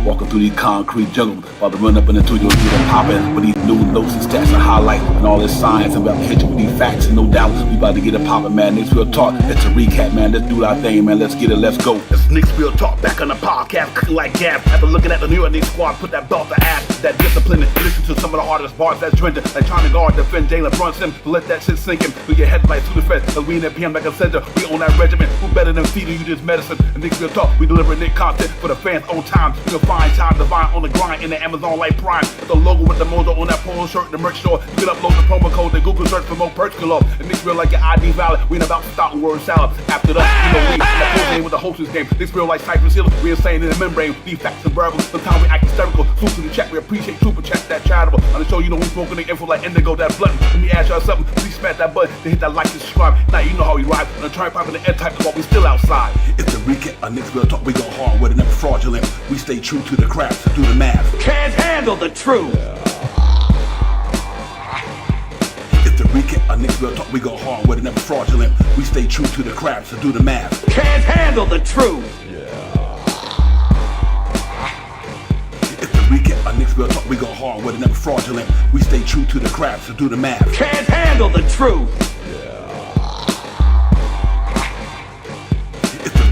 Walking through these concrete jungles, about to run up into you, get it popping with these new notes and stats and highlights and all this science. And about to hit you with these facts, and no doubt we about to get it popping, man. Next Real Talk, it's a recap, man. Let's do our thing, man. Let's get it, let's go. It's Nick's Real Talk back on the podcast, cooking like gas. After looking at the New York Knicks squad, put that belt to ass, that discipline, and listen to some of the hardest bars that's trending, like trying to guard, defend Jalen Brunson, to let that shit sink in through your head like through the fence. Cause we in that PM like a center, we on that regimen. Who better than feeding you this medicine? And Nick's Real Talk, we deliver Nick content for the fans on time. You can find Child Divine on the grind in the Amazon Life Prime. The logo with the mojo on that polo shirt and the merch store. You can upload the promo code and Google search for more perks galore. And Nick's Real like your ID valid. We ain't about to stop with word salad. After that, you know we in the post game with the hostess game. Nick's Real like Cypress Hill. We insane in the membrane. These facts and verbal. Sometimes we act hysterical. Swoop to the chat. We appreciate super chat that charitable. On the show, you know we smoking the info like indigo that blunt. Let me ask y'all something. Please smash that button to hit that like and subscribe. Now you know how we ride. On the turnpike and the air type while we still outside. It's the recap of Nick's Real Talk. We go hard with it, never fraudulent. We stay true to the craft, to do the math. Can't handle the truth. It's the recap of Nick's Real Talk. We go hard with it, never fraudulent. We stay true to the craft, to do the math. Can't handle the truth. It's the recap of Nick's Real Talk. We go hard with it, never fraudulent. We stay true to the craft, to do the math. Can't handle the truth.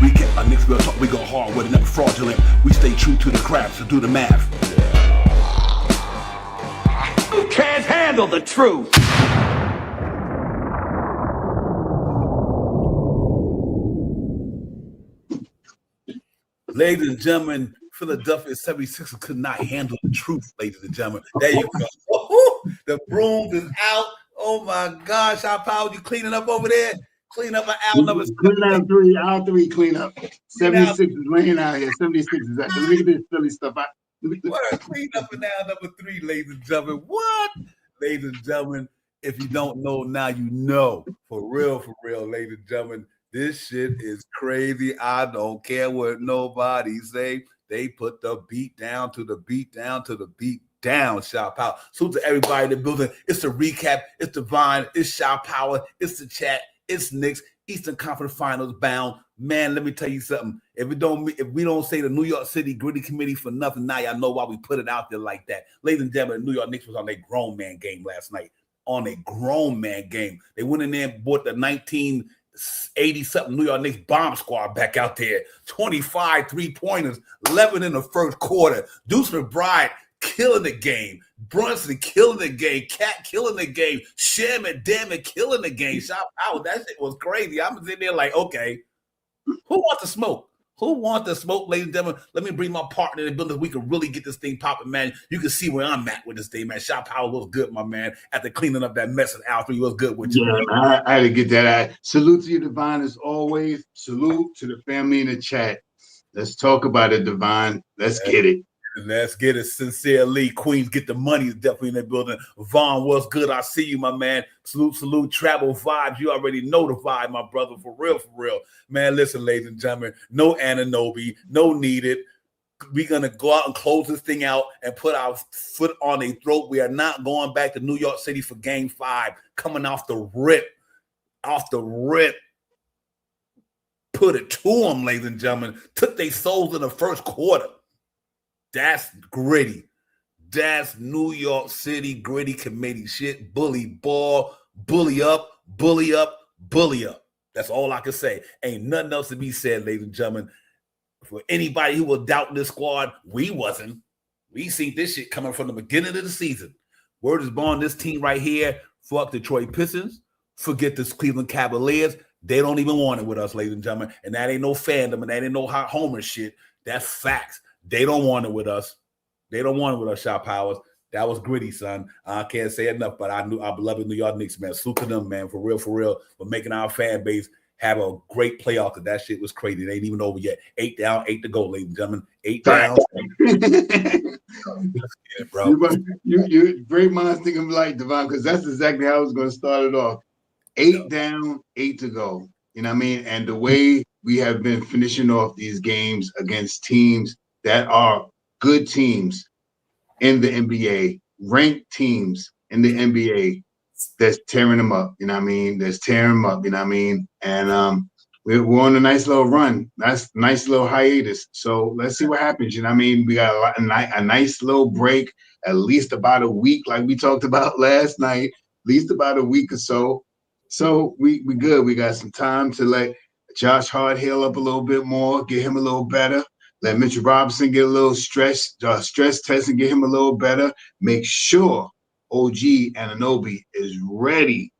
Recap of Nick's Real Talk, we go hard with it, never fraudulent. We stay true to the craft, so do the math. Can't handle the truth. Ladies and gentlemen, Philadelphia 76ers could not handle the truth, ladies and gentlemen. There you go. The brooms is out. Oh my gosh, how power you cleaning up over there? Clean up an hour number. Hour three, clean up. 76 is laying out here. 76 is out. Look at this Philly stuff. Clean up an hour number 3, ladies and gentlemen. What? Ladies and gentlemen, if you don't know now, you know. For real, ladies and gentlemen. This shit is crazy. I don't care what nobody say. They put the beat down to the beat down to the beat down. Shout out. So to everybody in the building, it's the recap. It's Divine. It's Shout Power. It's the chat. It's Knicks, Eastern Conference Finals bound. Man, let me tell you something. If we don't say the New York City Gritty Committee for nothing, now y'all know why we put it out there like that. Ladies and gentlemen, the New York Knicks was on their grown man game last night. On a grown man game. They went in there and bought the 1980-something New York Knicks bomb squad back out there. 25 3-pointers, 11 in the first quarter. Deuce McBride killing the game. Brunson killing the game. Cat killing the game. Sherman, damn it, killing the game. Shout out. That shit was crazy. I was in there like, okay, who wants to smoke? Who wants to smoke, ladies and gentlemen? Let me bring my partner in the building. We can really get this thing popping, man. You can see where I'm at with this thing, man. Shout Power was good, my man. After cleaning up that mess in Alfred, was good with you. Yeah, man. I had to get that out. Salute to you, Divine, as always. Salute to the family in the chat. Let's talk about it, Divine. Let's get it. Let's get it. Sincerely, Queens get the money is definitely in the building. Vaughn, what's good? I see you, my man. Salute. Travel vibes. You already know the vibe, my brother. For real. Man, listen, ladies and gentlemen. No Ananobi. No needed. We're going to go out and close this thing out and put our foot on a throat. We are not going back to New York City for Game 5. Coming off the rip. Put it to them, ladies and gentlemen. Took their souls in the first quarter. That's gritty. That's New York City Gritty Committee shit. Bully ball, bully up. That's all I can say. Ain't nothing else to be said, ladies and gentlemen. For anybody who will doubt this squad, we wasn't. We seen this shit coming from the beginning of the season. Word is born, this team right here, fuck the Detroit Pistons, forget the Cleveland Cavaliers. They don't even want it with us, ladies and gentlemen. And that ain't no fandom, and that ain't no hot homer shit. That's facts. They don't want it with us. Shot Powers. That was gritty, son. I can't say enough, but I beloved New York Knicks, man. Salute to them, man, for real, for making our fan base have a great playoff, because that shit was crazy. It ain't even over yet. 8 down, 8 to go, ladies and gentlemen. 8 down. Yeah, bro. You great minds think I'm like Devon, because that's exactly how I was going to start it off. 8 down, 8 to go. You know what I mean? And the way we have been finishing off these games against teams that are good teams in the NBA, ranked teams in the NBA, that's tearing them up, you know what I mean? And we're on a nice little run. That's nice little hiatus. So let's see what happens. You know what I mean? We got a nice little break, at least about a week, like we talked about last night, at least about a week or so. So we good. We got some time to let Josh Hart heal up a little bit more, get him a little better. Let Mitchell Robinson get a little stress test and get him a little better. Make sure OG Anunoby is ready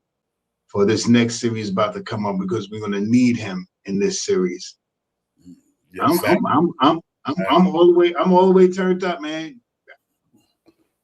for this next series about to come up, because we're going to need him in this series. Yes, I'm all the way turned up, man.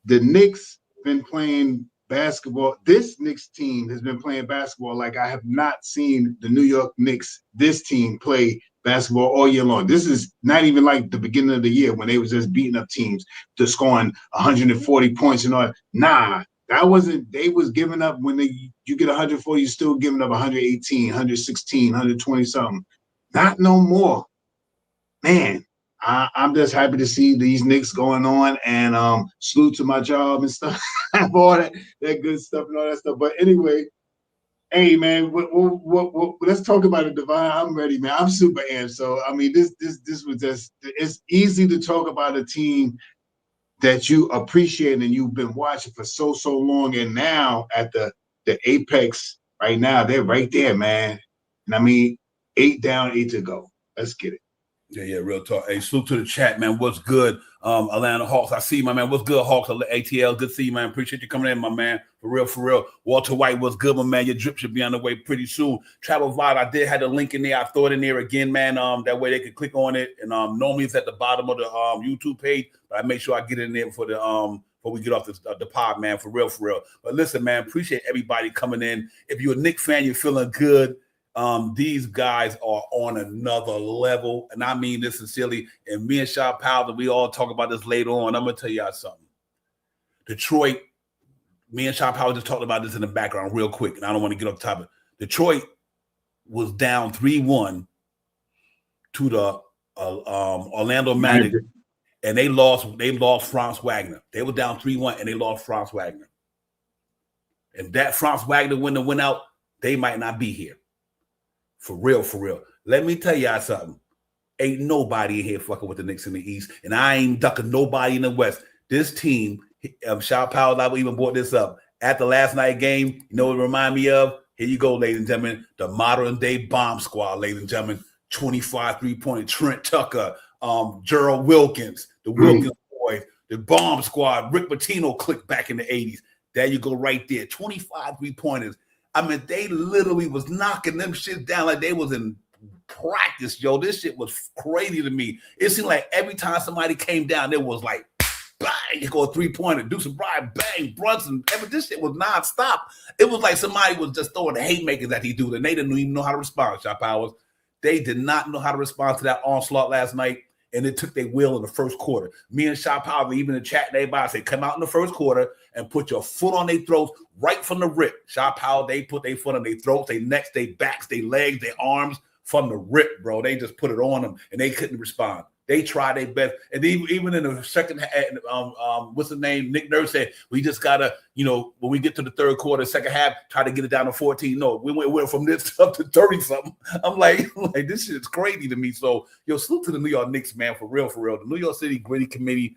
The Knicks been playing basketball. This Knicks team has been playing basketball like I have not seen the New York Knicks, this team, play basketball all year long. This is not even like the beginning of the year when they was just beating up teams, just scoring 140 points and all. Nah, that wasn't. They was giving up when you get 140, you're still giving up 118, 116, 120 something. Not no more, man. I'm just happy to see these Knicks going on, and salute to my job and stuff, all that good stuff and all that stuff. But anyway, hey man, let's talk about it, Divine. I'm ready, man. I'm super amped. So I mean, this was just, it's easy to talk about a team that you appreciate and you've been watching for so long, and now at the apex right now, they're right there, man. And I mean, 8 down, 8 to go. Let's get it. Yeah, real talk. Hey, salute to the chat, man. What's good? Atlanta Hawks. I see you, my man. What's good, Hawks? ATL. Good to see you, man. Appreciate you coming in, my man. For real. Walter White, what's good, my man? Your drip should be on the way pretty soon. Travel Vibe, I did have the link in there. I throw it in there again, man. That way they can click on it. And normally it's at the bottom of the YouTube page, but I make sure I get it in there before we get off the pod, man. For real. But listen, man, appreciate everybody coming in. If you're a Knicks fan, you're feeling good. These guys are on another level, and I mean this sincerely. And me and Shaw Powell, we all talk about this later on. I'm gonna tell y'all something. Detroit, me and Shaw Powell just talked about this in the background real quick, and I don't want to get off the topic. Detroit was down 3-1 to the Orlando Magic, and they lost Franz Wagner. They were down 3-1, and they lost Franz Wagner. If that Franz Wagner went out, they might not be here. For real. Let me tell y'all something. Ain't nobody in here fucking with the Knicks in the East, and I ain't ducking nobody in the West. This team, Shaw Powell, I even brought this up at the last night game. You know what it remind me of? Here you go, ladies and gentlemen. The modern day bomb squad, ladies and gentlemen. 25 3-pointer, Trent Tucker, Gerald Wilkins, the Wilkins boys, the bomb squad, Rick Pitino clicked back in the 80s. There you go right there. 25 3-pointers. I mean, they literally was knocking them shit down like they was in practice, yo. This shit was crazy to me. It seemed like every time somebody came down, it was like, bang, you go a 3-pointer, do some Bryant, bang, Brunson. This shit was nonstop. It was like somebody was just throwing the haymakers at these dudes, and they didn't even know how to respond, Shot Powers. They did not know how to respond to that onslaught last night, and it took their will in the first quarter. Me and Shot Powers, even in the chat, everybody say, come out in the first quarter and put your foot on their throats right from the rip. Shot Powell, they put their foot on their throats, their necks, their backs, their legs, their arms from the rip, bro. They just put it on them, and they couldn't respond. They tried their best. And even in the second, what's the name? Nick Nurse said, we just got to, when we get to the third quarter, second half, try to get it down to 14. No, we went from this up to 30-something. I'm like, this shit is crazy to me. So, salute to the New York Knicks, man, for real. The New York City Gritty Committee,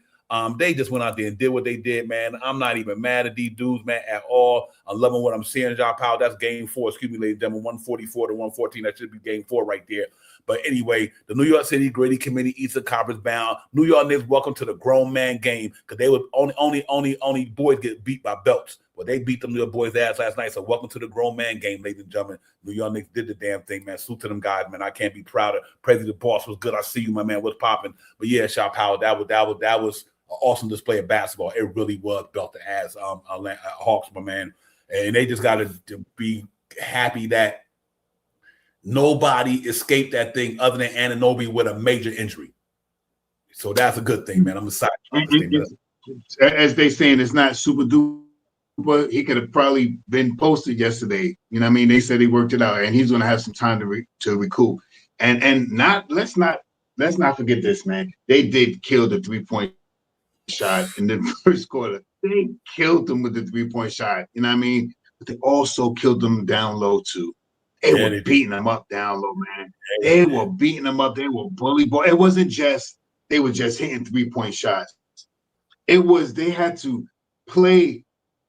they just went out there and did what they did, man. I'm not even mad at these dudes, man, at all. I'm loving what I'm seeing, John Powell. That's game 4. Excuse me, ladies and gentlemen, 144 to 114. That should be game 4 right there. But anyway, the New York City Gritty Committee, Eastern Conference bound. New York Knicks, welcome to the grown man game, because they were only boys get beat by belts. Well, they beat them little boys' ass last night. So welcome to the grown man game, ladies and gentlemen. New York Knicks did the damn thing, man. Salute to them guys, man. I can't be prouder. President Boss was good. I see you, my man. What's popping? But yeah, Shot Powell, that was an awesome display of basketball. It really was belt to ass, Hawks, my man. And they just got to be happy that nobody escaped that thing other than Anunoby with a major injury. So that's a good thing, man. I'm excited. As they saying, it's not super duper. He could have probably been posted yesterday. You know what I mean? They said he worked it out, and he's going to have some time to recoup. And let's not forget this, man. They did kill the 3-point shot in the first quarter. They killed them with the 3-point shot. You know what I mean? But they also killed them down low too. They were beating them up down low, man. They were beating them up. They were bully ball. It wasn't just they were just hitting 3-point shots. It was they had to play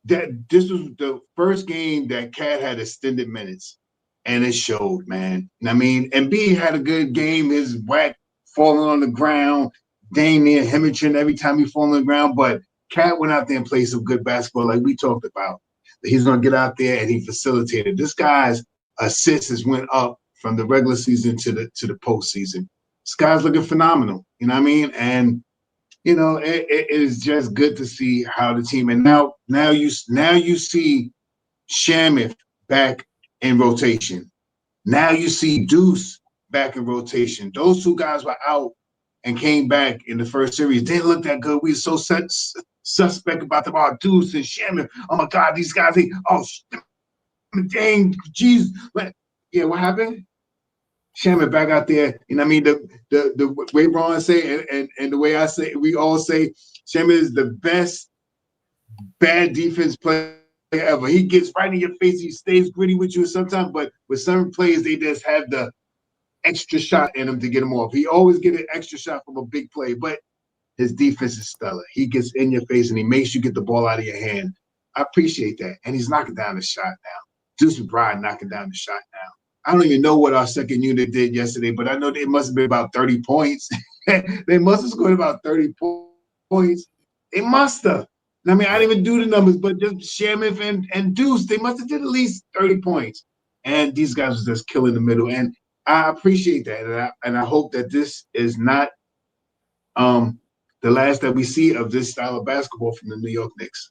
that. This was the first game that Cat had extended minutes, and it showed, man. I mean, Embiid had a good game. His whack falling on the ground, Damian hemorrhaging every time he fall on the ground. But Cat went out there and played some good basketball, like we talked about. He's gonna get out there and he facilitated. This guy's assists went up from the regular season to the postseason. This guy's looking phenomenal. You know what I mean? And you know, it is just good to see how the team. And now you see Shamet back in rotation. Now you see Deuce back in rotation. Those two guys were out and came back in the first series. They didn't look that good. We were so suspect about them. Oh, Deuce and Shamet. Oh my God, these guys. Dang, jeez. Yeah, what happened? Shamet back out there, you know what I mean? The way Ron say and the way I say, we all say, Shamet is the best bad defense player ever. He gets right in your face. He stays gritty with you sometimes, but with some players, they just have the extra shot in him to get him off. He always get an extra shot from a big play, but his defense is stellar. He gets in your face and he makes you get the ball out of your hand. I appreciate that. And he's knocking down the shot now. Deuce McBride knocking down the shot now. I don't even know what our second unit did yesterday, but I know they must have been about 30 points. They must have scored about 30 points. They must have. I mean, I didn't even do the numbers, but just Shamet and Deuce, they must have did at least 30 points. And these guys was just killing the middle. And I appreciate that. And I hope that this is not the last that we see of this style of basketball from the New York Knicks.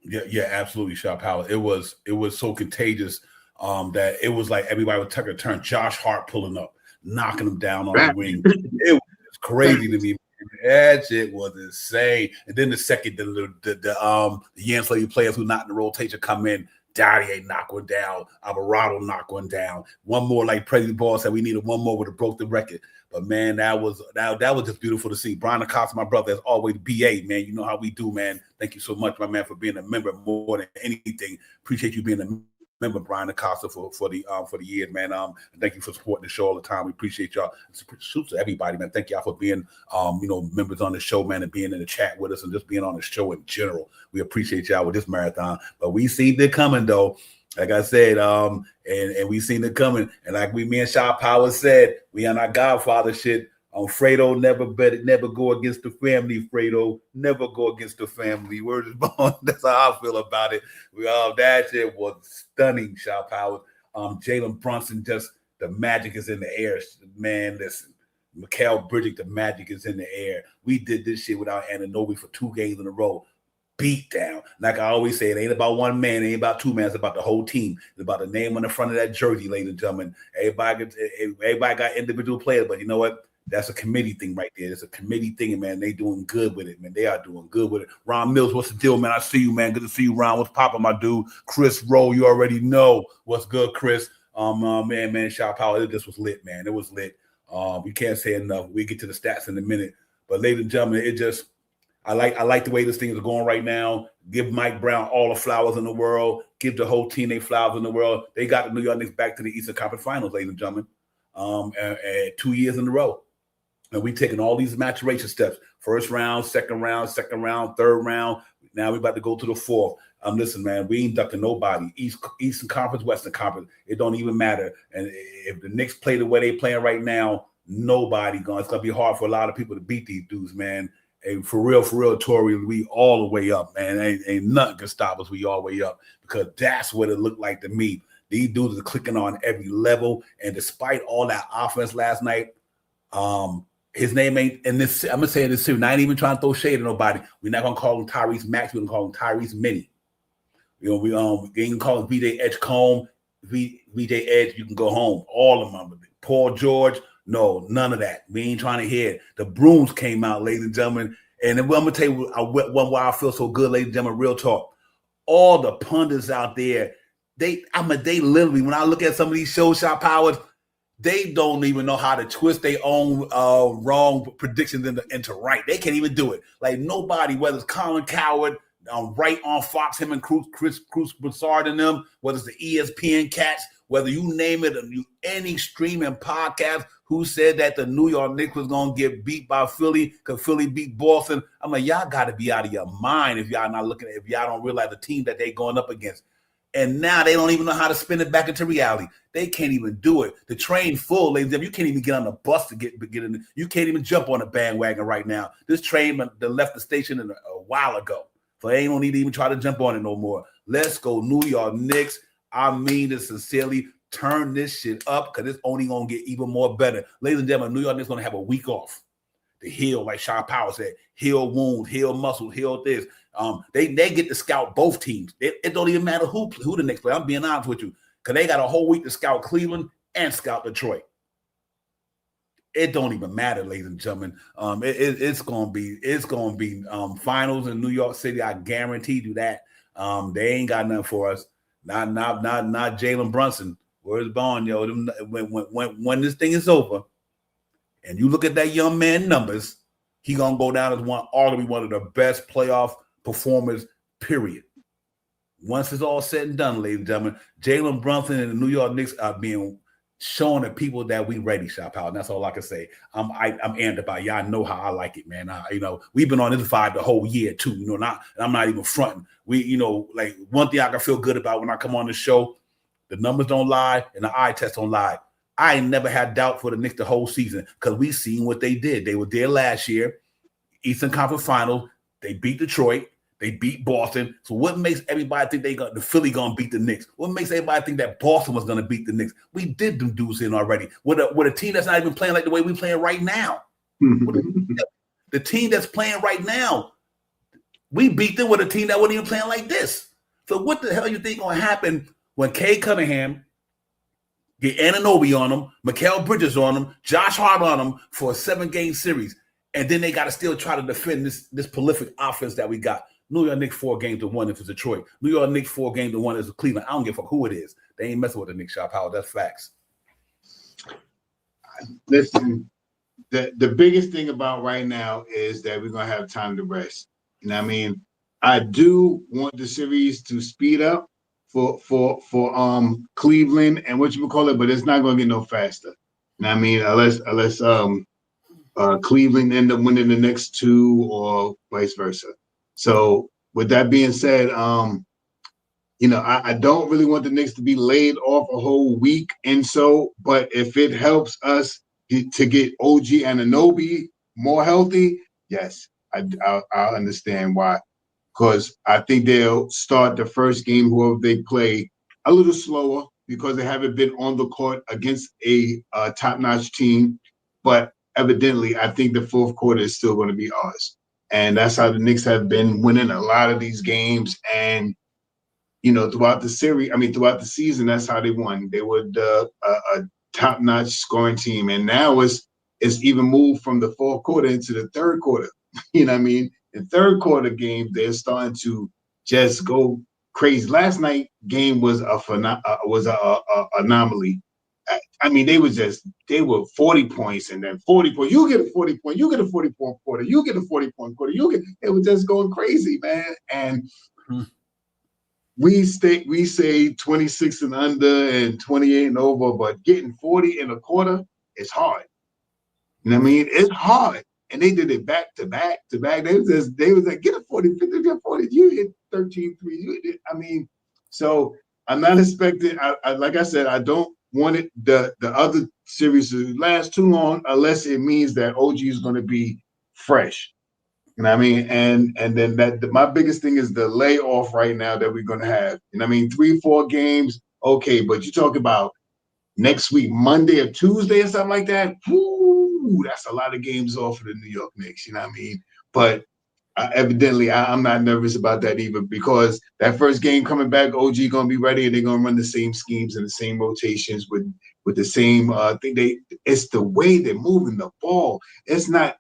Yeah, absolutely, Shop Howard. It was so contagious. That it was like everybody would take a turn. Josh Hart pulling up, knocking him down on the wing. It was crazy to me. That shit was insane. And then the second, the Yankee players who not in the rotation come in. Dadier knock one down. Alvarado knock one down. One more, like President Ball said, we needed one more would have broke the record. But man, that was just beautiful to see. Brian Acosta, my brother, as always, BA, man. You know how we do, man. Thank you so much, my man, for being a member more than anything. Appreciate you being a member, Brian Acosta, for the years, man. And thank you for supporting the show all the time. We appreciate y'all. Salute to everybody, man. Thank y'all for being members on the show, man, and being in the chat with us and just being on the show in general. We appreciate y'all with this marathon. But we seen it coming though. Like I said, and we seen it coming. And like me and Shaw Power said, we on our Godfather shit. Fredo, never go against the family, Fredo. Never go against the family. Word is born. That's how I feel about it. That shit was stunning, Shaw Power. Jalen Brunson, just the magic is in the air. Man, listen. Mikal Bridges, the magic is in the air. We did this shit without Anunoby for 2 games in a row. Beat down. Like I always say, it ain't about one man, it ain't about two men, it's about the whole team. It's about the name on the front of that jersey, ladies and gentlemen. Everybody got individual players, but you know what? That's a committee thing right there. It's a committee thing, and man, they doing good with it, man. They are doing good with it. Ron Mills, what's the deal, man? I see you, man. Good to see you, Ron. What's poppin', my dude? Chris Rowe, you already know what's good, Chris. Man, Shaw Power, it just was lit, man. It was lit. We can't say enough. We get to the stats in a minute, but ladies and gentlemen, I like the way this thing is going right now. Give Mike Brown all the flowers in the world. Give the whole team their flowers in the world. They got the New York Knicks back to the Eastern Conference Finals, ladies and gentlemen, 2 years in a row. And we taking all these maturation steps. First round, second round, third round. Now we about to go to the fourth. Listen, man, we ain't ducking nobody. Eastern Conference, Western Conference. It don't even matter. And if the Knicks play the way they playing right now, nobody going. It's going to be hard for a lot of people to beat these dudes, man. And for real, Tory, we all the way up, man. Ain't nothing can stop us. We all the way up because that's what it looked like to me. These dudes are clicking on every level. And despite all that offense last night, his name ain't in this. I'm gonna say in this series. I ain't even trying to throw shade at nobody. We're not gonna call him Tyrese Max. We're gonna call him Tyrese Mini. We ain't gonna call him VJ Edgecombe. VJ Edge. You can go home. All of them. Paul George. No, none of that. We ain't trying to hear it. The brooms came out, ladies and gentlemen. And I'm gonna tell you one why I feel so good, ladies and gentlemen. Real talk. All the pundits out there, they literally. When I look at some of these Shot Powers. They don't even know how to twist their own wrong predictions into right. They can't even do it. Like nobody, whether it's Colin Coward, right on Fox, him and Chris Broussard and them, whether it's the ESPN cats, whether you name it, any streaming podcast who said that the New York Knicks was going to get beat by Philly because Philly beat Boston. I'm like, y'all got to be out of your mind if y'all not looking at, if y'all don't realize the team that they going up against. And now they don't even know how to spin it back into reality. They can't even do it. The train full, ladies and gentlemen. You can't even get on the bus to get in. You can't even jump on the bandwagon right now. This train left the station a while ago. So they don't need to even try to jump on it no more. Let's go New York Knicks. I mean this sincerely. Turn this shit up because it's only going to get even more better. Ladies and gentlemen, New York Knicks going to have a week off to heal, like Sean Powell said, heal wounds, heal muscles, heal this. They get to scout both teams. It don't even matter who the Knicks play. I'm being honest with you because they got a whole week to scout Cleveland and scout Detroit. It don't even matter, ladies and gentlemen. It's gonna be finals in New York City. I guarantee you that. They ain't got nothing for us. Not Jalen Brunson. Where's Bond, yo? When this thing is over, and you look at that young man numbers, he gonna go down as arguably one of the best playoff performers. Period. Once it's all said and done, ladies and gentlemen, Jalen Brunson and the New York Knicks are being showing the people that we ready, Shop Out. And that's all I can say. I'm amped about it. Y'all know how I like it, man. We've been on this vibe the whole year too. I'm not even fronting. Like one thing I can feel good about when I come on the show, the numbers don't lie and the eye test don't lie. I ain't never had doubt for the Knicks the whole season because we seen what they did. They were there last year, Eastern Conference Finals. They beat Detroit. They beat Boston. So what makes everybody think the Philly gonna beat the Knicks? What makes everybody think that Boston was gonna beat the Knicks? We did them dudes in already. With a team that's not even playing like the way we playing right now. The team that's playing right now, we beat them with a team that wasn't even playing like this. So what the hell you think gonna happen when Kay Cunningham get Anunoby on them, Mikal Bridges on them, Josh Hart on them for a 7-game series, and then they got to still try to defend this prolific offense that we got. New York Knicks 4-1 if it's Detroit. New York Knicks 4-1 if it's Cleveland. I don't give a fuck who it is. They ain't messing with the Knicks, Shop Howard. That's facts. Listen, the biggest thing about right now is that we're gonna have time to rest. You know what I mean? I do want the series to speed up for Cleveland and whatchamacallit, but it's not gonna get no faster. You know what I mean? Unless Cleveland end up winning the next two or vice versa. So with that being said, I don't really want the Knicks to be laid off a whole week. And so, but if it helps us to get OG Anunoby more healthy, yes, I'll understand why. Because I think they'll start the first game, whoever they play, a little slower because they haven't been on the court against a top-notch team. But evidently, I think the fourth quarter is still going to be ours. And that's how the Knicks have been winning a lot of these games. And, throughout the season, that's how they won. They were a top-notch scoring team. And now it's even moved from the fourth quarter into the third quarter. You know what I mean? In third quarter games, they're starting to just go crazy. Last night game was a anomaly. I mean, they were 40 points and then 40 points. You get a 40 point, you get a 40-point quarter, you get a 40-point quarter, it was just going crazy, man. And we say 26 and under and 28 and over, but getting 40 in a quarter is hard. You know what I mean? It's hard. And they did it back to back to back. They was like, get a 40, 50, get 40. You hit 13 threes. So I'm not expecting, like I said, I don't want it the other series to last too long unless it means that OG is going to be fresh. You know what I mean? And then my biggest thing is the layoff right now that we're going to have. You know what I mean? 3-4 games, okay, but you talk about next week, Monday or Tuesday or something like that. Whoo, that's a lot of games off for the New York Knicks. You know what I mean? But evidently, I'm not nervous about that either because that first game coming back, OG gonna be ready and they're gonna run the same schemes and the same rotations with the same thing. It's the way they're moving the ball. It's not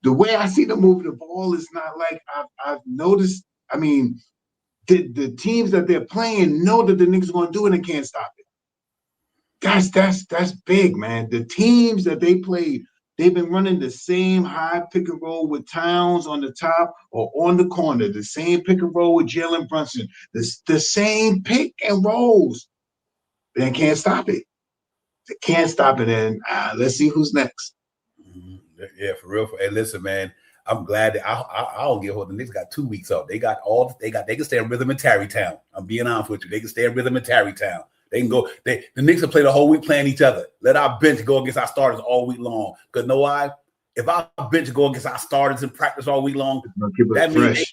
the way I see them moving the ball. Is not like I've noticed. I mean, the teams that they're playing know that the Knicks are gonna do it and can't stop it. That's big, man. The teams that they played They've been running the same high pick and roll with Towns on the top or on the corner, the same pick and roll with Jalen Brunson, the same pick and rolls. They can't stop it. They can't stop it. And let's see who's next. Yeah, for real. Hey, listen, man. I'm glad that I don't give a hold. The Knicks got 2 weeks off. They can stay in rhythm in Tarrytown. I'm being honest with you. They can stay in rhythm in Tarrytown. They can go. The Knicks will play the whole week playing each other. Let our bench go against our starters all week long. Because know why? If our bench go against our starters in practice all week long, that means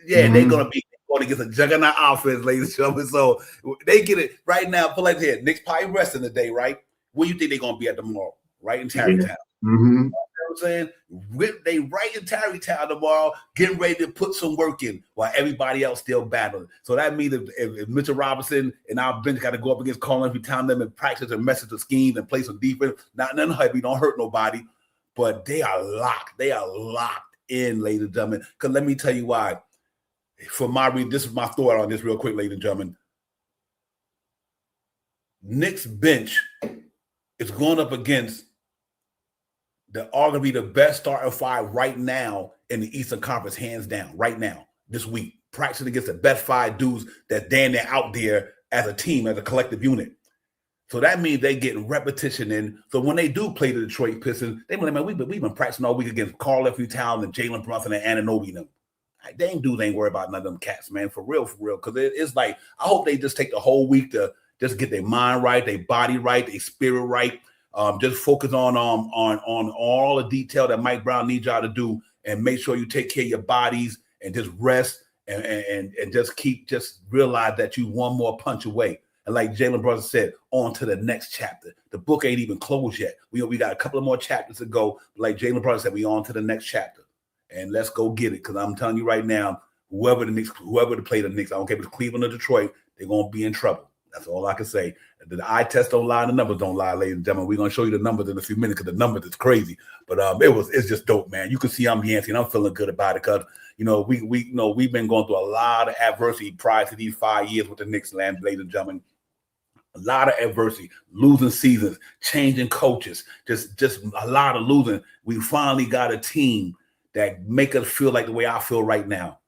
they're going to be going against a juggernaut offense, ladies and gentlemen. So they get it right now. Put like here, Knicks probably resting today, right? Where you think they're going to be at tomorrow? Right in Tarrytown. Yeah. Mm-hmm. You know what I'm saying? They right in Tarrytown tomorrow, getting ready to put some work in while everybody else still battling. So that means if Mitchell Robinson and our bench got to go up against Colin every time them and practice and message the schemes and play some defense, not nothing heavy, don't hurt nobody, but they are locked. They are locked in, ladies and gentlemen. Because let me tell you why. For my read, this is my thought on this real quick, ladies and gentlemen. Knicks bench is going up against arguably the best starting five right now in the Eastern Conference, hands down, right now, this week. Practicing against the best 5 dudes that's damn near out there as a team, as a collective unit. So that means they getting repetition in. So when they do play the Detroit Pistons, they like, man, we've been practicing all week against KNICKS Towns and Jalen Brunson and Anunoby and them. They dudes ain't worried about none of them cats, man, for real. Because it's like, I hope they just take the whole week to just get their mind right, their body right, their spirit right. Just focus on all the detail that Mike Brown needs y'all to do, and make sure you take care of your bodies and just rest and just realize that you one more punch away. And like Jalen Brunson said, on to the next chapter. The book ain't even closed yet. We got a couple of more chapters to go. Like Jalen Brunson said, we on to the next chapter, and let's go get it. Because I'm telling you right now, whoever to play the Knicks, I don't care if it's Cleveland or Detroit, they're gonna be in trouble. That's all I can say. The eye test don't lie, the numbers don't lie, ladies and gentlemen. We're gonna show you the numbers in a few minutes because the numbers is crazy. But it's just dope, man. You can see I'm Yancey and I'm feeling good about it because we've been going through a lot of adversity prior to these 5 years with the Knicks, ladies and gentlemen. A lot of adversity, losing seasons, changing coaches, just a lot of losing. We finally got a team that make us feel like the way I feel right now.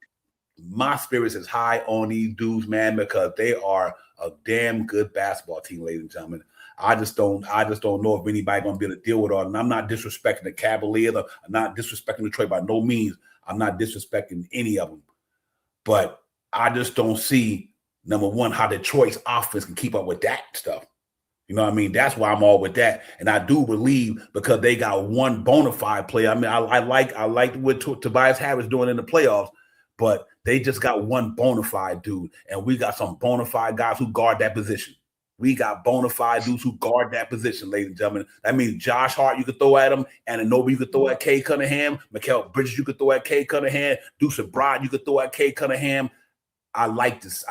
My spirits is high on these dudes, man, because they are a damn good basketball team, ladies and gentlemen. I just don't know if anybody gonna be able to deal with it. And I'm not disrespecting the Cavaliers. I'm not disrespecting Detroit by no means. I'm not disrespecting any of them. But I just don't see, number one, how Detroit's offense can keep up with that stuff. You know what I mean? That's why I'm all with that. And I do believe because they got one bona fide player. I mean, I like what Tobias Harris doing in the playoffs, but they just got one bona fide dude. And we got some bona fide guys who guard that position. We got bona fide dudes who guard that position, ladies and gentlemen. That means Josh Hart, you could throw at him. Anunoby, you could throw at Kay Cunningham. Mikal Bridges, you could throw at Kay Cunningham. Deuce Brod, you could throw at Kay Cunningham. I like this.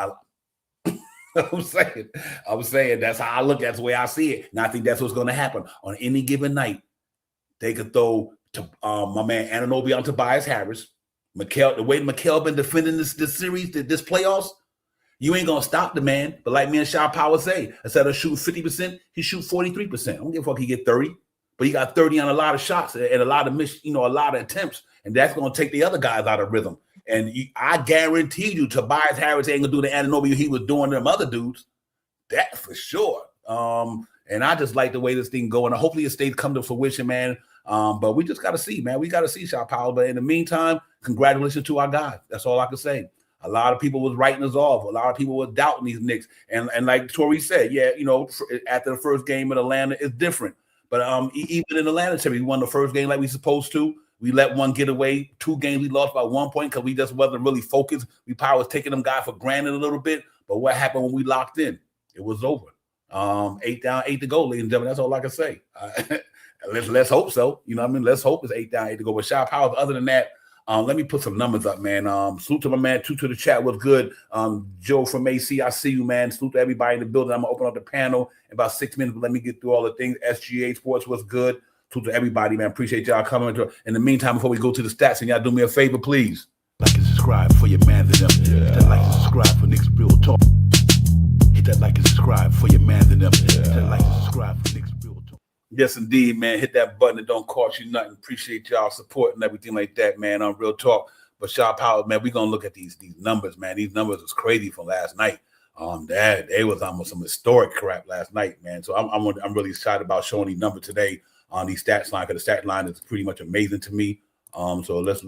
I'm saying that's how I look. That's the way I see it. And I think that's what's going to happen on any given night. They could throw to my man Anunoby on Tobias Harris. The way Mikal been defending this series, this playoffs, you ain't gonna stop the man. But like me and Shaw Power say, instead of shooting 50%, he shoot 43%. I don't give a fuck. He get 30, but he got 30 on a lot of shots and a lot of a lot of attempts, and that's gonna take the other guys out of rhythm. And I guarantee you, Tobias Harris ain't gonna do the Anunoby he was doing to them other dudes. That for sure. And I just like the way this thing going. Hopefully it stays come to fruition, man. But we just got to see, man. We got to see Shaw Powell. But in the meantime, congratulations to our guys. That's all I can say. A lot of people was writing us off. A lot of people was doubting these Knicks. And like Tori said, yeah, after the first game in Atlanta, it's different. But even in Atlanta, we won the first game like we supposed to. We let one get away. 2 games we lost by 1 point because we just wasn't really focused. We probably was taking them guys for granted a little bit. But what happened when we locked in? It was over. 8 down, 8 to go, ladies and gentlemen. That's all I can say. Let's hope so. You know what I mean? Let's hope it's 8 down, 8 to go. But Shaw Powell, other than that, let me put some numbers up, man. Salute to my man, Two to the chat was good. Joe from AC, I see you, man. Salute to everybody in the building. I'm going to open up the panel in about 6 minutes. But let me get through all the things. SGA Sports was good. Salute to everybody, man. Appreciate y'all coming. In the meantime, before we go to the stats, and y'all do me a favor, please. Like and subscribe for your man and them. Hit that like and subscribe for Knicks Real Talk. Hit that like and subscribe for your man and them. Hit that like and subscribe for Knicks Real Talk. Yes, indeed, man. Hit that button. It don't cost you nothing. Appreciate y'all support and everything like that, man. On real talk. But Shaw Power, man, we gonna look at these numbers, man. These numbers was crazy from last night. They was almost some historic crap last night, man. So I'm really excited about showing these numbers today on these stats line, because the stat line is pretty much amazing to me. So let's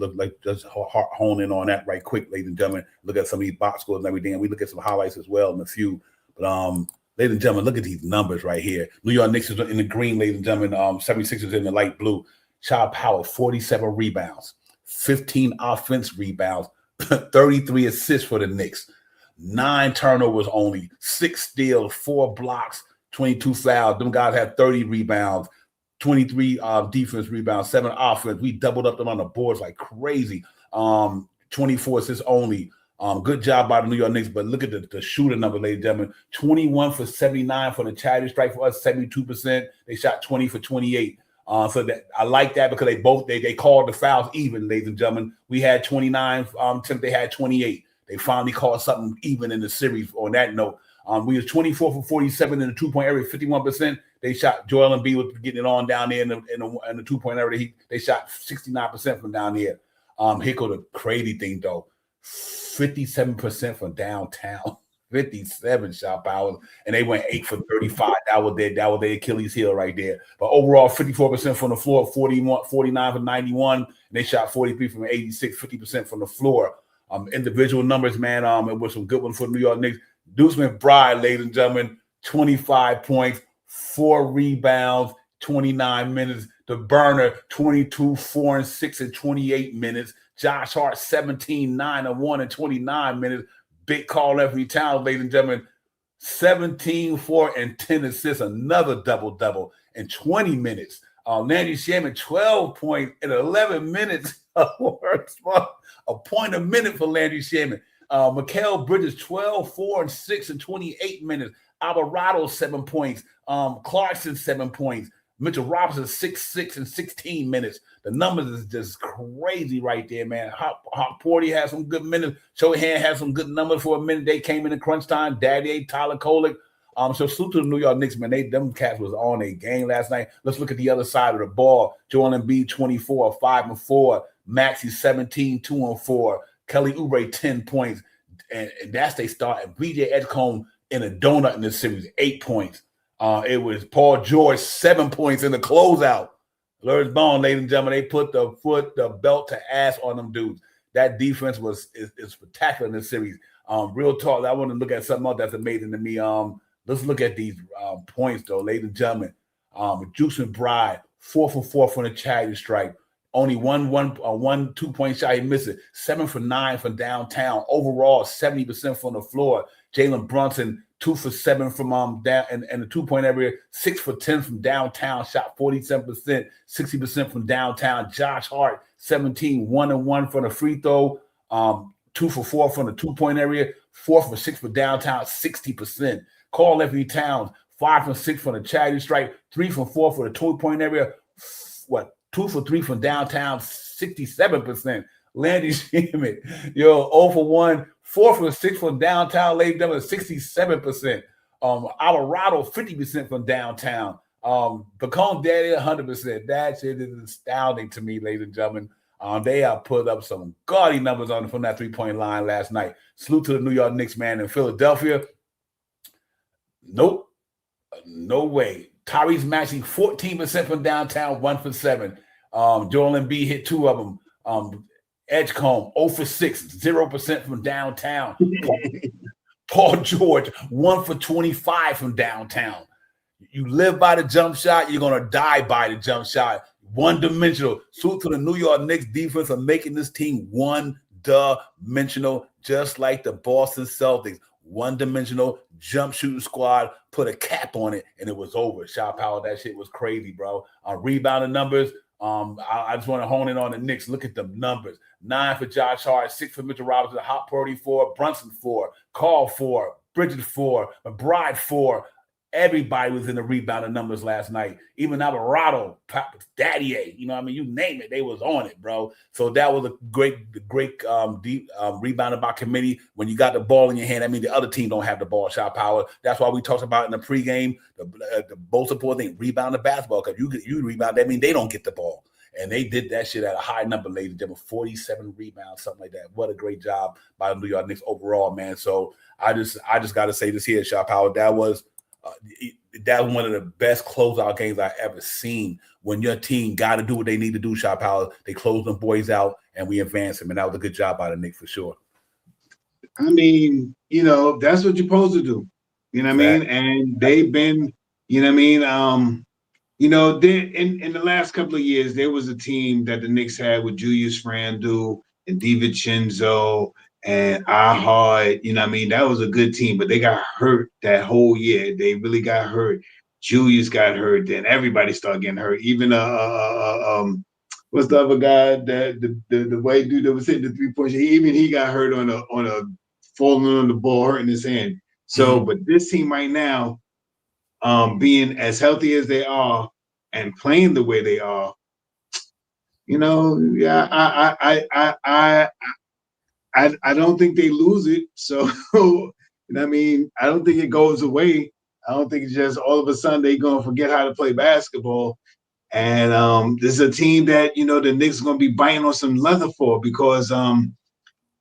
hone in on that right quick, ladies and gentlemen. Look at some of these box scores and everything, and we look at some highlights as well in a few. But ladies and gentlemen, look at these numbers right here. New York Knicks is in the green, ladies and gentlemen. 76ers in the light blue. Shaw Power, 47 rebounds, 15 offense rebounds, 33 assists for the Knicks, 9 turnovers only, 6 steals, 4 blocks, 22 fouls. Them guys had 30 rebounds, 23 defense rebounds, 7 offense. We doubled up them on the boards like crazy. 24 assists only. Good job by the New York Knicks, but look at the shooter number, ladies and gentlemen. 21 for 79 for the charity strike for us, 72%. They shot 20 for 28. So that I like that, because they called the fouls even, ladies and gentlemen. We had 29 attempts, they had 28. They finally called something even in the series on that note. We was 24 for 47 in the 2-point area, 51%. They shot. Joel Embiid was getting it on down there in the 2-point area. They shot 69% from down here. Here go the crazy thing though. 57% from downtown, 57 shot powers, and they went 8 for 35. That was their Achilles heel right there. But overall, 54% from the floor, 49 for 91, and they shot 43 from 86, 50% from the floor. Individual numbers, man. It was some good ones for the New York Knicks. Deuce McBride, ladies and gentlemen, 25 points, 4 rebounds, 29 minutes. The burner, 22, 4 and 6 in 28 minutes. Josh Hart, 17, 9 and 1 in 29 minutes. Big KNICKS Town, ladies and gentlemen, 17, 4 and 10 assists. Another double-double in 20 minutes. Landry Shaman, 12 points in 11 minutes. A point a minute for Landry Shaman. Mikal Bridges, 12, 4 and 6 in 28 minutes. Alvarado, 7 points. Clarkson, 7 points. Mitchell Robinson, 6, 6 and 16 minutes. The numbers is just crazy right there, man. Hawk Porty had some good minutes. Shohan had some good numbers for a minute. They came in crunch time. Daddy, Tyler Kolek. So salute to the New York Knicks, man. Them cats was on a game last night. Let's look at the other side of the ball. Joel Embiid, 24, 5 and 4. Maxey, 17, 2 and 4. Kelly Oubre, 10 points. And that's they start. And BJ Edgecombe in a donut in this series, 8 points. It was Paul George, 7 points in the closeout. Larry Bone, ladies and gentlemen, they put the belt to ass on them dudes. That defense is spectacular in this series. Real talk, I want to look at something else that's amazing to me. Let's look at these points, though, ladies and gentlemen. Juice McBride, 4 for 4 from the charity strike. Only one 2-point shot, he missed it. 7 for 9 from downtown. Overall, 70% from the floor. Jalen Brunson, 2 for 7 from down in the 2-point area, 6 for 10 from downtown, shot 47%, 60% from downtown. Josh Hart, 17, 1 and 1 from the free throw, 2 for 4 from the 2-point area, 4 for 6 for downtown, 60%. KNICKS Towns, 5 for 6 from the charity strike, 3 for 4 for the 2-point area, 2 for 3 from downtown, 67%. Landy Schmidt, 0 for 1, 4 for 6 from downtown, laid them at 67%. Alvarado, 50% from downtown. Pacone Daddy, 100%. That shit is astounding to me, ladies and gentlemen. They have put up some gaudy numbers from that 3-point line last night. Salute to the New York Knicks, man. In Philadelphia, nope, no way. Tyrese Maxey, 14% from downtown, 1 for 7. Joel Embiid hit 2 of them. Edgecombe, 0 for 6, 0% from downtown. Paul George, 1 for 25 from downtown. You live by the jump shot, you're going to die by the jump shot. One-dimensional. Salute to the New York Knicks defense for making this team one-dimensional, just like the Boston Celtics. One-dimensional jump shooting squad, put a cap on it, and it was over. Shot power, that shit was crazy, bro. Rebounding numbers, I just want to hone in on the Knicks. Look at the numbers. 9 for Josh Hart, 6 for Mitchell Robinson, Hot Purdy 4, Brunson 4, Carl 4, Bridges 4, McBride 4, Everybody was in the rebounding numbers last night. Even Alvarado, Daddy, you know what I mean? You name it, they was on it, bro. So that was a great deep rebounding by committee. When you got the ball in your hand, I mean, the other team don't have the ball shot power. That's why we talked about in the pregame, the most important thing, rebound the basketball, because you rebound, that means they don't get the ball. And they did that shit at a high number, ladies and gentlemen, 47 rebounds, something like that. What a great job by the New York Knicks overall, man. So I just got to say this here, shot power. That was one of the best closeout games I ever seen. When your team got to do what they need to do, shot power, they close them boys out and we advance them. And that was a good job by the Knicks for sure. I mean, you know, that's what you're supposed to do. You know what I mean? And they've been, you know what I mean? You know, in the last couple of years, there was a team that the Knicks had with Julius Randle and DiVincenzo and Ahard. You know what I mean? That was a good team, but they got hurt that whole year. They really got hurt. Julius got hurt. Then everybody started getting hurt. Even what's the other guy, the white dude that was hitting the 3-point shot? Even he got hurt on a falling on the ball, hurting his hand. So, but this team right now, being as healthy as they are and playing the way they are, you know, yeah, I don't think they lose it. So, you know what I mean? I don't think it goes away. I don't think it's just all of a sudden they're going to forget how to play basketball. And this is a team that, you know, the Knicks are going to be biting on some leather for, because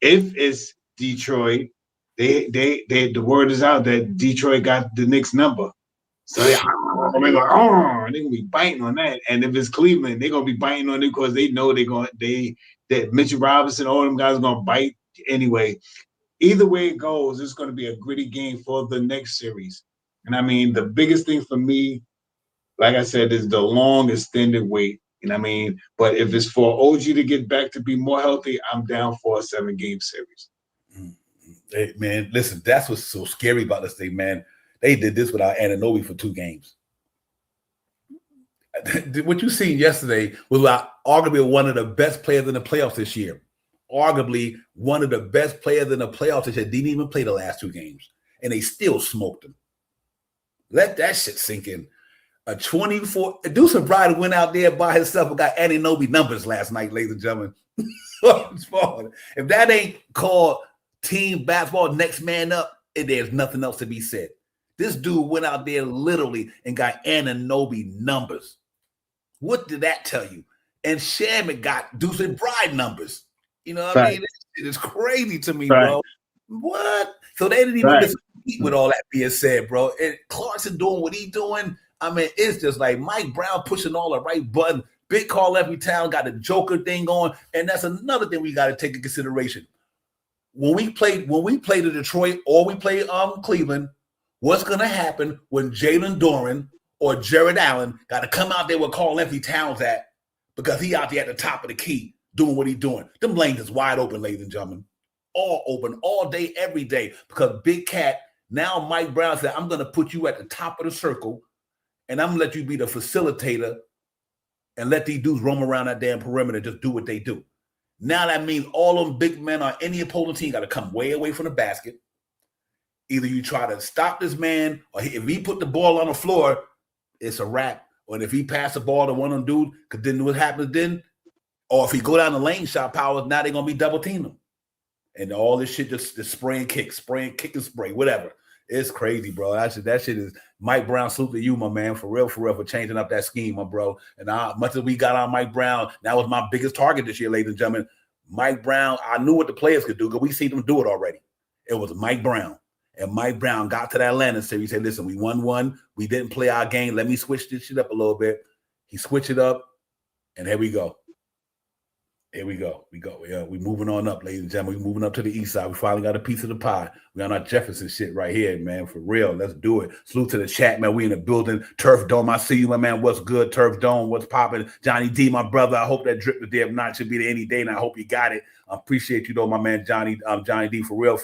if it's Detroit, the word is out that Detroit got the Knicks number. So they're gonna be biting on that. And if it's Cleveland, they're gonna be biting on it because they know that Mitchell Robinson, all them guys are gonna bite anyway. Either way it goes, it's gonna be a gritty game for the next series. And I mean, the biggest thing for me, like I said, is the long extended wait. You know what I mean? But if it's for OG to get back to be more healthy, I'm down for a 7-game series. Hey, man, listen, that's what's so scary about this thing, man. They did this without Anunoby for 2 games. What you seen yesterday was arguably one of the best players in the playoffs this year. Arguably one of the best players in the playoffs this year. Didn't even play the last 2 games, and they still smoked him. Let that shit sink in. A 24 Deuce McBride went out there by himself and got Anunoby numbers last night, ladies and gentlemen. If that ain't called team basketball, next man up, there's nothing else to be said. This dude went out there literally and got Anunoby numbers. What did that tell you? And Shamit got Deuce McBride numbers. You know what I mean? This shit is crazy to me, bro. What? So they didn't even compete with all that being said, bro. And Clarkson doing what he doing. I mean, it's just like Mike Brown pushing all the right buttons. Big KNICKS Town got the Joker thing going. And that's another thing we got to take into consideration. When we play the Detroit or we play Cleveland, what's going to happen when Jalen Duren or Jared Allen got to come out there where KNICKS Towns at, because he out there at the top of the key doing what he's doing? Them lanes is wide open, ladies and gentlemen. All open, all day, every day. Because Big Cat, now Mike Brown said, I'm going to put you at the top of the circle, and I'm going to let you be the facilitator and let these dudes roam around that damn perimeter and just do what they do. Now that means all them big men on any opposing team got to come way away from the basket. Either you try to stop this man, or if he put the ball on the floor, it's a wrap. Or if he pass the ball to one of them dudes, because then what happens then? Or if he go down the lane shot powers, now they're going to be double teaming him. And all this shit just spray and kick and spray, whatever. It's crazy, bro. That shit is Mike Brown. Salute to you, my man, for real, for changing up that scheme, my bro. And much as we got on Mike Brown, that was my biggest target this year, ladies and gentlemen. Mike Brown, I knew what the players could do because we seen them do it already. It was Mike Brown. And Mike Brown got to that Atlanta series. He said, listen, we won one. We didn't play our game. Let me switch this shit up a little bit. He switched it up, and here we go. Here we go. Yeah, we moving on up, ladies and gentlemen. We moving up to the east side. We finally got a piece of the pie. We on our Jefferson shit right here, man. For real. Let's do it. Salute to the chat, man. We in the building. Turf Dome. I see you, my man. What's good? Turf Dome. What's popping? Johnny D, my brother. I hope that drip is there. If not, should be there any day. And I hope you got it. I appreciate you, though, my man, Johnny D, for real.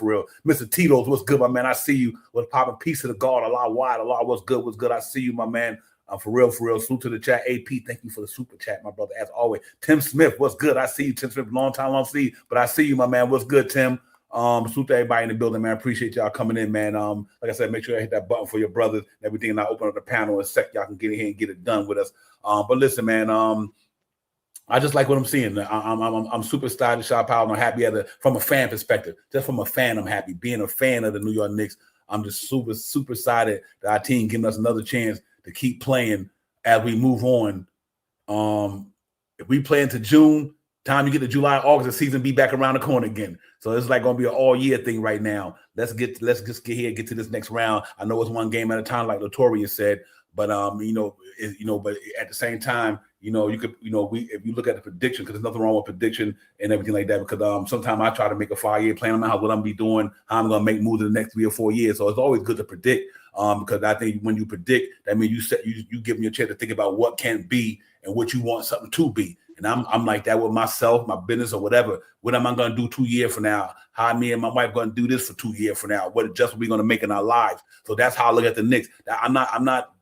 Mr. Tito's, what's good, my man? I see you. What's popping? Piece of the God. Allah wide. Allah, what's good? What's good? I see you, my man. For real. Salute to the chat. AP, thank you for the super chat, my brother, as always. Tim Smith, what's good? I see you, Tim Smith. Long time, long see you, but I see you, my man. What's good, Tim? Salute to everybody in the building, man. Appreciate y'all coming in, man. Like I said, make sure you hit that button for your brothers and everything, and I'll open up the panel in a sec. Y'all can get in here and get it done with us. But listen, man, I just like what I'm seeing. I'm super excited, Shaw Powell. I'm happy from a fan perspective. Just from a fan, I'm happy. Being a fan of the New York Knicks, I'm just super excited that our team giving us another chance to keep playing as we move on. If we play into June, time you get to July, August, the season be back around the corner again. So it's like gonna be an all-year thing right now. Let's just get here and get to this next round. I know it's one game at a time, like Latoria said, but but at the same time, you could, if you look at the prediction, because there's nothing wrong with prediction and everything like that, because sometimes I try to make a 5-year plan on what I'm gonna be doing, how I'm gonna make moves in the next 3 or 4 years. So it's always good to predict, because I think when you predict, that means you give me a chance to think about what can be and what you want something to be. And I'm like that with myself, my business, or whatever. What am I going to do 2 years from now? How me and my wife going to do this for 2 years from now? What adjustment we going to make in our lives? So that's how I look at the Knicks. I'm not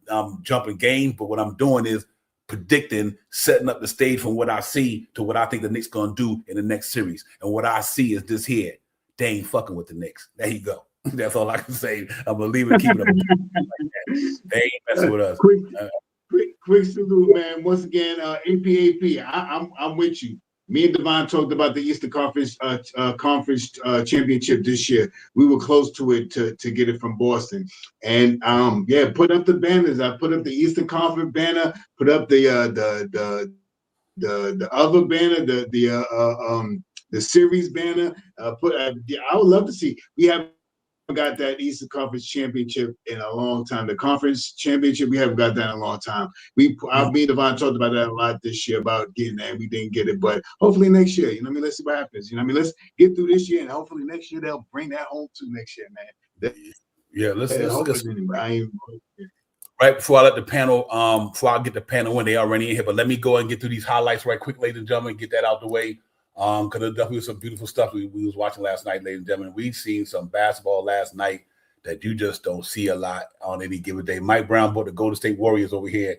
jumping games, but what I'm doing is predicting, setting up the stage from what I see to what I think the Knicks going to do in the next series. And what I see is this here. They ain't fucking with the Knicks. There you go. That's all I can say. I'm going to leave it, keep it up. Like that. They ain't messing with us. Quick salute, man. Once again, APAP. I'm with you. Me and Devon talked about the Eastern Conference championship this year. We were close to it to get it from Boston. And put up the banners. I put up the Eastern Conference banner. Put up the other banner, the series banner. I would love to see. We haven't got that Eastern Conference championship in a long time. The conference championship, we haven't got that in a long time. Me and Devon talked about that a lot this year about getting that. We didn't get it, but hopefully next year, let's see what happens. Let's get through this year, and hopefully next year they'll bring that home to next year, man. Let's right before I let the panel, before I get the panel when they already in here, but let me go and get through these highlights right quick, ladies and gentlemen, get that out the way. Because there definitely was some beautiful stuff we was watching last night, ladies and gentlemen. We've seen some basketball last night that you just don't see a lot on any given day. Mike Brown brought the Golden State Warriors over here,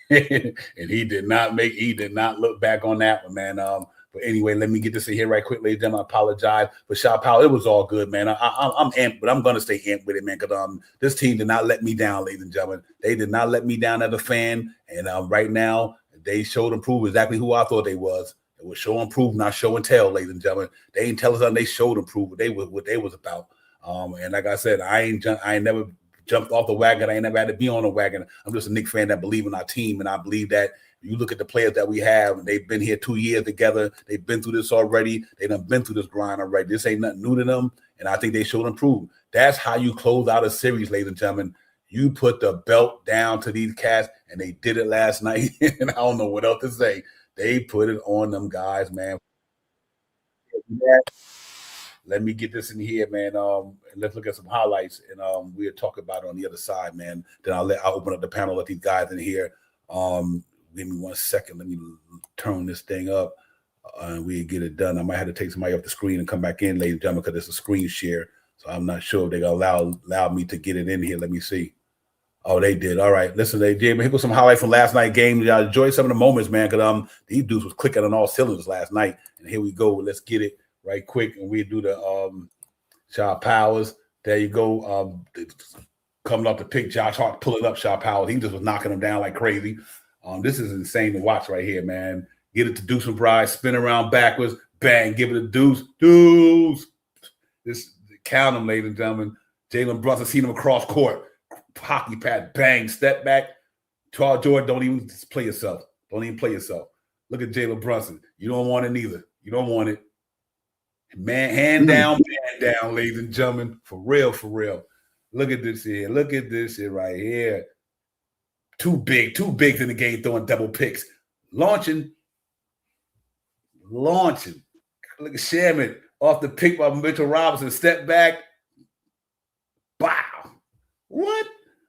and he did not look back on that one, man. But anyway, let me get this in here right quick, ladies and gentlemen. I apologize for Shaw Powell. It was all good, man. I'm amped, but I'm gonna stay amped with it, man. Because this team did not let me down, ladies and gentlemen. They did not let me down as a fan, and right now they showed and proved exactly who I thought they was. It was show and prove, not show and tell, ladies and gentlemen. They ain't tell us nothing. They showed and proved what they was about. And like I said, I ain't never jumped off the wagon. I ain't never had to be on the wagon. I'm just a Knicks fan that believe in our team, and I believe that you look at the players that we have. They've been here 2 years together. They've been through this already. They done been through this grind already. This ain't nothing new to them, and I think they showed and proved. That's how you close out a series, ladies and gentlemen. You put the belt down to these cats, and they did it last night. And I don't know what else to say. They put it on them guys, man. Let me get this in here, man. And let's look at some highlights, and we'll talk about it on the other side, man. Then I'll open up the panel, let these guys in here. Give me 1 second. Let me turn this thing up, and we'll get it done. I might have to take somebody off the screen and come back in, ladies and gentlemen, because it's a screen share. So I'm not sure if they're going to allow me to get it in here. Let me see. Oh, they did. All right. Listen, they did. Here was some highlight from last night game. I enjoyed some of the moments, man, because these dudes was clicking on all cylinders last night. And here we go. Let's get it right quick, and we do the Shaw Powers. There you go. Coming off the pick, Josh Hart pulling up Shaw Powers. He just was knocking them down like crazy. This is insane to watch right here, man. Get it to Deuce McBride, spin around backwards, bang, give it to Deuce. This count them, ladies and gentlemen. Jalen Brunson seen him across court. Hockey pad, bang, step back. Charles Jordan, don't even play yourself. Don't even play yourself. Look at Jalen Brunson. You don't want it neither. You don't want it. Man, hand down, ladies and gentlemen. For real, for real. Look at this here. Look at this shit right here. Too big in the game, throwing double picks. Launching. Look at Shamit off the pick by Mitchell Robinson. Step back. Wow. What?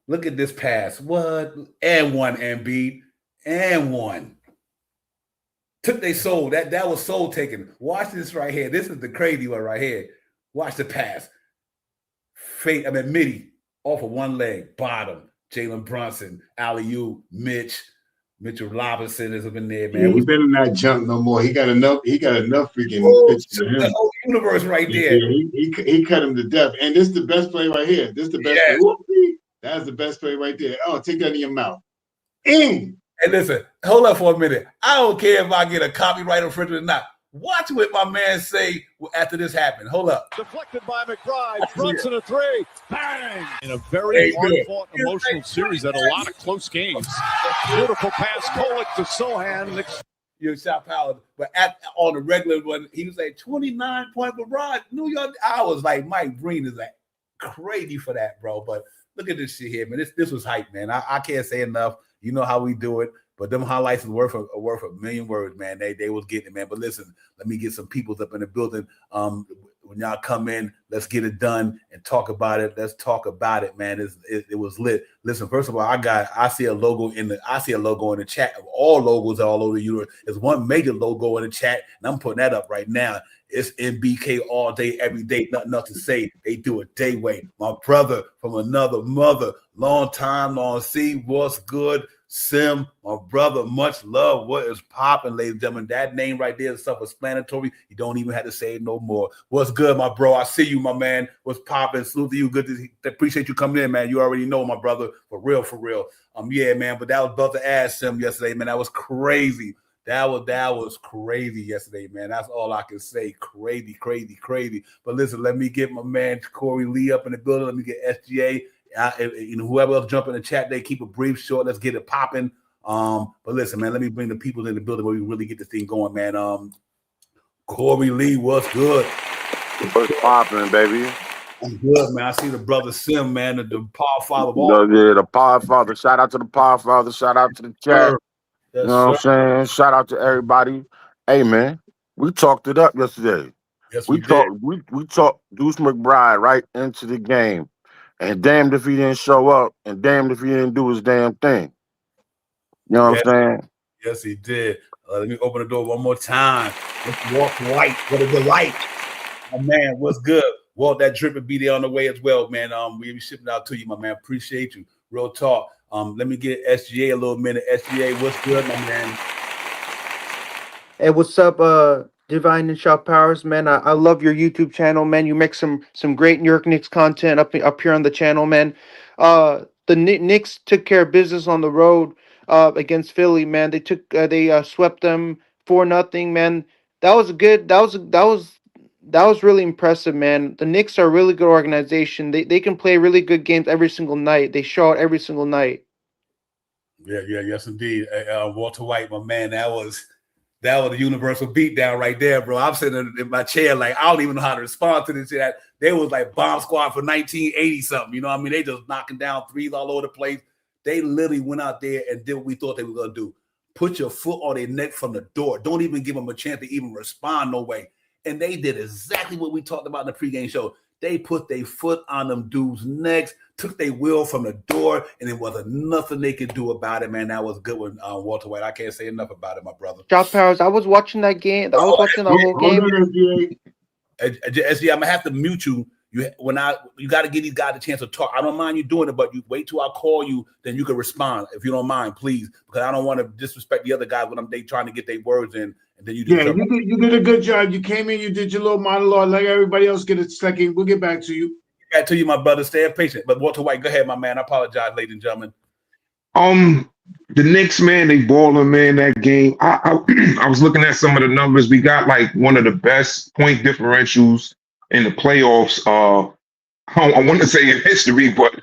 Look at this pass. What? And one, Embiid. And one. Took their soul. That was soul taken. Watch this right here. This is the crazy one right here. Watch the pass. Midi off of one leg. Bottom. Jalen Brunson. Alley-oop. Mitchell Robinson is up in there, man. Yeah, he better not jump no more. He got enough freaking pitches to him. universe right there. Yeah, he cut him to death. And this is the best play right here. This is the best play. Whoopsie. That's the best play right there. Oh, take that in your mouth. Hey, listen, hold up for a minute. I don't care if I get a copyright infringement or not. Watch what my man say after this happened. Hold up. Deflected by McBride. Brunson a three. Bang! In a very hard-fought, emotional series at a lot of close games. Beautiful pass. Kolek to Sohan. You shot power, but on the regular one, he was like 29-point McBride. New York. I was like, Mike Green is like crazy for that, bro. But look at this shit here, man. This was hype, man. I can't say enough. You know how we do it. But them highlights is worth a million words, man. They was getting it, man. But listen, let me get some peoples up in the building. When y'all come in, let's get it done and talk about it. Let's talk about it, man. It was lit. Listen, first of all, I see a logo in the chat of all logos all over the universe. There's one major logo in the chat, and I'm putting that up right now. It's MBK all day, every day, nothing else to say. They do it day way. My brother from another mother, long time, long see. What's good? Sim, my brother, much love. What is popping, ladies and gentlemen? That name right there is self-explanatory. You don't even have to say it no more. What's good, my bro? I see you, my man. What's popping? Salute to you. Good to appreciate you coming in, man. You already know, my brother. For real, for real. Yeah, man. But that was about to ask Sim yesterday, man. That was crazy. That was crazy yesterday, man. That's all I can say. Crazy, crazy, crazy. But listen, let me get my man Corey Lee up in the building. Let me get SGA. Whoever else jump in the chat, they keep it brief, short. Let's get it popping. But listen, man, let me bring the people in the building where we really get this thing going, man. Corey Lee, what's good? What's popping, baby? I'm good, man. I see the brother Sim, man, the power father of all. Yeah, the power father. Shout out to the power father. Shout out to the chat. Yes, you know what I'm saying? Shout out to everybody. Hey, man, we talked it up yesterday. Yes, we talked Deuce McBride right into the game. And damned if he didn't show up, and damned if he didn't do his damn thing. You know what I'm saying? Yes, he did. Let me open the door one more time. Let's walk white. What a delight. Oh, man, what's good? Walt, that drip will be there on the way as well, man. We'll be shipping out to you, my man. Appreciate you. Real talk. Let me get SGA a little minute. SGA, what's good, my man? Hey, what's up, Divine and Shop Powers, man? I love your YouTube channel, man. You make some great New York Knicks content up here on the channel, man. The Knicks took care of business on the road against Philly, man. They swept them 4-0, man. That was really impressive, man. The Knicks are a really good organization. They can play really good games every single night. They show it every single night. Yeah, yes, indeed. Walter White, my man, that was a universal beatdown right there, bro. I'm sitting in my chair like, I don't even know how to respond to this. They was like bomb squad for 1980 something. You know what I mean? They just knocking down threes all over the place. They literally went out there and did what we thought they were going to do. Put your foot on their neck from the door. Don't even give them a chance to even respond no way. And they did exactly what we talked about in the pregame show. They put their foot on them dudes' necks, took their will from the door, and there wasn't nothing they could do about it, man. That was good with Walter White. I can't say enough about it, my brother. Shop Powers, I was watching that game. I was watching the whole game. SG, I'm gonna have to mute you. You got to give these guys a chance to talk. I don't mind you doing it, but you wait till I call you, then you can respond if you don't mind, please, because I don't want to disrespect the other guys when they trying to get their words in, and then you do. Yeah, you did a good job. You came in, you did your little monologue. Let everybody else get a second. We'll get back to you. Back to you, my brother. Stay patient. But Walter White, go ahead, my man. I apologize, ladies and gentlemen. The Knicks, man, they balling, man, that game. I was looking at some of the numbers. We got like one of the best point differentials in the playoffs. I want to say in history, but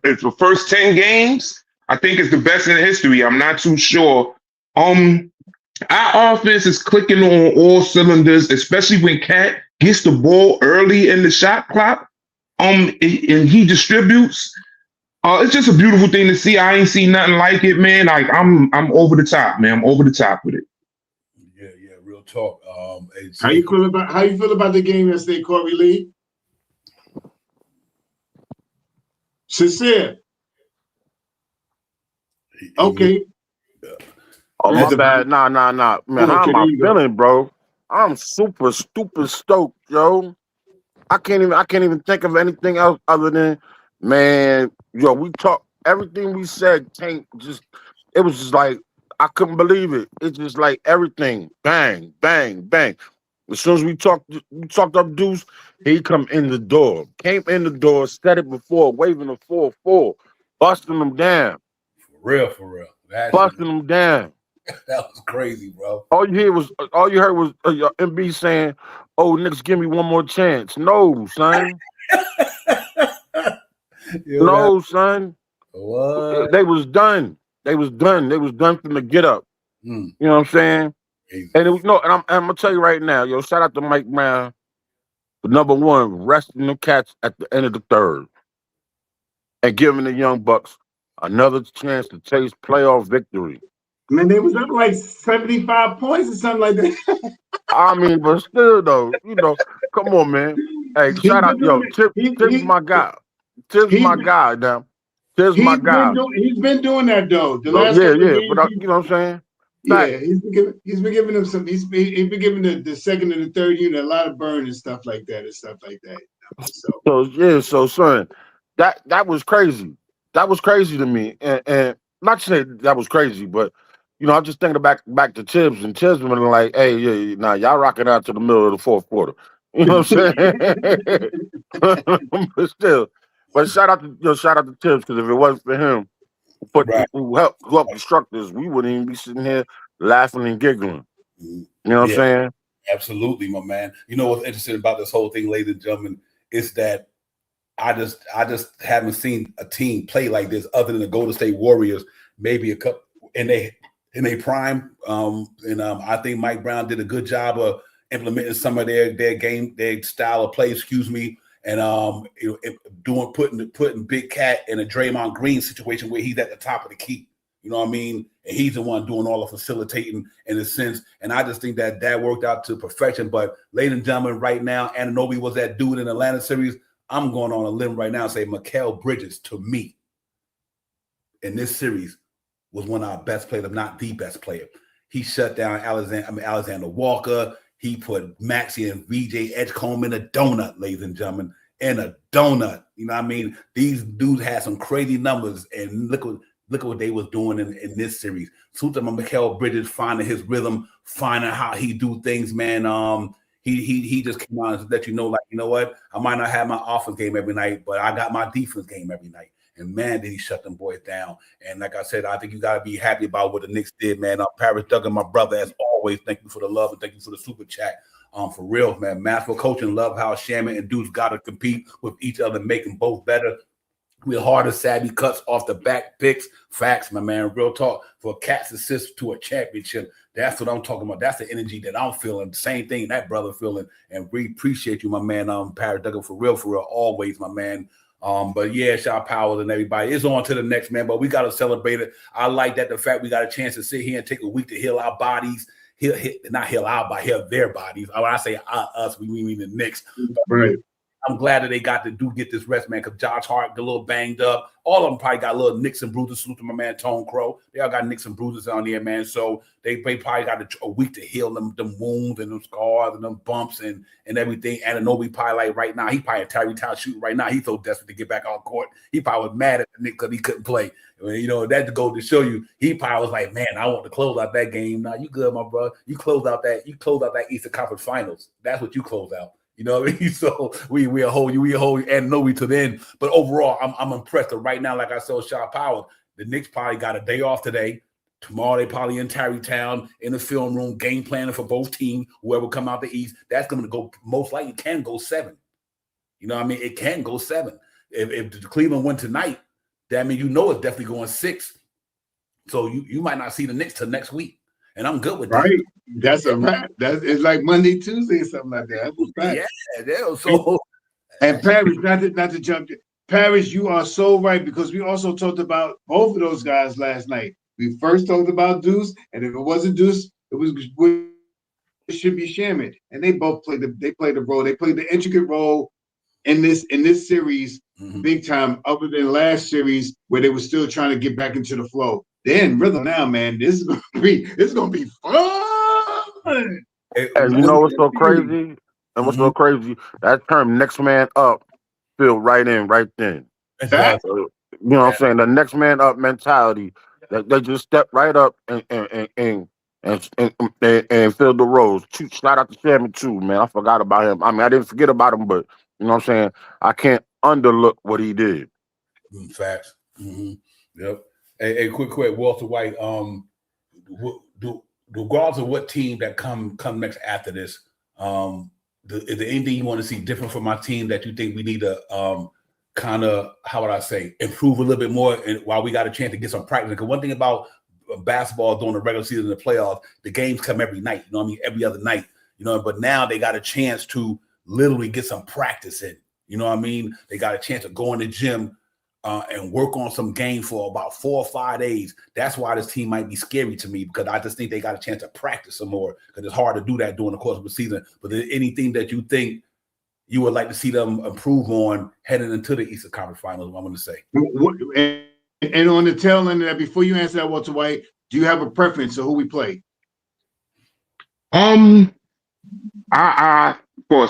it's the first 10 games. I think it's the best in history. I'm not too sure. Our offense is clicking on all cylinders, especially when Cat gets the ball early in the shot clock. And he distributes. It's just a beautiful thing to see. I ain't seen nothing like it, man. Like I'm over the top, man. I'm over the top with it. Yeah, real talk. How you feel about the game yesterday, Corey Lee? Sincere. Okay. Oh, my bad. Nah. Man, how am I feeling, bro? I'm super stupid stoked, yo. I can't even think of anything else other than, man, yo, we talked everything we said, Tank, it was just like I couldn't believe it. It's just like everything, bang, bang, bang. As soon as we talked up Deuce, he come in the door. Came in the door, said it before, waving the 4-4, busting them down. For real. Busting them down. That was crazy, bro. All you heard was MB saying, "Oh, Knicks, give me one more chance." No, son. No, son. What? They was done. They was done. They was done from the get up. You know what I'm saying? Crazy. And it was, no, and I'm gonna tell you right now, yo, shout out to Mike Brown, for number one, resting the cats at the end of the third and giving the Young Bucks another chance to taste playoff victory. Man, they was up like 75 points or something like that. I mean, but still though, you know, come on, man. Hey, shout out, yo, Tip's my guy. Tip's my guy now. Tip's my guy. He's been doing that though. The last couple of games, but you know what I'm saying? Yeah, he's been giving them some. He's been giving the second and the third unit a lot of burn and stuff like that. So son, that was crazy. That was crazy to me, and not to say that was crazy, but you know, I'm just thinking back to Tibbs, and Tibbs been like, "Hey, yeah, nah, y'all rocking out to the middle of the fourth quarter." You know what I'm saying? but shout out to Tibbs, because if it wasn't for him, who helped construct this, we wouldn't even be sitting here laughing and giggling. You know what I'm saying? Absolutely, my man. You know what's interesting about this whole thing, ladies and gentlemen, is that I just haven't seen a team play like this other than the Golden State Warriors, maybe a couple in their prime. I think Mike Brown did a good job of implementing some of their game, their style of play, and putting Big Cat in a Draymond Green situation where he's at the top of the key. You know what I mean? And he's the one doing all the facilitating in a sense. And I just think that worked out to perfection. But ladies and gentlemen, right now, Anunoby was that dude in the Atlanta series. I'm going on a limb right now and say Mikal Bridges, to me, in this series, was one of our best players, if not the best player. He shut down Alexander Walker. He put Maxey and VJ Edgecombe in a donut, ladies and gentlemen, in a donut. You know what I mean? These dudes had some crazy numbers, and look what they was doing in this series. Salute to Mikal Bridges, finding his rhythm, finding how he do things, man. He just came out and let you know, like, you know what? I might not have my offense game every night, but I got my defense game every night. And man, did he shut them boys down. And like I said, I think you got to be happy about what the Knicks did, man. Paris Duggan, my brother, as always, thank you for the love and thank you for the super chat. For real, man. Masterful coaching, love how Shaman and Deuce got to compete with each other, making both better. With harder, savvy cuts off the back picks. Facts, my man. Real talk. For Cat's assist to a championship. That's what I'm talking about. That's the energy that I'm feeling. Same thing that brother feeling. And we appreciate you, my man, Paris Duggan, for real, always, my man. But yeah, shout Powers and everybody. It's on to the next, man. But we got to celebrate it. I like that the fact we got a chance to sit here and take a week to heal our bodies. Not heal our body, heal their bodies. When I say us, we mean the Knicks. Right. I'm glad that they got to get this rest, man, because Josh Hart got a little banged up. All of them probably got a little nicks and bruises. Salute to my man, Tone Crow. They all got nicks and bruises on there, man. So they probably got a week to heal them wounds and them scars and them bumps and everything. Anunoby probably like right now, he probably a Tyree shooting right now. He's so desperate to get back on court. He probably was mad at the Knicks because he couldn't play. You know, that to go to show you, he probably was like, man, I want to close out that game. Nah, you good, my brother. You close out that Eastern Conference Finals. That's what you close out. You know what I mean? So we hold Anunoby to the end. But overall, I'm impressed. Right now, like I said, Shaw Powers, the Knicks probably got a day off today. Tomorrow they probably in Tarrytown in the film room, game planning for both teams. Whoever come out the East, that's going to go, most likely can go 7. You know what I mean? It can go 7. If the Cleveland win tonight, that means you know it's definitely going 6. So you might not see the Knicks till next week. And I'm good with that. Right. That's a wrap. It's like Monday, Tuesday, or something like that. Yeah. So and Paris, not to jump in. Paris, you are so right, because we also talked about both of those guys last night. We first talked about Deuce, and if it wasn't Deuce, it should be Shaman. And they both played the role. They played the intricate role in this series, big time, other than last series where they were still trying to get back into the flow. They're in rhythm now, man. This is gonna be fun. And you know what's so crazy? And what's so crazy? That term "next man up" feel right in, right then. You know what I'm saying? The next man up mentality. That they just step right up and and filled the roles. Shout out to Chairman too, man. I forgot about him. I mean, I didn't forget about him, but you know what I'm saying? I can't underlook what he did. Facts. Yep. Hey, quick, Walter White. Regardless of what team that come next after this, is there anything you want to see different from my team that you think we need to kind of, how would I say, improve a little bit more, and while we got a chance to get some practice? Because one thing about basketball during the regular season and the playoffs, the games come every night. You know what I mean? Every other night. You know, but now they got a chance to literally get some practice in. You know what I mean? They got a chance to go in the gym and work on some game for about 4 or 5 days. That's why this team might be scary to me, because I just think they got a chance to practice some more, because it's hard to do that during the course of the season. But is there anything that you think you would like to see them improve on heading into the Eastern Conference Finals? I'm going to say. And on the tail end of that, before you answer that, Walter White, do you have a preference of who we play?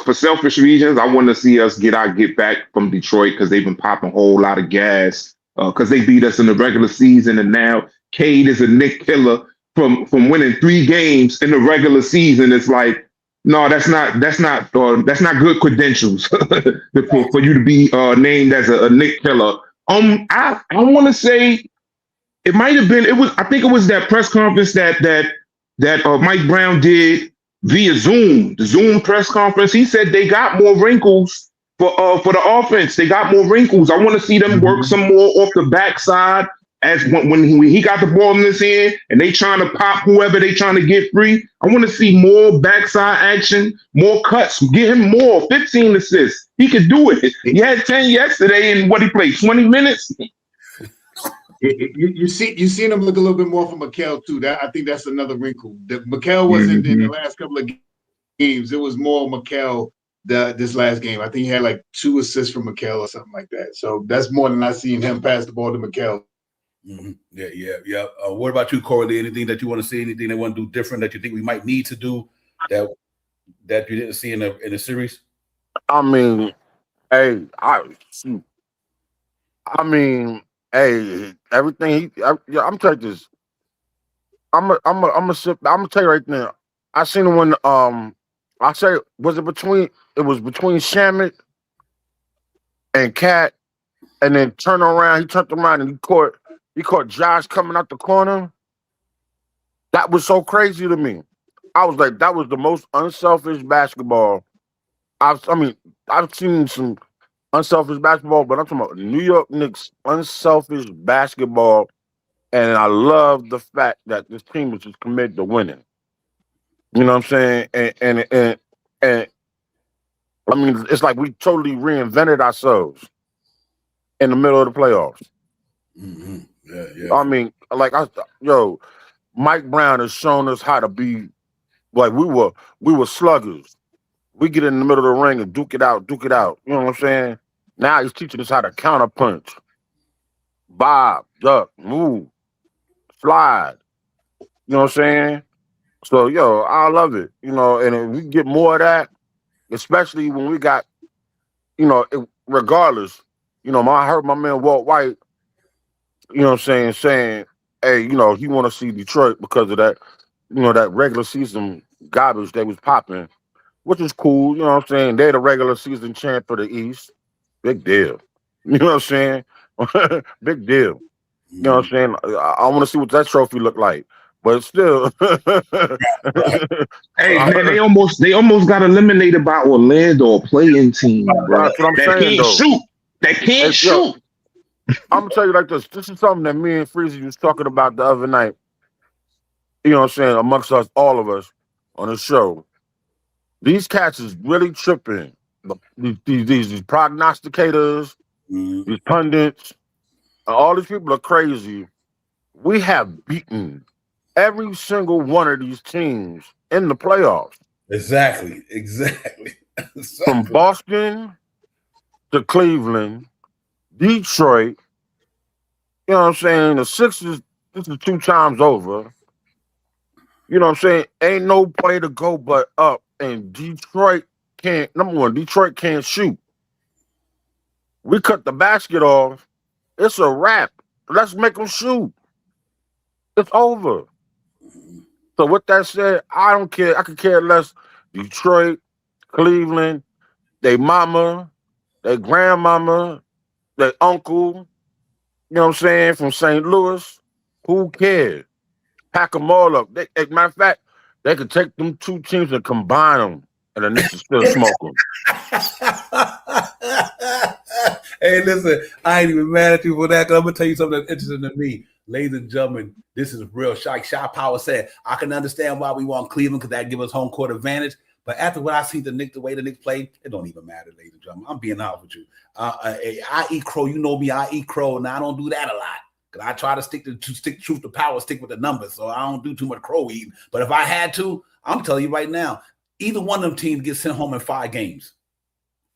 For selfish reasons, I want to see us get back from Detroit, because they've been popping a whole lot of gas because they beat us in the regular season, and now Cade is a Nick killer from winning 3 games in the regular season. It's like, no, that's not good credentials for you to be named as a Nick killer. I want to say it might have been, I think it was that press conference that Mike Brown did via Zoom, the Zoom press conference. He said they got more wrinkles for the offense. They got more wrinkles. I want to see them work some more off the backside, as when he got the ball in his hand and they trying to pop whoever they trying to get free. I want to see more backside action, more cuts, get him more, 15 assists. He could do it. He had 10 yesterday, and what he played, 20 minutes? You seen him look a little bit more for Mikal too. I think that's another wrinkle. Mikal wasn't in the last couple of games. It was more Mikal this last game. I think he had like 2 assists from Mikal or something like that. So that's more than I seen him pass the ball to Mikal. Yeah. What about you, Corey? Anything that you want to see? Anything they want to do different that you think we might need to do that you didn't see in the series? I mean, hey, everything I'm telling you this. I'm gonna tell you right now. I seen it when I say it was between Shamit and Cat, and then he turned around and he caught Josh coming out the corner. That was so crazy to me. I was like, that was the most unselfish basketball. I've seen some unselfish basketball, but I'm talking about New York Knicks unselfish basketball, and I love the fact that this team was just committed to winning. You know what I'm saying? And I mean, it's like we totally reinvented ourselves in the middle of the playoffs. Yeah. I mean, like Mike Brown has shown us how to be like we were sluggers. We get in the middle of the ring and duke it out. You know what I'm saying? Now he's teaching us how to counter punch, bob, duck, move, slide. You know what I'm saying? So, I love it. You know, and if we get more of that, especially when we got, regardless, I heard my man Walt White, you know what I'm saying, hey, he want to see Detroit because of that, that regular season garbage they was popping, which is cool. You know what I'm saying? They're the regular season champ for the East. Big deal. You know what I'm saying? Big deal. You know what I'm saying? I want to see what that trophy look like. But still, hey man, they almost got eliminated by Orlando, a playing team, bro. That's what I'm saying, though. That can't shoot. I'm gonna tell you like this. This is something that me and Freezy was talking about the other night. You know what I'm saying? Amongst us, all of us on the show. These cats is really tripping. These prognosticators, these pundits, all these people are crazy. We have beaten every single one of these teams in the playoffs. Exactly. From Boston to Cleveland, Detroit. You know what I'm saying? The Sixers, this is 2 times over. You know what I'm saying? Ain't no way to go but up. And Detroit can't, number one, Detroit can't shoot. We cut the basket off. It's a wrap. Let's make them shoot. It's over. So with that said, I don't care. I could care less. Detroit, Cleveland, they mama, they grandmama, they uncle. You know what I'm saying? From St. Louis. Who cares? Pack them all up. As a matter of fact, they could take them two teams and combine them, and the Knicks will still smoke them. Hey, listen, I ain't even mad at you for that, because I'm going to tell you something that's interesting to me. Ladies and gentlemen, this is real. Shy Power said, I can understand why we want Cleveland, because that gives us home court advantage. But after what I see the way the Knicks play, it don't even matter, ladies and gentlemen. I'm being honest with you. I eat crow. You know me, I eat crow, and I don't do that a lot. Because I try to stick truth to power, stick with the numbers. So I don't do too much crow eating. But if I had to, I'm telling you right now, either one of them teams gets sent home in 5 games.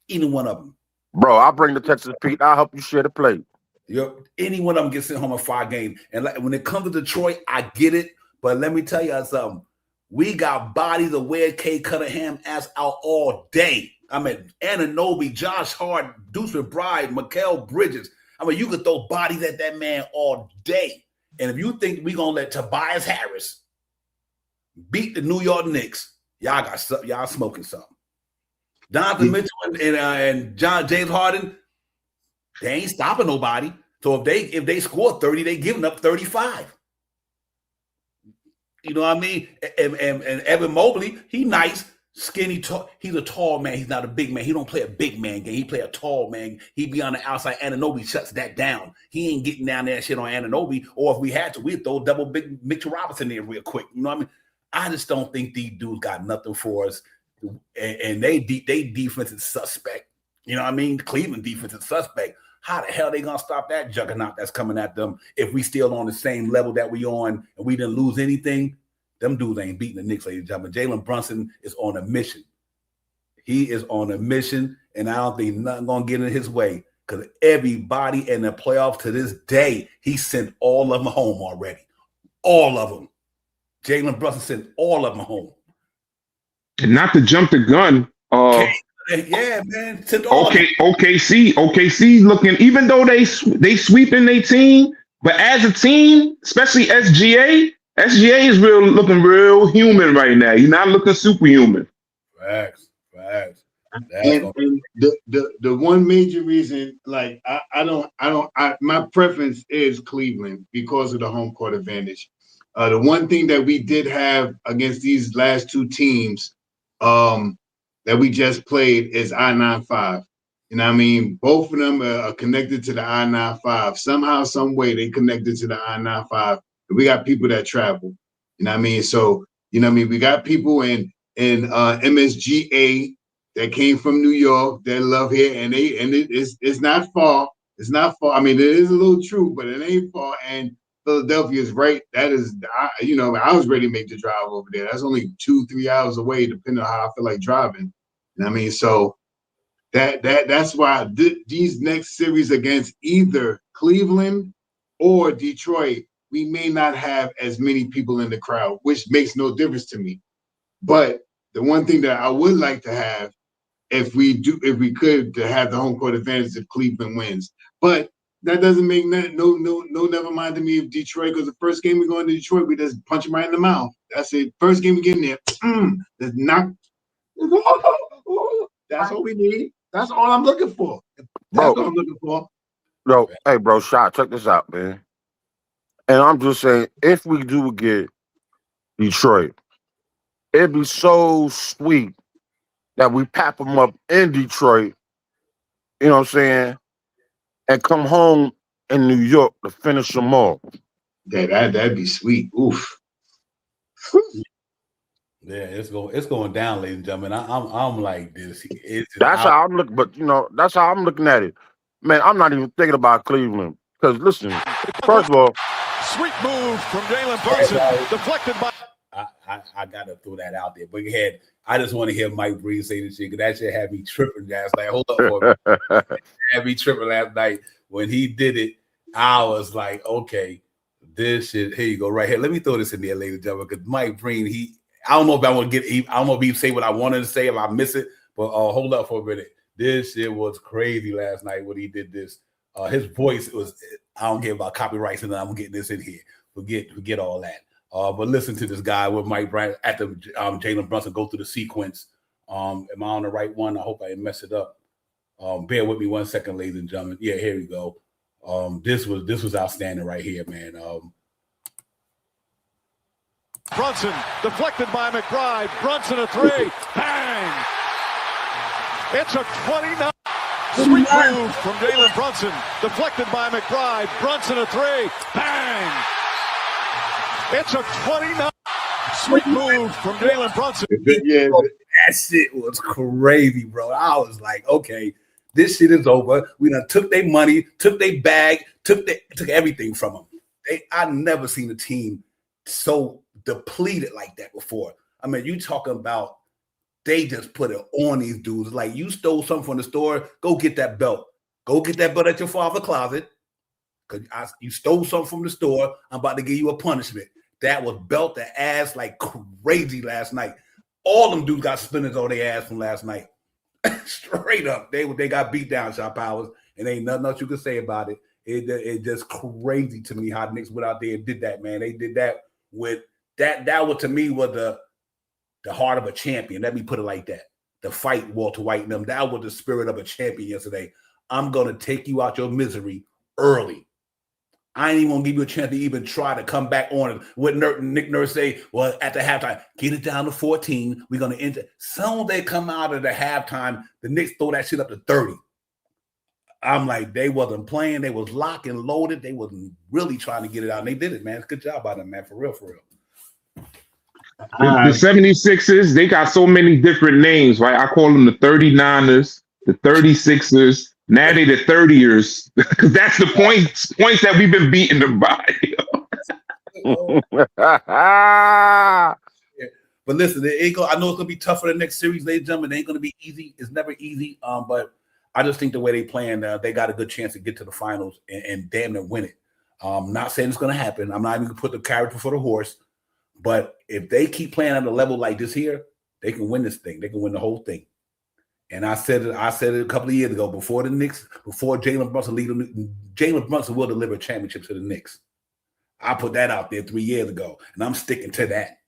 Either one of them. Bro, I'll bring the Texas Pete. I'll help you share the plate. Yep. Any one of them gets sent home in 5 games. And when it comes to Detroit, I get it. But let me tell you something. We got bodies of where K. Cunningham ass out all day. I mean, Anunoby, Josh Hart, Deuce McBride, Mikal Bridges. I mean, you could throw bodies at that man all day. And if you think we're going to let Tobias Harris beat the New York Knicks, y'all smoking something. Donovan Mitchell and James Harden, they ain't stopping nobody. So if they score 30, they giving up 35. You know what I mean? And Evan Mobley, he nice. Skinny, tall. He's a tall man. He's not a big man. He don't play a big man game. He play a tall man. He be on the outside. Anunoby shuts that down. He ain't getting down there shit on Anunoby. Or if we had to, we'd throw double big Mitchell Robinson in real quick. You know what I mean? I just don't think these dudes got nothing for us. And they defense is suspect. You know what I mean? Cleveland defense is suspect. How the hell they gonna stop that juggernaut that's coming at them if we still on the same level that we on and we didn't lose anything? Them dudes ain't beating the Knicks, ladies and gentlemen. Jalen Brunson is on a mission. He is on a mission, and I don't think nothing going to get in his way because everybody in the playoffs to this day, he sent all of them home already. All of them. Jalen Brunson sent all of them home. And not to jump the gun. Yeah, man. Sent all OKC looking, even though they sweeping their team, but as a team, especially SGA is looking real human right now. He's not looking superhuman. Facts. And the one major reason, like my preference is Cleveland because of the home court advantage. The one thing that we did have against these last 2 teams that we just played is I-95. You know what I mean? Both of them are connected to the I-95. Somehow, some way, they connected to the I-95. We got people that travel. You know what I mean? So, you know what I mean? We got people in MSGA that came from New York that love here, and it's not far. It's not far. I mean, it is a little true, but it ain't far. And Philadelphia is right. That is, I was ready to make the drive over there. That's only 2-3 hours away, depending on how I feel like driving. You know what I mean? So that's why these next series against either Cleveland or Detroit, we may not have as many people in the crowd, which makes no difference to me. But the one thing that I would like to have, if we could, to have the home court advantage if Cleveland wins. But that doesn't make no never mind to me if Detroit, because the first game we go into Detroit, we just punch them right in the mouth. That's it. First game we get in there, that's not. That's all we need. That's all I'm looking for. That's all I'm looking for. No, hey, bro, Shot, check this out, man. And I'm just saying, if we do get Detroit, it'd be so sweet that we pap them up in Detroit, you know what I'm saying, and come home in New York to finish them off. That'd be sweet. Oof. Yeah, it's going down, ladies and gentlemen. I'm like this. That's how I'm looking, but that's how I'm looking at it. Man, I'm not even thinking about Cleveland. Because listen, first of all, sweet move from Jalen Brunson, deflected by. I gotta throw that out there. But I just want to hear Mike Breen say this shit, because that shit had me tripping last night. Hold up for me. Had me tripping last night when he did it. I was like, okay, this shit. Here you go, right here. Let me throw this in there, ladies and gentlemen, because Mike Breen, I don't know if I want to get. I don't know if he say what I wanted to say if I miss it. But hold up for a minute. This shit was crazy last night when he did this. His voice was. I don't care about copyrights, and I'm getting this in here. Forget all that. But listen to this guy with Mike Bryant at the Jalen Brunson go through the sequence. Am I on the right one? I hope I didn't mess it up. Bear with me 1 second, ladies and gentlemen. Yeah, here we go. This was outstanding right here, man. Brunson deflected by McBride. Brunson a three. Bang! It's a 29. Sweet move from Jalen Brunson. Deflected by McBride. Brunson a three. Bang! It's a 29. Sweet move from Jalen Brunson. Yeah, that shit was crazy, bro. I was like, okay, this shit is over. We done took their money, took their bag, took everything from them. I never seen a team so depleted like that before. I mean, you talking about they just put it on these dudes. Like, you stole something from the store, go get that belt. Go get that belt at your father's closet. Because you stole something from the store. I'm about to give you a punishment. That was belt the ass like crazy last night. All them dudes got spinners on their ass from last night. Straight up. They got beat down, Shot Powers, and ain't nothing else you can say about it. It just crazy to me how the Knicks went out there and did that, man. They did that with that. That was, to me, was the heart of a champion. Let me put it like that. The fight, Walter White and them. That was the spirit of a champion yesterday. I'm going to take you out your misery early. I ain't even going to give you a chance to even try to come back on it. What Nick Nurse say, well, at the halftime, get it down to 14. We're going to enter. Soon they come out of the halftime, the Knicks throw that shit up to 30. I'm like, they wasn't playing. They was locked and loaded. They wasn't really trying to get it out. And they did it, man. Good job by them, man. For real, for real. The 76ers, they got so many different names, right? I call them the 39ers, the 36ers. Now they the 30ers, because that's the points that we've been beating them by. But listen, I know it's gonna be tough for the next series, ladies and gentlemen. It ain't gonna be easy. It's never easy. But I just think the way they playing, they got a good chance to get to the finals and damn near win it. Not saying it's gonna happen. I'm not even gonna put the carriage before the horse. But if they keep playing at a level like this here, they can win this thing. They can win the whole thing. And I said it a couple of years ago, before the Knicks, before Jalen Brunson Jalen Brunson will deliver a championship to the Knicks. I put that out there 3 years ago, and I'm sticking to that.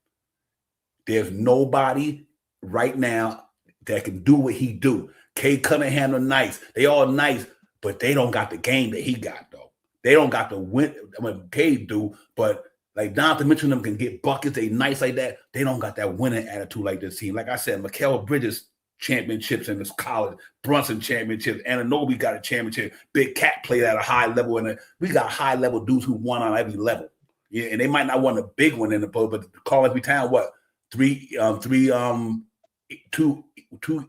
There's nobody right now that can do what he do. Cade Cunningham are nice. They all nice, but they don't got the game that he got, though. They don't got the win. I mean, Cade do, but like Donovan Mitchell them can get buckets. They nice like that. They don't got that winning attitude like this team. Like I said, Mikal Bridges championships in this college, Brunson championships, Anunoby got a championship. Big Cat played at a high level, and we got high level dudes who won on every level. Yeah, and they might not want a big one in the boat, but call every time what two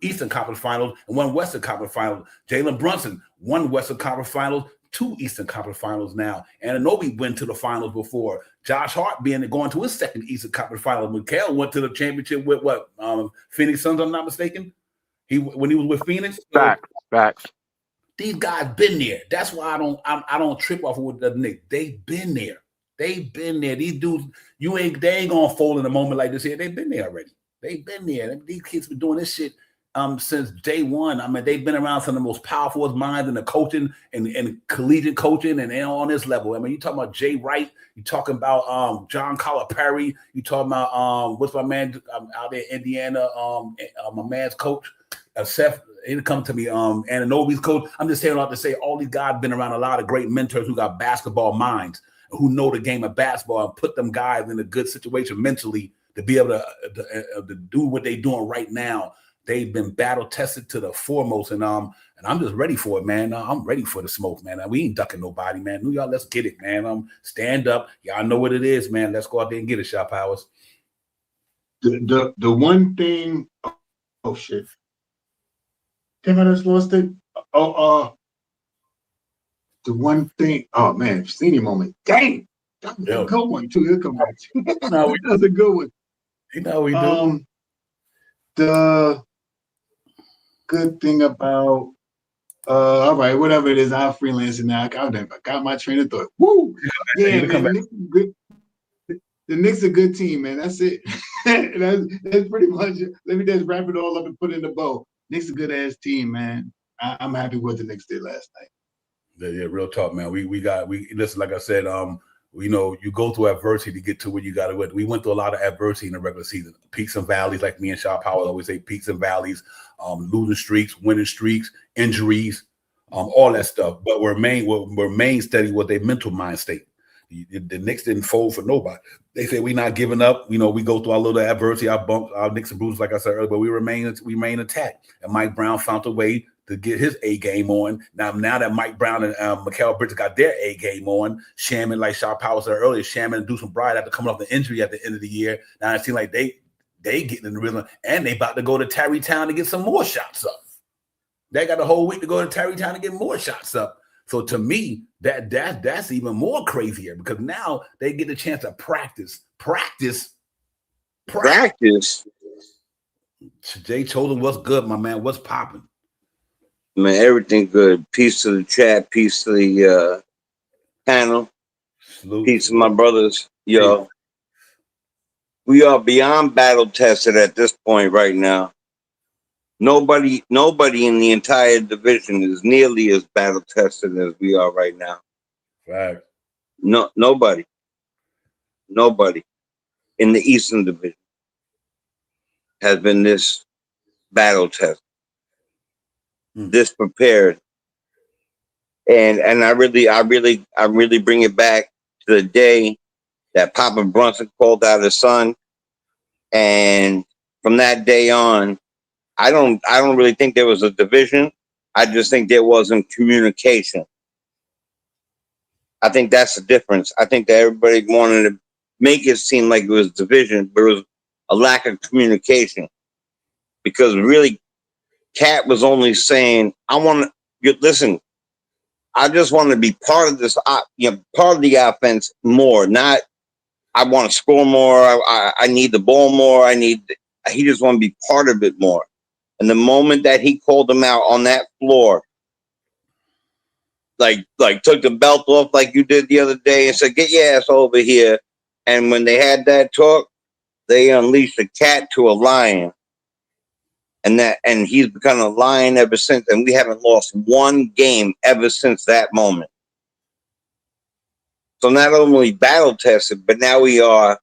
Eastern Conference Finals and one Western Conference Finals. Jalen Brunson, one Western Conference Finals, two Eastern Conference Finals now. Anunoby went to the finals before. Josh Hart going to his second Eastern Conference Finals. Mikal went to the championship with what? Phoenix Suns, I'm not mistaken. When he was with Phoenix. Facts. These guys been there. That's why I don't trip off with the Knicks. They've been there. They've been there. These dudes, they ain't gonna fold in a moment like this here. They've been there already. They've been there. These kids been doing this shit since day one. I mean, they've been around some of the most powerful minds in the coaching and collegiate coaching and on this level. I mean, you talking about Jay Wright, you talking about John Calipari, you talking about what's my man out there in Indiana, my man's coach, Seth. It come to me, Anunoby's coach. I'm just saying a lot to say all these guys been around a lot of great mentors who got basketball minds, who know the game of basketball and put them guys in a good situation mentally to be able to do what they're doing right now. They've been battle tested to the foremost, and I'm just ready for it, man. I'm ready for the smoke, man. We ain't ducking nobody, man. New York, let's get it, man. Stand up, y'all know what it is, man. Let's go out there and get it, Shot Powers. The one thing, oh shit, damn, I just lost it. The one thing, oh man, senior moment, dang, that was a good one too. He'll come back. That's a good one. You know we do. The good thing about all right, whatever it is, I'm freelancing now. I got my train of thought. Woo! Yeah, man. The Knicks a good team, man. That's it. that's pretty much it. Let me just wrap it all up and put it in the bow. Knicks a good ass team, man. I'm happy with what the Knicks did last night. Yeah, real talk, man. We listen, like I said, You know, you go through adversity to get to where you got to win. We went through a lot of adversity in the regular season, peaks and valleys, like me and Shaw Powell always say, peaks and valleys, losing streaks, winning streaks, injuries, all that stuff. But we're remain steady with their mental mind state. The Knicks didn't fold for nobody. They said we're not giving up. You know, we go through our little adversity, our bumps, our nicks and bruises, like I said earlier, but we remain intact. And Mike Brown found a way to get his A game on. Now that Mike Brown and Mikal Bridges got their A game on, Shaman, like Shaw Powell said earlier, Shaman and Deuce McBride after coming off the injury at the end of the year. Now it seems like they getting in the rhythm, and they about to go to Tarrytown to get some more shots up. They got a whole week to go to Tarrytown to get more shots up. So to me, that's even more crazier because now they get the chance to practice. Jay Chosen, what's good, my man? What's popping? Man, everything good. Peace to the chat. Peace to the panel. Salute. Peace to my brothers. Yo, we are beyond battle tested at this point right now. Nobody in the entire division is nearly as battle tested as we are right now. Right. No, nobody in the Eastern Division has been this battle tested, this prepared, and I really bring it back to the day that Papa Brunson called out his son, and from that day on, I don't really think there was a division. I just think there wasn't communication. I think that's the difference. I think that everybody wanted to make it seem like it was division, but it was a lack of communication. Because really, Cat was only saying, I just want to be part of this, part of the offense more, not I want to score more, I need the ball more, he just want to be part of it more. And the moment that he called them out on that floor, like took the belt off like you did the other day and said, get your ass over here. And when they had that talk, they unleashed a cat to a lion. And he's become a lion ever since. And we haven't lost one game ever since that moment. So not only battle tested, but now we are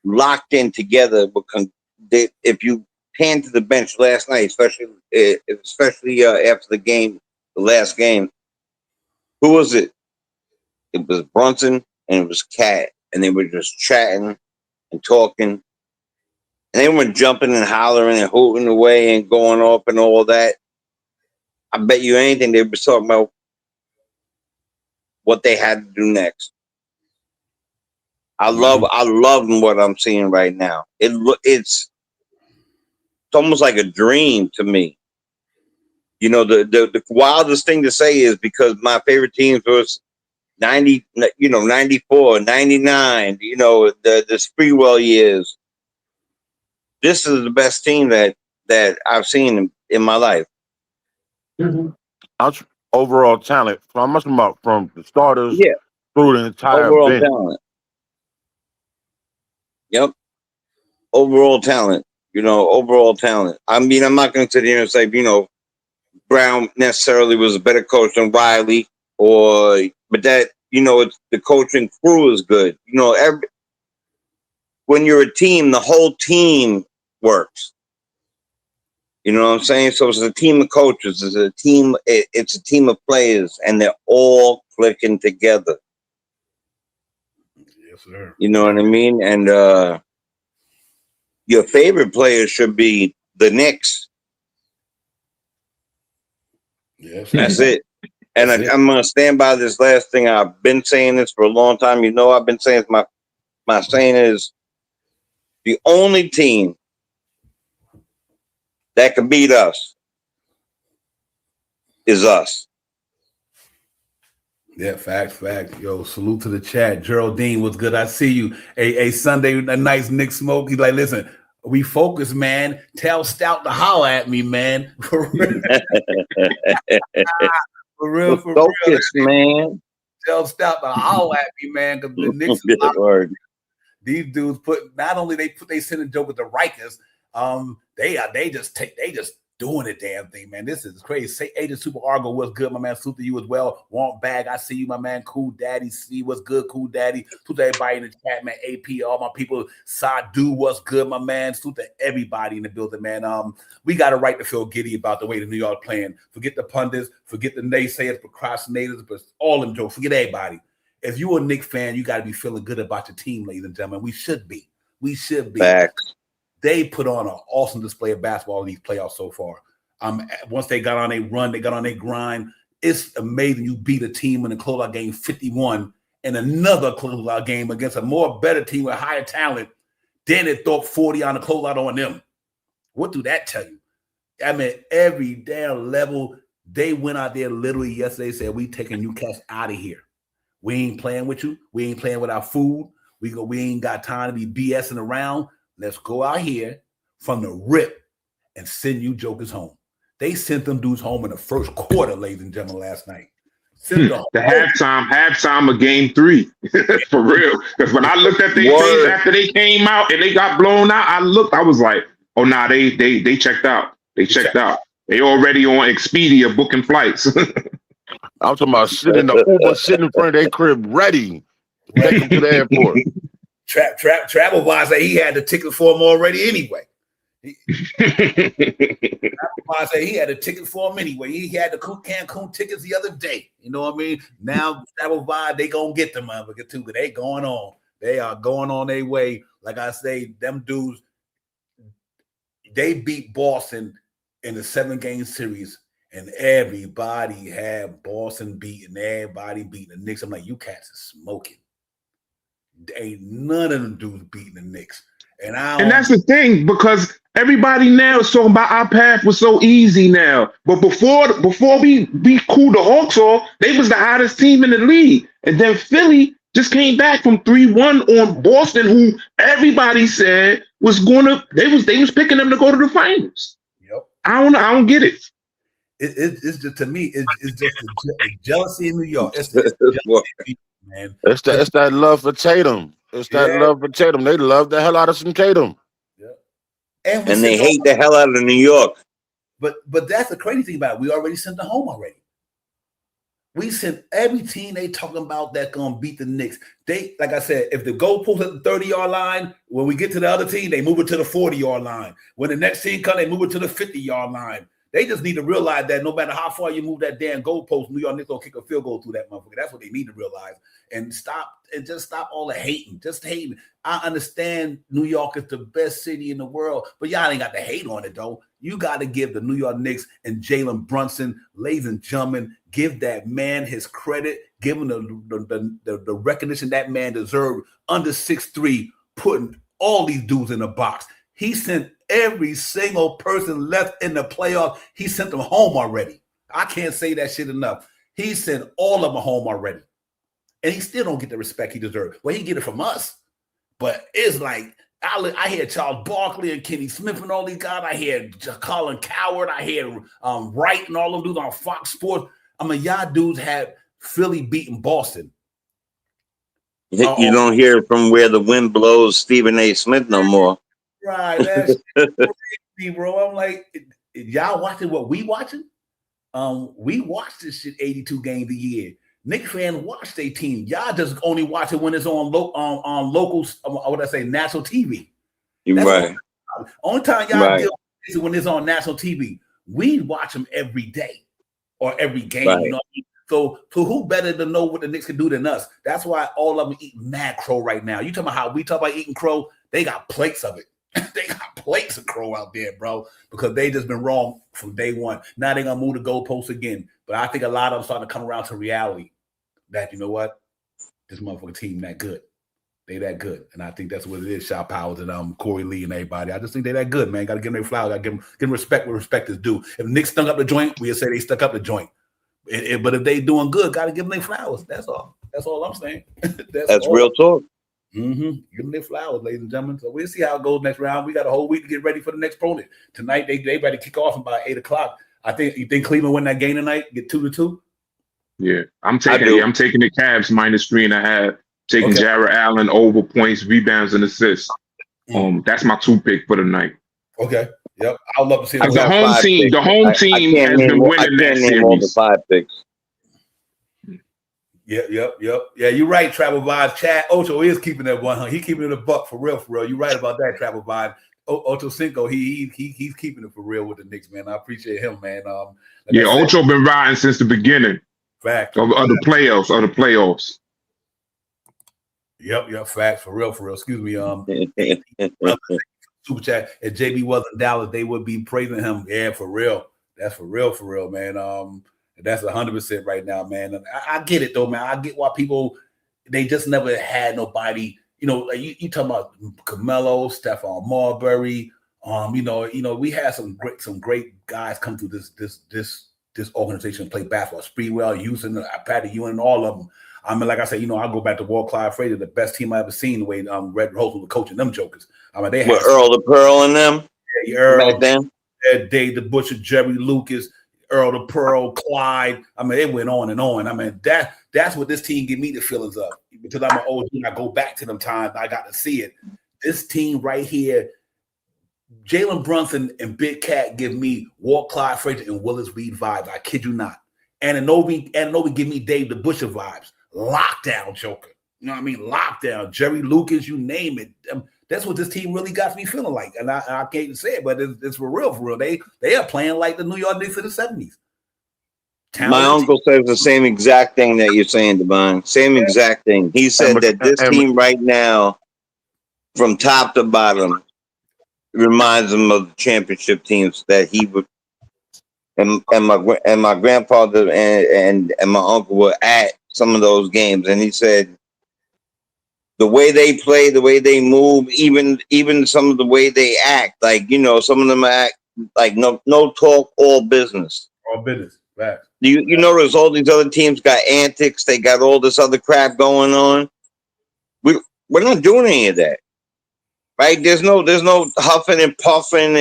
locked in together. If you pan to the bench last night, especially after the game, the last game, who was it? It was Brunson and it was Cat, and they were just chatting and talking, and they were jumping and hollering and hooting away and going off and all that. I bet you anything they were talking about what they had to do next. I love what I'm seeing right now. It's almost like a dream to me. You know, the wildest thing to say is because my favorite teams was 90, 94, 99, the Spreewell years. This is the best team that I've seen in my life. Overall talent. So I'm talking about from the starters through the entire overall bench. Talent. Yep. Overall talent. Overall talent. I mean, I'm not going to sit here and say, Brown necessarily was a better coach than Riley, but that, it's the coaching crew is good. When you're a team, the whole team works. You know what I'm saying? So it's a team of coaches, it's a team of players, and they're all clicking together. Yes, sir. You know what I mean? And your favorite player should be the Knicks. Yes, that's it. And I'm going to stand by this last thing. I've been saying this for a long time. I've been saying my saying is the only team that can beat us is us. Yeah, facts. Yo, salute to the chat. Geraldine, what's good? I see you. A Sunday nice Nick Smoke. He's like, listen, we focus, man. Tell Stout to holler at me, man. For real. for real. Focus, man. Tell Stout to holler at me, man. Because the Knicks, these dudes not only they put their center joke with the Rikers, they just doing the damn thing, man. This is crazy. Say Agent Super Argo, what's good, my man? Salute to you as well. Want Bag, I see you, my man. Cool Daddy C, what's good, Cool Daddy? Salute to everybody in the chat, man. AP, all my people. Sadu, what's good, my man? Salute to everybody in the building, man. We got a right to feel giddy about the way the New York playing. Forget the pundits, forget the naysayers, procrastinators, but all them jokes. Forget everybody. If you're a Knicks fan, you got to be feeling good about your team, ladies and gentlemen. We should be. We should be. Facts. They put on an awesome display of basketball in these playoffs so far. Once they got on a run, they got on a grind. It's amazing you beat a team in a closeout game 51 and another closeout game against a more better team with higher talent. Then it threw 40 on the closeout on them. What do that tell you? I mean, every damn level, they went out there literally yesterday and said, we taking you cats out of here. We ain't playing with you. We ain't playing with our food. We ain't got time to be BSing around. Let's go out here from the rip and send you jokers home. They sent them dudes home in the first quarter, ladies and gentlemen, last night. The halftime of game 3. For real. Because when I looked at their things after they came out and they got blown out, I was like, oh nah, they checked out. They checked out. They already on Expedia booking flights. I'm talking about sitting in the Uber, sitting in front of their crib ready to take them to the airport. Travel Wise said he had the ticket for him already anyway. I say he had a ticket for him anyway. He had the Cancun tickets the other day. You know what I mean? Now Travel Vibe, they gonna get them motherfucker too, but they going on. They are going on their way. Like I say, them dudes, they beat Boston in the 7-game series, and everybody had Boston beaten. Everybody beating the Knicks. I'm like, you cats are smoking. Ain't none of them dudes beating the Knicks. And that's the thing, because everybody now is talking about our path was so easy now. But before we cooled the Hawks off, they was the hottest team in the league. And then Philly just came back from 3-1 on Boston, who everybody said was they was picking them to go to the finals. Yep. I don't get it. It's just, to me, it's just a jealousy in New York. It's jealousy, man. It's that love for Tatum. It's that love for Tatum. They love the hell out of some Tatum. Yeah. And they hate the hell out of New York. But that's the crazy thing about it. We already sent them home already. We sent every team they talking about that's gonna beat the Knicks. They, like I said, if the goalpost at the 30-yard line, when we get to the other team, they move it to the 40-yard line. When the next team comes, they move it to the 50-yard line. They just need to realize that no matter how far you move that damn goalpost, New York Knicks gonna kick a field goal through that motherfucker. That's what they need to realize. And just stop all the hating. Just hating. I understand New York is the best city in the world, but y'all ain't got to hate on it though. You got to give the New York Knicks and Jalen Brunson, ladies and gentlemen, give that man his credit, give him the recognition that man deserved. Under 6'3", putting all these dudes in the box. He sent every single person left in the playoffs. He sent them home already. I can't say that shit enough. He sent all of them home already. And he still don't get the respect he deserves. Well, he get it from us. But it's like, I hear Charles Barkley and Kenny Smith and all these guys. I hear Colin Coward. I hear Wright and all them dudes on Fox Sports. I mean, y'all dudes had Philly beating Boston. You don't hear it from where the wind blows Stephen A. Smith no more. Right. That's crazy, bro. I'm like, y'all watching what we watching? We watch this shit 82 games a year. Knicks fans watch their team. Y'all just only watch it when it's on local, what I say, national TV. You're right. Only time y'all deal with it when it's on national TV. We watch them every day or every game. Right. You know what I mean? So who better to know what the Knicks can do than us? That's why all of them eat mad crow right now. You talking about how we talk about eating crow? They got plates of it. They got plates of crow out there, bro, because they just been wrong from day one. Now they're going to move the goalposts again. But I think a lot of them starting to come around to reality that, you know what? This motherfucking team that good. They that good. And I think that's what it is, Shaw Powers and Corey Lee and everybody. I just think they that good, man. Got to give them their flowers. Got to give them respect where respect is due. If Knicks stuck up the joint, we'll say they stuck up the joint. But if they doing good, got to give them their flowers. That's all. That's all I'm saying. That's real talk. Give them their flowers, ladies and gentlemen. So we'll see how it goes next round. We got a whole week to get ready for the next opponent. Tonight, they ready to kick off about 8 o'clock. You think Cleveland win that game tonight? Get 2-2? Yeah, I'm taking the Cavs -3.5. Taking Jarrett Allen over points, rebounds, and assists. That's my 2 pick for the night. Okay. Yep. I would love to see I him Because win. got five picks. the home I team can't has name. been I winning that can't name all the series. 5 picks. Yep. Yeah, you're right, Travel Vibes. Chad Ocho is keeping that 100. He keeping it a buck for real, for real. You're right about that, Travel Vibe. Ocho Cinco, he's keeping it for real with the Knicks, man. I appreciate him, man. Like Yeah, Ocho been riding since the beginning fact. of the playoffs. Yep, facts for real. Excuse me. Super chat. If JB wasn't Dallas, they would be praising him. Yeah, for real. That's for real, man. That's 100% right now, man. And I get it though, man. I get why people they just never had nobody. You know, like you talking about Carmelo, Stephon Marbury. We had some great guys come through this organization, play basketball. Spreewell, Houston, Patty Ewing, and all of them. I mean, like I said, I go back to Walt Clyde Frazier, the best team I ever seen. The way Red Rose was coaching them jokers. I mean, they had Earl the Pearl and them. Yeah, Earl, back then. Dave the Butcher, Jerry Lucas, Earl the Pearl, Clyde. I mean, it went on and on. I mean, that's what this team give me the feelings of. Because I'm an OG, I go back to them times. I got to see it. This team right here, Jalen Brunson and Big Cat give me Walt Clyde Frazier and Willis Reed vibes. I kid you not. And Anunoby give me Dave the Butcher vibes. Lockdown Joker. You know what I mean? Lockdown. Jerry Lucas, you name it. That's what this team really got me feeling like. And I can't even say it, but it's for real. They are playing like the New York Knicks of the 70s. My uncle says the same exact thing that you're saying, Devon. Same exact thing. He said that this team right now, from top to bottom, reminds him of the championship teams that he would and my grandfather and my uncle were at some of those games, and he said the way they play, the way they move, even some of the way they act, like some of them act like no talk, all business. All business, right? You notice all these other teams got antics, they got all this other crap going on. We're not doing any of that, right? There's no huffing and puffing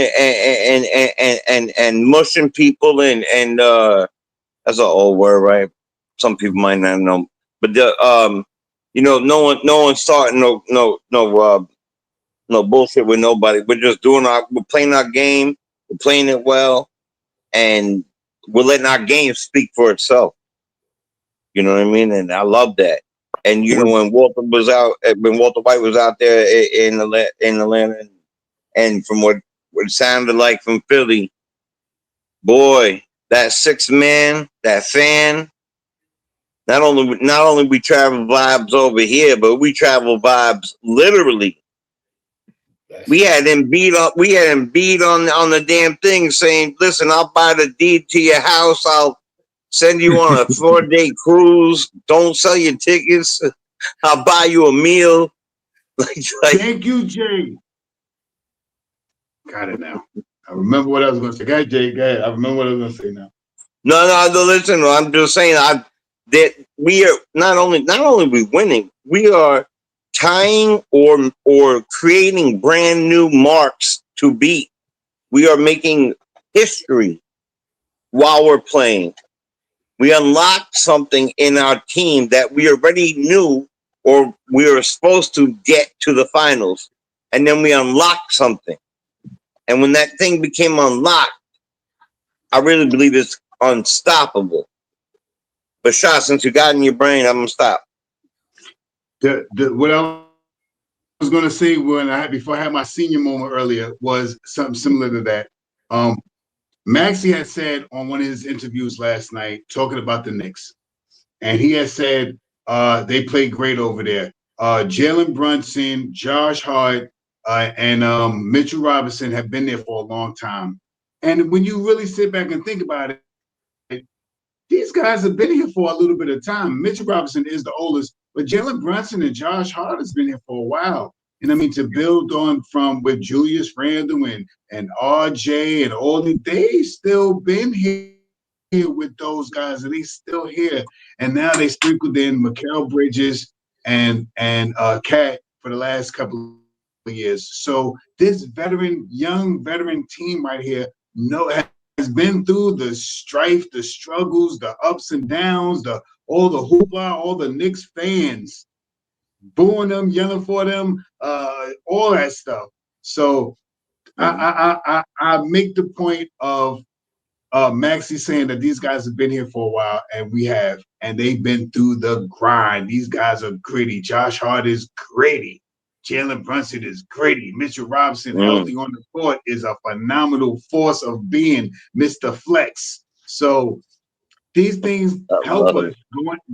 and mushing people and that's an old word, right? Some people might not know, but no one's starting no bullshit with nobody. We're playing our game, we're playing it well, and we're letting our game speak for itself. You know what I mean? And I love that. And when Walter White was out there in Atlanta, and from what it sounded like from Philly, boy, that 6-man, that fan. Not only we travel vibes over here, but we travel vibes literally. We had him beat on the damn thing, saying, "Listen, I'll buy the deed to your house. I'll send you on a 4-day cruise. Don't sell your tickets. I'll buy you a meal." Thank you, Jay. Got it now. I remember what I was going to say. Go ahead, Jay. Go ahead. I remember what I was going to say now. No. Listen, I'm just saying that we are not only we winning, we are tying or creating brand new marks to beat. We are making history while we're playing. We unlocked something in our team that we already knew or we were supposed to get to the finals. And then we unlocked something. And when that thing became unlocked, I really believe it's unstoppable. But Shah, since you got in your brain, I'm gonna stop. What I was going to say before I had my senior moment earlier was something similar to that. Maxey had said on one of his interviews last night, talking about the Knicks, and he had said they play great over there. Jalen Brunson, Josh Hart, and Mitchell Robinson have been there for a long time. And when you really sit back and think about it, these guys have been here for a little bit of time. Mitchell Robinson is the oldest, but Jalen Brunson and Josh Hart has been here for a while. And I mean, to build on from with Julius Randle and RJ and all they still been here with those guys, and they still here. And now they sprinkled in Mikal Bridges and Cat for the last couple of years. So this young veteran team right here has been through the strife, the struggles, the ups and downs, all the hoopla, all the Knicks fans booing them, yelling for them, all that stuff. So I make the point of Maxie saying that these guys have been here for a while, and we have, and they've been through the grind. These guys are gritty. Josh Hart is gritty. Jalen Brunson is gritty. Mitchell Robinson, healthy on the court, is a phenomenal force of being, Mr. Flex. So these things help us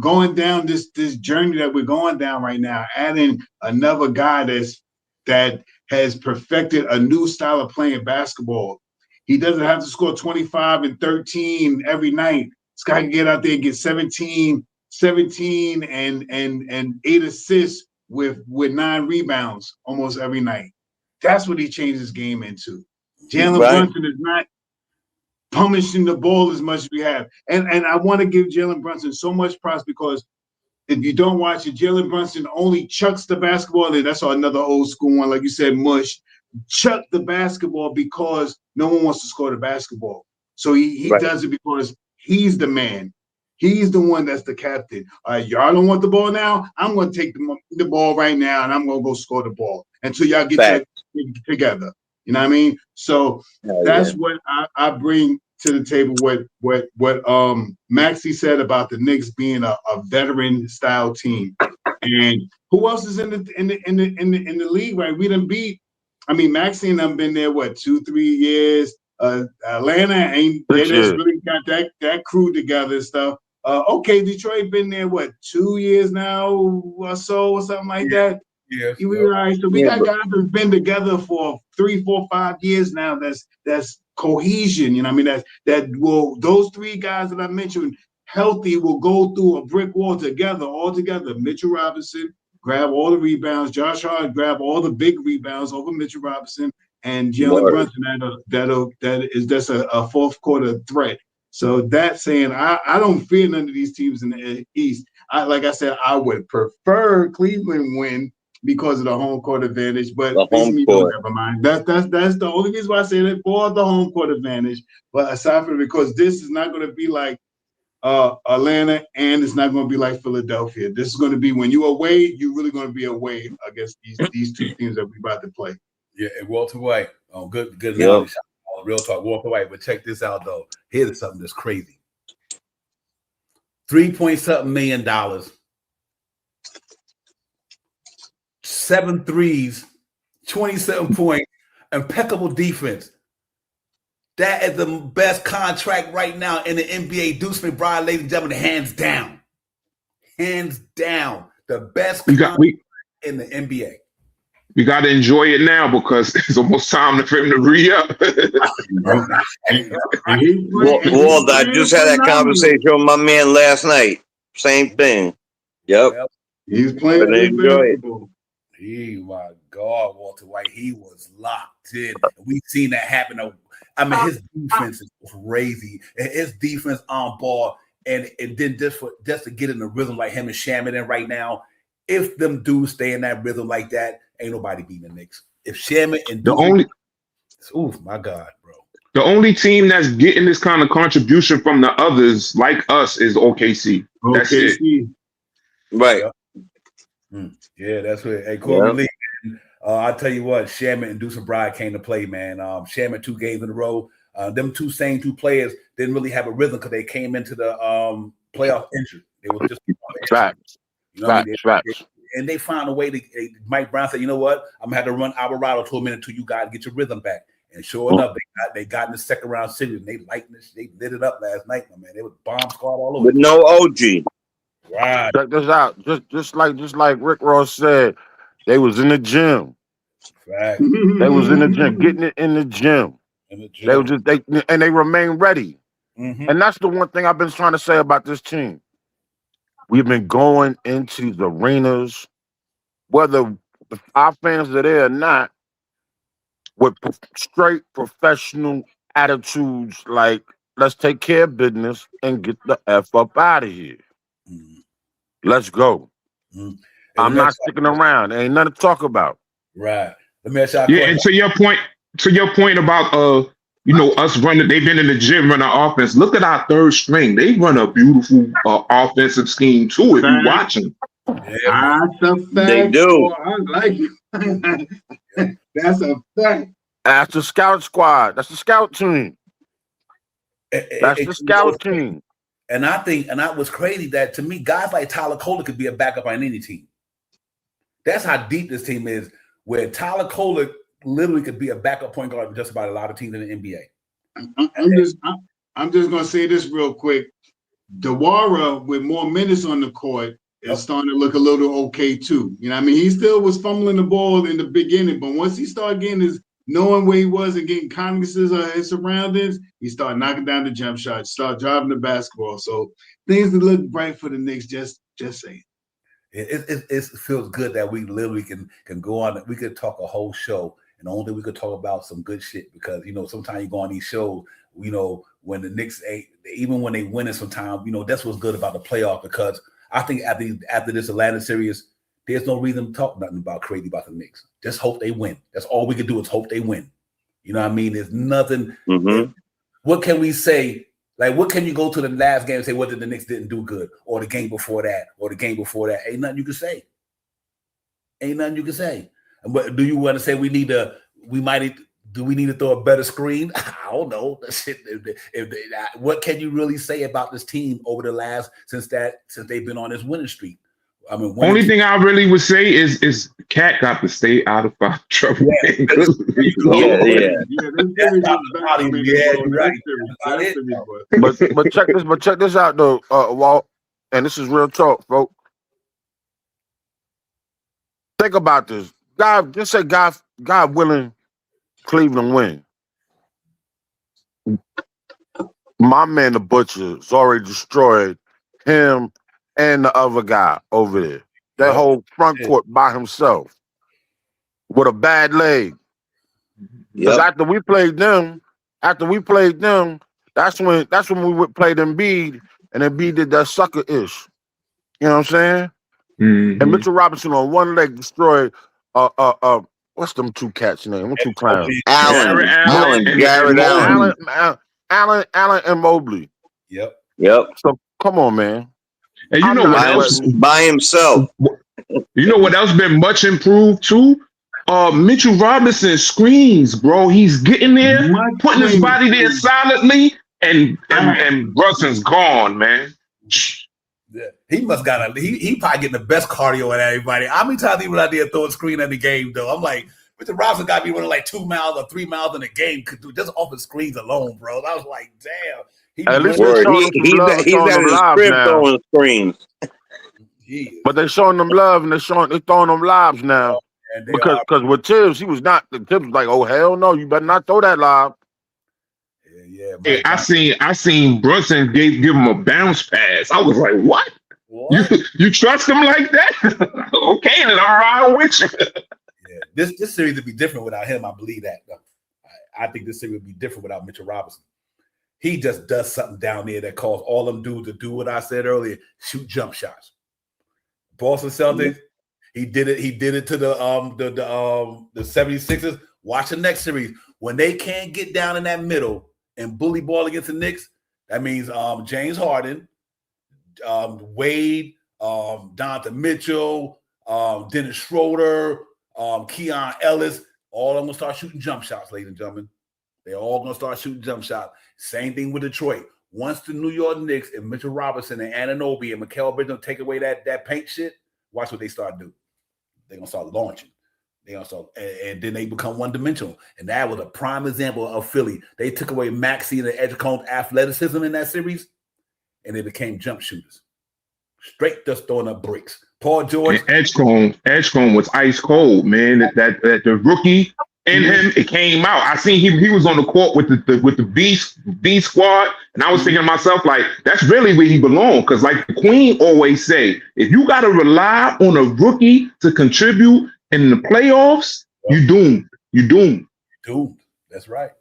going down this journey that we're going down right now. Adding another guy that has perfected a new style of playing basketball. He doesn't have to score 25 and 13 every night. This guy can get out there and get 17 and 8 assists with 9 rebounds almost every night. That's what he changed his game into. Jalen Brunson is not punishing the ball as much as we have. And I want to give Jalen Brunson so much props, because if you don't watch it, Jalen Brunson only chucks the basketball. And that's another old school one, like you said, mush. Chuck the basketball because no one wants to score the basketball. So he does it because he's the man. He's the one that's the captain. All right, y'all don't want the ball now? I'm going to take the ball right now, and I'm going to go score the ball until y'all get that together. You know what I mean? So that's what I bring to the table. What Maxie said about the Knicks being a veteran style team, and who else is in the league? Right, we done beat. I mean, Maxie and them been there 2-3 years. Atlanta they just really got that crew together and stuff. Okay, Detroit been there 2 years now or so or something like that. Yeah. Right. So we got guys that's been together for 3, 4, 5 years now. That's cohesion. You know what I mean? Those 3 guys that I mentioned, healthy, will go through a brick wall all together. Mitchell Robinson grab all the rebounds. Josh Hart grab all the big rebounds over Mitchell Robinson, and Jalen Brunson that's a fourth quarter threat. So that's saying I don't fear none of these teams in the East. Like I said, I would prefer Cleveland win because of the home court advantage, but never mind. That's the only reason why I say that, for the home court advantage. But aside from it, because this is not going to be like Atlanta, and it's not going to be like Philadelphia. This is going to be, when you're away, you're really going to be away against these 2 teams that we're about to play. Yeah, and Walter White. Oh, good knowledge. Real talk, Walter White. But check this out, though. Here's something that's crazy. $3.something million. 7 threes, 27 points, impeccable defense. That is the best contract right now in the NBA. Deuce McBride, ladies and gentlemen, hands down. Hands down. The best contract in the NBA. We got to enjoy it now because it's almost time for him to re-up. Walt, I just had that conversation with my man last night. Same thing. Yep. He's playing. Enjoy it. My God, Walter White, he was locked in. We've seen that happen. I mean, his defense is crazy. His defense on ball, and then just to get in the rhythm like him and Shaman in right now. If them dudes stay in that rhythm like that, ain't nobody beating the Knicks. If Shaman and my God, bro. The only team that's getting this kind of contribution from the others like us is OKC. That's it. Right. Yeah, that's what. Hey, Corbin Lee. I tell you what, Shaman and Deuce McBride came to play, man. Shaman 2 games in a row. Them same two players didn't really have a rhythm because they came into the playoff injured. They were just facts. You know and they found a way to. Mike Brown said, "You know what? I'm gonna have to run Alvarado to a minute until you guys get your rhythm back." And sure enough, they got in the second round series. And they lightened this. They lit it up last night, man. They was bomb squad all over. With no OG. Right. Check this out. Just like Rick Ross said, they was in the gym. Right. They was in the gym, getting it in the gym. They were and they remain ready. Mm-hmm. And that's the one thing I've been trying to say about this team. We've been going into the arenas, whether our fans are there or not, with straight professional attitudes like, let's take care of business and get the F up out of here. Mm-hmm. Let's go. Mm-hmm. I'm not sticking around. There ain't nothing to talk about. Right. Let me ask you and to your point about us running, they've been in the gym running offense. Look at our third string. They run a beautiful offensive scheme too, if you watch them. That's a fact. They do. I like it. That's a fact. That's the scout squad. That's the scout team. That's the scout team. And I think, and that was crazy that to me, guys like Tyler Kohler could be a backup on any team. That's how deep this team is, where Tyler Kohler literally could be a backup point guard in just about a lot of teams in the NBA. I'm just gonna say this real quick. Dewara with more minutes on the court is starting to look a little okay too. You know what I mean? He still was fumbling the ball in the beginning, but once he started getting his knowing where he was and getting cognizance of his surroundings, he started knocking down the jump shots, start driving the basketball. So things that look bright for the Knicks, just saying. It feels good that we literally can go on. We could talk a whole show, and the only thing we could talk about some good shit, because sometimes you go on these shows, when the Knicks even when they win it sometimes, that's what's good about the playoff, because I think after this Atlanta series, there's no reason to talk nothing crazy about the Knicks. Just hope they win. That's all we can do is hope they win. You know what I mean? There's nothing. Mm-hmm. What can we say? Like, what can you go to the last game and say, what did the Knicks didn't do good? Or the game before that? Or the game before that? Ain't nothing you can say. Ain't nothing you can say. But do you want to say we need to throw a better screen? I don't know. What can you really say about this team over the last since they've been on this winning streak? I mean, only thing I really would say is Cat got to stay out of foul trouble. Yeah. You're right. But check this out though, Walt, and this is real talk, folks. Think about this. Just say God willing, Cleveland win. My man, the Butcher's already destroyed him and the other guy over there. That whole front court by himself with a bad leg. Because after we played them, that's when we played Embiid, and Embiid did that sucker-ish. You know what I'm saying? Mm-hmm. And Mitchell Robinson on one leg destroyed what's them two cats' name? Them two clowns? Allen and Mobley. Yep. So come on, man. And you know what else? By himself. You know what else been much improved too? Mitchell Robinson screens, bro. He's getting there, putting his body there solidly, and Brunson's gone, man. Yeah. He must got he probably getting the best cardio at everybody. How many times he went out there throwing a screen in the game though? I'm like, Mr. Robinson got me running like 2 miles or 3 miles in the game just off his screens alone, bro. I was like, damn. He's at his crib throwing screens. But they're showing them love and they're throwing them lobs now. Because with Tibbs, Tibbs was like, oh hell no, you better not throw that lob. Yeah. Hey, I seen Brunson give him a bounce pass. I was like, what? You trust him like that? Okay, then I'm riding with you. Yeah, this series would be different without him. I believe that. I think this series would be different without Mitchell Robinson. He just does something down there that calls all them dudes to do what I said earlier: shoot jump shots. Boston Celtics, he did it to the 76ers. Watch the next series when they can't get down in that middle and bully ball against the Knicks. That means James Harden, Wade, Donovan Mitchell, Dennis Schroeder, Keon Ellis, all of them gonna start shooting jump shots, ladies and gentlemen. They're all gonna start shooting jump shots. Same thing with Detroit. Once the New York Knicks and Mitchell Robinson and Anunoby and Mikal Bridges take away that paint shit, watch what they start doing. They're gonna start launching. And then they become one-dimensional. And that was a prime example of Philly. They took away Maxey and the Edgecombe athleticism in that series, and they became jump shooters. Straight just throwing up bricks. Paul George. And Edgecombe was ice cold, man. That the rookie in him, it came out. I seen he was on the court with the B squad, and I was thinking to myself, like, that's really where he belonged. Because like the Queen always say, if you gotta rely on a rookie to contribute in the playoffs, you doomed. You doomed. Doomed. That's right.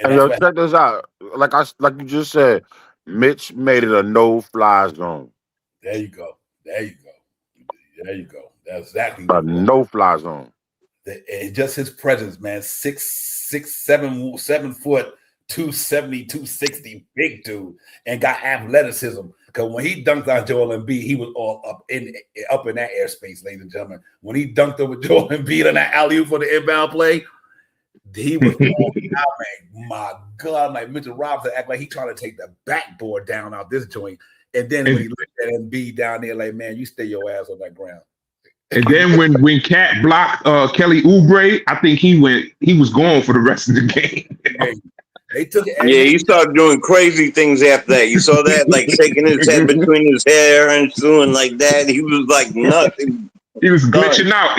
And check this out. Like you just said, Mitch made it a no-fly zone. There you go. That's exactly a no-fly zone. And just his presence, man. 7 foot, 270, 260, big dude, and got athleticism. Because when he dunked on Joel Embiid, he was all up in that airspace, ladies and gentlemen. When he dunked over Joel Embiid on that alley-oop for the inbound play, He was on out, man. My God, I'm like Mitchell Robinson act like he trying to take the backboard down out this joint. And then when he looked at Embiid down there, like, man, you stay your ass on that ground. And then when Cat blocked Kelly Oubre, I think he was gone for the rest of the game. They took it. Yeah, he started doing crazy things after that. You saw that, like shaking his head between his hair and doing like that. He was like nuts. He was glitching out.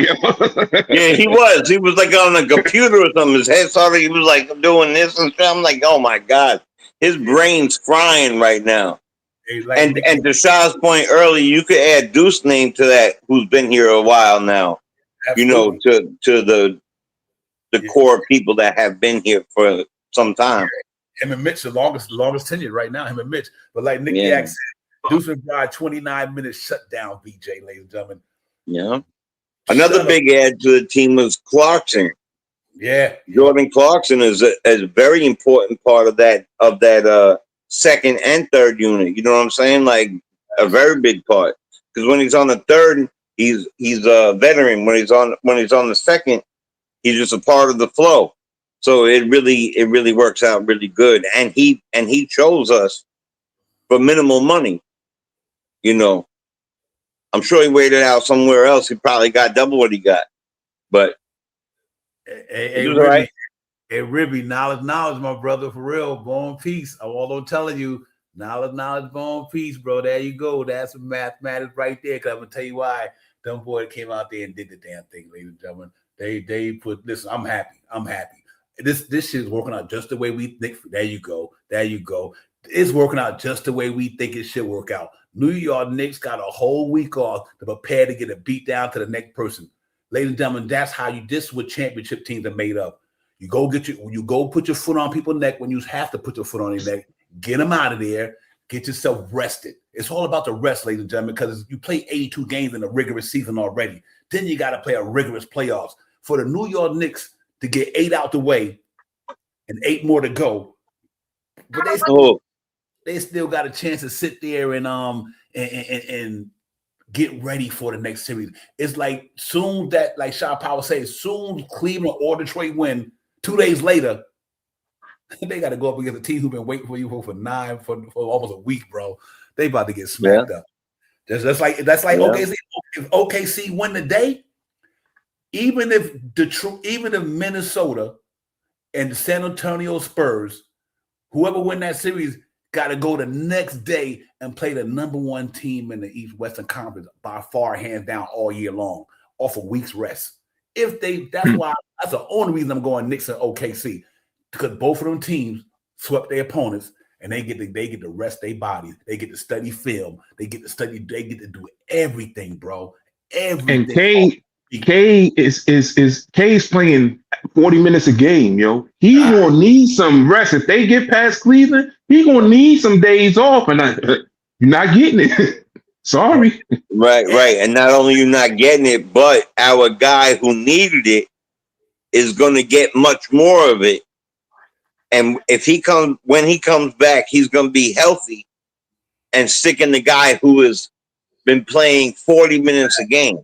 Yeah, he was. He was like on a computer or something. His head started. He was like doing this and stuff. I'm like, oh my God, his brain's frying right now. And to Shah's point earlier, you could add Deuce's name to that, who's been here a while now. Absolutely. You know, to the core people that have been here for some time. Him and Mitch, the longest tenure right now. Him and Mitch, but like Nick Yak said, Deuce McBride 29-minute shutdown. BJ, ladies and gentlemen. Yeah. Another big add to the team was Clarkson. Yeah. Jordan Clarkson is a very important part of that second and third unit. You know what I'm saying? Like a very big part. Because when he's on the third, he's a veteran. When he's on the second, he's just a part of the flow. So it really works out really good. And he chose us for minimal money. You know. I'm sure he waited out somewhere else. He probably got double what he got. But hey, right. Hey, Ribby, knowledge, my brother, for real. Born peace. I'm telling you, knowledge, born peace, bro. There you go. That's some mathematics right there. Because I'm going to tell you why. Them boys came out there and did the damn thing, ladies and gentlemen. They put, listen, I'm happy. This shit is working out just the way we think. There you go. It's working out just the way we think it should work out. New York Knicks got a whole week off to prepare to get a beat down to the next person. Ladies and gentlemen, that's how this is what championship teams are made of. You go put your foot on people's neck when you have to put your foot on their neck. Get them out of there. Get yourself rested. It's all about the rest, ladies and gentlemen, because you play 82 games in a rigorous season already. Then you got to play a rigorous playoffs. For the New York Knicks to get 8 out the way and 8 more to go, but they still got a chance to sit there and get ready for the next series. It's like soon that, like Shaw Power says, soon Cleveland or Detroit win, 2 days later, they got to go up against a team who's been waiting for you for almost a week, bro. They about to get smacked up. That's like OKC. If OKC win the day, even if Minnesota and the San Antonio Spurs, whoever win that series, got to go the next day and play the number 1 team in the East Western Conference by far, hands down, all year long, off a week's rest. That's the only reason I'm going Knicks and OKC, because both of them teams swept their opponents and they get to rest their bodies. They get to study film. They get to do everything, bro. Everything. And K is playing 40 minutes a game, yo. He gonna need some rest. If they get past Cleveland, he gonna need some days off, and you're not getting it. Sorry. Right. And not only you not getting it, but our guy who needed it is gonna get much more of it. And when he comes back, he's gonna be healthy and sticking the guy who has been playing 40 minutes a game.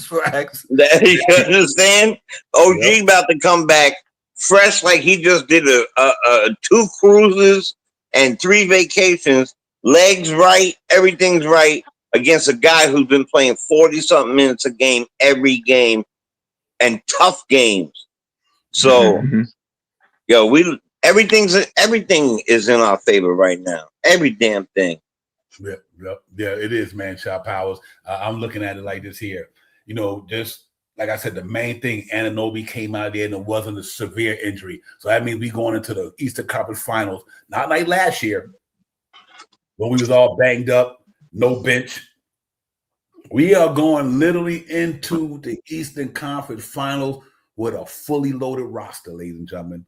Facts. You understand? OG about to come back fresh, like he just did a 2 cruises and 3 vacations, legs right, everything's right, against a guy who's been playing 40-something minutes a game every game and tough games. So, everything is in our favor right now. Every damn thing. Yeah, it is, man. Shot Powers. I'm looking at it like this here. You know, just like I said, the main thing, Anunoby came out there and it wasn't a severe injury. So that means we going into the Eastern Conference Finals, not like last year when we was all banged up, no bench. We are going literally into the Eastern Conference Finals with a fully loaded roster, ladies and gentlemen.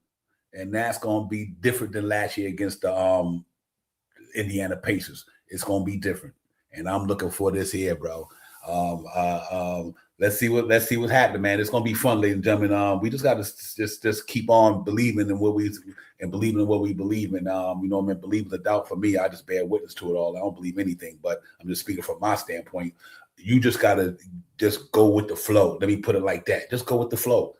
And that's going to be different than last year against the Indiana Pacers. It's going to be different. And I'm looking for this here, bro. Let's see what's happening, man. It's gonna be fun, ladies and gentlemen. We just got to just keep on believing in what we believe in. Believe the doubt for me. I just bear witness to it all. I don't believe anything, but I'm just speaking from my standpoint. You just gotta just go with the flow. Let me put it like that. Just go with the flow.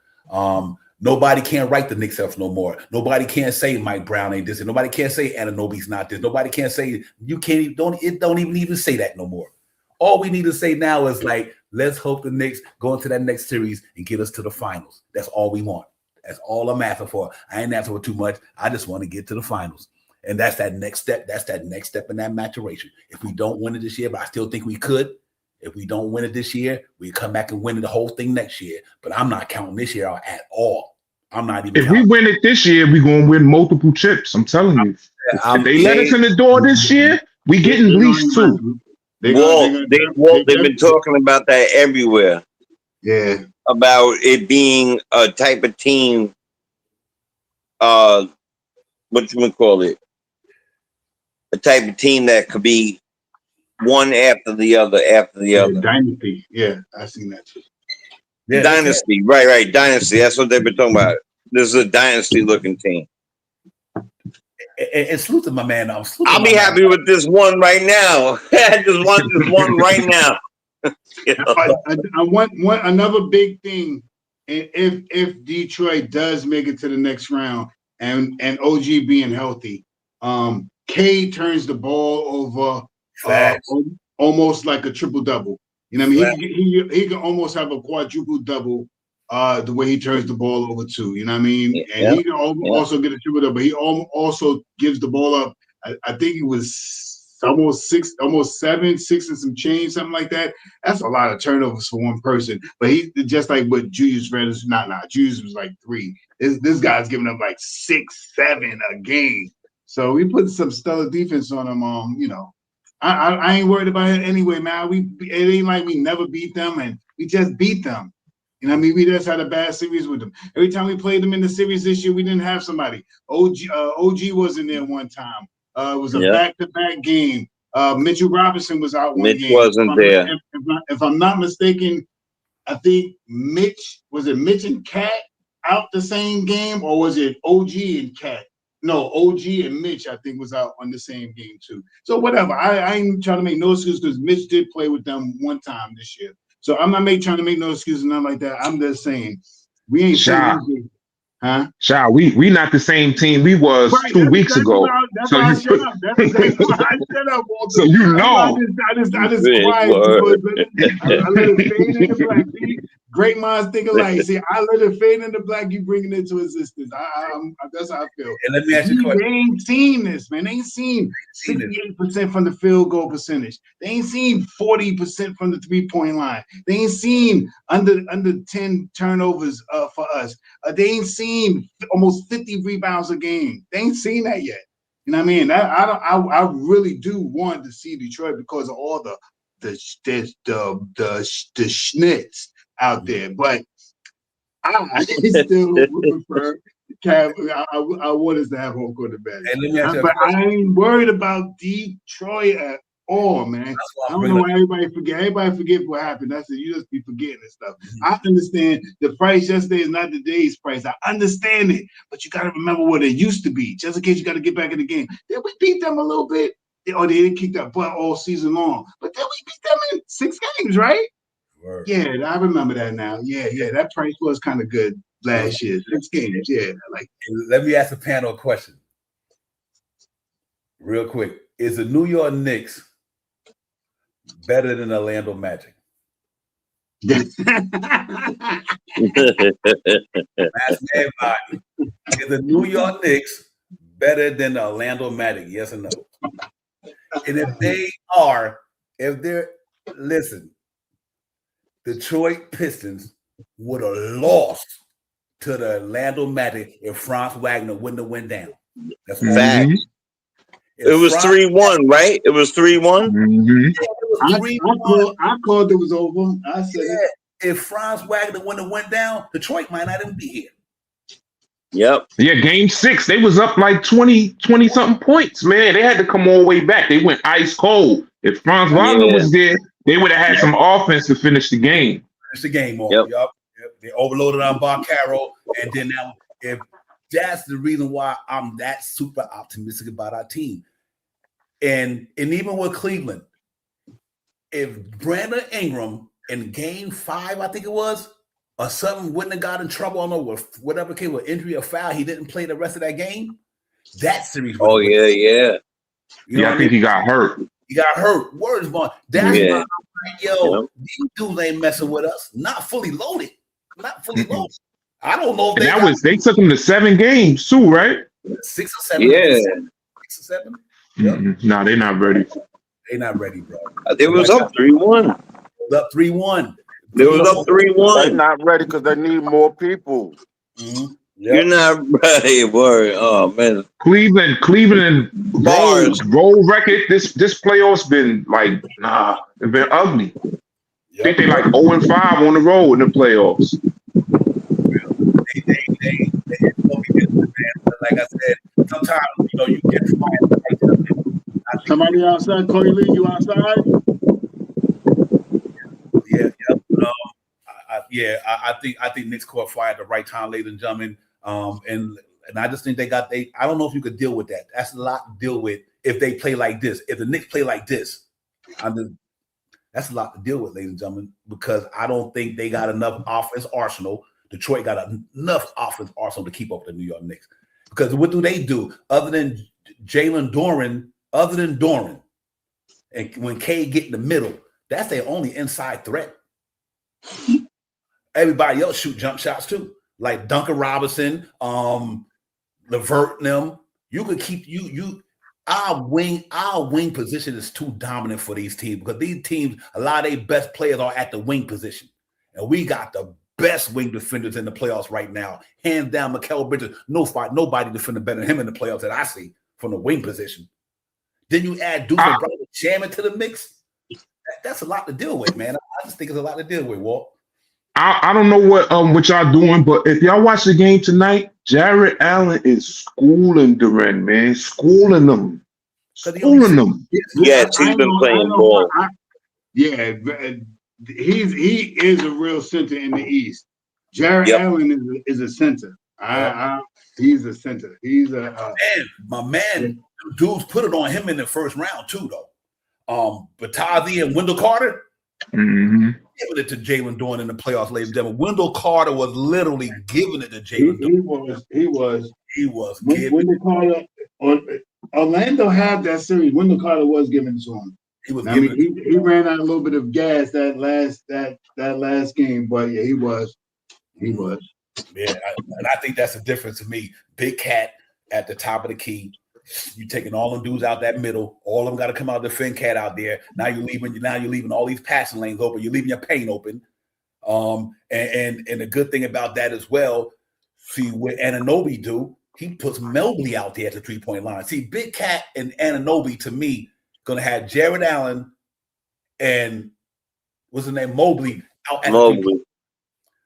Nobody can write the Knicks up no more. Nobody can say Mike Brown ain't this. Nobody can say Anunoby's not this. Nobody can say you can't even don't even say that no more. All we need to say now is like, let's hope the Knicks go into that next series and get us to the finals. That's all we want. That's all I'm asking for. I ain't asking for too much. I just want to get to the finals. And that's that next step. That's that next step in that maturation. If we don't win it this year, but I still think we could. If we don't win it this year, we come back and win the whole thing next year. But I'm not counting this year out at all. I'm not even. If we win it this year, we're gonna win multiple chips. I'm telling you. If they let us in the door this year, we getting at least 2. Walt, they've been talking about that everywhere. Yeah. About it being a type of team, what you would call it? A type of team that could be one after the other, Dynasty. Yeah, I've seen that too. Yeah, dynasty, right. Dynasty. That's what they've been talking about. This is a dynasty-looking team. And salute to my man. I'll be happy with this one right now. I just want this one right now. You know? I want another big thing. If Detroit does make it to the next round, and OG being healthy, K turns the ball over almost like a triple double. You know what I mean? He can almost have a quadruple double the way he turns the ball over too. You know what I mean? And he can also get a triple double. He also gives the ball up. I think it was almost 6 and some change, something like that. That's a lot of turnovers for one person. But he just like what Julius Randle, Julius was like 3. This guy's giving up like 6, 7 a game. So we put some stellar defense on him. You know, I ain't worried about it anyway, man. It ain't like we never beat them, and we just beat them. You know what I mean? We just had a bad series with them. Every time we played them in the series this year, we didn't have somebody. OG wasn't there one time. It was a back-to-back game. Mitchell Robinson was out one game. Mitch wasn't there. If I'm not mistaken, I think Mitch and Cat out the same game, or was it OG and Cat? No, OG and Mitch, I think, was out on the same game too. So whatever. I ain't trying to make no excuse because Mitch did play with them one time this year. So I'm not trying to make no excuses, nothing like that. I'm just saying we ain't saying, huh? Sha, we not the same team we was 2 weeks ago. That's why I shut up. That's exactly why I shut up. Walter. So you know. I just quiet because I let it fade in the black. Great minds think alike. See, I let it fade in the black. You bring it into existence. That's how I feel. And let me ask you a question. They ain't seen this, man. They ain't seen 68% from the field goal percentage. They ain't seen 40% from the 3-point line. They ain't seen under 10 turnovers for us. They ain't seen almost 50 rebounds a game. They ain't seen that yet. You know what I mean? I really do want to see Detroit because of all the schnitz out there, but I still would prefer I want us to have home court advantage. But I ain't worried about Detroit at all, man. I don't know why everybody forget. Everybody forget what happened. That's it. You just be forgetting and stuff. I understand the price yesterday is not today's price. I understand it, but you got to remember what it used to be. Just in case you got to get back in the game. Then we beat them a little bit. They didn't kick that butt all season long, but then we beat them in 6 games, right? Word. Yeah, I remember that now. Yeah, that price was kind of good last year. 6 games, yeah. Let me ask the panel a question, real quick. Is the New York Knicks better than the Orlando Magic? Ask everybody. Is the New York Knicks better than the Orlando Magic? Yes or no? And if they're listen. Detroit Pistons would have lost to the Orlando Magic if Franz Wagner wouldn't have went down. That's fact. It was 3-1, right? It was 3-1. I called it was over. I said if Franz Wagner wouldn't have went down, Detroit might not even be here. Yep. Yeah, game 6, they was up like 20 something points, man. They had to come all the way back. They went ice cold. If Franz Wagner was there, they would have had some offense to finish the game. Finish the game off. Yep. They overloaded on Bob Carroll. And then now, if that's the reason why I'm that super optimistic about our team. And even with Cleveland, if Brandon Ingram in game 5, I think it was, or something, wouldn't have got in trouble. I don't know, whatever came with injury or foul, he didn't play the rest of that game. That series. Oh yeah, yeah. You know I think he got hurt. He got hurt. Words, man. That's why I'm like, yo, Yep. these dudes ain't messing with us. Not fully loaded. Not fully loaded. I don't know if And they took him to 7 games too, right? 6 or 7. Yeah. 6 or 7. Yep. No, they're not ready. They're not ready, bro. They was up 3-1. Up 3-1. They was up They're 3-1. not ready because they need more people. Mm-hmm. Yep. You're not ready, word. Oh man. Cleveland roll record. This playoffs been like it's been ugly. I think they like 0-5 on the road in the playoffs. Like I said, sometimes you get fired. Somebody outside, Corey Lee, you outside? I think Knicks caught fire at the right time, ladies and gentlemen. And I just think I don't know if you could deal with that. That's a lot to deal with if they play like this. If the Knicks play like this, that's a lot to deal with, ladies and gentlemen, because I don't think they got enough offense arsenal. Detroit got enough offense arsenal to keep up with the New York Knicks. Because what do they do other than Jalen Doran? Other than Doran, and when K get in the middle, that's their only inside threat. Everybody else shoot jump shots too, like Duncan Robinson, Levert, them. You could keep our wing position is too dominant for these teams because these teams, a lot of their best players are at the wing position, and we got the best wing defenders in the playoffs right now, hands down. Mikal Bridges, nobody defended better than him in the playoffs that I see from the wing position. Then you add Deuce and Brother Chairman to the mix. That's a lot to deal with, man. I just think it's a lot to deal with, Walt. I don't know what y'all doing, but if y'all watch the game tonight, Jared Allen is schooling Durant, man, schooling them. Yes, he's been playing ball. He is a real center in the East. Jared Allen is a center. He's a center. He's my man. Dudes put it on him in the first round too, though. Batazi and Wendell Carter. Mm-hmm. Giving it to Jalen Doran in the playoffs, ladies and gentlemen. Wendell Carter was literally giving it to Jalen Doran. He was. Wendell Carter. Orlando had that series. Wendell Carter was giving it to him. He was. He ran out a little bit of gas that last game, but yeah, he was. Yeah, and I think that's the difference to me. Big Cat at the top of the key. You taking all them dudes out that middle. All of them got to come out defend Cat out there. Now you're leaving all these passing lanes open. You're leaving your paint open. And the good thing about that as well, see what Anunoby do, he puts Mobley out there at the 3-point line. See, Big Cat and Anunoby, to me, gonna have Jared Allen and what's his name, Mobley out at the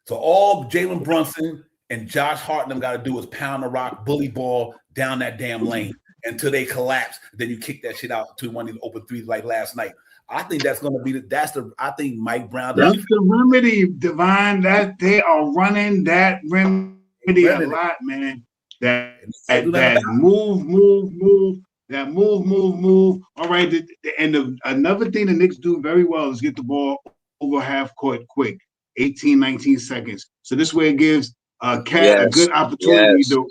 So all Jalen Brunson and Josh Hart got to do is pound the rock, bully ball down that damn lane until they collapse. Then you kick that shit out to one of these open threes like last night. I think that's going to be I think Mike Brown. That's the remedy, Divine. That they are running that remedy a lot, man. That move. That move. All right. Another thing the Knicks do very well is get the ball over half court quick, 18, 19 seconds. So this way it gives Cat a good opportunity to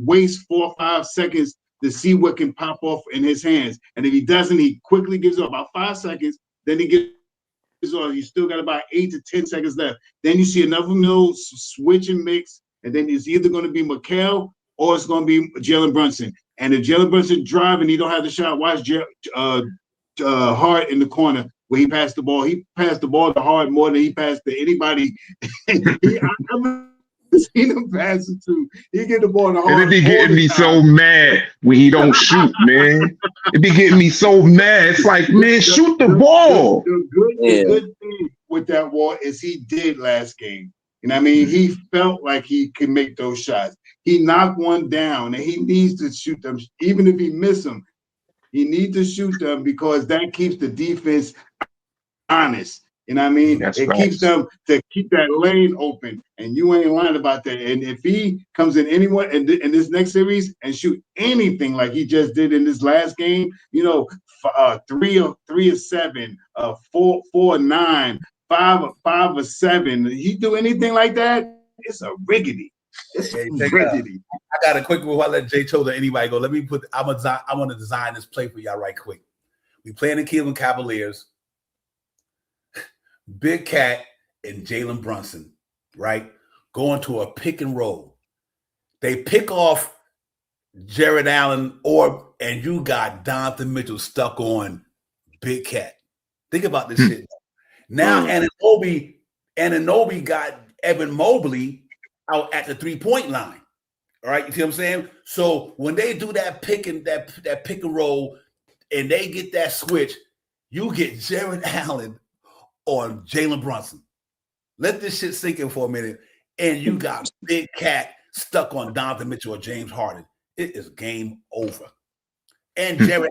waste 4 or 5 seconds to see what can pop off in his hands. And if he doesn't, he quickly gives up about 5 seconds. Then he gives off. You still got about 8 to 10 seconds left. Then you see another switch and mix. And then it's either going to be Mikal or it's going to be Jalen Brunson. And if Jalen Brunson drive and he don't have the shot, watch Hart in the corner where he passed the ball. He passed the ball to Hart more than he passed to anybody. I've seen him pass it too. He get the ball to Hart. And it be getting me so mad when he don't shoot, man. It be getting me so mad. It's like, man, shoot the ball. The good thing with that wall is he did last game. You know what I mean? He felt like he could make those shots. He knocked one down, and he needs to shoot them. Even if he miss them, he needs to shoot them because that keeps the defense honest. You know what I mean? Keeps them to keep that lane open, and you ain't lying about that. And if he comes in anyone in this next series and shoot anything like he just did in this last game, 3 of 7, 4 of 9, 5 or 7. You do anything like that, it's a riggedy. It's riggedy. I got a quick one. I'll let Jay Chola anybody go. Let me put. I want to design this play for y'all right quick. We playing the Cleveland Cavaliers. Big Cat and Jalen Brunson, right? Going to a pick and roll. They pick off Jared Allen, and you got Donovan Mitchell stuck on Big Cat. Think about this shit. Now Anunoby got Evan Mobley out at the 3-point line. All right, you see what I'm saying? So when they do that pick and roll, and they get that switch, you get Jared Allen on Jalen Brunson. Let this shit sink in for a minute, and you got Big Cat stuck on Donovan Mitchell or James Harden. It is game over. And Jared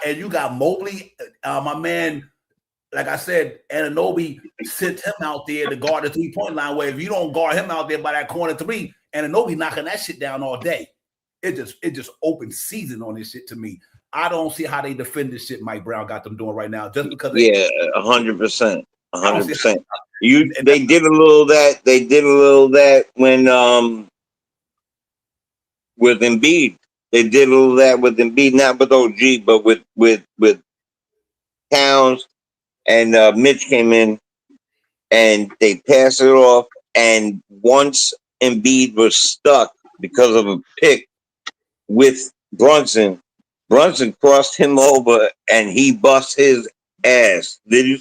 and you got Mobley, my man. Like I said, Anunoby sent him out there to guard the 3-point line. Where if you don't guard him out there by that corner 3, Anunoby knocking that shit down all day. It just open season on this shit to me. I don't see how they defend this shit Mike Brown got them doing right now. Just because 100%. 100%. They did a little that. They did a little that when with Embiid. They did a little that with Embiid, not with OG, but with Towns. And Mitch came in, and they passed it off. And once Embiid was stuck because of a pick with Brunson crossed him over, and he bust his ass. Did you?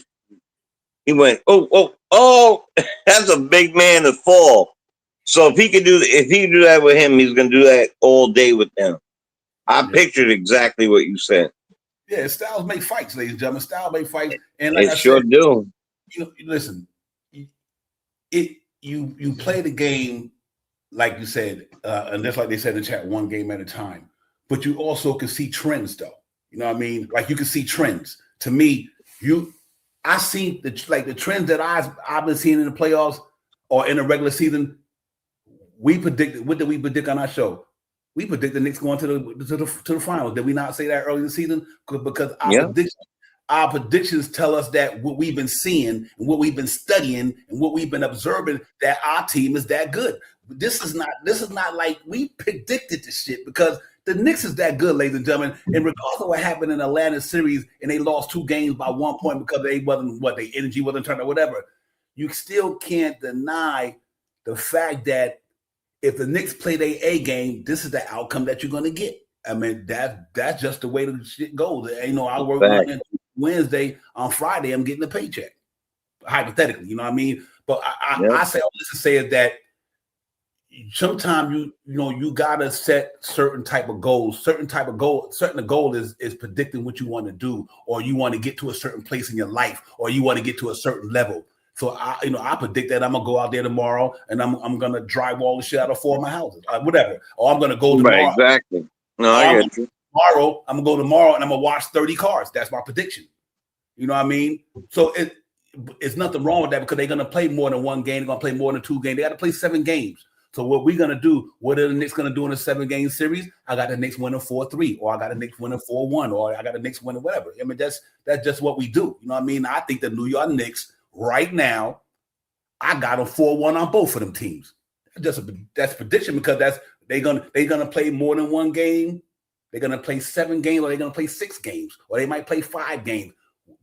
He went, oh! That's a big man to fall. So if he can do that with him, he's gonna do that all day with them. I pictured exactly what you said. Yeah, styles make fights, ladies and gentlemen. Styles make fights, and like I sure do. You know, listen, you play the game like you said, and just like they said in the chat, one game at a time. But you also can see trends, though. You know what I mean? Like you can see trends. To me, I see the trends that I've been seeing in the playoffs or in the regular season. We predicted. What did we predict on our show? We predict the Knicks going to the finals. Did we not say that early in the season? Because our predictions tell us that what we've been seeing and what we've been studying and what we've been observing, that our team is that good. This is not like we predicted this shit, because the Knicks is that good, ladies and gentlemen. And regardless of what happened in the Atlanta series and they lost 2 games by 1 point because their energy wasn't turned or whatever, you still can't deny the fact that if the Knicks play their A game, this is the outcome that you're going to get. I mean, that's just the way the shit goes. You know, I work on Wednesday, on Friday, I'm getting a paycheck, hypothetically. You know what I mean? But I say all this to say is that sometimes you gotta set certain type of goals. Certain goal is predicting what you want to do, or you want to get to a certain place in your life, or you want to get to a certain level. So I predict that I'm gonna go out there tomorrow and I'm gonna drywall the shit out of 4 of my houses, whatever. Or I'm gonna go tomorrow. Right, exactly. No, I get you. Tomorrow, I'm gonna go tomorrow and I'm gonna watch 30 cars. That's my prediction. You know what I mean? So it's nothing wrong with that, because they're gonna play more than 1 game. They're gonna play more than 2 games. They got to play 7 games. So what we're gonna do? What are the Knicks gonna do in a 7-game series? I got the Knicks winning 4-3, or I got the Knicks winning 4-1, or I got the Knicks winning whatever. I mean, that's just what we do. You know what I mean? I think the New York Knicks right now, I got them 4-1 on both of them teams. That's prediction, because they're gonna play more than 1 game. They're gonna play 7 games, or they're gonna play 6 games, or they might play 5 games.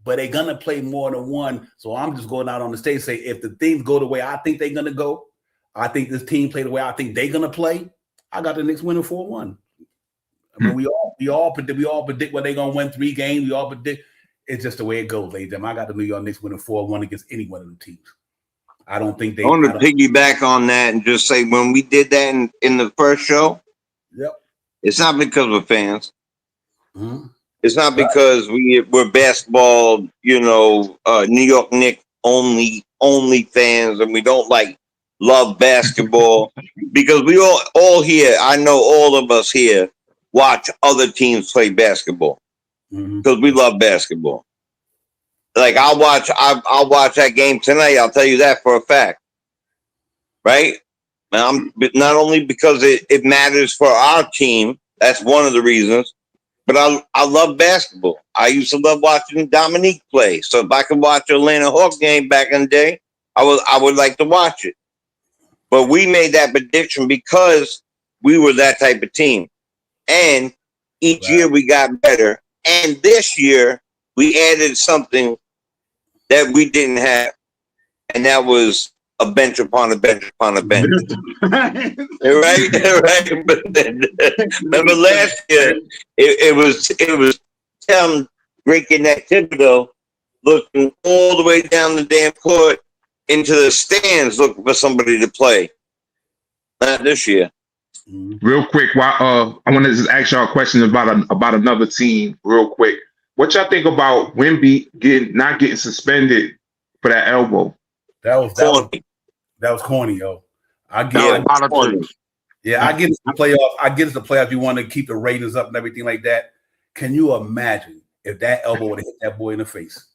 But they're gonna play more than 1. So I'm just going out on the stage and say, if the things go the way I think they're gonna go, I think this team play the way I think they're gonna play, I got the Knicks winning 4-1. I mean, we all predict when they're gonna win 3 games. We all predict. It's just the way it goes, ladies and gentlemen. I got the New York Knicks winning 4-1 against any one of the teams. I don't think they. I want to piggyback on that and just say, when we did that in the first show, it's not because we're fans. Mm-hmm. It's not because we're basketball, New York Knicks only fans, and we don't love basketball. Because we all here, I know all of us here watch other teams play basketball, because we love basketball. Like I'll watch that game tonight. I'll tell you that for a fact, right? But not only because it matters for our team. That's one of the reasons. but I love basketball. I used to love watching Dominique play. So if I could watch an Atlanta Hawks game back in the day, I would like to watch it. But we made that prediction because we were that type of team. And each year we got better. And this year we added something that we didn't have. And that was a bench upon a bench upon a bench. right? But then, remember last year, it was breaking that Thibodeau looking all the way down the damn court into the stands looking for somebody to play. Not this year. Real quick, I want to just ask y'all a question about another team. Real quick, what y'all think about Wemby not getting suspended for that elbow? That was corny, yo. I get it's the playoffs. I get it's the playoffs. You want to keep the ratings up and everything like that. Can you imagine if that elbow would have hit that boy in the face?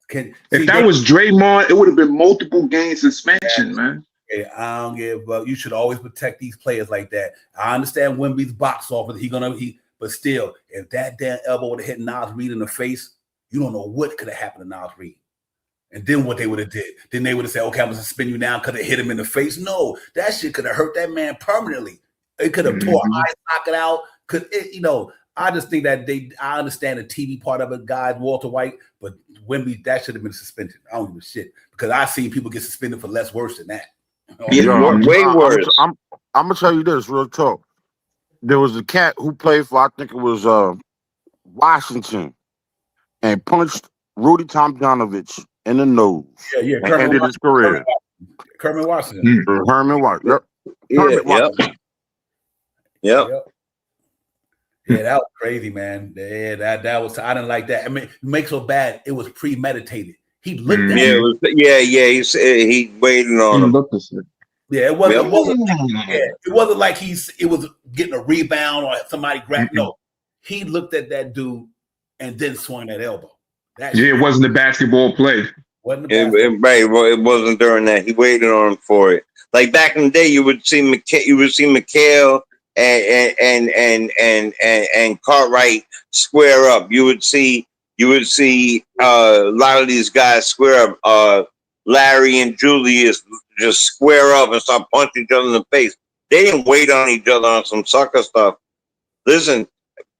If that was Draymond, it would have been multiple game suspension, man. Yeah, I don't give up. You should always protect these players like that. I understand Wemby's box office. But still, if that damn elbow would have hit Nas Reed in the face, you don't know what could have happened to Nas Reed. And then what they would have did. Then they would have said, okay, I'm going to suspend you now because it hit him in the face. No, that shit could have hurt that man permanently. It could have tore an eye socket out. I just think that I understand the TV part of it, guys, Walter White, but Wemby, that should have been suspended. I don't give a shit. Because I've seen people get suspended for less worse than that. Way worse. I'm going to tell you this, real talk. There was a cat who played for, I think it was Washington, and punched Rudy Tomjanovich in the nose. Yeah. And ended his career. Kermit Washington. Herman Washington. Yep. Yep. Yeah, that was crazy, man. Yeah, that was. I didn't like that. I mean, it makes so bad. It was premeditated. He looked at him. He waited on him. Yeah, it wasn't like it was getting a rebound or somebody grabbed. No, he looked at that dude and then swung that elbow. It wasn't a basketball play. It wasn't during that. He waited on him for it. Like back in the day, you would see McHale and Cartwright square up. You would see a lot of these guys square up. Larry and Julius just square up and start punching each other in the face. They didn't wait on each other on some sucker stuff. Listen,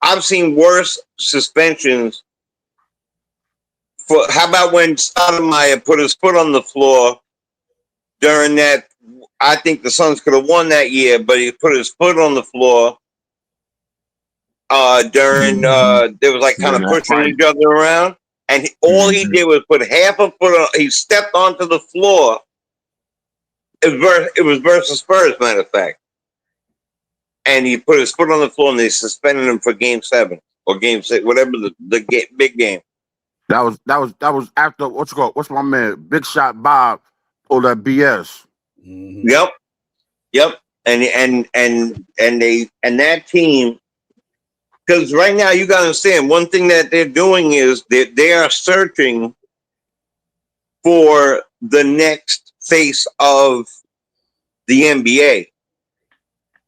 I've seen worse suspensions. How about when Stoudemire put his foot on the floor during that? I think the Suns could have won that year, but he put his foot on the floor during they was like kind of pushing each other around, and all he did was put half a foot on. He stepped onto the floor. It was versus Spurs, matter of fact, and he put his foot on the floor, and they suspended him for Game 7 or Game 6, whatever the big game. That was after what's my man Big Shot Bob pulled that BS. Yep. And that team, because right now you got to understand one thing that they're doing is they are searching for the next face of the NBA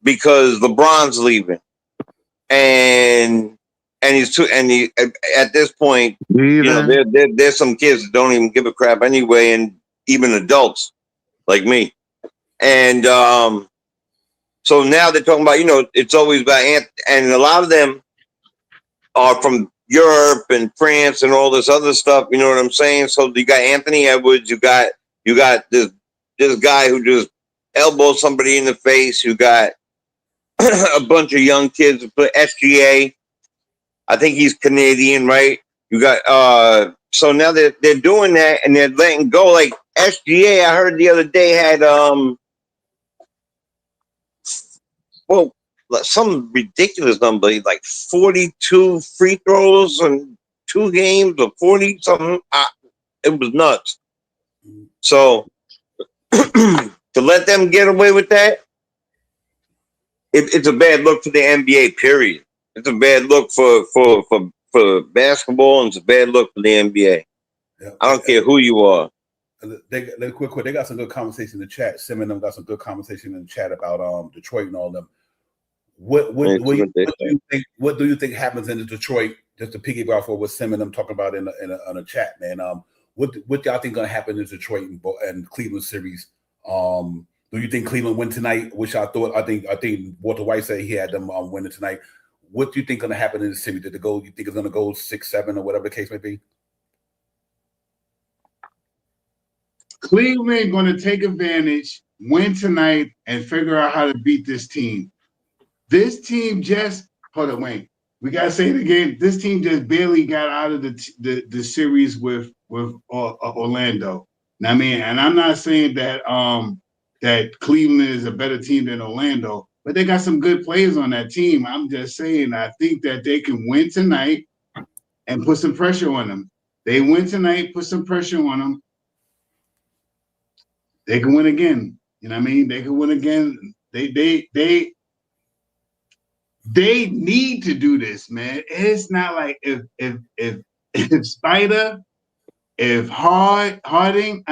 because LeBron's leaving, and at this point, there's some kids that don't even give a crap anyway, and even adults like me. And so now they're talking about, it's always about and a lot of them are from Europe and France and all this other stuff. You know what I'm saying? So you got Anthony Edwards, you got this guy who just elbows somebody in the face. You got a bunch of young kids who play SGA. I think he's Canadian, right? You got so now they're doing that and they're letting go. Like SGA, I heard the other day had some ridiculous number, like 42 free throws in 2 games or 40 something. It was nuts. So to let them get away with that, it's a bad look for the NBA. Period. It's a bad look for basketball, and it's a bad look for the NBA. Yeah. I don't care who you are. They got some good conversation in the chat. Sim and them got some good conversation in the chat about Detroit and all them. What do you think happens in Detroit? Just to piggyback for what Sim and them talking about in a chat, man. What y'all think gonna happen in Detroit and Cleveland series? Do you think Cleveland win tonight? Which I thought. I think Walter White said he had them winning tonight. What do you think gonna happen in the series? Did it go? You think it's gonna go 6-7 or whatever the case may be? Cleveland going to take advantage, win tonight, and figure out how to beat this team. This team just hold on, Wayne. We gotta say it again. This team just barely got out of the series with Orlando. Now, I mean, and I'm not saying that that Cleveland is a better team than Orlando, but they got some good players on that team. I'm just saying I think that they can win tonight and put some pressure on them. They win tonight, put some pressure on them. They can win again. You know what I mean? They can win again. They need to do this, man. It's not like if Spider, if Harding,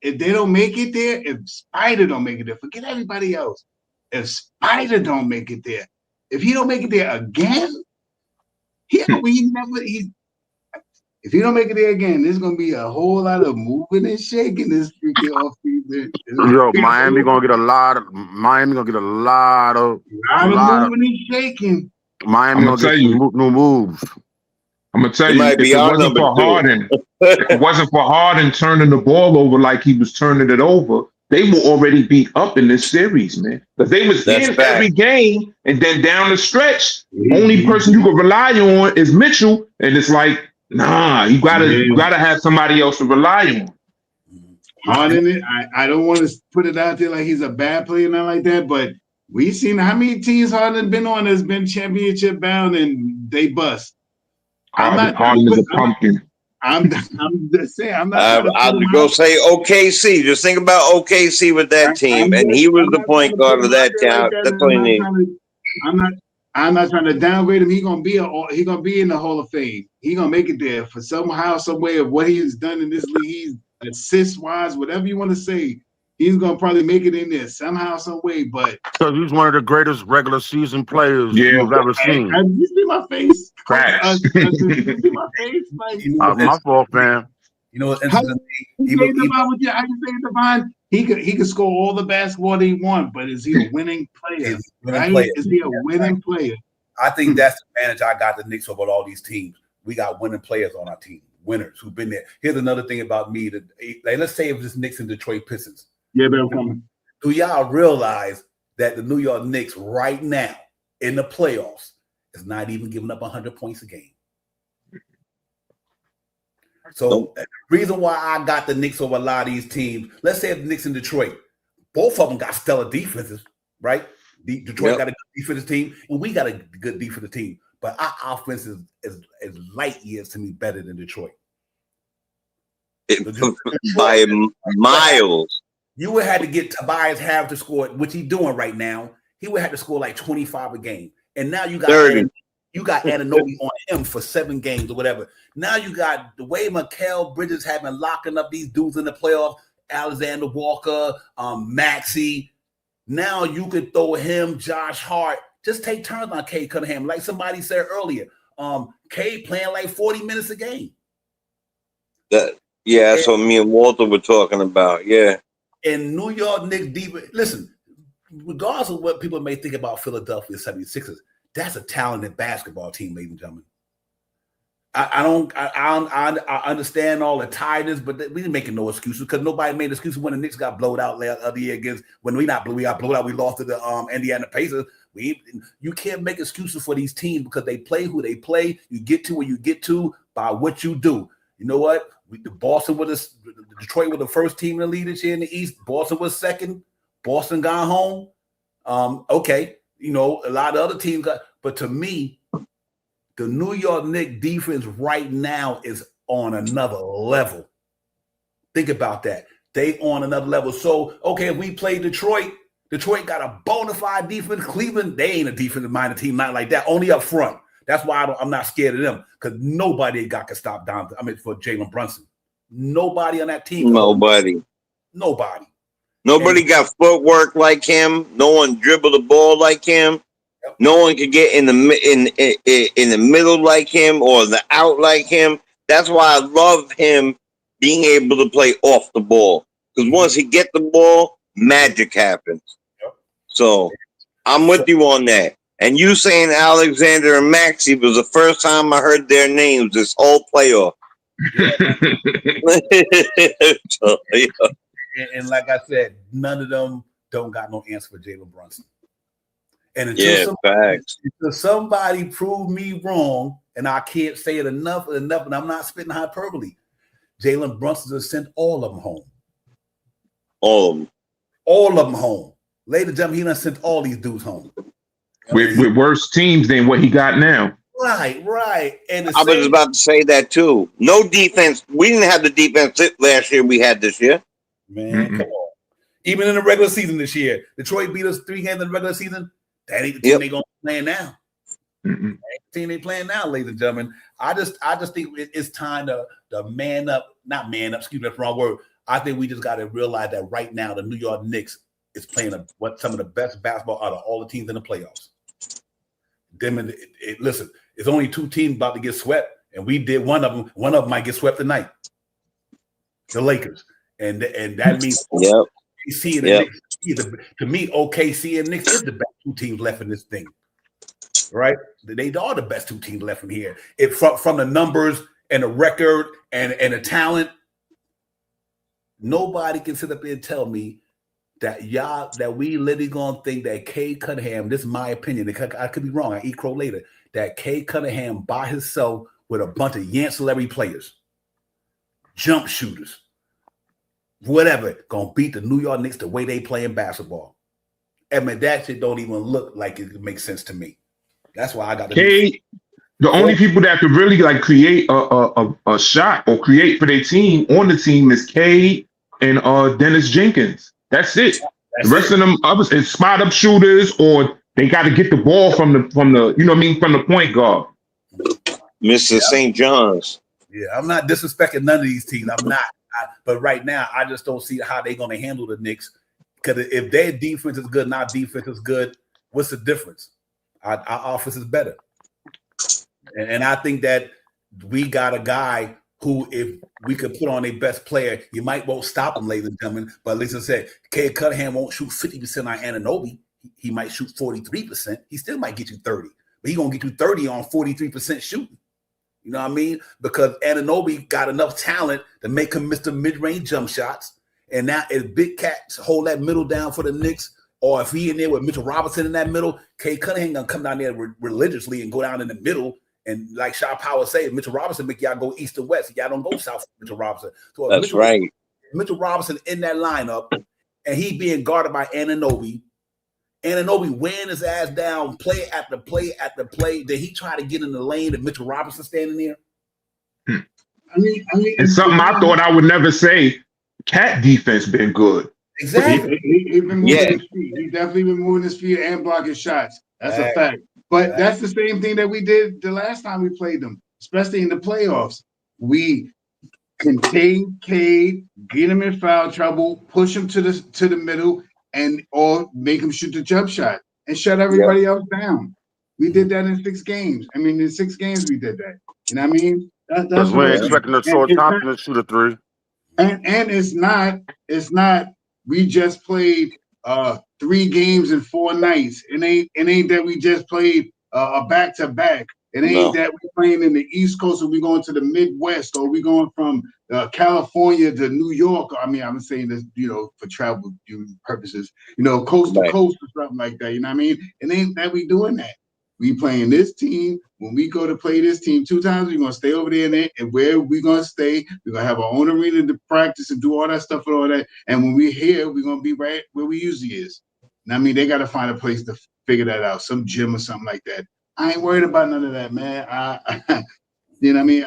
if they don't make it there, if Spider don't make it there, forget everybody else. If Spider don't make it there, if he don't make it there again, if he don't make it there again, there's gonna be a whole lot of moving and shaking this freaking offseason. Yo, Miami gonna get a lot of moving and shaking. Miami gonna get some new moves. I'm gonna tell you, if it wasn't for Harden turning the ball over like he was turning it over, they were already beat up in this series, man. Because they was in every game, and then down the stretch, only person you can rely on is Mitchell, and it's like, nah, you gotta have somebody else to rely on. Harden, I don't want to put it out there like he's a bad player, not like that, but we've seen how many teams Harden been on that's been championship bound and they bust. Harden is a pumpkin. I'm just saying. I'll go say OKC. Just think about OKC with that team, and he was the point guard of that town. That's all you need. I'm not trying to downgrade him. He's gonna be in the Hall of Fame. He's gonna make it there for somehow, some way of what he's done in this league. He's assist wise, whatever you want to say. He's gonna probably make it in there somehow, some way. But because he's one of the greatest regular season players you've ever seen. You see my face? Facts. You see my face? Like, my fault, man. You know what's how interesting? you say Devon? He could score all the basketball that he wants, but is he a winning player? Is he a winning player? I think that's the advantage I got the Knicks over all these teams. We got winning players on our team, winners who've been there. Here's another thing about me. Like, let's say if this Knicks and Detroit Pistons. Yeah, but I'm coming. Do y'all realize that the New York Knicks right now in the playoffs is not even giving up 100 points a game? So the reason why I got the Knicks over a lot of these teams, let's say if the Knicks and Detroit, both of them got stellar defenses, right? Detroit got a good defensive team, and we got a good defensive team. But our offense is light years to me better than Detroit. By miles. You would have to get Tobias Harris to score, which he's doing right now. He would have to score like 25 a game. And now you got 30. You got Anunoby on him for 7 games or whatever. Now you got the way Mikal Bridges have been locking up these dudes in the playoffs, Alexander Walker, Maxey. Now you could throw him, Josh Hart. Just take turns on Cade Cunningham. Like somebody said earlier, Cade playing like 40 minutes a game. That's what me and Walter were talking about. Yeah. And New York Knicks deep. Listen, regardless of what people may think about Philadelphia 76ers, that's a talented basketball team, ladies and gentlemen. I understand all the tiredness, but we didn't make no excuses because nobody made excuses when the Knicks got blowed out the other year against when we got blowed out. We lost to the Indiana Pacers. You can't make excuses for these teams because they play who they play. You get to where you get to by what you do. You know what? Detroit was the first team in the league this year in the East. Boston was second. Boston got home. Okay. You know, a lot of other teams got, but to me, the New York Knicks defense right now is on another level. Think about that. They on another level. So, okay, if we play Detroit got a bona fide defense. Cleveland, they ain't a defensive-minded team, not like that, only up front. That's why I'm not scared of them because nobody can stop down. For Jalen Brunson. Nobody on that team. Nobody got footwork like him. No one dribbled the ball like him. No one could get in the middle like him or the out like him. That's why I love him being able to play off the ball. Because once he get the ball, magic happens. So I'm with you on that. And you saying Alexander and Maxey was the first time I heard their names this whole playoff. So, yeah. And like I said, none of them don't got no answer for Jalen Brunson. And until somebody prove me wrong, and I can't say it enough, and I'm not spitting hyperbole, Jalen Brunson has sent all of them home. All of them home. Ladies and gentlemen, he done sent all these dudes home. With worse teams than what he got now. Right. And I was about to say that too. No defense. We didn't have the defense last year we had this year. Man, come on. Even in the regular season this year, Detroit beat us 3 games in the regular season. That ain't the team they gonna play now. The team they playing now, ladies and gentlemen. I just think it's time to man up. Not man up. Excuse me, that's the wrong word. I think we just got to realize that right now the New York Knicks is playing some of the best basketball out of all the teams in the playoffs. Listen, it's only 2 teams about to get swept, and we did one of them. One of them might get swept tonight. The Lakers, and that means OKC and Knicks. To me, OKC and Knicks is the best 2 teams left in this thing, right? They are the best 2 teams left in here. From the numbers and the record and the talent, nobody can sit up there and tell me that we literally gonna think that Cade Cunningham, this is my opinion, I could be wrong, I eat crow later, that Cade Cunningham by himself with a bunch of ancillary players, jump shooters, whatever, gonna beat the New York Knicks the way they play in basketball. I mean, that shit don't even look like it makes sense to me. That's why I got Cade. The only people that could really like create a shot or create for their team on the team is Cade and Dennis Jenkins. That's it. The rest of them others is spot up shooters, or they got to get the ball from the from the point guard. Mr. St. John's. Yeah, I'm not disrespecting none of these teams. I'm not. But right now, I just don't see how they're going to handle the Knicks. Because if their defense is good and our defense is good, what's the difference? Our offense is better. And I think that we got a guy who, if we could put on a best player, you won't stop him, ladies and gentlemen. But like I said, Cade Cunningham won't shoot 50% on Anunoby. He might shoot 43%. He still might get you 30. But he's going to get you 30 on 43% shooting. You know what I mean? Because Anunoby got enough talent to make him Mr. Mid-range jump shots. And now if Big Cat hold that middle down for the Knicks, or if he in there with Mitchell Robinson in that middle, Cade Cunningham going to come down there religiously and go down in the middle. And like Shaw Power said, Mitchell Robinson make y'all go east and west. Y'all don't go south for Mitchell Robinson. So that's right. Mitchell Robinson in that lineup, and he being guarded by Anunoby. Anunoby weighing his ass down, play after play after play. Did he try to get in the lane and Mitchell Robinson standing there? I mean, it's something I thought I would never say. Cat defense been good. Exactly. He been moving his feet. He definitely been moving his feet and blocking shots. That's a fact. But that's the same thing that we did the last time we played them, especially in the playoffs. We contain Cade, get him in foul trouble, push him to the middle, or make him shoot the jump shot and shut everybody else down. We did that in 6 games. I mean, in 6 games we did that. You know what I mean? That's we're expecting the short top to shoot a 3. And it's not. We just played 3 games in 4 nights. It ain't that we just played a back-to-back. It ain't that we're playing in the East Coast or we going to the Midwest or we going from California to New York. I mean, I'm saying this, for travel purposes, coast to coast or something like that. You know what I mean? It ain't that we doing that. We playing this team. When we go to play this team 2 times, we're going to stay over there and where we're going to stay. We're going to have our own arena to practice and do all that stuff and all that. And when we're here, we're going to be right where we usually is. And I mean, they got to find a place to figure that out, some gym or something like that. I ain't worried about none of that, man. You know what I mean?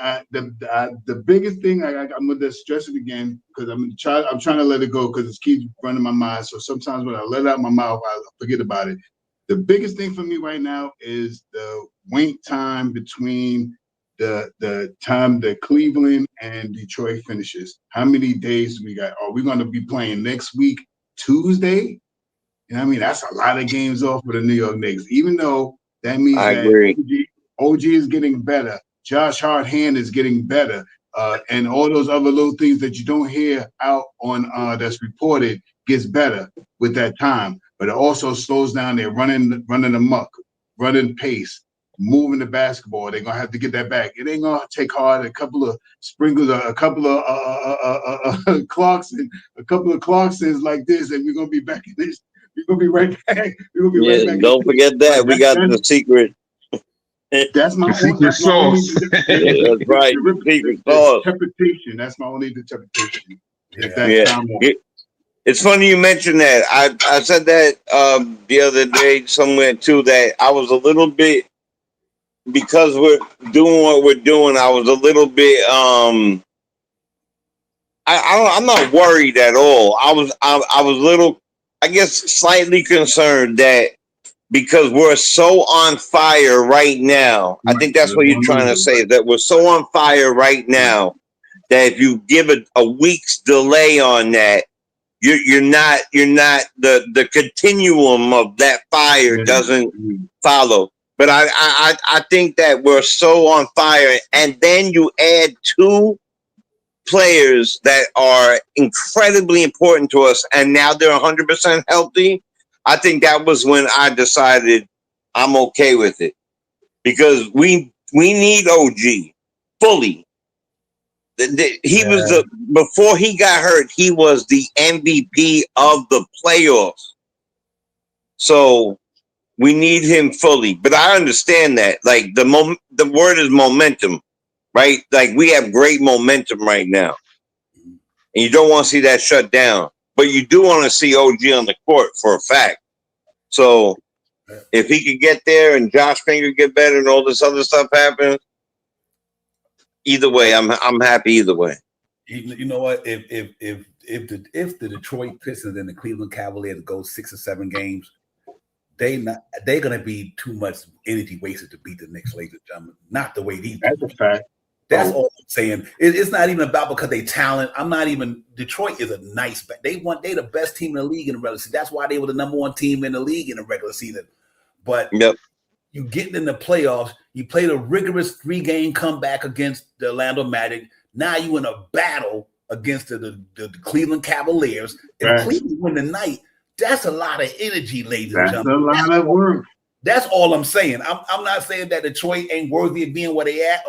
The biggest thing, I'm going to stress it again because I'm trying to let it go because it keeps running my mind. So sometimes when I let it out my mouth, I forget about it. The biggest thing for me right now is the wait time between the time that Cleveland and Detroit finishes. How many days we got? Are we going to be playing next week, Tuesday? You know what I mean? That's a lot of games off for the New York Knicks, even though that means I that agree. OG is getting better. Josh Hart hand is getting better. And all those other little things that you don't hear out on that's reported gets better with that time. But it also slows down their running amok, running pace, moving the basketball. They're gonna have to get that back. It ain't gonna take hard. A couple of sprinkles, a couple of Clarksons like this, and we're gonna be back in this. We're gonna be right back. We're gonna be right back. Don't forget that. We got the secret. That's my secret sauce. That's right. Secret sauce. Interpretation. That's my only interpretation. It's funny you mentioned that. I said that the other day somewhere too, that I was a little bit, because we're doing what we're doing, I was a little bit I'm not worried at all. I was a little, I guess, slightly concerned that because we're so on fire right now. I think that's what you're trying to say, that we're so on fire right now that if you give it a week's delay on that, you're not the continuum of that fire doesn't follow. But I think that we're so on fire, and then you add two players that are incredibly important to us, and now they're 100% healthy. I think that was when I decided I'm okay with it, because we need OG fully. He was before he got hurt, he was the MVP of the playoffs. So we need him fully. But I understand that. Like the word is momentum, right? Like we have great momentum right now. And you don't want to see that shut down. But you do want to see OG on the court for a fact. So if he could get there and Josh Finger get better and all this other stuff happens, either way, I'm happy either way. You know what? If the Detroit Pistons and the Cleveland Cavaliers go 6 or 7 games, they're gonna be too much energy wasted to beat the Knicks, ladies and gentlemen. Not the way these. That's a fact. That's all I'm saying. It's not even about because they talent. I'm not even. Detroit is a nice. They the best team in the league in the regular season. That's why they were the #1 team in the league in the regular season. But you get in the playoffs. You played a rigorous 3-game comeback against the Orlando Magic. Now you in a battle against the Cleveland Cavaliers. If Cleveland win tonight, that's a lot of energy, ladies and gentlemen. That's a lot of work. That's all I'm saying. I'm not saying that Detroit ain't worthy of being where they at.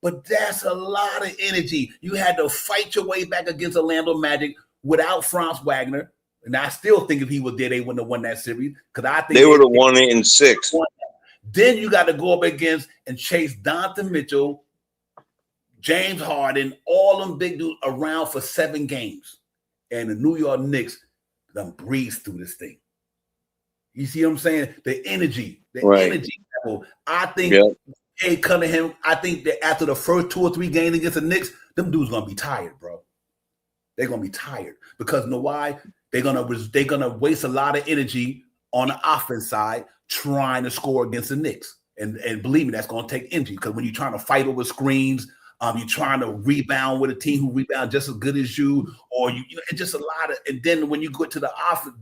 But that's a lot of energy. You had to fight your way back against Orlando Magic without Franz Wagner. And I still think if he was there, they wouldn't have won that series. Because I think they would have won it in 6. Then you got to go up against and chase Donovan Mitchell, James Harden, all them big dudes around for 7 games. And the New York Knicks them breeze through this thing. You see what I'm saying? The energy level. I think Hey Cunningham, I think that after the first 2 or 3 games against the Knicks, them dudes gonna be tired, bro. They're gonna be tired because you know why? They're gonna waste a lot of energy on the offense side trying to score against the Knicks. And believe me, that's gonna take energy because when you're trying to fight over screens, you're trying to rebound with a team who rebound just as good as you, or you know, it's just a lot of. And then when you go to the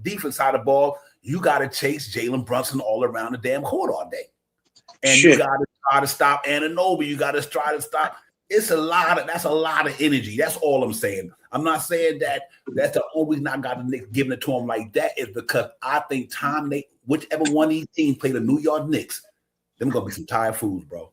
defense side of the ball, you got to chase Jalen Brunson all around the damn court all day. And you got to try to stop Anunoby. You got to try to stop. That's a lot of energy. That's all I'm saying. I'm not saying that that's the only reason I got the Knicks giving it to them like that is because I think whichever one of these teams play the New York Knicks, them gonna be some tired fools, bro.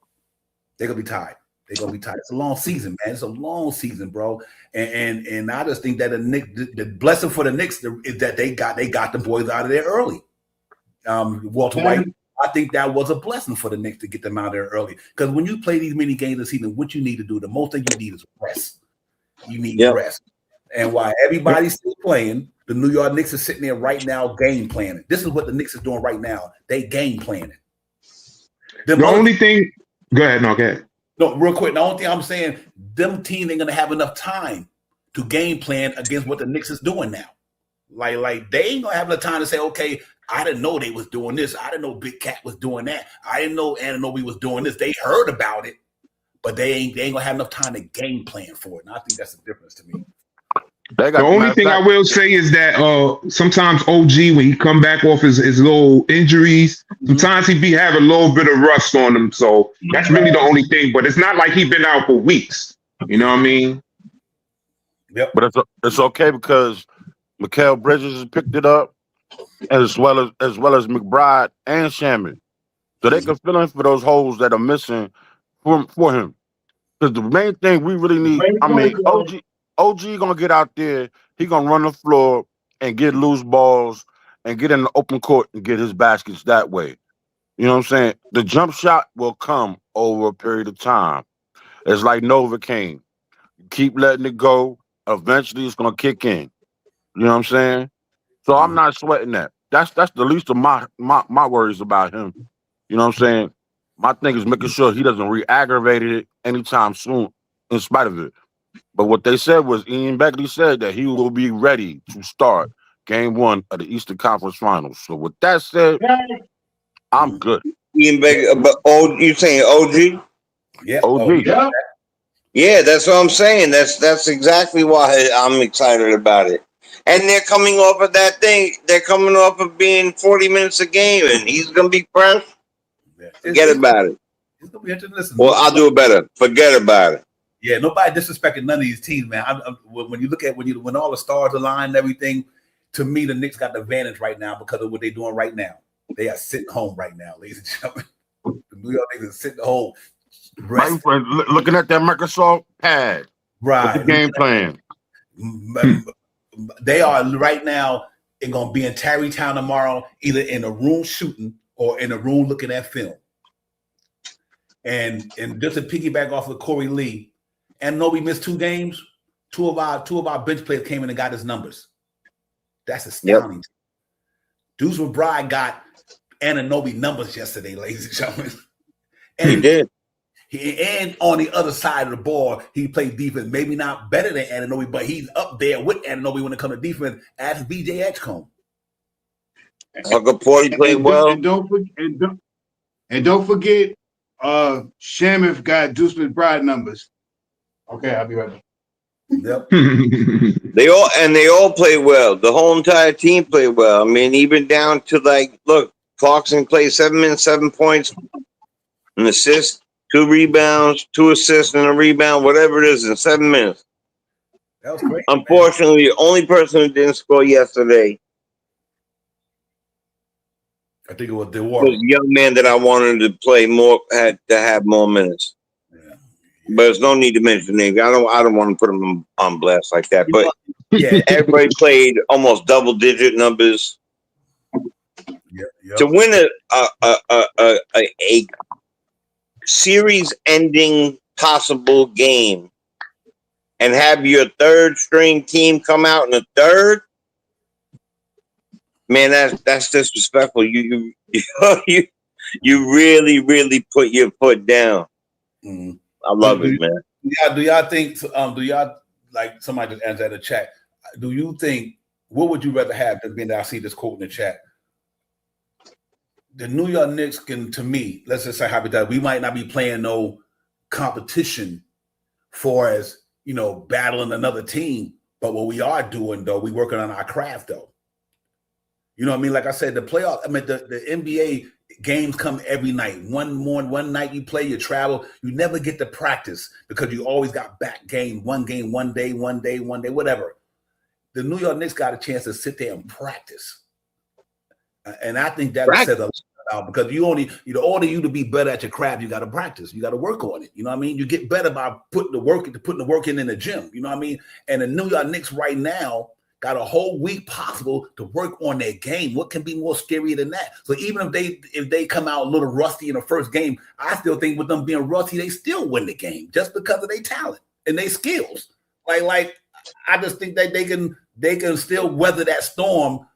They're gonna be tired. They're gonna be tired. It's a long season, man. It's a long season, bro. And I just think that the blessing for the Knicks is that they got the boys out of there early. Walter White. I think that was a blessing for the Knicks to get them out there early. Because when you play these many games this season, what you need to do, the most thing you need is rest. You need rest. And while everybody's still playing, the New York Knicks are sitting there right now game planning. This is what the Knicks is doing right now. They game planning. The only thing – go ahead. No, go ahead. No, real quick. The only thing I'm saying, them teams ain't going to have enough time to game plan against what the Knicks is doing now. Like they ain't going to have enough time to say, okay, I didn't know they was doing this. I didn't know Big Cat was doing that. I didn't know Anunoby was doing this. They heard about it, but they ain't gonna have enough time to game plan for it. And I think that's the difference to me. They The got only matter of thing I fact, will say is that sometimes OG, when he come back off his little injuries, sometimes he be having a little bit of rust on him. So that's really the only thing. But it's not like he been out for weeks. You know what I mean? Yep. but it's okay because Mikal Bridges has picked it up, as well as McBride and Shamit. So they can fill in for those holes that are missing for him. Because the main thing we really need, I mean, OG gonna get out there, he gonna run the floor and get loose balls and get in the open court and get his baskets that way. You know what I'm saying? The jump shot will come over a period of time. It's like Novocaine. Keep letting it go. Eventually it's gonna kick in. You know what I'm saying? So I'm not sweating that. That's the least of my worries about him. You know what I'm saying? My thing is making sure he doesn't re-aggravate it anytime soon, in spite of it. But what they said was Ian Beckley said that he will be ready to start game 1 of the Eastern Conference Finals. So with that said, I'm good. Ian Beck, but you saying OG? Yeah. OG. Yeah, that's what I'm saying. That's exactly why I'm excited about it. And they're coming off of that thing. They're coming off of being 40 minutes a game, and he's gonna be fresh. Forget about it. It's gonna be interesting. Listen, Well, I'll do it better. Forget about it. Yeah, nobody disrespecting none of these teams, man. When you look at when all the stars align and everything, to me, the Knicks got the advantage right now because of what they're doing right now. They are sitting home right now, ladies and gentlemen. The New York Knicks are sitting home, Looking at that Microsoft pad, right? With the game plan. They are right now. They're gonna be in Tarrytown tomorrow, either in a room shooting or in a room looking at film. And just to piggyback off of Corey Lee, and we missed 2 games. Two of our bench players came in and got his numbers. That's astounding. Yep. Deuce McBride got Anunoby numbers yesterday, ladies and gentlemen. And he did. And on the other side of the ball, he played defense. Maybe not better than Anunoby, but he's up there with Anunoby when it comes to defense as BJ Edgecombe. Uncle Porty played well. And don't forget, Shamif got Deuce McBride numbers. Okay, I'll be right back. Yep. They all played well. The whole entire team played well. I mean, even down to look, Clarkson played 7 minutes, 7 points, an assist, 2 rebounds, 2 assists and a rebound, whatever it is, in 7 minutes. That was great. Unfortunately, the only person who didn't score yesterday, I think it was the young man that I wanted to play more, had to have more minutes. But there's no need to mention names. I don't want to put them on blast like that. But yeah, everybody played almost double-digit numbers. Yep. To win a series-ending possible game and have your third-string team come out in the third, man, that's disrespectful. You really put your foot down. Mm-hmm. I love it, man. Do y'all think? Do y'all, like somebody just answered in the chat? Do you think? What would you rather have? Than being that I see this quote in the chat. The New York Knicks can, to me, let's just say hypothetically, we might not be playing no competition for as battling another team, but what we are doing though, we working on our craft though. You know what I mean? Like I said, the playoff. I mean, the NBA. Games come every night. One night you play, you travel. You never get to practice because you always got back game, one day, whatever. The New York Knicks got a chance to sit there and practice. And I think that says a lot about, because in order you to be better at your craft, you got to practice. You got to work on it. You know what I mean? You get better by putting the work in the gym. You know what I mean? And the New York Knicks right now got a whole week possible to work on their game. What can be more scary than that? So even if they come out a little rusty in the first game, I still think with them being rusty, they still win the game just because of their talent and their skills. Like I just think that they can still weather that storm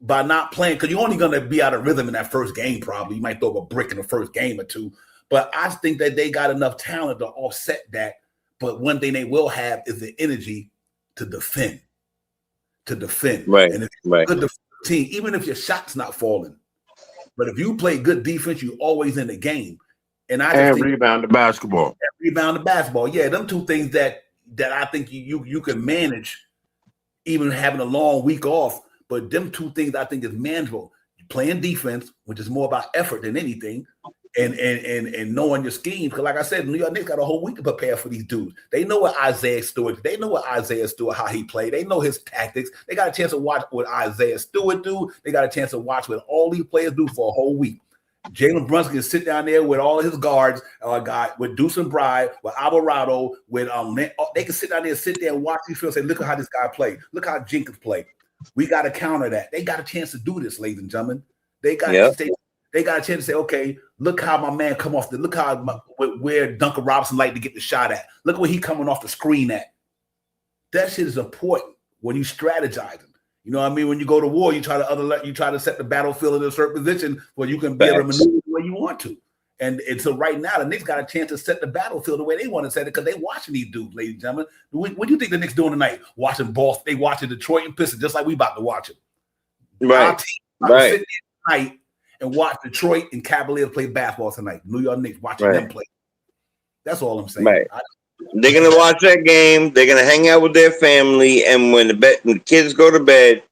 by not playing, because you're only going to be out of rhythm in that first game. Probably you might throw a brick in the first game or two, but I think that they got enough talent to offset that. But one thing they will have is the energy to defend. Right. And if you're a good team, even if your shot's not falling, but if you play good defense, you're always in the game. And rebound the basketball. Rebound the basketball. Yeah, them two things that I think you can manage even having a long week off. But them two things I think is manageable. Playing defense, which is more about effort than anything, and knowing your schemes. Because like I said, New York Knicks got a whole week to prepare for these dudes. They know what Isaiah Stewart, how he played. They know his tactics. They got a chance to watch what Isaiah Stewart do. They got a chance to watch what all these players do for a whole week. Jalen Brunson can sit down there with all his guards, with Deuce and Bride, with Alvarado, with they can sit down there and watch these films and say, look at how this guy played. Look how Jenkins played. We got to counter that. They got a chance to do this, ladies and gentlemen. They got a chance to say, okay, look how my man come off look how where Duncan Robinson like to get the shot at. Look where he coming off the screen at. That shit is important when you strategizing. You know what I mean? When you go to war, you try to set the battlefield in a certain position where you can be able to maneuver the way you want to. And so right now, the Knicks got a chance to set the battlefield the way they want to set it because they watching these dudes, ladies and gentlemen. What do you think the Knicks doing tonight? Watching Boston, they watching Detroit and Pistons just like we about to watch them. Right. Sit there tonight and watch Detroit and Cavaliers play basketball tonight. New York Knicks watching them play. That's all I'm saying. Right. They're gonna watch that game. They're gonna hang out with their family, and when the kids go to bed,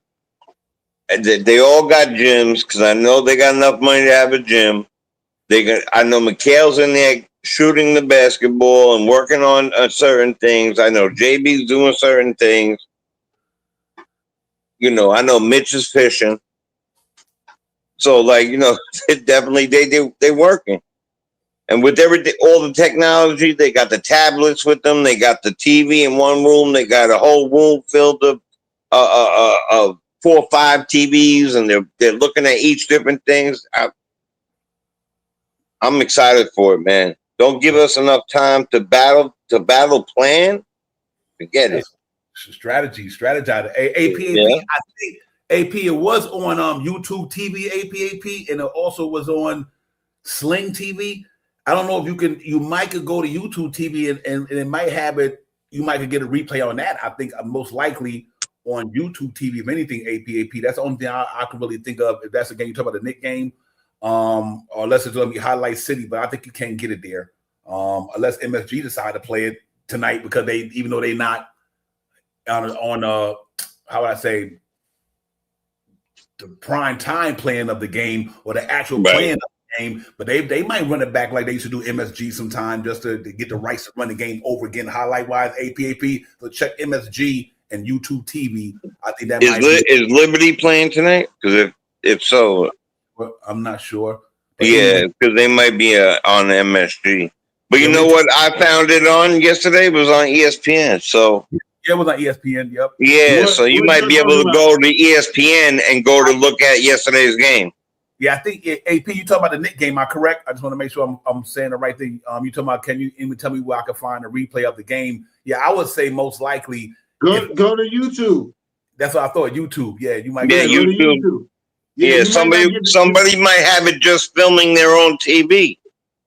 they all got gyms because I know they got enough money to have a gym. I know Mikhail's in there shooting the basketball and working on certain things. I know JB's doing certain things. You know, I know Mitch is fishing. So, like, you know, definitely they working. And with everything, all the technology, they got the tablets with them. They got the TV in one room. They got a whole room filled up 4 or 5 TVs, and they're looking at each different things. I'm excited for it, man. Don't give us enough time to battle plan. Forget it. Strategize. AP, I think AP, it was on YouTube TV, AP, and it also was on Sling TV. I don't know if you might could go to YouTube TV and it might have it, you might could get a replay on that. I think most likely on YouTube TV, if anything, AP. That's the only thing I can really think of. If that's the game you talk about, the Knicks game, or unless it's going to be Highlight City, but I think you can't get it there. Unless MSG decide to play it tonight because even though they're not on how would I say, the prime time playing of the game or the actual playing of the game, but they might run it back like they used to do MSG sometime just to get the rights to run the game over again, highlight wise. AP. So check MSG and YouTube TV. I think that is Liberty playing tonight? Because if so, well, I'm not sure. Yeah, because they might be on MSG. But you know what? I found it on yesterday. It was on ESPN. So. Yeah, it was on ESPN. Yep. Yeah, so you might be able to go to ESPN and go to look at yesterday's game. Yeah, I think AP, you talking about the Knicks game? Am I correct? I just want to make sure I'm saying the right thing. You talking about? Can you even tell me where I can find a replay of the game? Yeah, I would say most likely go to YouTube. That's what I thought. YouTube. Yeah, you might. Yeah, YouTube. Yeah, somebody might have it just filming their own TV.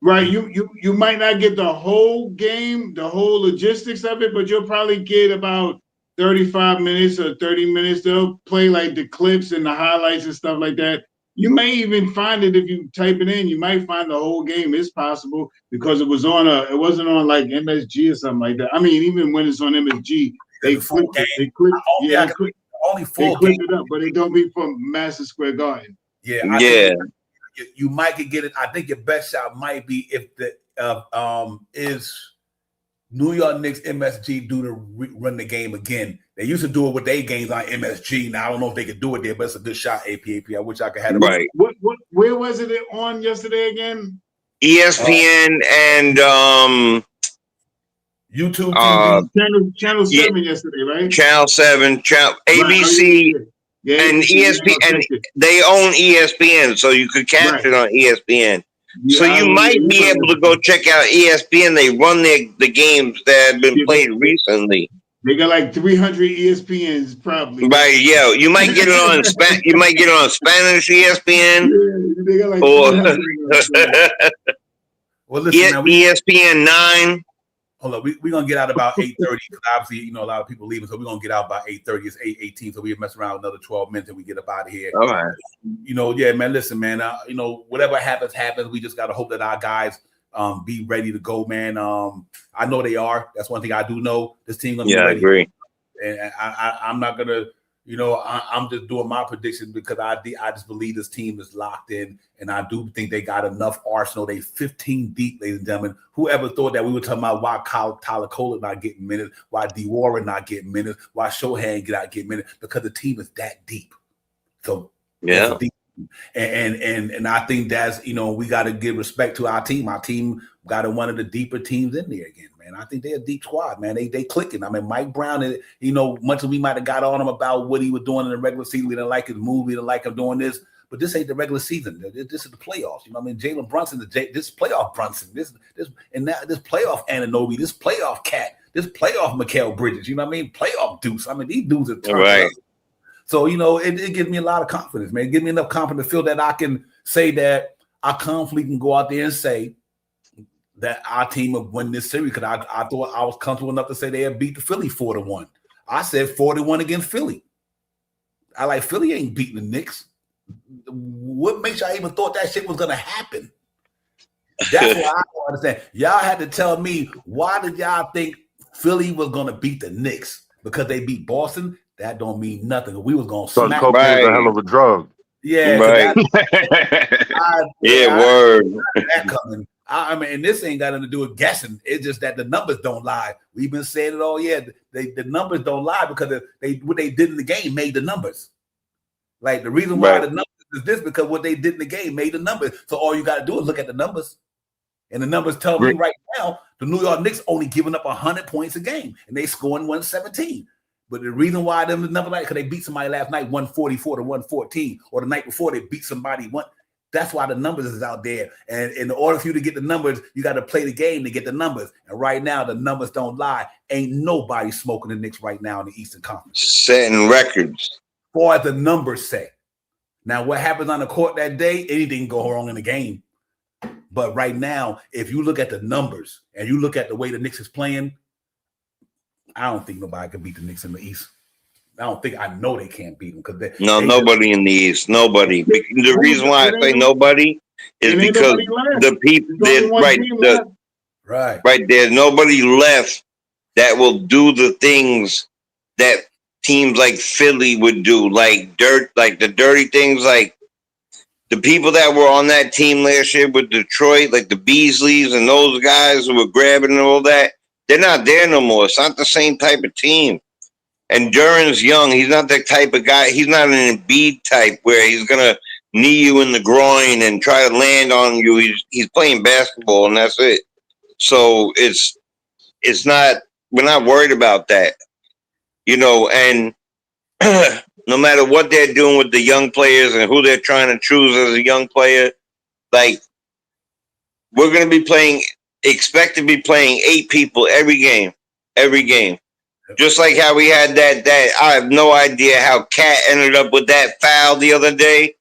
Right, you might not get the whole game, the whole logistics of it, but you'll probably get about 35 minutes or 30 minutes. They'll play like the clips and the highlights and stuff like that. You may even find it if you type it in. You might find the whole game. It's possible because it wasn't on like MSG or something like that. I mean, even when it's on MSG, they clip it. They clip it up, but it don't be from Madison Square Garden. Yeah. You might could get it. I think your best shot might be if the is New York Knicks MSG run the game again. They used to do it with their games on MSG. Now I don't know if they could do it there, but it's a good shot. AP. I wish I could have it. Right. Where was it on yesterday again? ESPN and YouTube TV. Channel 7 yesterday, right? Channel 7, ABC. Yeah, and ESPN, and they own ESPN, so you could catch it on ESPN. Yeah, so you might be able to go check out ESPN. They run the games that have been played recently. They got like 300 ESPNs, probably. Right? Yeah, you might get it on You might get it on Spanish ESPN. Yeah, they got like or ESPN 9. Hold up, we're gonna get out about 8:30 because obviously, a lot of people leaving, so we're gonna get out by 8:30. It's 8:18, so we mess around another 12 minutes and we get up out of here. All right. Yeah, man. Listen, man. Whatever happens. We just gotta hope that our guys be ready to go, man. I know they are. That's one thing I do know. This team gonna be ready. I agree. And I'm not gonna, I'm just doing my prediction because I just believe this team is locked in, and I do think they got enough arsenal. They 15 deep, ladies and gentlemen. Whoever thought that we were talking about why Tyler Cole not getting minutes, why D. Warren not getting minutes, why Shohei not getting minutes? Because the team is that deep. So yeah. And I think that's, we got to give respect to our team. Our team got one of the deeper teams in there again, man. I think they're a deep squad, man. They clicking. I mean, Mike Brown, much as we might have got on him about what he was doing in the regular season, we didn't like his move, we didn't like him doing this, but this ain't the regular season. This is the playoffs. Jalen Brunson, this playoff Brunson, this playoff Anunoby, this playoff Cat, this playoff Mikal Bridges, playoff Deuce. These dudes are turned right. up. So, it gives me a lot of confidence, man. It gives me enough confidence to feel that I can say that I confidently can go out there and say that our team will win this series, because I thought I was comfortable enough to say they had beat the Philly 4-1. I said 4-1 against Philly. I like Philly ain't beating the Knicks. What makes y'all even thought that shit was going to happen? That's what I don't understand. Y'all had to tell me, why did y'all think Philly was going to beat the Knicks? Because they beat Boston? That don't mean nothing. We was going to smack. Cocaine's a hell of a drug. Yeah. Right. Word. That coming. And this ain't got nothing to do with guessing. It's just that the numbers don't lie. We've been saying it all year. The numbers don't lie because what they did in the game made the numbers. Like, the reason why the numbers is this, because what they did in the game made the numbers. So all you got to do is look at the numbers. And the numbers tell me right now, the New York Knicks only giving up 100 points a game, and they scoring 117. But the reason why them the number, like, because they beat somebody last night 144-114, or the night before they beat somebody one. That's why the numbers is out there. And in order for you to get the numbers, you got to play the game to get the numbers. And right now, the numbers don't lie. Ain't nobody smoking the Knicks right now in the Eastern Conference. Setting records. For the numbers say. Now, what happens on the court that day, anything can go wrong in the game. But right now, if you look at the numbers and you look at the way the Knicks is playing, I don't think nobody can beat the Knicks in the East. I know they can't beat them, because nobody in the East, nobody. The reason why I say nobody is because the people did right. There's nobody left that will do the things that teams like Philly would do, like the dirty things, like the people that were on that team last year with Detroit, like the Beasleys and those guys who were grabbing and all that. They're not there no more. It's not the same type of team. And Duran's young. He's not that type of guy. He's not an Embiid type where he's going to knee you in the groin and try to land on you. He's playing basketball, and that's it. So it's not, we're not worried about that. And no matter what they're doing with the young players and who they're trying to choose as a young player, like, we're going to be expect to be playing 8 people every game. Just like how we had that I have no idea how Cat ended up with that foul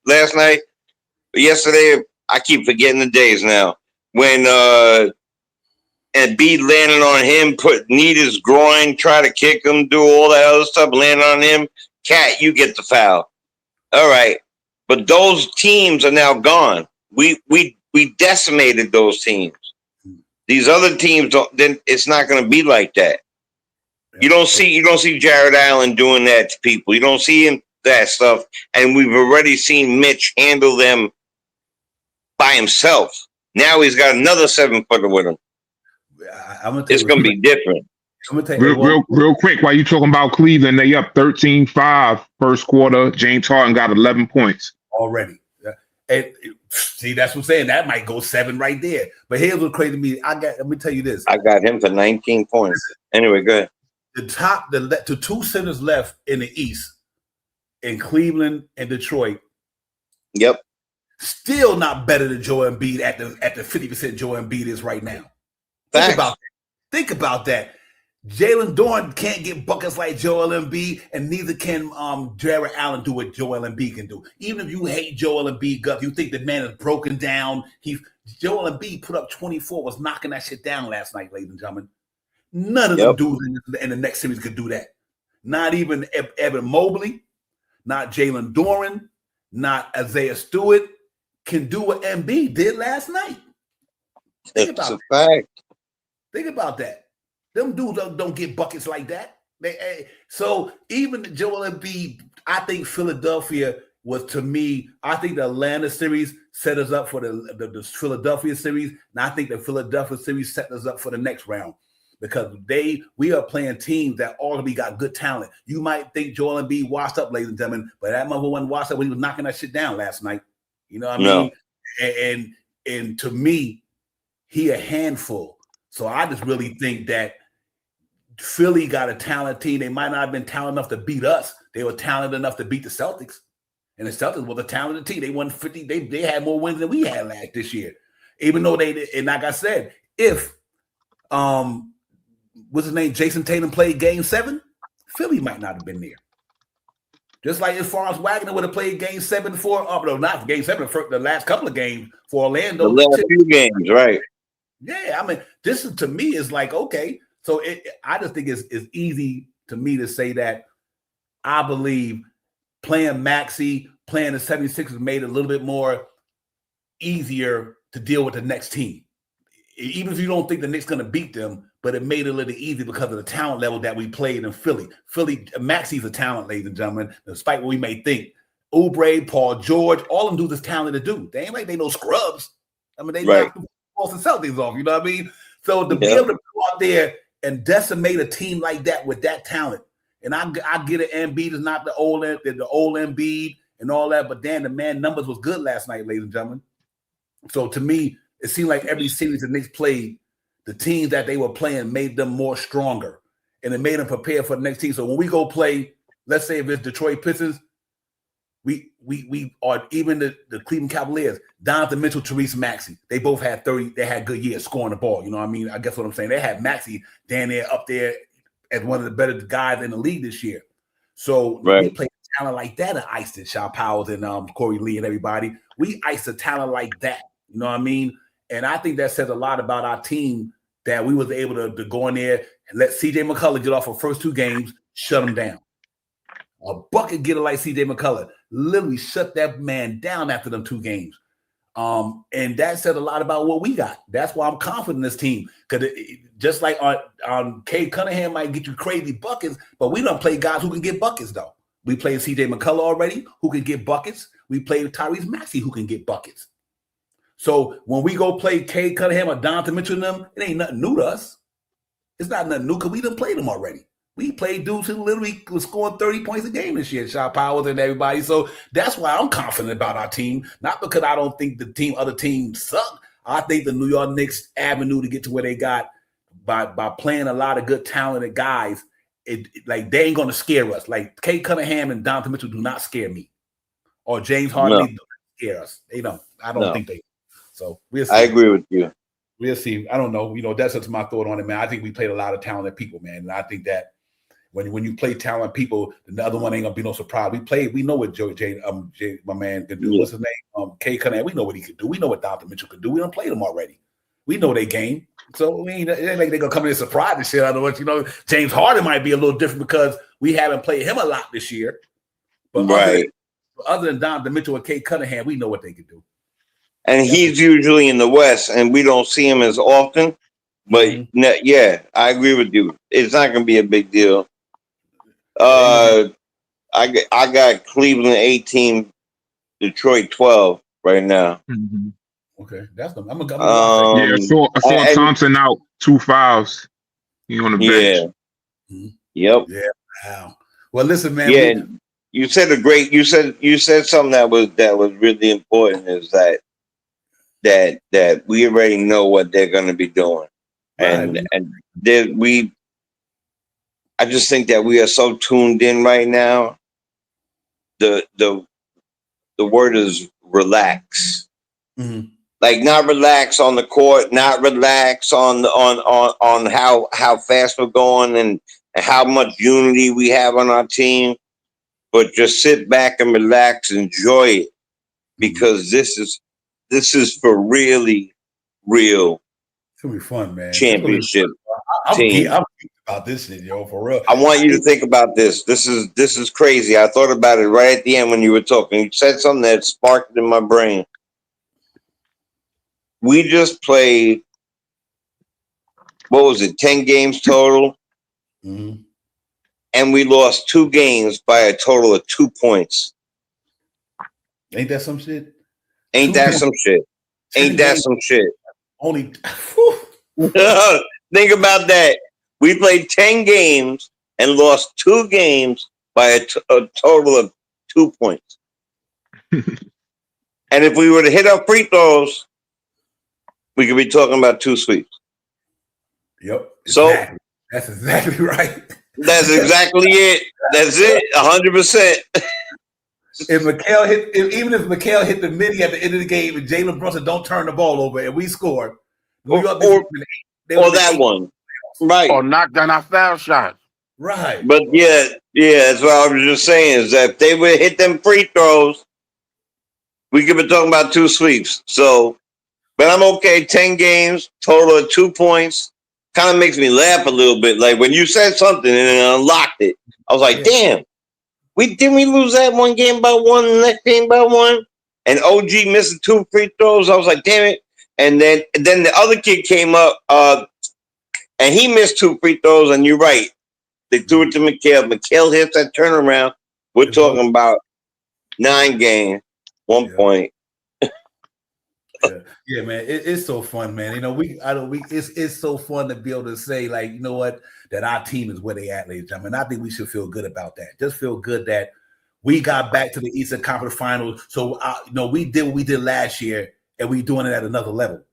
last night. But yesterday, I keep forgetting the days now. When Embiid landed on him, need his groin, try to kick him, do all that other stuff, land on him. Cat, you get the foul. All right. But those teams are now gone. We decimated those teams. These other teams it's not going to be like that. You don't see Jared Allen doing that to people. You don't see him that stuff. And we've already seen Mitch handle them by himself. Now he's got another 7-footer with him. It's going to be different. Real quick, while you talking about Cleveland, they up 13-5 first quarter. James Harden got 11 points already. See, that's what I'm saying. That might go 7 right there. But here's what's crazy to me. Let me tell you this. I got him for 19 points. Anyway, go ahead. The 2 centers left in the East, in Cleveland and Detroit. Yep. Still not better than Joel Embiid at the 50% Joel Embiid is right now. Think about that. Jalen Dorn can't get buckets like Joel Embiid, and neither can Jared Allen do what Joel Embiid can do. Even if you hate Joel Embiid, Guff, you think the man is broken down. Joel Embiid put up 24, was knocking that shit down last night, ladies and gentlemen. None of them dudes in the next series could do that. Not even Evan Mobley, not Jalen Doran, not Isaiah Stewart can do what Embiid did last night. Think about that. Them dudes don't get buckets like that. So even Joel Embiid, I think Philadelphia was, to me, I think the Atlanta series set us up for the Philadelphia series, and I think the Philadelphia series set us up for the next round because we are playing teams that already got good talent. You might think Joel Embiid washed up, ladies and gentlemen, but that mother wasn't washed up when he was knocking that shit down last night. You know what I mean? And to me, he a handful. So I just really think that Philly got a talented team. They might not have been talented enough to beat us. They were talented enough to beat the Celtics. And the Celtics was a talented team. They won 50. They had more wins than we had this year. Even though they, and like I said, if what's his name, Jason Tatum played game 7, Philly might not have been there. Just like if Forrest Wagner would have played game 7 for, no, not for game 7, for the last couple of games for Orlando. The last few games, right? Yeah, I mean, this is, to me, is like, okay. So I just think it's easy to me to say that I believe playing Maxey, playing the 76ers made it a little bit more easier to deal with the next team. Even if you don't think the Knicks going to beat them, but it made it a little easy because of the talent level that we played in Philly. Maxey's a talent, ladies and gentlemen, despite what we may think. Oubre, Paul George, all of them do this talented to do. They ain't like they no scrubs. I mean, they knocked the Boston Celtics off, you know what I mean? So to be able to go out there and decimate a team like that with that talent, and I get it, Embiid is not the old Embiid and all that, but damn, the man numbers was good last night, ladies and gentlemen. So to me, it seemed like every series the Knicks played, the teams that they were playing made them more stronger, and it made them prepare for the next team. So when we go play, let's say if it's Detroit Pistons, we are, even the Cleveland Cavaliers, Donovan Mitchell, Therese Maxey, they both had 30. They had good years scoring the ball. You know what I mean? I guess what I'm saying. They had Maxey down there up there as one of the better guys in the league this year. So we play talent like that at iced it. Shaw Powers and Corey Lee and everybody. We iced a talent like that. You know what I mean? And I think that says a lot about our team that we was able to go in there and let C.J. McCullough get off the first 2 games, shut him down. A bucket getter like C.J. McCullough literally shut that man down after them 2 games. And that said a lot about what we got. That's why I'm confident in this team. Because just like on Cade Cunningham might get you crazy buckets, but we don't play guys who can get buckets, though. We played C.J. McCullough already, who can get buckets. We played Tyrese Maxey, who can get buckets. So when we go play Cade Cunningham or Donovan Mitchell and them, it ain't nothing new to us. It's not nothing new because we done played them already. We played dudes who literally was scoring 30 points a game this year, Shaw Powers and everybody. So that's why I'm confident about our team. Not because I don't think other teams suck. I think the New York Knicks avenue to get to where they got by playing a lot of good talented guys, like they ain't gonna scare us. Like Cade Cunningham and Donovan Mitchell do not scare me. Or James Harden do not scare us. They don't. I don't think they do. So we'll see. I agree with you. We'll see. I don't know. That's just my thought on it, man. I think we played a lot of talented people, man. And I think that when you play talented people, the other one ain't gonna be no surprise. We know what my man can do. Yeah. What's his name? Cade Cunningham. We know what he could do. We know what Donovan Mitchell could do. We don't play them already. We know they game. So it ain't like they're gonna come in and surprise the shit out of us. James Harden might be a little different because we haven't played him a lot this year. But other than Donovan Mitchell and Cade Cunningham, we know what they can do. And he's usually in the West, and we don't see him as often. But yeah, I agree with you. It's not going to be a big deal. I got Cleveland 18, Detroit 12 right now. Mm-hmm. Okay, that's I'm gonna I saw Thompson out 2 fouls. He on the bench. Yeah. Yep. Yeah. Wow. Well, listen, man. Yeah, you said you said something that was really important, is that we already know what they're going to be doing, and I just think that we are so tuned in right now. The word is relax. Mm-hmm. Like, not relax on the court, not relax on how fast we're going and how much unity we have on our team, but just sit back and relax, enjoy it, because this is for really real. It's gonna be fun, man. Championship. I'm thinking about this shit, yo, for real. I want you to think about this. This is crazy. I thought about it right at the end when you were talking. You said something that sparked in my brain. We just played, what was it, 10 games total? Mm-hmm. and we lost 2 games by a total of 2 points. Ain't that some shit? Ain't 2 that points. some shit? Ain't that some shit? Only. Think about that. We played 10 games and lost 2 games by a total of 2 points. And if we were to hit our free throws, we could be talking about 2 sweeps. Yep. So exactly. That's exactly right. That's exactly it. That's it. 100%. If Mikal even if Mikal hit the midi at the end of the game and Jalen Brunson don't turn the ball over and we scored, or that one. Right. Or knock down our foul shot. Right. But yeah, that's what I was just saying is that if they would hit them free throws, we could be talking about 2 sweeps. So, but I'm okay. 10 games, total of 2 points. Kind of makes me laugh a little bit. Like when you said something and it unlocked it, I was like, damn, didn't we lose that one game by 1, the next game by 1? And OG missing 2 free throws. I was like, damn it. And then the other kid came up, and he missed 2 free throws. And you're right. They threw it to Mikal. Mikal hits that turnaround. We're talking about 9 games, 1 point. Yeah, man, it's so fun, man. You know, it's so fun to be able to say, like, you know what, that our team is where they at, ladies and gentlemen. I think we should feel good about that. Just feel good that we got back to the Eastern Conference Finals. So, we did what we did last year, and we doing it at another level.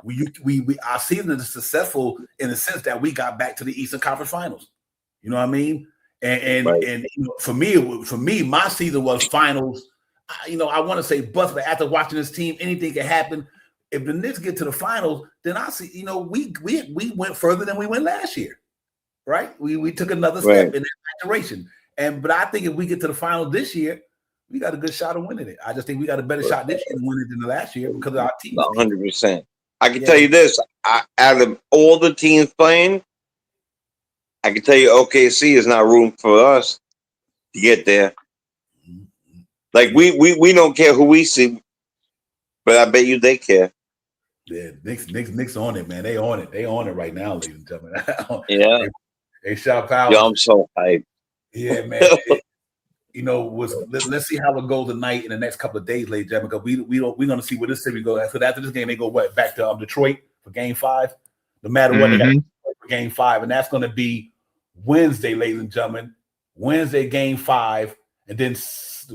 Our season is successful in the sense that we got back to the Eastern Conference Finals. You know what I mean? And for me, my season was finals. I want to say bust, but after watching this team, anything can happen. If the Knicks get to the finals, then I see, we went further than we went last year, right? We took another step in that direction. But I think if we get to the finals this year, we got a good shot of winning it. I just think we got a better shot this year to win it than the last year because of our team. 100%. I can tell you this: out of all the teams playing, I can tell you OKC is not room for us to get there. Like we don't care who we see, but I bet you they care. Yeah, Knicks on it, man. They on it. They on it right now, ladies and gentlemen. Yeah. They shot power. Yo, I'm so hyped. Yeah, man. Let's see how it goes tonight in the next couple of days, ladies and gentlemen. Because we're gonna see where this series goes. So after this game, they go back to Detroit for Game 5. No matter what, they got to for Game 5, and that's gonna be Wednesday, ladies and gentlemen. Wednesday, Game 5, and then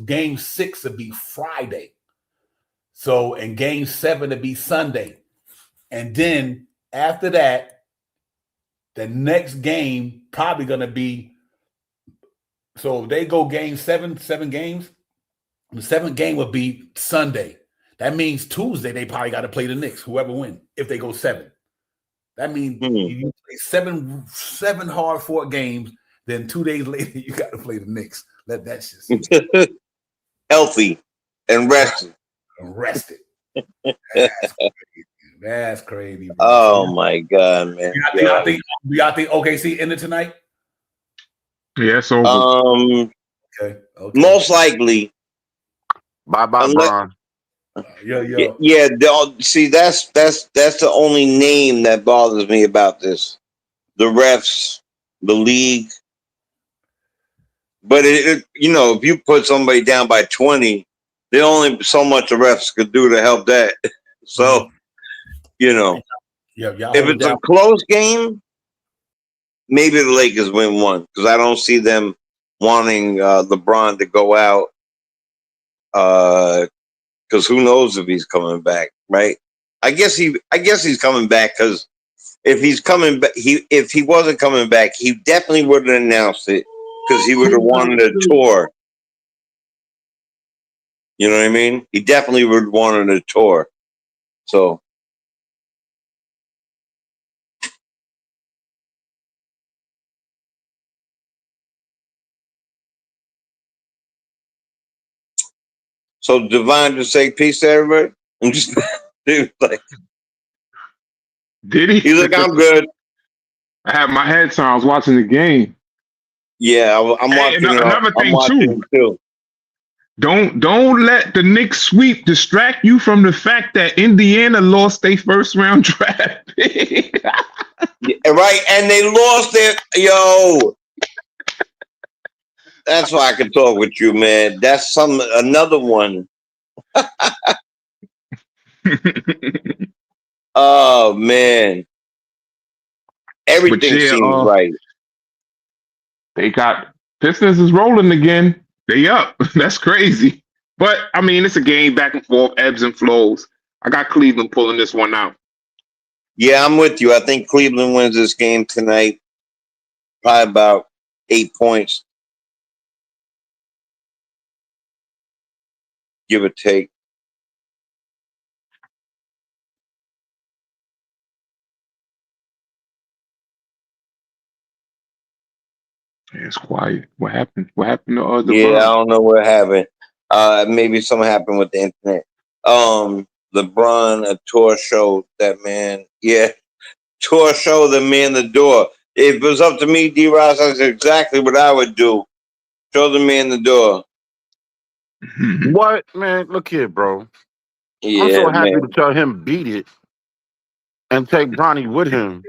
Game 6 will be Friday. So, and Game 7 will be Sunday. And then after that, the next game probably going to be, so if they go Game 7 games, the 7th game will be Sunday. That means Tuesday they probably got to play the Knicks, whoever wins, if they go 7. That means you play seven hard-fought games, then 2 days later you got to play the Knicks. Let that shit healthy and rested. Rested. That's crazy. Bro. Oh my God, man! Y'all think OKC ended tonight? Yeah, so okay. Most likely. Bye, Bron. Yeah. See, that's the only name that bothers me about this. The refs, the league. But if you put somebody down by 20, there's only so much the refs could do to help that. So, if it's a close game, maybe the Lakers win 1 because I don't see them wanting LeBron to go out. Because who knows if he's coming back, right? I guess he's coming back because if he's coming back, if he wasn't coming back, he definitely would have announced it. Because he would have wanted a tour. You know what I mean? He definitely would have wanted a tour. So. So Divine just say peace to everybody? I'm just like. Did he? He's like, I'm good. I had my head on. I was watching the game. Yeah, I'm watching. Another thing too. Don't let the Knicks sweep distract you from the fact that Indiana lost their first round draft pick. Right, and they lost it. That's why I can talk with you, man. That's another one. Oh man, everything seems right. They got Pistons is rolling again. They up. That's crazy. But I mean, it's a game back and forth, ebbs and flows. I got Cleveland pulling this one out. Yeah, I'm with you. I think Cleveland wins this game tonight. Probably about 8 points, give or take. It's quiet. What happened? What happened to Yeah, I don't know what happened. Maybe something happened with the internet. LeBron, a tour show that man. Yeah, tour show the man the door. If it was up to me, D-Ross, that's exactly what I would do. Show the man the door. What, man? Look here, bro. Yeah, I'm so happy man. to tell him beat it and take Bronny with him.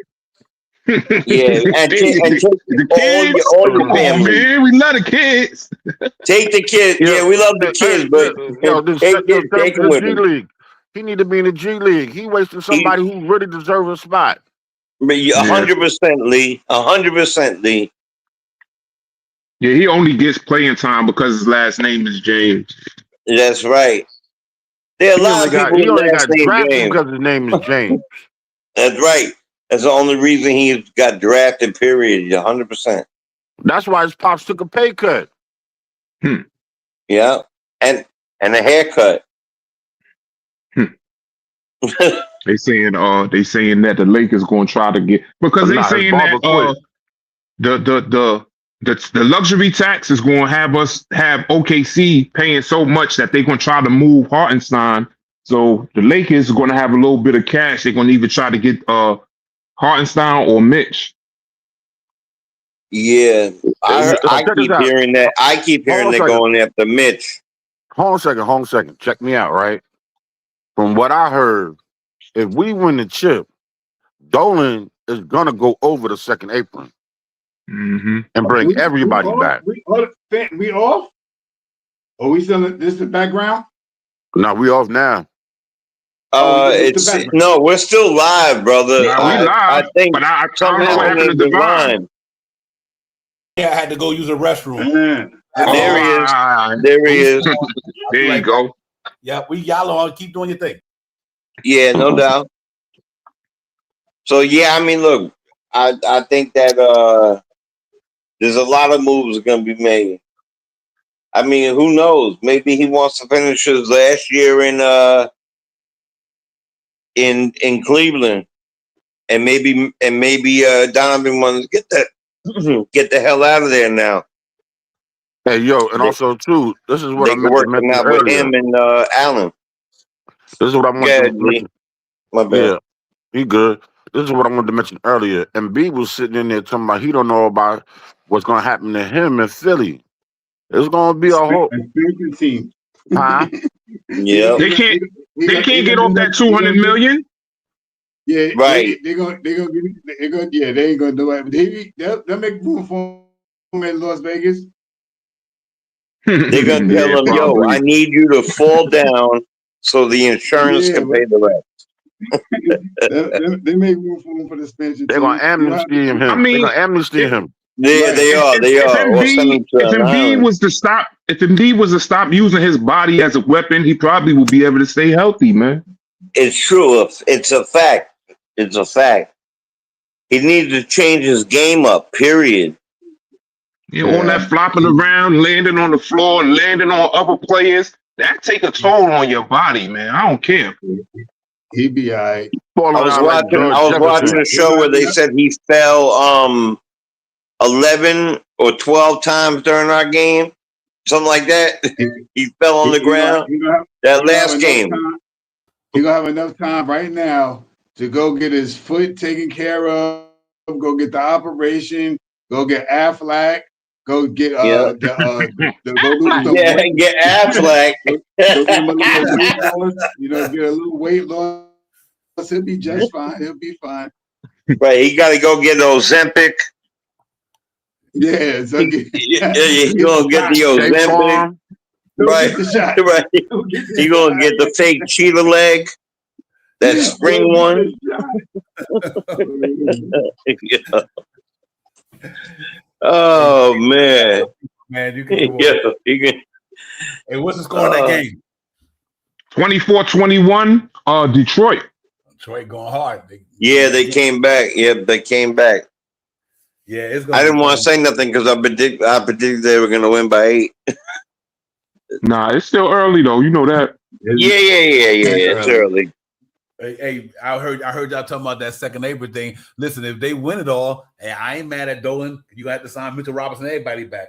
Yeah, and take the kids. all your family. Man, we love the kids. Take the kids. Yeah, we love the kids, but take them with G him. League. He need to be in the G League. He wasting somebody who really deserves a spot. 100%, Lee. 100%, Lee. Yeah, he only gets playing time because his last name is James. That's right. There are a lot of people He only got last name drafted James. because his name is James. That's right. That's the only reason he got drafted, period. 100%. That's why his pops took a pay cut. Yeah. And a haircut. They saying that the Lakers going to try to get, because they saying that the luxury tax is going to have OKC paying so much that they're going to try to move Hartenstein. So the Lakers are going to have a little bit of cash. They're going to either try to get Hartenstein or Mitch. Yeah, I keep hearing that. I keep hearing they're going after Mitch. Hold on a second. Check me out, right? From what I heard, if we win the chip, Dolan is gonna go over the second apron and bring everybody back. We off? Are we still in this the background? No, we off now. No, we're still live, brother. Yeah, we live. I think but I something don't know what happened to Divine. Yeah, I had to go use a restroom. There he is. There you go. Yeah, y'all on. Keep doing your thing. Yeah, no doubt. So yeah, I mean, look, I think that there's a lot of moves going to be made. I mean, who knows? Maybe he wants to finish his last year in Cleveland, and maybe Donovan wants to get the hell out of there now. Hey, yo, and also too, this is what they I meant to mention out earlier. with him and Allen. This is what I wanted to mention. My bad. Yeah, he good. This is what I wanted to mention earlier. And B was sitting in there talking about he don't know about what's going to happen to him in Philly. It's going to be a whole team. Huh? Yeah. They can't get off that $200 million. Yeah, right. They ain't gonna do it. They'll make room for him in Las Vegas. They're gonna tell him, yo, I need you to fall down so the insurance can pay the rest. They make room for him for the suspension. They're gonna amnesty him. I mean, they're gonna amnesty him. Yeah, they are. If Embiid was to stop using his body as a weapon, he probably will be able to stay healthy, man. It's true. It's a fact. It's a fact. He needs to change his game up, period. All that flopping around, landing on the floor, landing on other players, that take a toll on your body, man. I don't care. He'd be all right. I was watching a show where they said he fell 11 or 12 times during our game. Something like that. He fell on the ground. That last game. He's going to have enough time right now to go get his foot taken care of, go get the operation, go get Affleck, go get get Affleck. Go get him a little weight loss, get a little weight loss. He'll be just fine. He'll be fine. Right, he got to go get Ozempic. Yeah, so You gonna get the State Ozempic, Farm. right? Get the shot. Right. Don't get the You gonna shot. get the fake cheetah leg, that spring Don't one. get the shot. Yeah. Oh man, Man, you can come yeah, on. you can. Hey, what's the score in that game? 24-21, Detroit. Detroit going hard. Yeah, they came back. Yep, they came back. Yeah, it's gonna I didn't be want to say nothing because I predicted they were gonna win by 8. Nah, it's still early though. You know that. Yeah. It's early. Hey, I heard y'all talking about that second April thing. Listen, if they win it all, hey, I ain't mad at Dolan. You have to sign Mitchell Robinson, everybody back.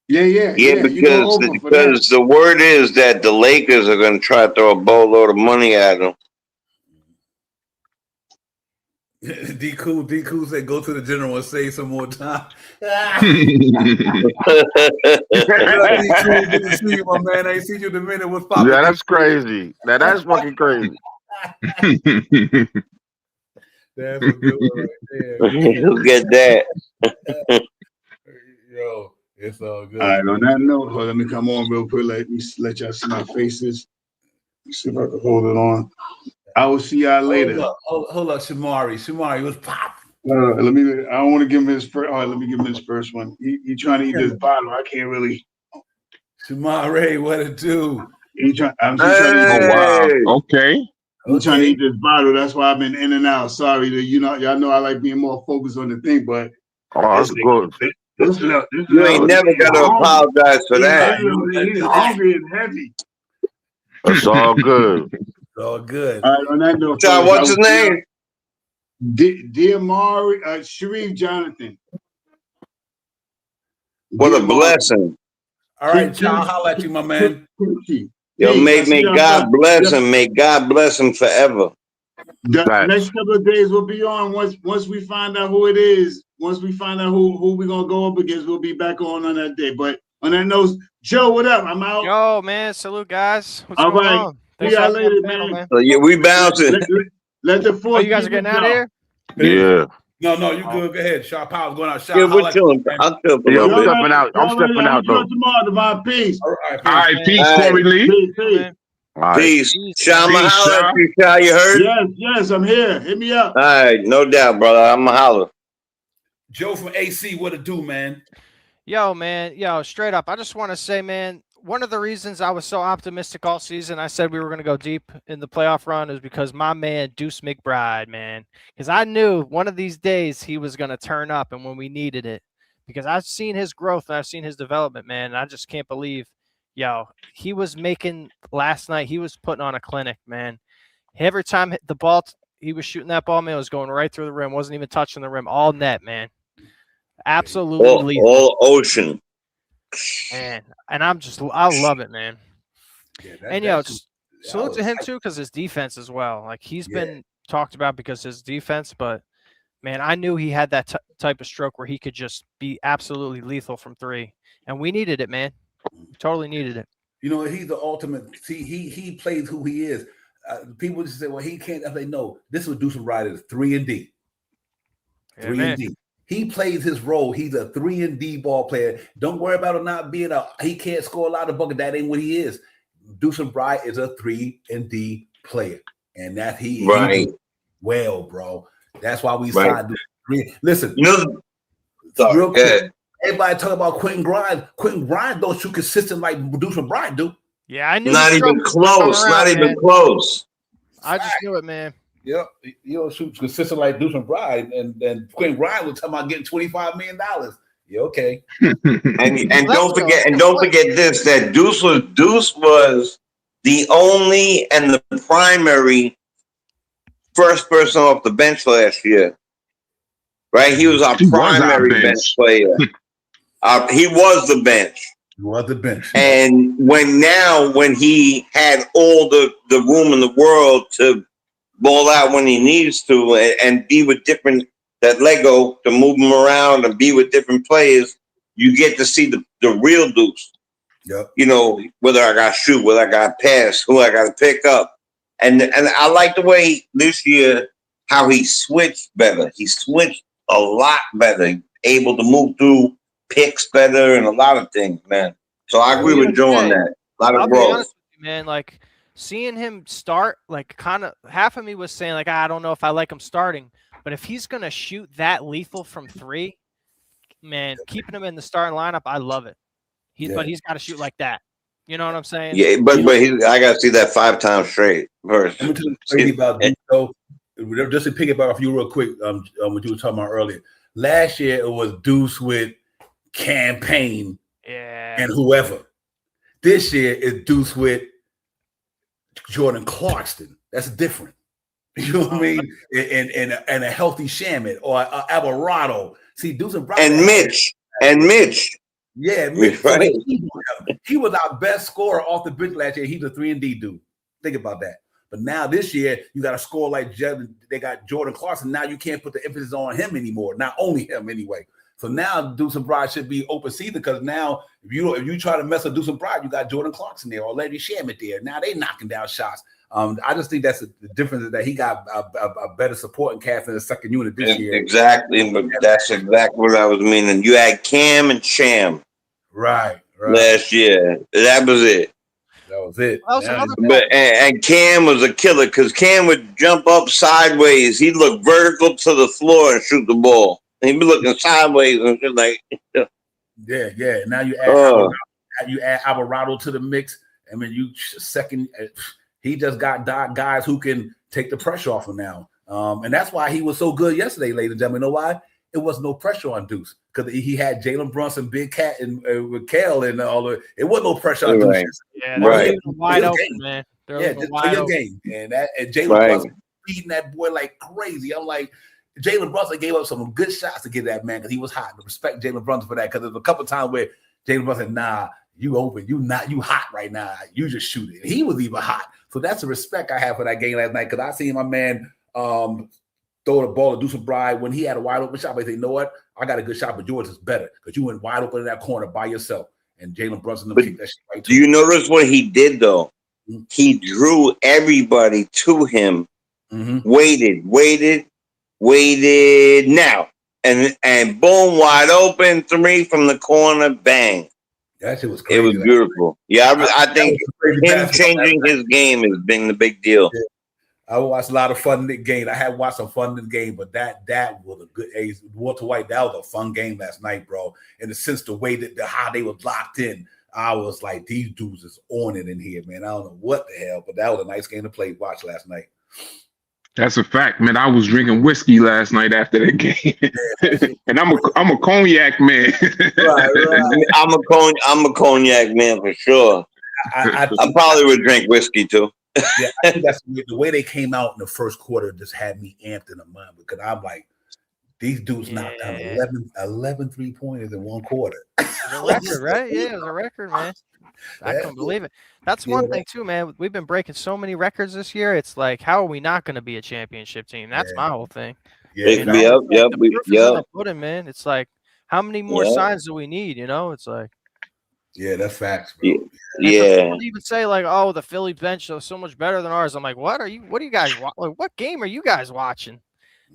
Yeah, You go because over for that. the word is that the Lakers are gonna try to throw a boatload of money at them. D Cool said, "Go to the general and save some more time." Yeah, D Cool, good to see you, my man. I ain't seen you in a minute. What's poppin'? Yeah, that's crazy. That's fucking crazy. That's a good one right there. Who get that? Yo, it's all good. All right, on that note, let me come on real quick. Let me let y'all see my faces. Let me see if I can hold it on. I will see y'all later. Hold up, Shamari, what's pop? Let me. I don't want to give him his first. All right, let me give him his first one. He trying to eat this bottle. I can't really. Shamari, what it do? I'm just trying to eat. oh wow. Okay. I'm trying to eat this bottle. That's why I've been in and out. Sorry, y'all know I like being more focused on the thing, but Oh, that's good. this You ain't never got to apologize for that. He's hungry and heavy. It's all good. It's all good. All right, on that note, John, what's his name? Deamari Sharif Jonathan. What a blessing. All right, John, I'll holler at you, my man. Yo, may God bless him. May God bless him forever. The next couple of days we'll be on. Once we find out who it is, once we find out who we're gonna go up against, we'll be back on that day. But on that note, Joe, what up? I'm out. Yo, man, salute, guys. What's All going right. on? See Thanks for y'all having me on later, the panel, man. So yeah, we bouncing. Let the force. Oh, you guys are getting out of here? Yeah. No, you good. Go ahead. Sharp Powell's going out. Yeah, we're chilling. I'm chilling. Yeah, I'm stepping out. I'm stepping out though. Tomorrow, Divine. Peace. All right, All right, peace, Corey Lee. Peace. All right. Peace. Sean, Peace, holler at Sean. you, Sean. You heard? Yes, I'm here. Hit me up. All right, no doubt, brother. I'm a holler. Joe from AC, what it do, man? Yo, man. Yo, straight up. I just want to say, man, one of the reasons I was so optimistic all season, I said we were going to go deep in the playoff run, is because my man, Deuce McBride, man. Because I knew one of these days he was going to turn up and when we needed it. Because I've seen his growth and I've seen his development, man. And I just can't believe, yo, he was making last night, he was putting on a clinic, man. Every time the ball, he was shooting that ball, man, it was going right through the rim. Wasn't even touching the rim. All net, man. Absolutely. All ocean. Man, and I love it, man. Yeah, And yo, salute to him too, because his defense as well. Like he's been talked about because his defense, but man, I knew he had that type of stroke where he could just be absolutely lethal from three, and we needed it, man. We totally needed it. You know, he's the ultimate. See, he plays who he is. People just say, "Well, he can't." I say, "No, this would do some right as 3 and D, 3 and D." He plays his role. He's a 3 and D ball player. Don't worry about him not being he can't score a lot of buckets. That ain't what he is. Deuce McBride is a 3 and D player. And that he well, bro. That's why we signed Deuce. Listen, real quick, everybody talk about Quentin Grimes. Quentin Grimes don't shoot consistent like Deuce McBride do. Yeah, I knew. Not even close. Not even close. I just knew it, man. Yep, you don't shoot consistent like Deuce McBride, and Quentin Grimes was talking about getting $25 million. Yeah, okay. and don't forget this, that Deuce was the only and the primary first person off the bench last year. Right? He was our primary bench player. He was the bench. He was the bench. And when he had all the room in the world to ball out when he needs to and be with that Lego to move him around and be with different players, you get to see the real Deuce. Yep. You know, whether I got to shoot, whether I got to pass, who I got to pick up. And I like the way this year, how he switched better. He switched a lot better. able to move through picks better and a lot of things, man. So I agree with Joe on that. A lot of I'll be growth. honest with you, man. Like seeing him start, like kind of half of me was saying, like, I don't know if I like him starting, but if he's gonna shoot that lethal from 3, man, keeping him in the starting lineup, I love it. But he's got to shoot like that. You know what I'm saying? Yeah, but I gotta see that 5 times straight first. Let me tell you crazy about Duke, though. Just to piggyback off you real quick, what you were talking about earlier. Last year it was Deuce with Campaign and whoever. This year it's Deuce with Jordan Clarkson. That's different. You know what I mean? And a healthy Shaman or Alvarado. See, Deuce and Brian and Mitch. Yeah, Mitch. Right. He was our best scorer off the bench last year. He's a 3-and-D dude. Think about that. But now this year, you got a score like they got Jordan Clarkson. Now you can't put the emphasis on him anymore. Not only him anyway. So now Deuce and Bride should be open season because now if you try to mess with Deuce and Bride, you got Jordan Clarkson there or Larry Shamet there. Now they knocking down shots. I just think that's the difference is that he got a better supporting cast in the second unit this year. Exactly, but that's exactly what I was meaning. You had Cam and Sham. Right. Last year. That was it. That was it. And Cam was a killer because Cam would jump up sideways. He'd look vertical to the floor and shoot the ball. He'd be looking sideways and shit like. Yeah. Now you add Alvarado to the mix. I mean, he just got guys who can take the pressure off him now. And that's why he was so good yesterday, ladies and gentlemen. You know why? It was no pressure on Deuce because he had Jalen Brunson, Big Cat, and with Kale and all the. It wasn't no pressure on Deuce. Yeah, right. Wide open, man. Just play your game, and Jalen Brunson feeding that boy like crazy. I'm like, Jalen Brunson gave up some good shots to get that man because he was hot. Respect Jalen Brunson for that because there's a couple times where Jalen Brunson, nah, you open, you hot right now. You just shoot it. And he was even hot. So that's the respect I have for that game last night because I seen my man throw the ball to Deuce Bride when he had a wide open shot. But I say, you know what? I got a good shot, but yours is better because you went wide open in that corner by yourself. And Jalen Brunson kicked that shit right to him. Do you notice what he did though? Mm-hmm. He drew everybody to him. Mm-hmm. Waited now. And boom, wide open, 3 from the corner, bang. That shit was crazy. It was beautiful. Yeah, I think him changing his game has been the big deal. Yeah. I watched a lot of fun in the game. I had watched some fun in the game, but that was a good Walter White. That was a fun game last night, bro. In the sense, the way that how they were locked in, I was like, these dudes is on it in here, man. I don't know what the hell, but that was a nice game to watch last night. That's a fact, man. I was drinking whiskey last night after that game, and I'm a cognac man. Right. I'm a cognac man for sure. I probably would drink whiskey too. Yeah, I think that's the way they came out in the first quarter just had me amped in the mind because I'm like, these dudes knocked down 11 3-pointers in one quarter. It was a record, right? Yeah, it was a record, man. I couldn't believe it. That's one thing too, man. We've been breaking so many records this year. It's like, how are we not going to be a championship team? That's my whole thing. Yep. Man. It's like, how many more signs do we need? You know, it's like. Yeah, that's facts, bro. Yeah. Even say like, oh, the Philly bench is so much better than ours. I'm like, what are you guys like? What game are you guys watching?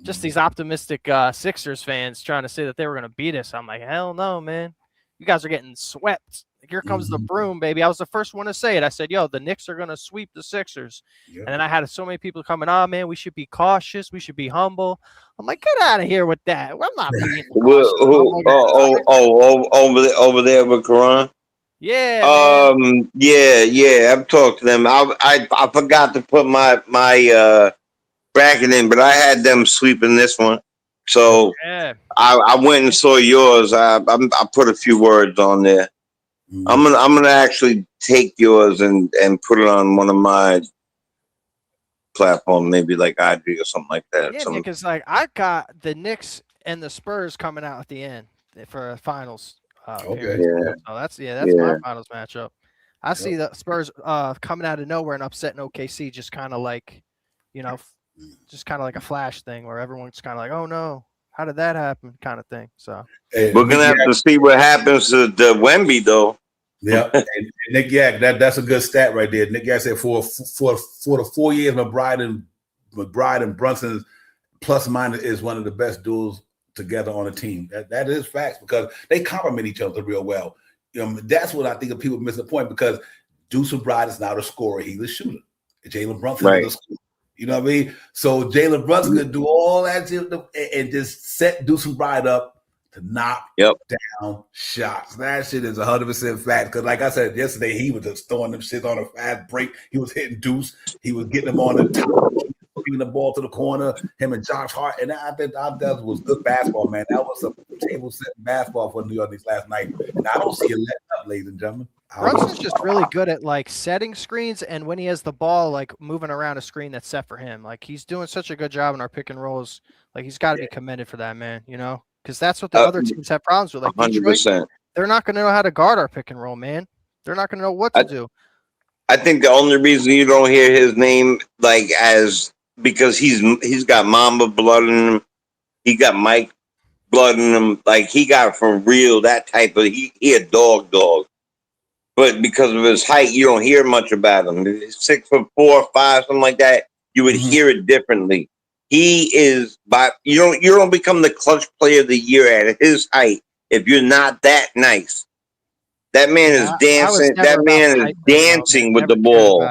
Just these optimistic Sixers fans trying to say that they were going to beat us. I'm like, hell no, man. You guys are getting swept. Here comes the broom, baby. I was the first one to say it. I said, yo, the Knicks are going to sweep the Sixers. Yep. And then I had so many people coming, oh, man, we should be cautious. We should be humble. I'm like, get out of here with that. I'm not being over there with Karan? Yeah. Yeah. I've talked to them. I forgot to put my bracket in, but I had them sweeping this one. So I went and saw yours. I put a few words on there. I'm gonna actually take yours and put it on one of my platforms, maybe like IG or something like that. Yeah, because like I got the Knicks and the Spurs coming out at the end for finals. Okay. Yeah. So that's my finals matchup. I see the Spurs coming out of nowhere and upsetting OKC, just kind of like, just kind of like a flash thing where everyone's kind of like, oh no, how did that happen, kind of thing. So we're gonna have to see what happens to the Wemby though. Yeah, and Nick Yak, that's a good stat right there. Nick Yak said for the 4 years, McBride and Brunson plus minus is one of the best duels together on a team. That is facts because they complement each other real well. That's what I think of people miss the point because Deuce McBride is not a scorer; he's a shooter. Jalen Brunson is a scorer. You know what I mean? So Jalen Brunson could do all that and just set Deuce McBride up to knock down shots. That shit is 100% fact. Because like I said yesterday, he was just throwing them shit on a fast break. He was hitting Deuce. He was getting them on the top. The ball to the corner, him and Josh Hart, and I think that was good basketball, man. That was a table setting basketball for the New York Knicks last night, and I don't see it letting up, ladies and gentlemen. Brunson's just really good at like setting screens, and when he has the ball, like moving around a screen that's set for him, like he's doing such a good job in our pick and rolls. Like he's got to be commended for that, man. You know, because that's what the other teams have problems with. Like 100%, they're not going to know how to guard our pick and roll, man. They're not going to know what to do. I think the only reason you don't hear his name like as because he's got Mamba blood in him. He got Mike blood in him. Like he got from real that type of he a dog. But because of his height, you don't hear much about him. 6'4", 5", something like that. You would hear it differently. He is you don't become the clutch player of the year at his height if you're not that nice. That man is dancing. That man is dancing with the ball.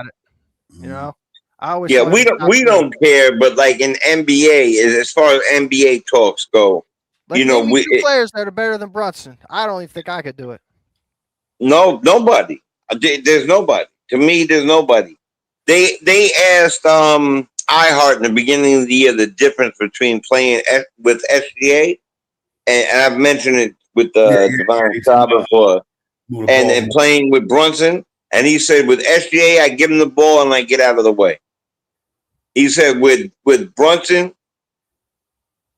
You know. We don't care, but like in NBA, as far as NBA talks go, like, you know, two players that are better than Brunson. I don't even think I could do it. No, nobody. There's nobody. To me, there's nobody. They asked iHeart in the beginning of the year the difference between playing with SGA and I've mentioned it with Divine Saba before, and playing with Brunson. And he said with SGA, I give him the ball and I get out of the way. He said with Brunson,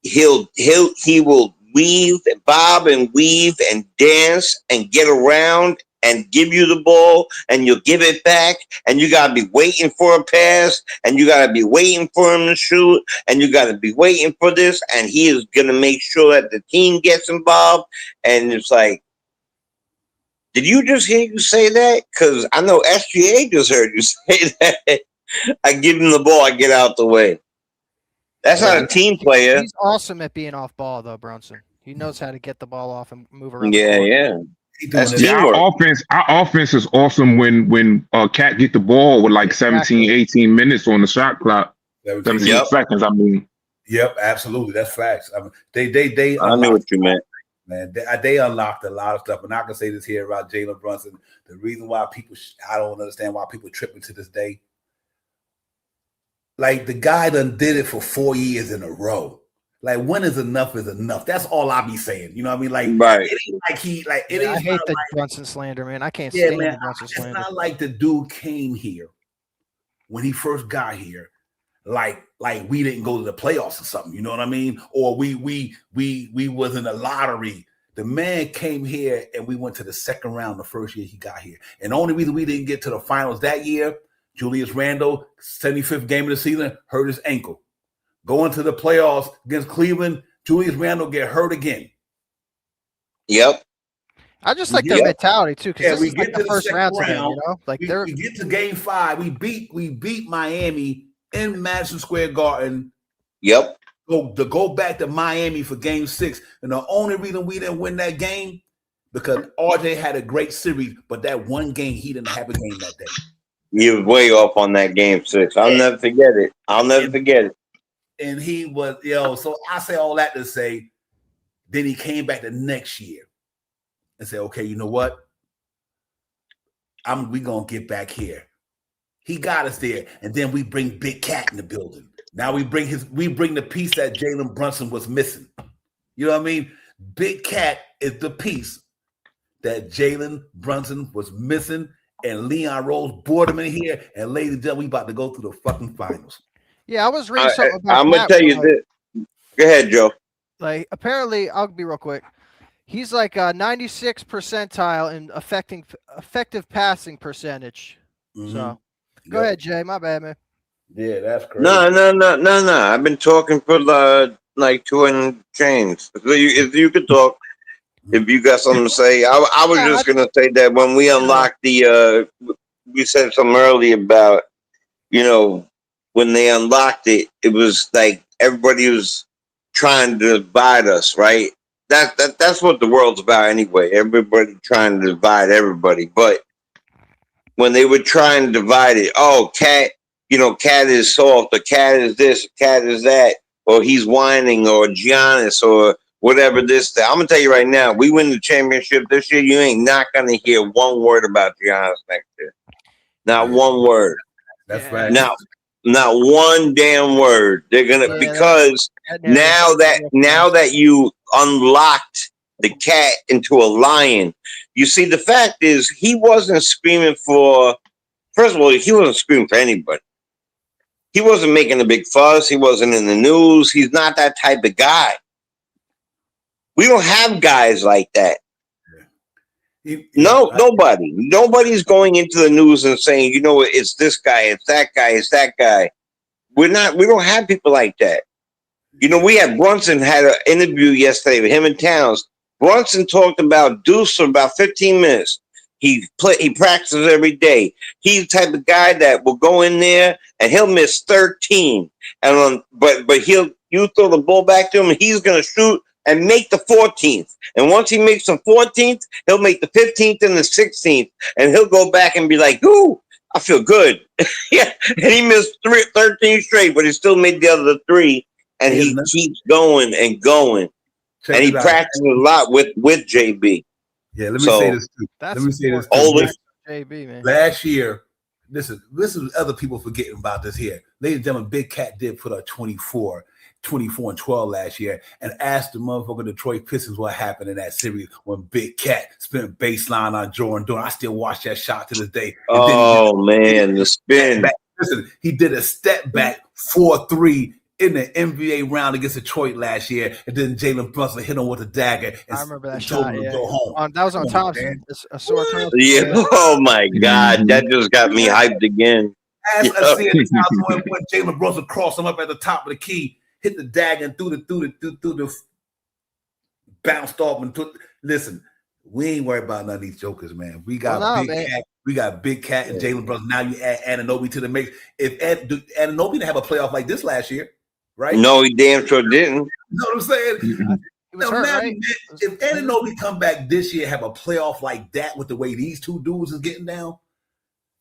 he will weave, bob and weave and dance and get around and give you the ball and you'll give it back and you got to be waiting for a pass and you got to be waiting for him to shoot and you got to be waiting for this and he is going to make sure that the team gets involved. And it's like, did you just hear you say that? Because I know SGA just heard you say that. I give him the ball, I get out the way. That's not a team player. He's awesome at being off ball, though, Brunson. He knows how to get the ball off and move around. Yeah. That's teamwork. Our offense is awesome when Cat get the ball with like 17, 18 minutes on the shot clock. 17 seconds, I mean. Yep, absolutely. That's facts. I mean, they I knew what you meant. Man, they unlocked a lot of stuff, and I can say this here about Jalen Brunson. The reason why I don't understand why people tripping to this day. Like the guy done did it for 4 years in a row. Like when is enough is enough. That's all I be saying. You know what I mean? Like right. It ain't like he like it. I hate the Brunson slander, man. I can't stand the Brunson slander. It's not like the dude came here when he first got here. Like we didn't go to the playoffs or something, you know what I mean? Or we was in the lottery. The man came here and we went to the second round the first year he got here. And the only reason we didn't get to the finals that year, Julius Randle, 75th game of the season, hurt his ankle. Going to the playoffs against Cleveland, Julius Randle get hurt again. Yep. I just like their mentality too, because we get to the first round. You know? Like we get to game 5. We beat Miami in Madison Square Garden. Yep. Go back to Miami for game 6. And the only reason we didn't win that game, because RJ had a great series, but that one game, he didn't have a game that day. He was way off on that game 6. I'll never forget it. And he was, so I say all that to say, then he came back the next year and said, okay, you know what? We going to get back here. He got us there, and then we bring Big Cat in the building. Now we bring the piece that Jalen Brunson was missing. You know what I mean? Big Cat is the piece that Jalen Brunson was missing, and Leon Rose brought him in here. And ladies and gentlemen, we about to go through the fucking finals. Yeah, I was reading something about. I'm gonna tell you this. Go ahead, Joe. Like apparently, I'll be real quick. He's like a 96th percentile in effective passing percentage. Mm-hmm. So. Go ahead, Jay. My bad, man. Yeah, that's crazy. No. I've been talking for like 2 and change. If you could talk, if you got something to say, I was just gonna say that when we unlocked we said something earlier about, when they unlocked it, it was like everybody was trying to divide us, right? That's what the world's about anyway. Everybody trying to divide everybody. But when they were trying to divide it, oh, Cat, Cat is soft, or Cat is this, or Cat is that, or he's whining, or Giannis, or whatever this, that. I'm going to tell you right now, we win the championship this year, you ain't not going to hear one word about Giannis next year. Not one word. That's right. Not one damn word. They're gonna because now that you unlocked the cat into a lion, you see the fact is he wasn't screaming for. First of all, he wasn't screaming for anybody. He wasn't making a big fuss. He wasn't in the news. He's not that type of guy. We don't have guys like that. Nobody. Nobody's going into the news and saying, it's this guy, it's that guy, it's that guy. We don't have people like that. We had Brunson had an interview yesterday with him and Towns. Brunson talked about Deuce for about 15 minutes. He practices every day. He's the type of guy that will go in there and he'll miss 13. But you throw the ball back to him and he's gonna shoot and make the 14th. And once he makes the 14th, he'll make the 15th and the 16th. And he'll go back and be like, ooh, I feel good. Yeah. And he missed 13 straight, but he still made the other 3. And he keeps going and going. And he practices a lot with JB. Yeah, let me say this too. JB, man. Last year, this is other people forgetting about this here. Ladies and gentlemen, Big Cat did put up 24 and 12 last year, and asked the motherfucking Detroit Pistons what happened in that series when Big Cat spent baseline on Jordan Dorn. I still watch that shot to this day. The spin. Listen, he did a step back 4-3 in the NBA round against Detroit last year, and then Jalen Brunson hit him with a dagger. And I remember that told shot. him to Yeah. go home. That was on Thompson. Thompson. Yeah. Oh my God, that just got me hyped again. As I see it, when Jalen Brunson crossed him up at the top of the key, hit the dagger and through the bounced off and took. Listen, we ain't worried about none of these jokers, man. We got Cat. We got Big Cat and Jalen Brunson. Now you add Anunoby to the mix. If Anunoby didn't have a playoff like this last year, right? No, he damn sure didn't. You know what I'm saying? Right? If Anunoby come back this year, have a playoff like that with the way these two dudes is getting down.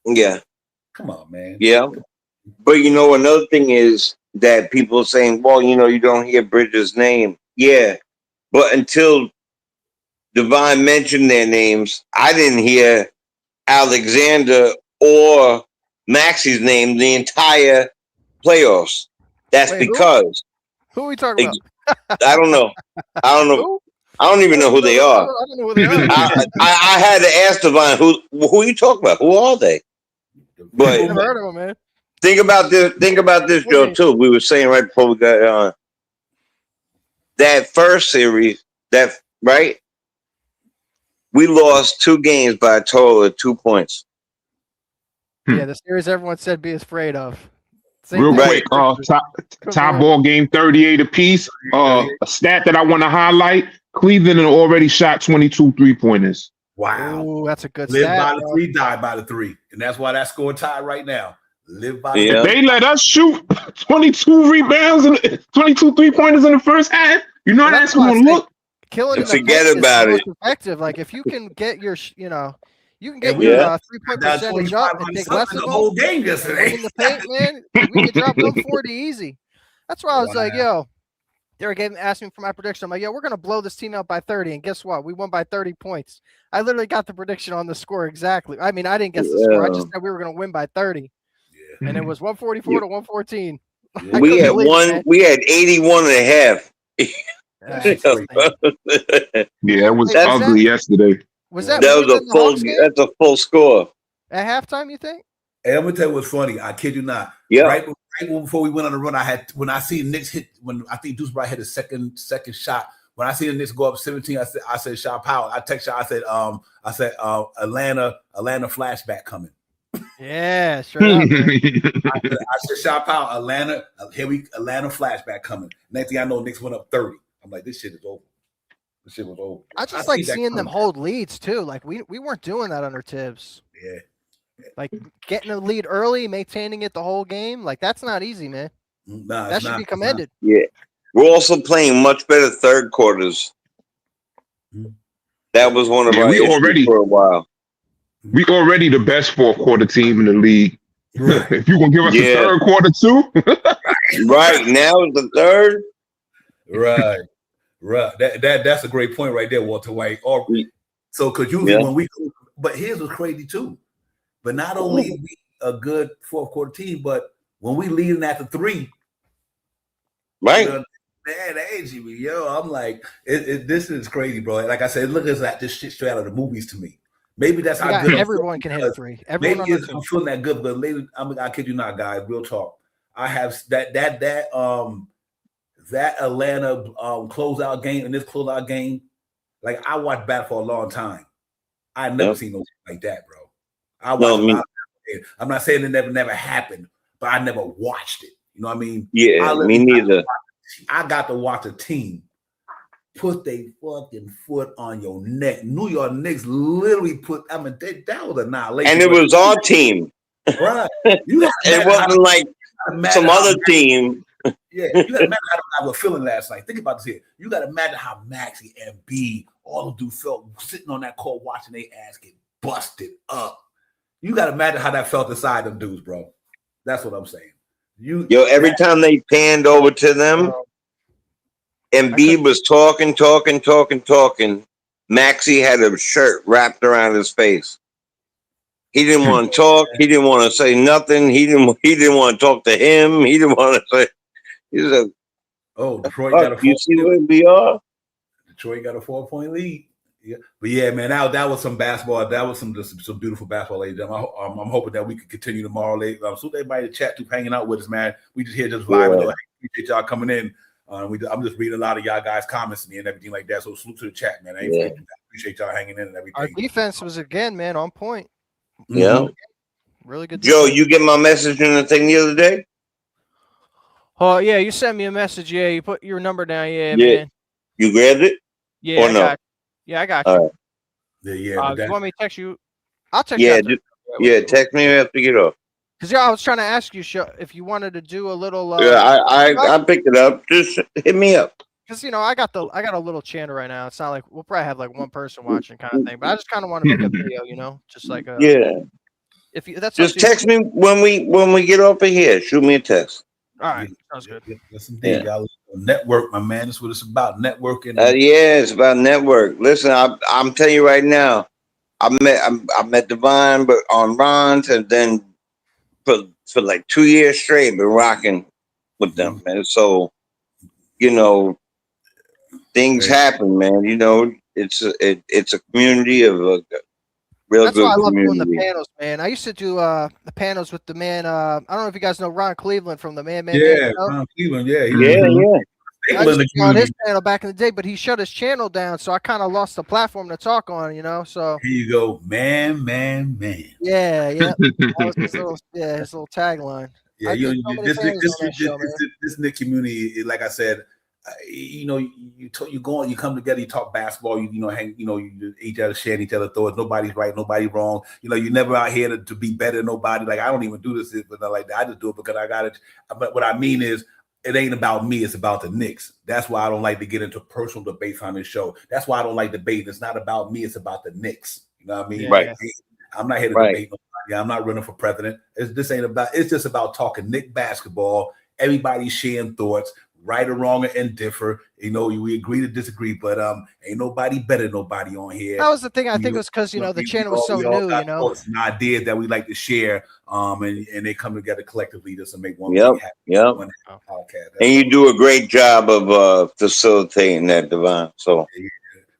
Yeah. Come on, man. Yeah. But another thing is that people are saying, well, you don't hear Bridges' name. Yeah. But until Divine mentioned their names, I didn't hear Alexander or Maxey's name the entire playoffs. That's because who are we talking about? I don't know. I don't even know who they are. I don't know who they are. I had to ask Divine who are you talking about? Who are they? But Never heard of them, man. Think about this, Joe, too. We were saying right before we got on that first series, right? We lost 2 games by a total of 2 points. Yeah, the series everyone said be afraid of. Real quick, tie ball game 38 apiece. A stat that I want to highlight: Cleveland had already shot 22 3-pointers. Wow, ooh, that's a good Live stat. by the 3, die by the 3, and that's why that score tied right now. Live by the 3. They let us shoot 22 rebounds and 22 3-pointers in the first half. You know that's going to look. Killing forget about it. Effective. Like if you can get your, you can get we your 3-point percentage up and take less of the whole game yesterday. in the paint, man. We could drop 140 easy. That's why I was like, yo. They were asking me for my prediction. I'm like, yo, we're gonna blow this team out by 30, and guess what? We won by 30 points. I literally got the prediction on the score exactly. I mean, I didn't guess the score. I just said we were gonna win by 30, and it was 144 to 114. Yeah. We had one. We had 81 and a half. Yeah, it was ugly yesterday. Was that? That was a full. That's a full score at halftime. You think? Hey, I'm gonna tell you what's funny. I kid you not. Yeah. Right before we went on the run, when I see Knicks hit, when I think Deuce Bright hit a second shot. When I see the Knicks go up 17, I said Shaw Powell. I text you. I said Atlanta flashback coming. Yeah, straight up. I said Shaw Powell, Atlanta flashback coming. Next thing I know, Knicks went up 30. I'm like, this shit is over. This shit was over. I just like seeing them hold leads too. Like we weren't doing that under Tibbs. Yeah. Like getting a lead early, maintaining it the whole game, like that's not easy, man. Nah, that should be commended. Yeah. We're also playing much better third quarters. That was one of our issues for a while. We already the best fourth quarter team in the league. Right. If you're gonna give us a third quarter too, right now is the third. Right. That's a great point right there, Walter White. So because usually when we, but here's what's crazy too. But not only we a good fourth quarter team, but when we leading at the 3, right? Man, I'm like, this is crazy, bro. Like I said, look at this shit straight out of the movies to me. Maybe that's how good everyone can hit a 3. Everyone maybe I'm feeling that good, but later, I kid you not, guys. Real talk. I have that Atlanta closeout game and this closeout game. Like I watched basketball for a long time. I've never seen no like that, bro. I'm not saying it never happened, but I never watched it. You know what I mean? Yeah, me neither. I got to watch a team put their fucking foot on your neck. New York Knicks literally put. I mean, that was annihilation. And it was our team, right? It wasn't like some other team. Yeah, you got to imagine how I was feeling last night. Think about this here. You got to imagine how Maxey and B, all of them felt sitting on that court watching their ass get busted up. You got to imagine how that felt inside them dudes, bro. That's what I'm saying. Every time they panned over to them, and B was talking. Maxey had a shirt wrapped around his face. He didn't want to talk. He didn't want to say nothing. He didn't want to talk to him. He didn't want to say. He was like, "Oh, Detroit got a 4 you see where we are? Detroit got a 4-point lead." Yeah, but yeah, man, that was some basketball. That was some beautiful basketball, ladies and gentlemen. I'm hoping that we can continue tomorrow. So everybody to chat to hanging out with us, man. We just here just vibing. I appreciate y'all coming in. I'm just reading a lot of y'all guys' comments and everything like that. So salute to the chat, man. I appreciate y'all hanging in and everything. Our defense was again, man, on point. Yeah, really good. Joe, you get my message in the thing the other day? Oh yeah, you sent me a message. Yeah, you put your number down. Yeah, man. You grabbed it? Yeah, or no? I got you. Right. Yeah. You want me to text you? I'll text you. Text me after you get off. Because I was trying to ask you if you wanted to do a little. I picked it up. Just hit me up. Because I got a little channel right now. It's not like we'll probably have like one person watching kind of thing, but I just kind of want to make a video, just like a. Yeah. If you just text me when we get off of here. Shoot me a text. All right, sounds good. Yes, indeed, y'all. Network, my man. That's what it's about. Networking. It's about network. Listen, I'm telling you right now. I met Divine, but on Ron's, and then for like 2 years straight, been rocking with them, man. So, things happen, man. It's a community of a real That's good why I love community. doing the panels, man. I used to do the panels with the man. I don't know if you guys know Ron Cleveland from the Man. Ron Cleveland. Yeah. I used to be on his channel back in the day, but he shut his channel down, so I kind of lost the platform to talk on. So here you go, man. Yeah. That was his little tagline. Yeah, this Nick community, like I said, you come together, you talk basketball, hang, each other sharing each other thoughts. Nobody's right, nobody's wrong. You're never out here to be better than nobody. Like I don't even do this, but like that. I just do it because I got it. But what I mean is, it ain't about me. It's about the Knicks. That's why I don't like to get into personal debates on this show. That's why I don't like debating. It's not about me. It's about the Knicks. You know what I mean? Right. I'm not here to debate nobody. I'm not running for president. It's just about talking Knick basketball. Everybody sharing thoughts, right or wrong or indifferent. We agree to disagree, but ain't nobody better than nobody on here. That was the thing. I think it was because the channel was so new. Thoughts and ideas that we like to share, and they come together collectively just to make one. Yep. Podcast. And you do a great job of facilitating that, Devon. So.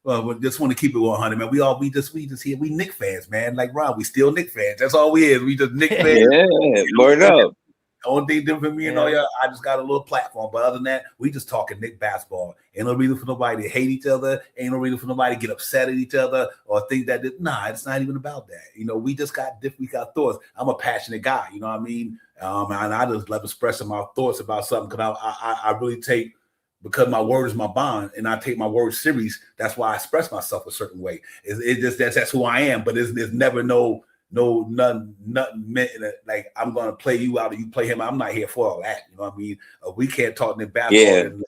Well, we just want to keep it 100, man. We just here. We Knick fans, man. Like Ron, we still Knick fans. That's all we is. We just Knick fans. Yeah, word up. The only thing different for me and all y'all, I just got a little platform. But other than that, we just talking Knick basketball. Ain't no reason for nobody to hate each other. Ain't no reason for nobody to get upset at each other or think that. It's not even about that. We just got different. We got thoughts. I'm a passionate guy. You know what I mean? And I just love expressing my thoughts about something because I really take. Because my word is my bond, and I take my word serious. That's why I express myself a certain way. That's who I am. But there's never nothing meant like I'm gonna play you out or you play him. I'm not here for all that. You know what I mean? We can't talk in basketball.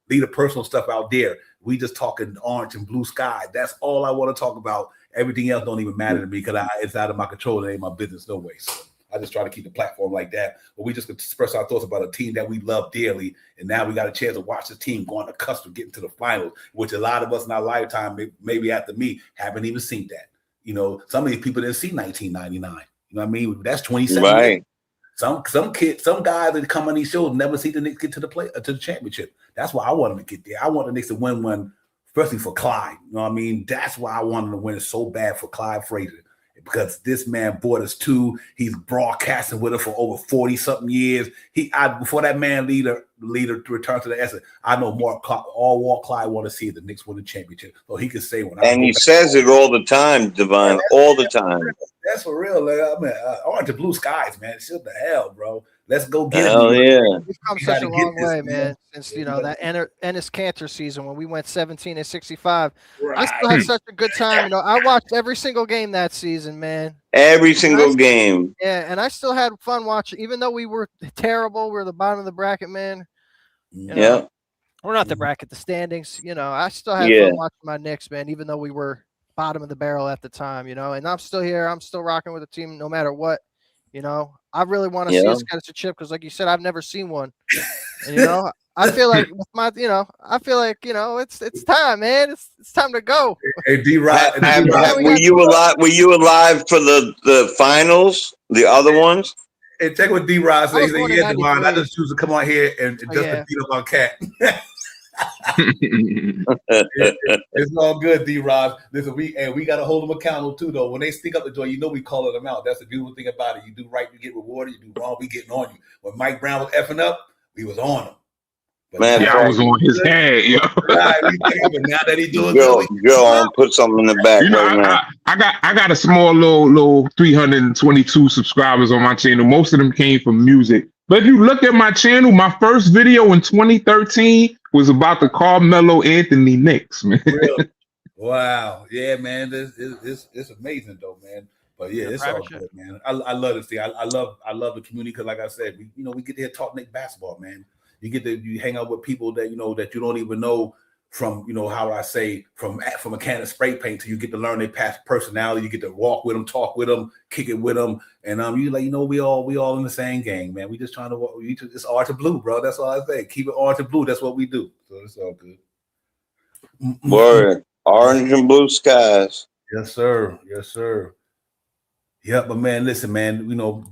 leave the personal stuff out there. We just talking orange and blue sky. That's all I want to talk about. Everything else don't even matter to me because it's out of my control. It ain't my business no way. So I just try to keep the platform like that, where we just express our thoughts about a team that we love dearly. And now we got a chance to watch the team go on the cusp of getting to the finals, which a lot of us in our lifetime, maybe after me, haven't even seen that. You know, some of these people didn't see 1999. You know what I mean? That's 27 years. Some guys that come on these shows never see the Knicks get to the championship. That's why I want them to get there. I want the Knicks to win one, especially for Clyde. You know what I mean? That's why I want them to win it so bad for Clyde Frazier. Because this man brought us two. He's broadcasting with us for over 40-something years. Before that man leader return to the essence, I know all Walt Clyde want to see the Knicks win the championship. So he can say and he says it all the time, Divine, all the time. That's for real. Like, I mean, orange and blue skies, man. Shit the hell, bro. Let's go get hell it. Yeah. We've come such a long way, man. Since that Ennis Cantor season when we went 17-65. Right. I still had such a good time. I watched every single game that season, man. Every single game. Yeah, and I still had fun watching, even though we were terrible. We were the bottom of the bracket, man. Yeah. We're not the bracket, the standings. I still had fun watching my Knicks, man, even though we were bottom of the barrel at the time, and I'm still here. I'm still rocking with the team no matter what. I really want to see us get us a chip because, like you said, I've never seen one. And, I feel like with my, it's time, man. It's time to go. Hey, D-Rod, were you alive? Were you alive for the finals? The other ones? Hey, check what D-Rod says. He said, "Yeah, Divine, I just choose to come on here and just to beat up on Cat." It's all good, D-Rod. Listen, we got to hold them accountable too, though. When they stick up the joint, we calling them out. That's the beautiful thing about it. You do right, you get rewarded. You do wrong, we getting on you. When Mike Brown was effing up, we was on him. But man, I was on his head, yo. Right, now that he doing good, I'll put something in the back right now. I got a small little 322 subscribers on my channel. Most of them came from music. But if you look at my channel, my first video in 2013 was about the Carmelo Anthony Knicks, man. Really? Wow. Yeah, man. It's amazing though, man. But yeah, it's all good, man. I love this thing. I love the community because, like I said, we get to talk Knicks basketball, man. You hang out with people that that you don't even know from how I say from a can of spray paint till you get to learn their past personality. You get to walk with them, talk with them, kick it with them, and we all in the same gang, man. We just trying to walk. It's orange and blue, bro. That's all I say. Keep it orange and blue. That's what we do. So it's all good. Word, orange and blue skies. Yes, sir. Yes, sir. Yeah, but man, listen, man.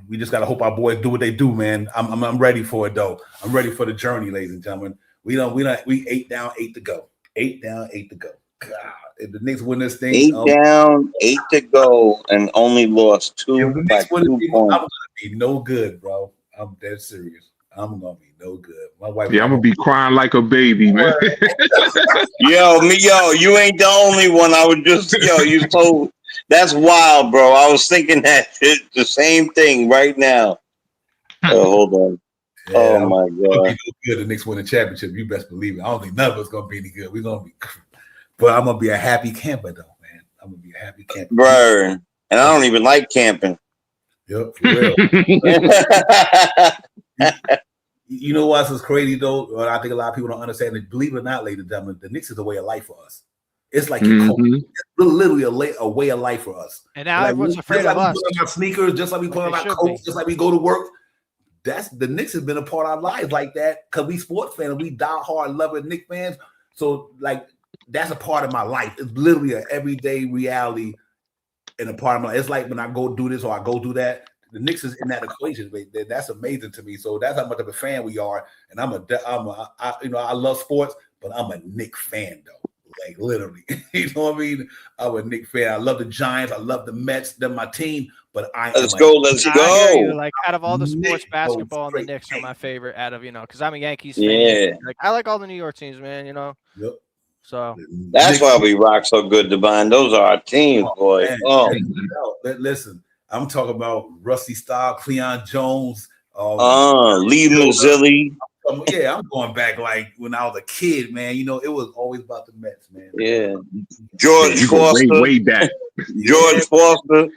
We just gotta hope our boys do what they do, man. I'm ready for it though. I'm ready for the journey, ladies and gentlemen. We 8 down, 8 to go. 8 down, 8 to go. God, if the Knicks win this thing, 8 down, 8 to go, and only lost 2 by 2 points. I'm gonna be no good, bro. I'm dead serious. I'm gonna be no good. My wife. Yeah, I'm gonna be crying like a baby, man. yo, you ain't the only one. I was just, you told. That's wild, bro. I was thinking that the same thing right now. Hold on. Yeah, oh my God! Good. The Knicks win the championship. You best believe it. I don't think none of us gonna be any good. We're gonna be, but I'm gonna be a happy camper though, man. I'm gonna be a happy camper, bro. And I don't even like camping. Yep, for real. You know what's crazy though? I think a lot of people don't understand it. Believe it or not, ladies and gentlemen, the Knicks is a way of life for us. It's like it's literally a way of life for us. And now everyone's afraid of us. We put on our sneakers, just like we put on our coats, just like we go to work. That's the Knicks has been a part of our lives like that because we sports fans, we die hard loving Knicks fans. So like that's a part of my life. It's literally an everyday reality and a part of my life. It's like when I go do this or I go do that. The Knicks is in that equation. That's amazing to me. So that's how much of a fan we are. And I love sports, but I'm a Knicks fan though. Like literally, you know what I mean? I'm a Knicks fan. I love the Giants. I love the Mets. They're my team. But let's go. Like out of all the sports, basketball and the Knicks are my favorite. Out of because I'm a Yankees fan. Yeah. Like I like all the New York teams, man. Yep. So that's why we rock so good, Divine. Those are our teams, boy. Listen, I'm talking about Rusty Staub, Cleon Jones, Lee Mazzilli. Yeah, I'm going back like when I was a kid, man. It was always about the Mets, man. Yeah, George Foster, way back. George Foster,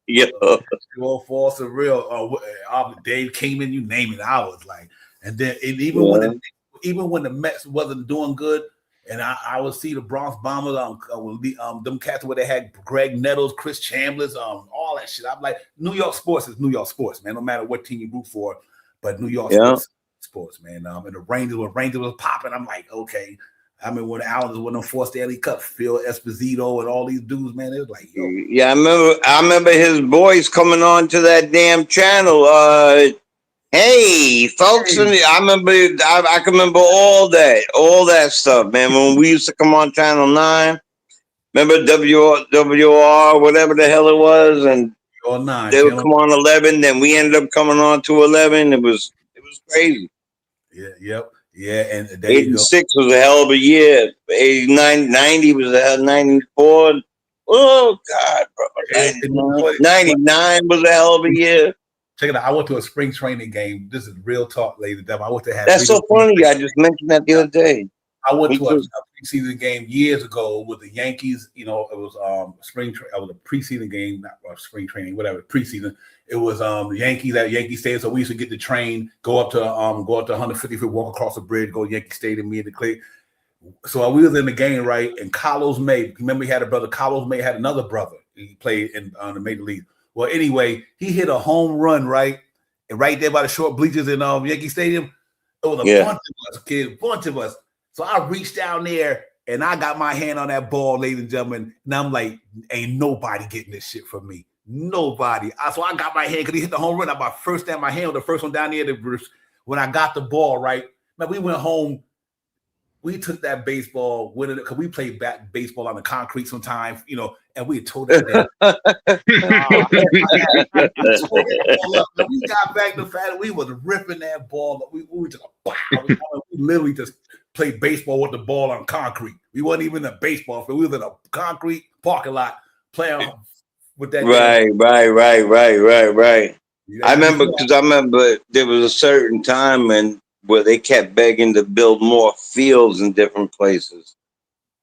yeah, George Foster, real. Dave Kingman, you name it. I was like, and then even when even when the Mets wasn't doing good, and I would see the Bronx Bombers, them cats where they had Greg Nettles, Chris Chambliss, all that shit. I'm like, New York sports is New York sports, man. No matter what team you root for, but New York sports, man. And the Rangers was popping. I'm like, okay. I mean, when the Islanders won them 4 Stanley Cup, Phil Esposito and all these dudes, man, it was like, yo. Yeah, I remember his boys coming on to that damn channel. Hey, folks, and I can remember all that stuff, man. When we used to come on Channel 9, remember WR, whatever the hell it was, and they would come on 11. Then we ended up coming on to 11. It was crazy. Yeah, yep. Yeah, and 86 was a hell of a year. 89, 90 was a hell 94. Oh, God, bro. 99 was a hell of a year. Check it out. I went to a spring training game. This is real talk, ladies and gentlemen. That's so funny. I just mentioned that the other day. I went to a preseason game years ago with the Yankees. You know, it was it was a preseason game, not spring training, whatever, preseason. It was the Yankees at Yankee Stadium. So we used to get the train, go up to 150 feet, walk across the bridge, go to Yankee Stadium, me and the Clay. So we was in the game, right? And Carlos May, remember he had a brother. Carlos May had another brother. He played in the Major League. Well, anyway, he hit a home run, right? And right there by the short bleachers in Yankee Stadium. It was a bunch of us, kids, bunch of us. So I reached down there and I got my hand on that ball, ladies and gentlemen. And I'm like, ain't nobody getting this shit from me. Nobody. So I got my hand because he hit the home run. I my first down my hand, the first one down there. When I got the ball, right? Man, we went home. We took that baseball with it because we played baseball on the concrete sometimes, you know, and we tore that down. We got back to fact we was ripping that ball. We just we literally just played baseball with the ball on concrete. We wasn't even in a baseball field. We was in a concrete parking lot playing with that. Right. I remember there was a certain time where they kept begging to build more fields in different places.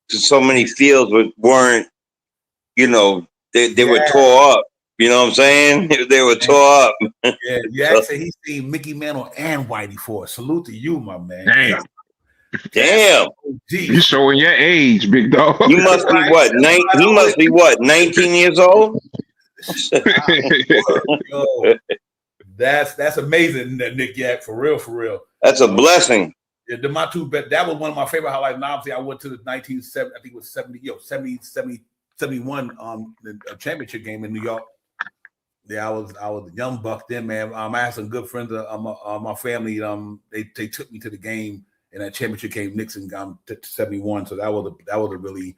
Because so many fields weren't, you know, they were tore up. You know what I'm saying? They were tore up. Yeah, actually, he's seen Mickey Mantle and Whitey Ford. Salute to you, my man. Damn. You showing your age, big dog. You must be what? He must be what? 19 years old? Yo, that's amazing, Nick Yak, for real. That's a blessing. Yeah, that was one of my favorite highlights. And obviously, I went to the 1970, I think it was 71 the championship game in New York. Yeah, I was a young buck then, man. I had some good friends of my family. They took me to the game in that championship game, Knicks and 71. So that was a really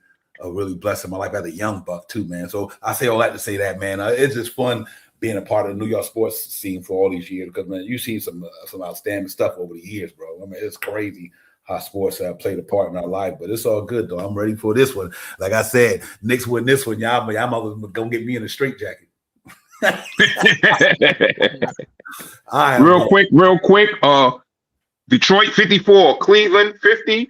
blessing in my life as a young buck too, man. So I say all that to say that, man, it's just fun being a part of the New York sports scene for all these years because, man, you've seen some outstanding stuff over the years, bro. I mean, it's crazy how sports have played a part in our life, but it's all good though. I'm ready for this one. Like I said, Knicks win this one, y'all gonna get me in a straitjacket. Real quick. Detroit 54, Cleveland 50.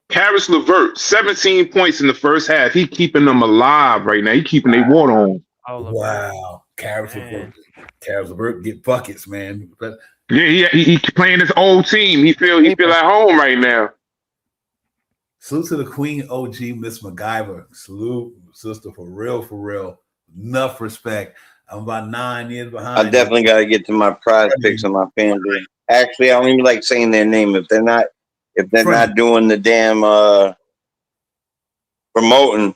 Karis LeVert 17 points in the first half. He keeping them alive right now. He keeping their water on. Wow, Karis LeVert get buckets, man. But yeah, he playing his old team. He feel at home right now. Salute to the Queen OG, Miss MacGyver. Salute, sister, for real. Enough respect. I'm about 9 years behind. I definitely got to get to my prize picks and my family. Actually, I don't even like saying their name if they're not doing the damn promoting.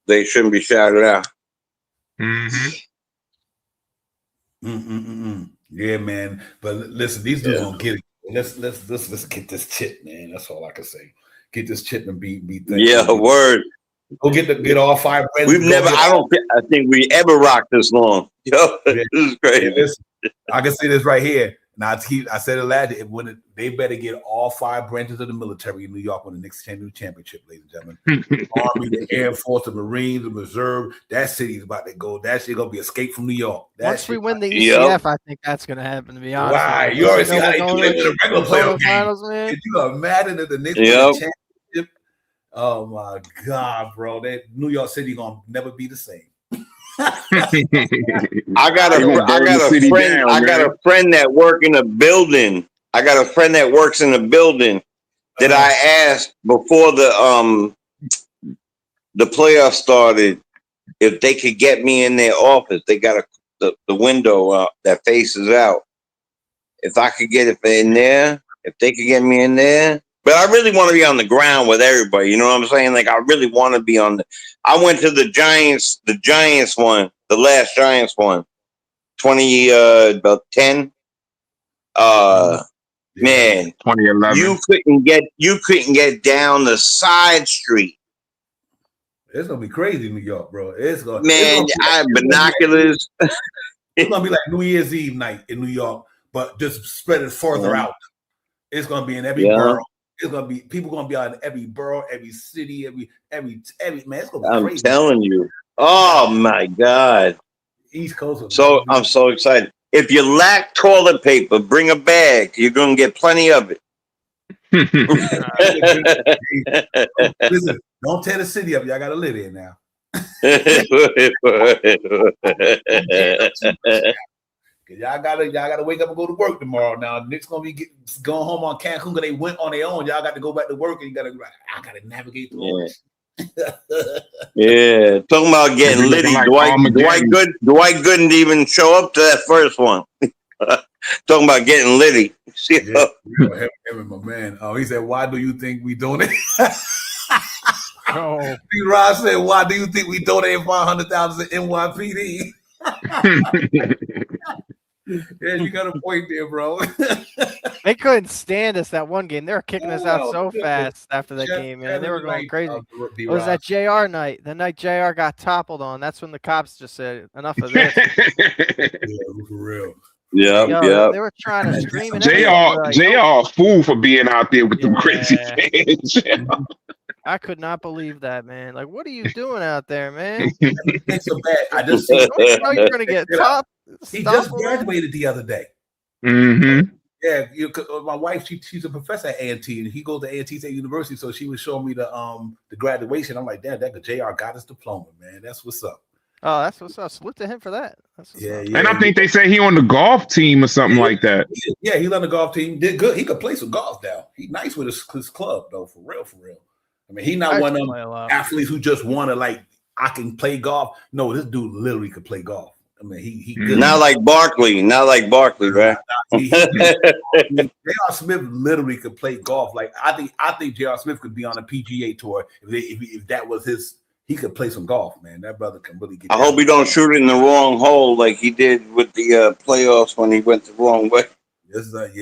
They shouldn't be shouted out. Yeah, man. But listen, these dudes gonna get it. Let's get this chip, man. That's all I can say. Get this chip and be thankful. Yeah, word. Go get all 5 brands. I think we ever rocked this long. Yo, this is crazy. Yeah, listen, I can say this right here. Now, I said it last year. They better get all 5 branches of the military in New York when the Knicks championship, ladies and gentlemen. Army, the Air Force, the Marines, the Reserve. That city's about to go. That shit gonna be escape from New York. Once we win the ECF, I think that's gonna happen. To be honest, wow, you already see how they do it in the regular playoff game. Could you imagine that the Knicks win the championship? Oh my God, bro! That New York City gonna never be the same. I got a friend that works in a building. that I asked before the playoffs started if they could get me in their office. They got the window that faces out. If I could get it in there, if they could get me in there. But I really want to be on the ground with everybody. You know what I'm saying? Like, I really want to be on the. I went to the Giants one, the last Giants one, 2010. Man, 2011. You couldn't get down the side street. It's gonna be crazy in New York, bro. I have binoculars. It's gonna be like New Year's Eve night in New York, but just spread it further out. It's gonna be in every borough. It's gonna be people gonna be out in every borough, every city, every man. It's gonna be crazy. I'm telling you. Oh my God. East Coast. So I'm so excited. If you lack toilet paper, bring a bag. You're gonna get plenty of it. Listen, don't tear the city up. Y'all gotta live there now. Y'all gotta wake up and go to work tomorrow. Now Nick's gonna be going home on Cancun because they went on their own. Y'all got to go back to work and I gotta navigate through all this. Yeah, talking about getting litty. Dwight Gooden didn't even show up to that first one. Talking about getting litty. Yeah, him and my man. He said, "Why do you think we donate?" D-Rod said, "Why do you think we donated $500,000 to NYPD?" Yeah, you got a point there, bro. They couldn't stand us that one game. They were kicking us out so fast after that game, man. They were going crazy. It was that JR night. The night JR got toppled on. That's when the cops just said, enough of this. Yeah, for real. Yeah. They were trying to scream. And JR fool for being out there with them crazy fans. I could not believe that, man. Like, what are you doing out there, man? So bad. I just see. Don't you know you're gonna get top. He just graduated the other day. Mm-hmm. Yeah, my wife, she's a professor at A&T, and he goes to A&T State University. So she was showing me the graduation. I'm like, damn, that JR got his diploma, man. That's what's up. Oh, that's what's up. Salute to him for that. Yeah. And I think they say he on the golf team or something like that. Yeah, he's on the golf team. Did good. He could play some golf now. He's nice with his club, though, for real. I mean, he's not one of them athletes who just want to, like, I can play golf. No, this dude literally could play golf. I mean, he good. Not like Barkley, right? J.R. Smith literally could play golf. Like, I think J.R. Smith could be on a PGA tour if that was his. He could play some golf, man. That brother can really get. I hope he don't shoot it in the wrong hole like he did with the playoffs when he went the wrong way. Yes, right.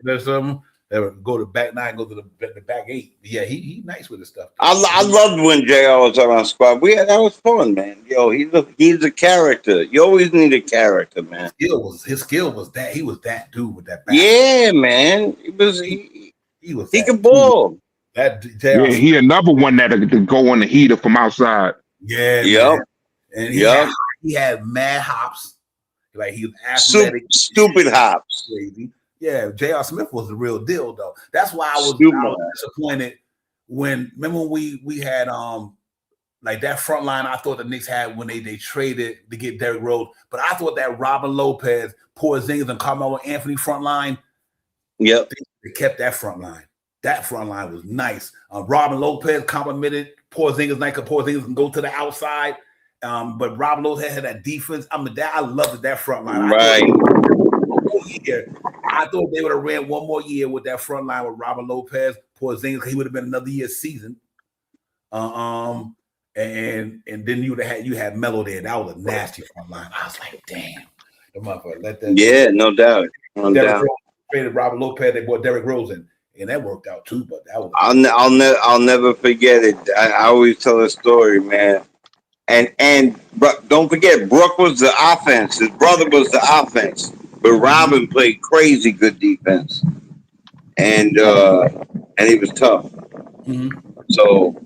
There's something. Go to back 9, go to the back 8. Yeah, he nice with his stuff. I loved when JR was on our squad. That was fun, man. Yo, he's a character. You always need a character, man. His skill was that he was that dude with that back. Yeah, man. He could ball. That JR. Yeah, he another one that could go on the heater from outside. Yeah. Yep. And he had mad hops. Like he was athletic. Stupid hops. Crazy. Yeah, J.R. Smith was the real deal, though. That's why I was disappointed remember when we had like that front line I thought the Knicks had when they traded to get Derrick Rose, but I thought that Robin Lopez, Porzingis, and Carmelo Anthony front line, they kept that front line. That front line was nice. Robin Lopez complimented Porzingis, like Porzingis can go to the outside, but Robin Lopez had that defense. I loved that front line. Right. I thought they would have ran one more year with that front line with Robert Lopez, Porzingis. He would have been another year's season. And then you had Melo there. That was a nasty front line. I was like, damn, the motherfucker let that. Yeah, no doubt. Rose traded Robert Lopez. They brought Derrick Rose in, and that worked out too. But that was. I'll never forget it. I always tell a story, man. And don't forget, Brook was the offense. His brother was the offense. But Robin played crazy good defense, and he was tough. Mm-hmm. So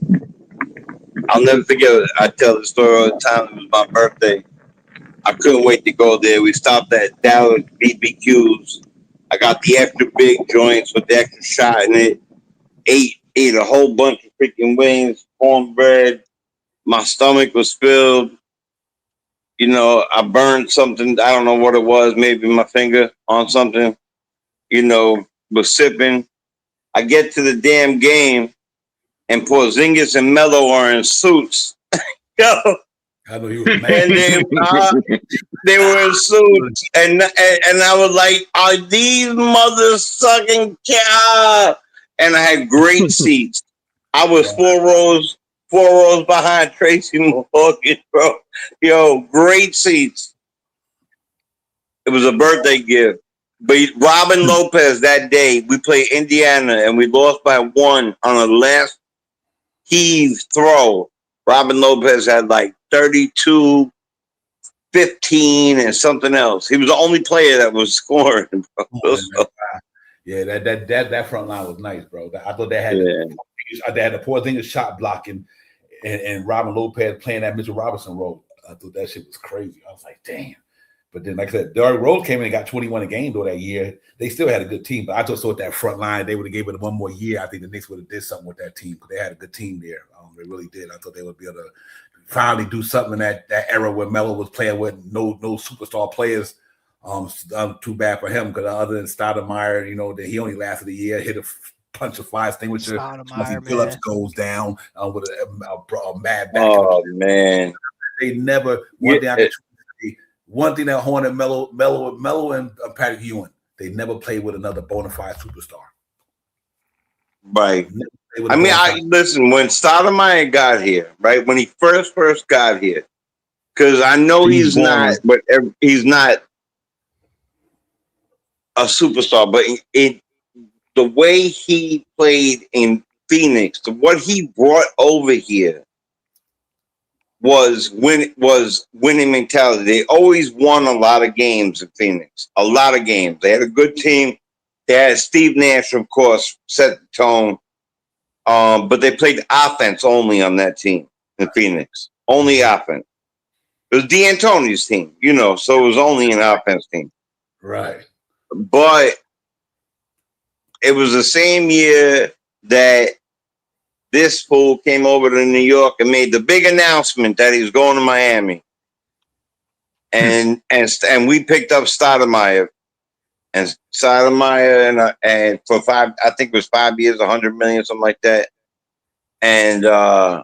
I'll never forget it. I tell the story all the time. It was my birthday. I couldn't wait to go there. We stopped at Dallas BBQs. I got the extra big joints with the extra shot in it. Ate a whole bunch of freaking wings, cornbread. My stomach was filled. You know, I burned something. I don't know what it was. Maybe my finger on something. You know, was sipping. I get to the damn game, and Porzingis and Melo are in suits. Yo, I know you was mad. and they were in suits, and I was like, "Are these mothers sucking cow?" And I had great seats. I was 4 rows behind Tracy Morgan, bro. Yo, great seats. It was a birthday gift. But Robin Lopez that day, we played Indiana and we lost by 1 on a last heave throw. Robin Lopez had like 32, 15, and something else. He was the only player that was scoring, bro. Yeah, that front line was nice, bro. I thought they had the Porzingis shot blocking and Robin Lopez playing that Mitchell Robinson role. I thought that shit was crazy. I was like, damn. But then, like I said, Derrick Rose came in and got 21 a game though that year. They still had a good team, but I just thought that front line, they would have gave it 1 more year. I think the Knicks would have did something with that team because they had a good team there. They really did. I thought they would be able to finally do something in that era where Melo was playing with no superstar players. Too bad for him because other than Stoudemire, that he only lasted a year, hit a punch of fire extinguisher. Phillips goes down with a mad back. Oh man, they never. One thing that haunted Melo and Patrick Ewing, they never played with another bona fide superstar. Right. I mean, listen, when Stoudemire got here, right, when he first got here, because I know he's not a superstar, but the way he played in Phoenix, what he brought over here was winning mentality. They always won a lot of games in Phoenix, a lot of games. They had a good team. They had Steve Nash, of course, set the tone. But they played offense only on that team in Phoenix. Only offense. It was D'Antoni's team, so it was only an offense team. Right. But it was the same year that this fool came over to New York and made the big announcement that he was going to Miami. And we picked up Stoudemire. And Stoudemire and for 5, I think it was 5 years, 100 million, something like that. And I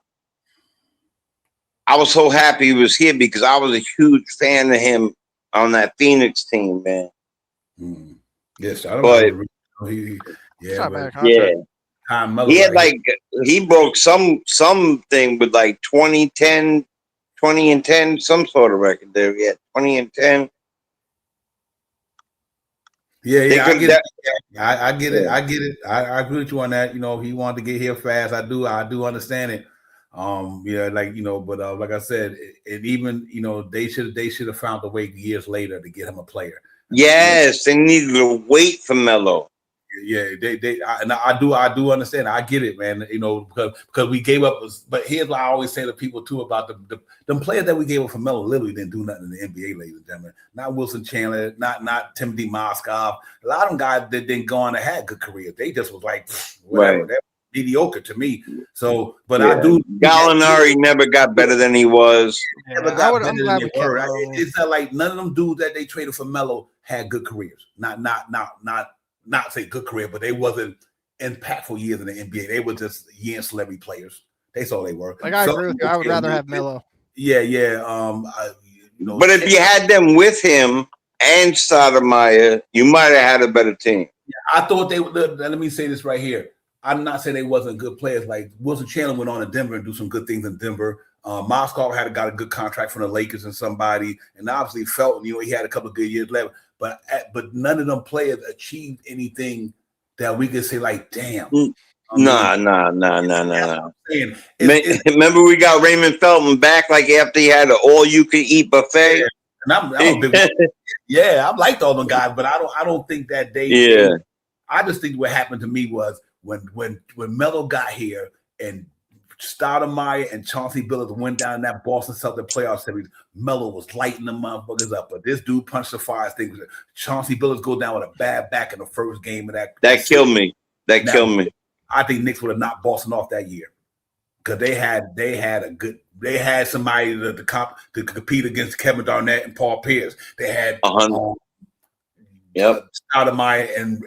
was so happy he was here because I was a huge fan of him on that Phoenix team, man. Yes, Stoudemire. He had he broke something with like 20 and 10, some sort of record there. He had 20 and 10. Yeah, I get it. I get it. I agree with you on that. He wanted to get here fast. I do understand it. But like I said, and even they should have found a way years later to get him a player. Yes, they needed to wait for Melo. Yeah, I do understand. I get it, man. Because we gave up. But here's what I always say to people too about the players that we gave up for Melo. Literally didn't do nothing in the NBA, ladies and gentlemen. Not Wilson Chandler, not Timothy Mozgov. A lot of them guys that didn't go on and had good careers. They just was like whatever. Right. That was mediocre to me. So, but I do. Gallinari never got better than he was. Never got better than they were. It's not like none of them dudes that they traded for Melo had good careers. Not say good career, but they wasn't impactful years in the NBA. They were just year celebrity players. That's all they were. I agree with you. I would rather have Melo. Yeah. But if you had them with him and Stoudemire, you might have had a better team. I thought they would. Let me say this right here. I'm not saying they wasn't good players. Like Wilson Chandler went on to Denver and do some good things in Denver. Mozgov got a good contract from the Lakers and somebody, and obviously Felton, he had a couple of good years left. But none of them players achieved anything that we could say like, damn. Nah. Remember we got Raymond Felton back like after he had an all-you-can-eat buffet? Yeah. And I'm a big I liked all them guys, but I don't think that they. Yeah. I just think what happened to me was when Melo got here and Stoudemire and Chauncey Billups went down in that Boston Celtics playoff series, Melo was lighting the motherfuckers up, but this dude punched the fire thing. Chauncey Billups go down with a bad back in the first game of that. That killed me. Killed me. I think Knicks would have knocked Boston off that year because they had somebody to compete against Kevin Garnett and Paul Pierce. They had Stoudemire and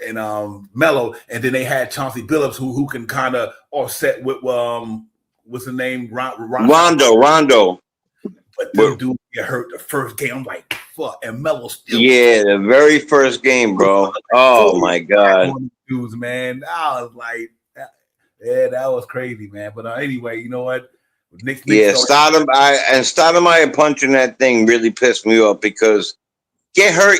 Melo, and then they had Chauncey Billups who can kind of offset with what's the name, Rondo. But them dudes get hurt the first game. I'm like, fuck, and Melo still. Yeah, the very first game, bro. Oh my god, dudes, man. I was like, yeah, that was crazy, man. But anyway, you know what? Knicks Stoudemire punching that thing really pissed me off because get hurt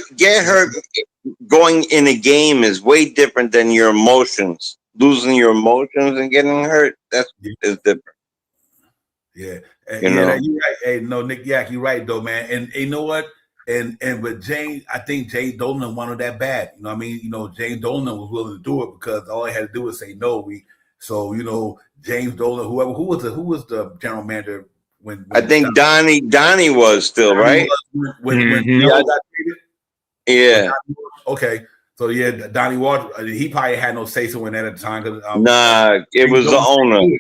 going in a game is way different than your emotions. Losing your emotions and getting hurt, is different. Yeah, you're right. Hey, no, Nick Yak, you're right though, man. And you know what? And with James, I think James Dolan wanted that bad. You know what I mean? You know, James Dolan was willing to do it because all he had to do was say no. So you know, James Dolan, who was the general manager when I think Donnie was still right. Yeah. Okay. So yeah, Donnie Ward, he probably had no say so in that at the time. It was the owner.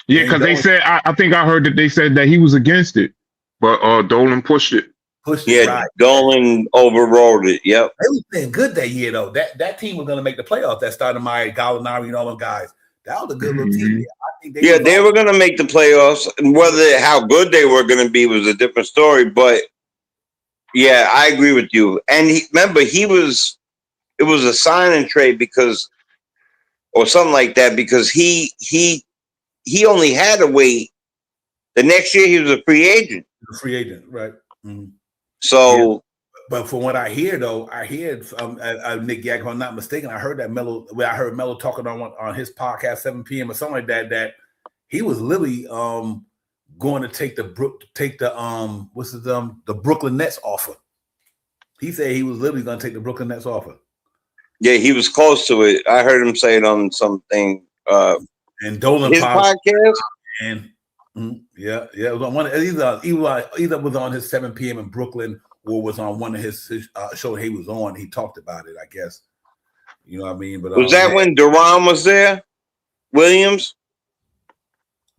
Yeah, because they said I think I heard that they said that he was against it, but Dolan pushed it. Right. Dolan overrode it. Yep. They was playing good that year though. That team was going to make the playoffs. That started my Gallinari and all them guys. That was a good little team. I think they were going to make the playoffs, and how good they were going to be was a different story. But yeah, I agree with you. And it was a sign and trade or something like that, because he only had to wait. The next year he was a free agent. Right. Mm-hmm. So, yeah. But from what I hear, though, Nick Yak, if I'm not mistaken, I heard Melo talking on his podcast 7 p.m. or something like that. That he was literally going to take the Brooklyn Nets offer. He said he was literally going to take the Brooklyn Nets offer. Yeah, he was close to it. I heard him say it on something. And Dolan his podcast. And it was on one. Either was on his 7 p.m. in Brooklyn, or was on one of his shows he was on. He talked about it, I guess. You know what I mean? But was that when Duran was there? Williams?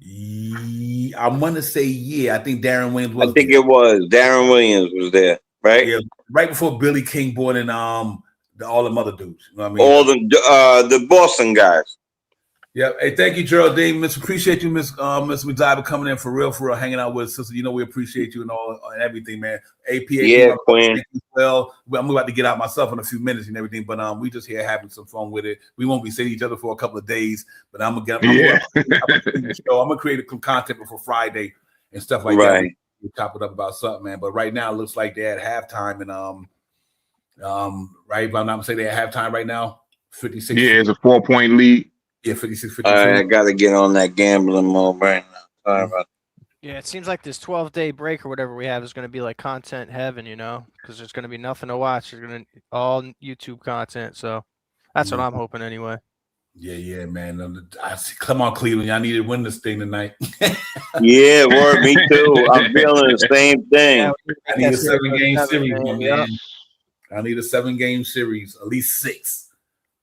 I want to say I think Darren Williams was. I think it was Darren Williams was there, right? Yeah, right before Billy King bought in all the other dudes. You know what I mean? All the Boston guys. Yeah. Hey, thank you, Geraldine. Appreciate you, Miss Madiba, coming in for real, hanging out with us, sister. You know we appreciate you and everything, man. APA. Yeah, Queen. Well, I'm about to get out myself in a few minutes and everything, but we just here having some fun with it. We won't be seeing each other for a couple of days, but I'm gonna create some content before Friday and stuff like that. We'll chop it up about something, man. But right now, it looks like they're at halftime, and right, if I'm not mistaken, they're at halftime right now. 56. Yeah, it's a 4-point lead. Yeah, 56. I gotta get on that gambling mode right now. Sorry about that. Yeah, it seems like this 12-day break or whatever we have is going to be like content heaven, because there's going to be nothing to watch. There's going to all YouTube content, so that's what I'm hoping anyway. Yeah, man. Come on, Cleveland. Y'all need to win this thing tonight. Yeah, word, me too. I'm feeling the same thing. I need a 7-game series, man. I need a 7-game series, at least 6.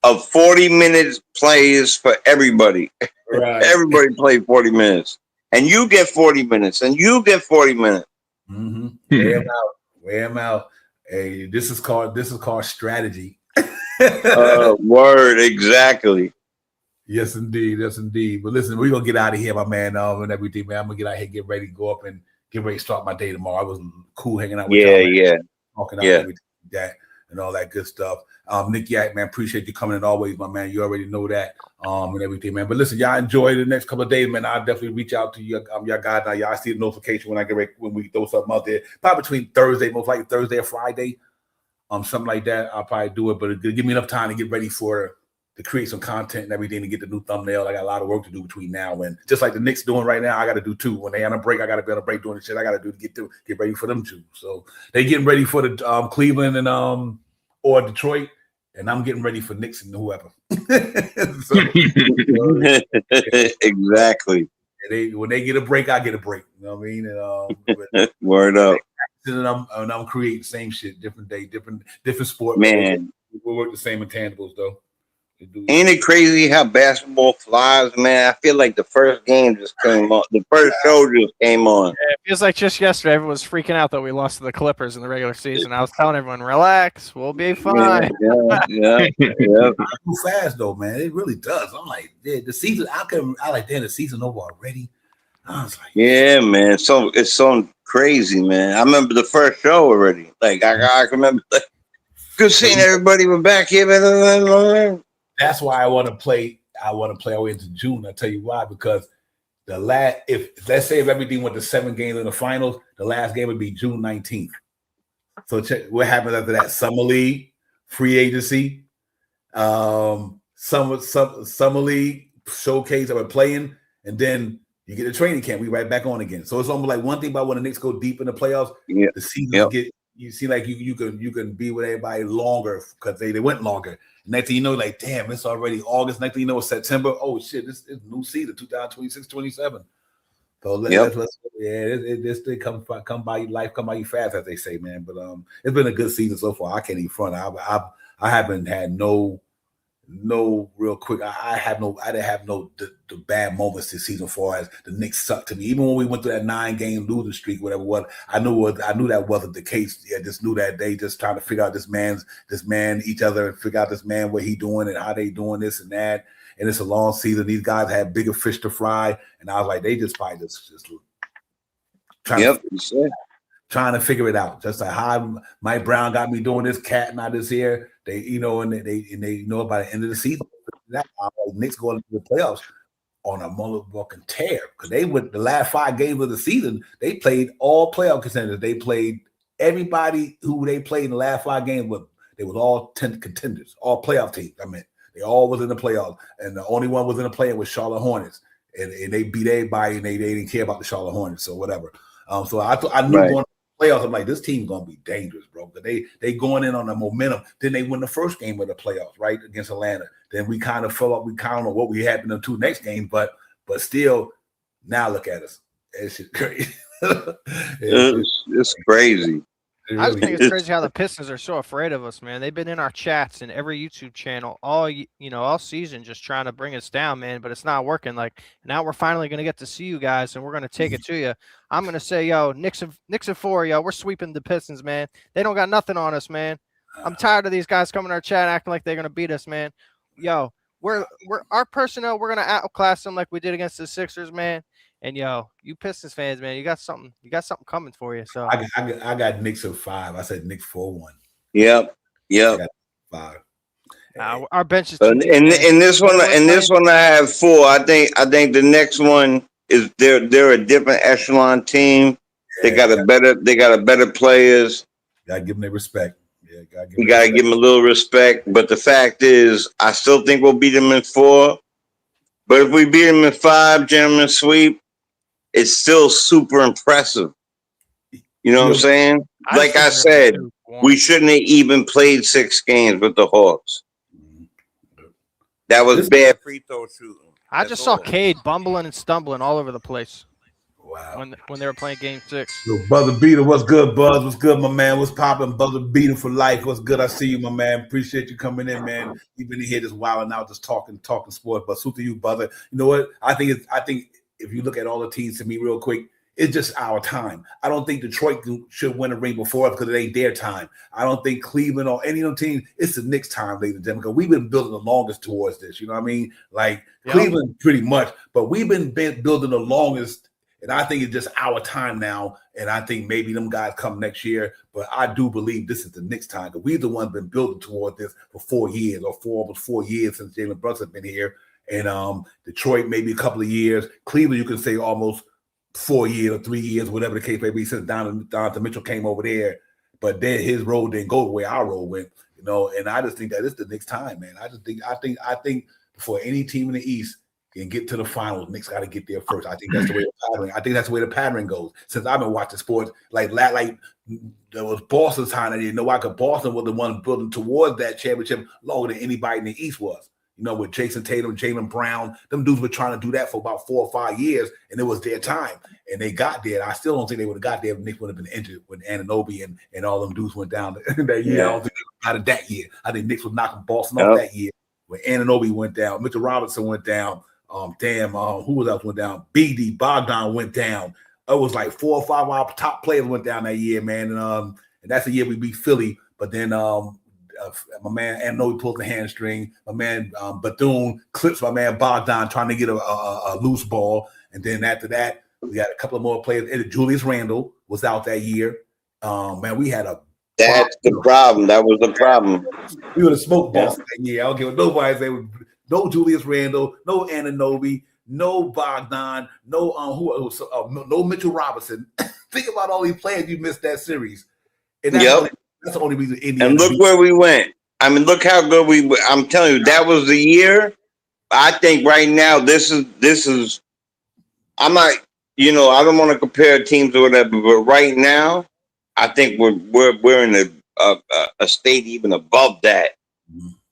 Of 40 minutes plays for everybody. Right. Everybody play 40 minutes. And you get 40 minutes. And you get 40 minutes. Mm-hmm. Wear them out. Hey, this is called strategy. Word, exactly. Yes, indeed. But listen, we're gonna get out of here, my man, and everything, man. I'm gonna get out here, get ready to go up and get ready to start my day tomorrow. I was cool hanging out with y'all, talking out everything like that and all that good stuff. Nick Yak, man, appreciate you coming in always, my man. You already know that, and everything, man. But listen, y'all enjoy the next couple of days, man. I'll definitely reach out to you, y'all guys. Now, y'all see the notification when I get ready, when we throw something out there. Probably between Thursday, most likely Thursday or Friday, something like that. I'll probably do it, but it'll give me enough time to get ready to create some content and everything, to get the new thumbnail. I got a lot of work to do between now and just like the Knicks doing right now. I got to do too. When they on a break, I got to be on a break doing the shit I got to do to get ready for them too. So they getting ready for the Cleveland and or Detroit, and I'm getting ready for Knicks and whoever. Exactly. When they get a break, I get a break. You know what I mean? Word up. And I'm creating the same shit, different day, different sport. Man, we work the same intangibles though. Ain't it crazy how basketball flies, man? I feel like the first game just came on. The first show just came on. Yeah, it feels like just yesterday everyone was freaking out that we lost to the Clippers in the regular season. I was telling everyone, relax, we'll be fine. Yeah. Too fast though, man. It really does. I'm like, the season. I like, damn, the season over already. I was like, yeah, man. So it's so crazy, man. I remember the first show already. Like I can remember, like, good seeing everybody was back here. That's why I want to play. I want to play all the way into June. I'll tell you why. Because the last, if let's say if everything went to 7 games in the finals, the last game would be June 19th. So check what happens after that: summer league, free agency, summer league showcase that we're playing, and then you get a training camp. We right back on again. So it's almost like one thing about when the Knicks go deep in the playoffs. Yeah. The season get. You see, like you can be with everybody longer because they went longer. Next thing you know, like, damn, it's already August. Next thing you know, it's September. Oh shit, this is new season, 2026-27. So let's this thing come by you, life come by you fast, as they say, man. But it's been a good season so far. I can't even front. I haven't had no real quick. I didn't have no the bad moments this season. Far as the Knicks sucked to me, even when we went through that 9-game losing streak, whatever it was, I knew that wasn't the case. I just knew that they just trying to figure out this man, each other, and figure out this man what he doing and how they doing this and that. And it's a long season. These guys had bigger fish to fry, and I was like, they just probably just trying to figure it out. Just like how Mike Brown got me doing this, Cat and I this here. They, and they know by the end of the season, that Knicks going into the playoffs on a motherfucking tear because they went the last 5 games of the season. They played all playoff contenders. They played everybody who they played in the last 5 games. But they was all 10 contenders, all playoff teams. I mean, they all was in the playoffs, and the only one was in the play was Charlotte Hornets, and they beat everybody, and they didn't care about the Charlotte Hornets or whatever. So I knew going. Playoffs, I'm like, this team's gonna be dangerous, bro. But they going in on the momentum. Then they win the first game of the playoffs, right, against Atlanta. Then we kind of fell up. We kind of know what we had in the 2 next games, but still, now look at us. It's crazy. It's crazy. I just think it's crazy how the Pistons are so afraid of us, man. They've been in our chats and every YouTube channel all season, just trying to bring us down, man. But it's not working. Like now, we're finally gonna get to see you guys, and we're gonna take it to you. I'm gonna say, yo, Knicks and 4, yo, we're sweeping the Pistons, man. They don't got nothing on us, man. I'm tired of these guys coming to our chat acting like they're gonna beat us, man. Yo, we're our personnel. We're gonna outclass them like we did against the Sixers, man. And yo, you Pistons fans, man, you got something coming for you. So I got Knicks at 5. I said Knicks 4-1. Yep. 5. Our bench is in this one. In this one, I have 4. I think the next one is they're a different echelon team. They got better players. Gotta give them their respect. Yeah, you gotta give them a little respect. But the fact is, I still think we'll beat them in 4. But if we beat them in 5, gentlemen sweep, it's still super impressive. You know what I'm saying? Like I said, we shouldn't have even played 6 games with the Hawks. That was bad free throw shooting. I just saw Cade bumbling and stumbling all over the place. Wow. When they were playing Game 6. Yo, Buzzer Beater, what's good, Buzz? What's good, my man? What's popping? Buzzer Beater for life. What's good? I see you, my man. Appreciate you coming in, man. You've been here just wilding out, just talking sports. But salute to you, Buzzer. You know what? I think if you look at all the teams to me real quick, it's just our time. I don't think Detroit should win a ring before us because it ain't their time. I don't think Cleveland or any of them teams, it's the Knicks' time, ladies and gentlemen, because we've been building the longest towards this. You know what I mean? Like Cleveland pretty much, but we've been building the longest, and I think it's just our time now, and I think maybe them guys come next year, but I do believe this is the Knicks' time because we're the ones been building toward this for 4 years or almost 4 years since Jalen Brunson's been here, and Detroit maybe a couple of years. Cleveland, you can say almost 4 years or 3 years, whatever the case may be, since Donovan Mitchell came over there. But then his role didn't go the way our role went, and I just think that it's the Knicks' time, man. I think before any team in the East can get to the finals, Knicks got to get there first. I think that's the way the pattern. I think that's the way the pattern goes. Since I've been watching sports, like there was Boston's time. I didn't know why, because Boston was the one building towards that championship longer than anybody in the East was. With Jason Tatum, Jaylen Brown, them dudes were trying to do that for about 4 or 5 years, and it was their time. And they got there. I still don't think they would have got there if Nick would have been injured when Anunoby and all them dudes went down that year. Yeah. I don't think they got it that year. I think Knicks was knocking Boston off that year. when Anunoby went down, Mitchell Robinson went down. Who else went down? Bogdan went down. It was like 4 or 5 of our top players went down that year, man. And that's the year we beat Philly. But then my man Anunoby pulled the hamstring. My man Bethune clips my man Bogdan trying to get a loose ball. And then after that, we had a couple of more players. And Julius Randle was out that year. Man, we had a That's the problem. That was the problem. We would have smoked Boston that year. I don't care what nobody say. No Julius Randle, no Anunoby, no Bogdan, no Mitchell Robinson. Think about all these players you missed that series. And that's the only reason Indiana. And look where we went. I mean, look how good we were. I'm telling you, that was the year. I think right now, this is. I'm not. I don't want to compare teams or whatever, but right now, I think we're in a state even above that.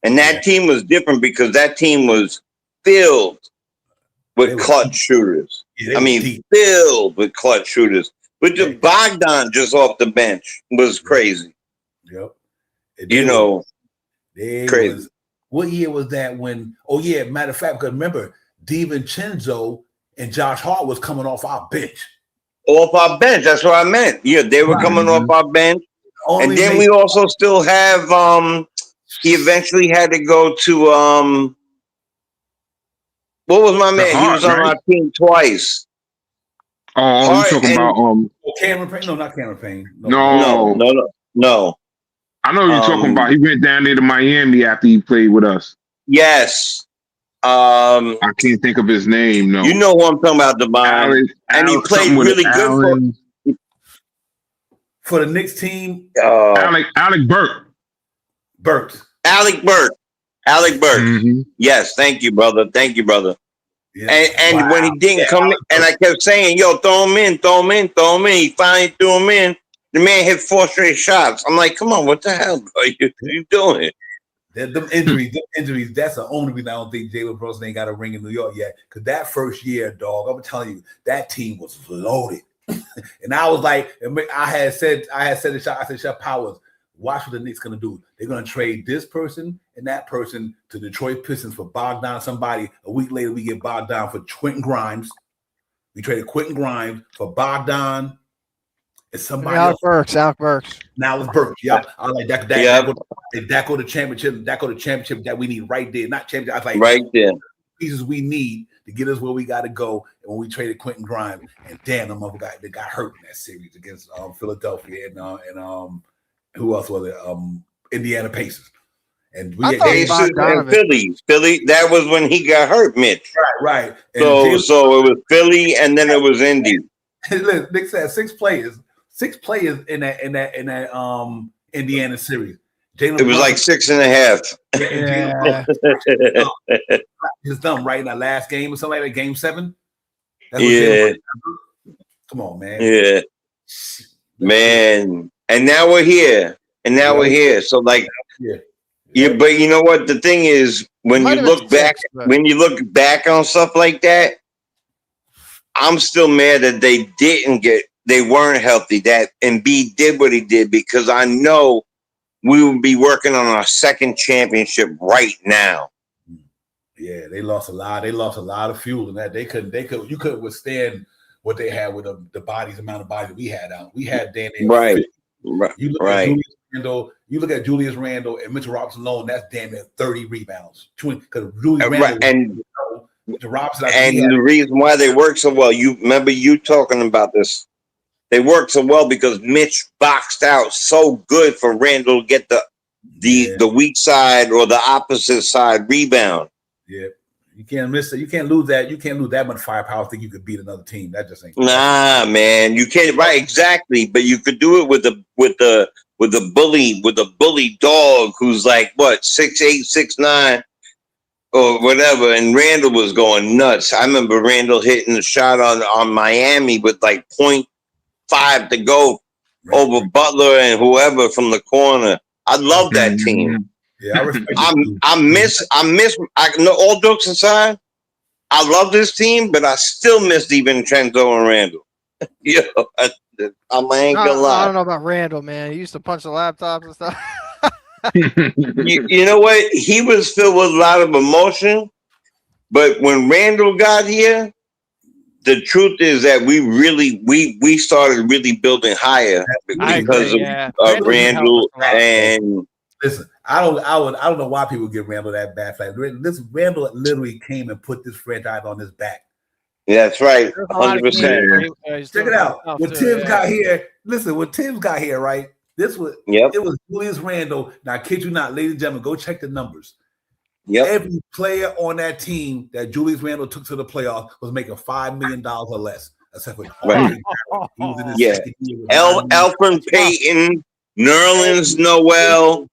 And that team was different because that team was filled with clutch shooters. I mean, filled with clutch shooters. But the Bogdan just off the bench was crazy. Yep. Crazy. What year was that when? Oh, yeah. Matter of fact, because remember, DiVincenzo and Josh Hart was coming off our bench. Off our bench. That's what I meant. Yeah, they were coming off our bench. And then we also still have he eventually had to go to what was my man? He was on our team twice. Oh, you talking about Cameron Payne? No, not Cameron Payne. No. I know you're talking about. He went down there to Miami after he played with us. Yes. I can't think of his name. No, you know who I'm talking about, Devon. And he played really good for the Knicks team. Alec Burke. Alec Burke. Mm-hmm. Yes, thank you, brother. Yeah. And when he didn't come in, and I kept saying, "Yo, throw him in." He finally threw him in. The man hit 4 straight shots. I'm like, "Come on, what the hell, bro? You doing?" Them injuries. That's the only reason I don't think Jalen Brunson ain't got a ring in New York yet. Because that first year, dog, I'm telling you, that team was loaded. And I was like, I said, Chef Powers, watch what the Knicks gonna do. They're gonna trade this person and that person to Detroit Pistons for Bogdan. Somebody a week later, we get Bogdan for Quentin Grimes. We traded Quentin Grimes for Bogdan. It's somebody Alec Burks. Now it's Burks. Yeah, I like that. That go to championship. That go to championship that we need right there. Not championship. I was like right there. Pieces we need to get us where we got to go. And when we traded Quentin Grimes, and damn, the mother got hurt in that series against Philadelphia and who else was it? Indiana Pacers. And we Pacers and Philly. That was when he got hurt, Mitch. Right. So it was Philly, and then it was Indy. Look, Nick said 6 players. 6 players in that Indiana series. It was like 6.5. Yeah. His thumb right in that last game or something like that, game 7. Yeah. Come on, man. Yeah. Man. And now we're here. So like, yeah, but you know what? The thing is, when you look back on stuff like that, I'm still mad that they weren't healthy, that Embiid did what he did, because I know we would be working on our second championship right now. Yeah, they lost a lot. They lost a lot of fuel in that. You couldn't withstand what they had with the amount of bodies we had out. We had damn near right. You look at Julius Randle and Mitchell Robinson alone, that's damn near 30 rebounds. Because the reason why they work so well, you remember you talking about this. They worked so well because Mitch boxed out so good for Randle to get the weak side or the opposite side rebound. Yeah, you can't miss it. You can't lose that. You can't lose that much firepower. Think you could beat another team? That just ain't. Nah, man, you can't. Right, exactly. But you could do it with the bully dog who's like what 6'8", 6'9", or whatever. And Randle was going nuts. I remember Randle hitting the shot on Miami with like 0.5 to go over Butler and whoever from the corner. I love that team. Yeah, I respect I miss all jokes aside, I love this team, but I still miss DiVincenzo and Randle. Yeah, I ain't gonna lie. I don't know about Randle, man. He used to punch the laptops and stuff. You know what? He was filled with a lot of emotion, but when Randall got here, the truth is that we started really building higher because of Randall and. Listen, I don't know why people give Randall that bad flag. Listen, Randall literally came and put this franchise on his back. Yeah, that's right, 100%. Check it out. When Tibbs got here, listen. When Tibbs got here, right? It was Julius Randle. Now, I kid you not, ladies and gentlemen, go check the numbers. Yep. Every player on that team that Julius Randle took to the playoffs was making $5 million or less, except for right. He was in his second year with Elfrid Payton, Nerlens Noel.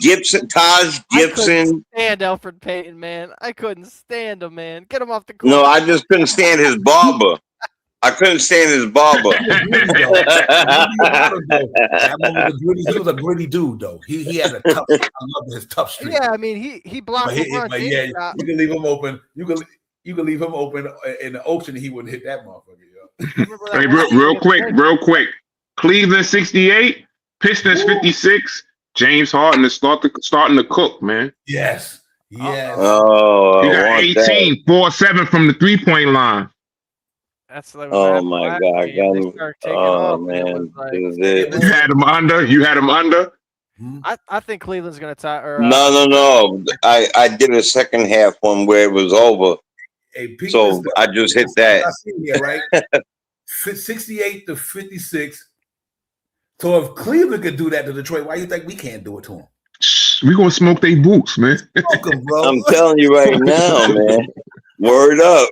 Gibson, Taj Gibson. I couldn't stand Elfrid Payton, man. I couldn't stand him, man. Get him off the court. No, I just couldn't stand his barber. I couldn't stand his barber. He was a gritty dude, though. He had a tough. I love his tough streak. Yeah, I mean, he blocked the run. Yeah, you can leave him open. You can leave him open in the ocean, and he wouldn't hit that motherfucker. Hey, real quick. Cleveland 68. Pistons 56. James Harden is starting to cook, man. Yes. Oh, he got 18, 4-7 from the 3-point line. That's like my God! Oh man, you had him under. I think Cleveland's gonna tie. No. I did a second half one where it was over. Hey, so I just hit that. Here, right? 68-56. So if Cleveland could do that to Detroit, why do you think we can't do it to them? We gonna smoke their boots, man. Them, bro. I'm telling you right now, man. Word up.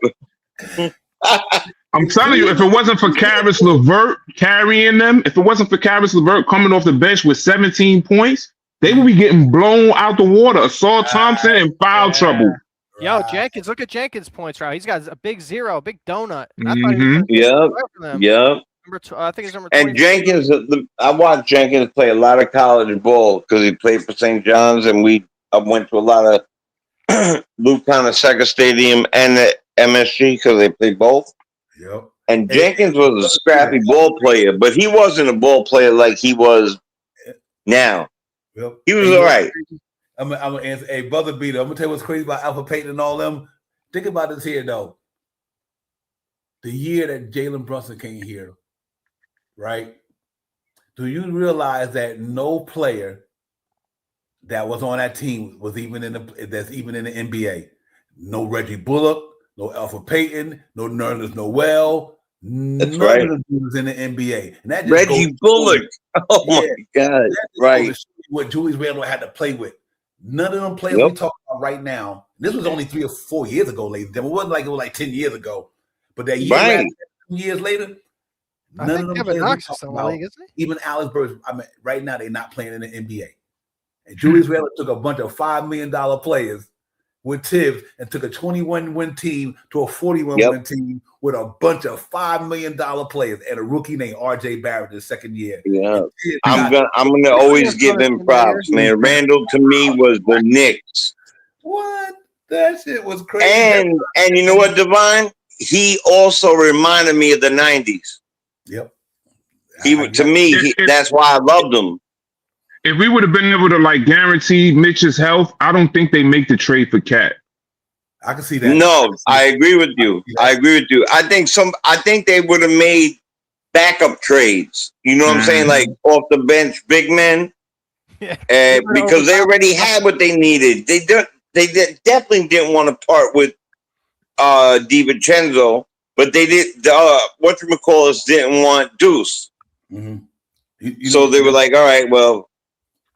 I'm telling you, if it wasn't for Karis LeVert carrying them, if it wasn't for Karis LeVert coming off the bench with 17 points, they would be getting blown out the water. Assault Thompson in foul trouble. Yo, Jenkins, look at Jenkins' points right. He's got a big zero, a big donut. Yep. I think he's number 20. And Jenkins, I watched Jenkins play a lot of college ball because he played for St. John's, and I went to a lot of Luke Conner Stadium and the MSG because they played both. Yep. And Jenkins was a scrappy ball player, but he wasn't a ball player like he was now. Yep. He was all right. I'm gonna answer. Hey, brother Beater, I'm gonna tell you what's crazy about Elfrid Payton and all them. Think about this here though. The year that Jalen Brunson came here, right? Do you realize that no player that was on that team was even in the NBA? No Reggie Bullock, no Elfrid Payton, no Nerlens Noel. That's right. None of them was in the NBA. And that just Reggie Bullock. Oh my God! Right. What Julius Randle had to play with. None of them players we talk about right now. This was only 3 or 4 years ago, ladies and gentlemen. It wasn't like it was like 10 years ago. But that year, 2 years later, none of them Kevin Knox is in the league, isn't he? Even Alex Burks. I mean, right now they're not playing in the NBA. And Julius Randle took a bunch of $5 million players with Tibbs and took a 21-win team to a 41-win team with a bunch of $5 million players and a rookie named R.J. Barrett in the second year. Yeah, I'm gonna always give him props, man. Randall to me was the Knicks. What? That shit was crazy. And you know what, Divine? He also reminded me of the 90s. Yep. That's why I loved him. If we would have been able to like guarantee Mitch's health, I don't think they make the trade for Cat. I can see that. No, I agree with you. I think they would have made backup trades. You know what I'm saying? Like off the bench big men. Because they already had what they needed. They definitely didn't want to part with DiVincenzo, but they did whatchamacallit didn't want Deuce. Mm-hmm. So they were like, all right, well.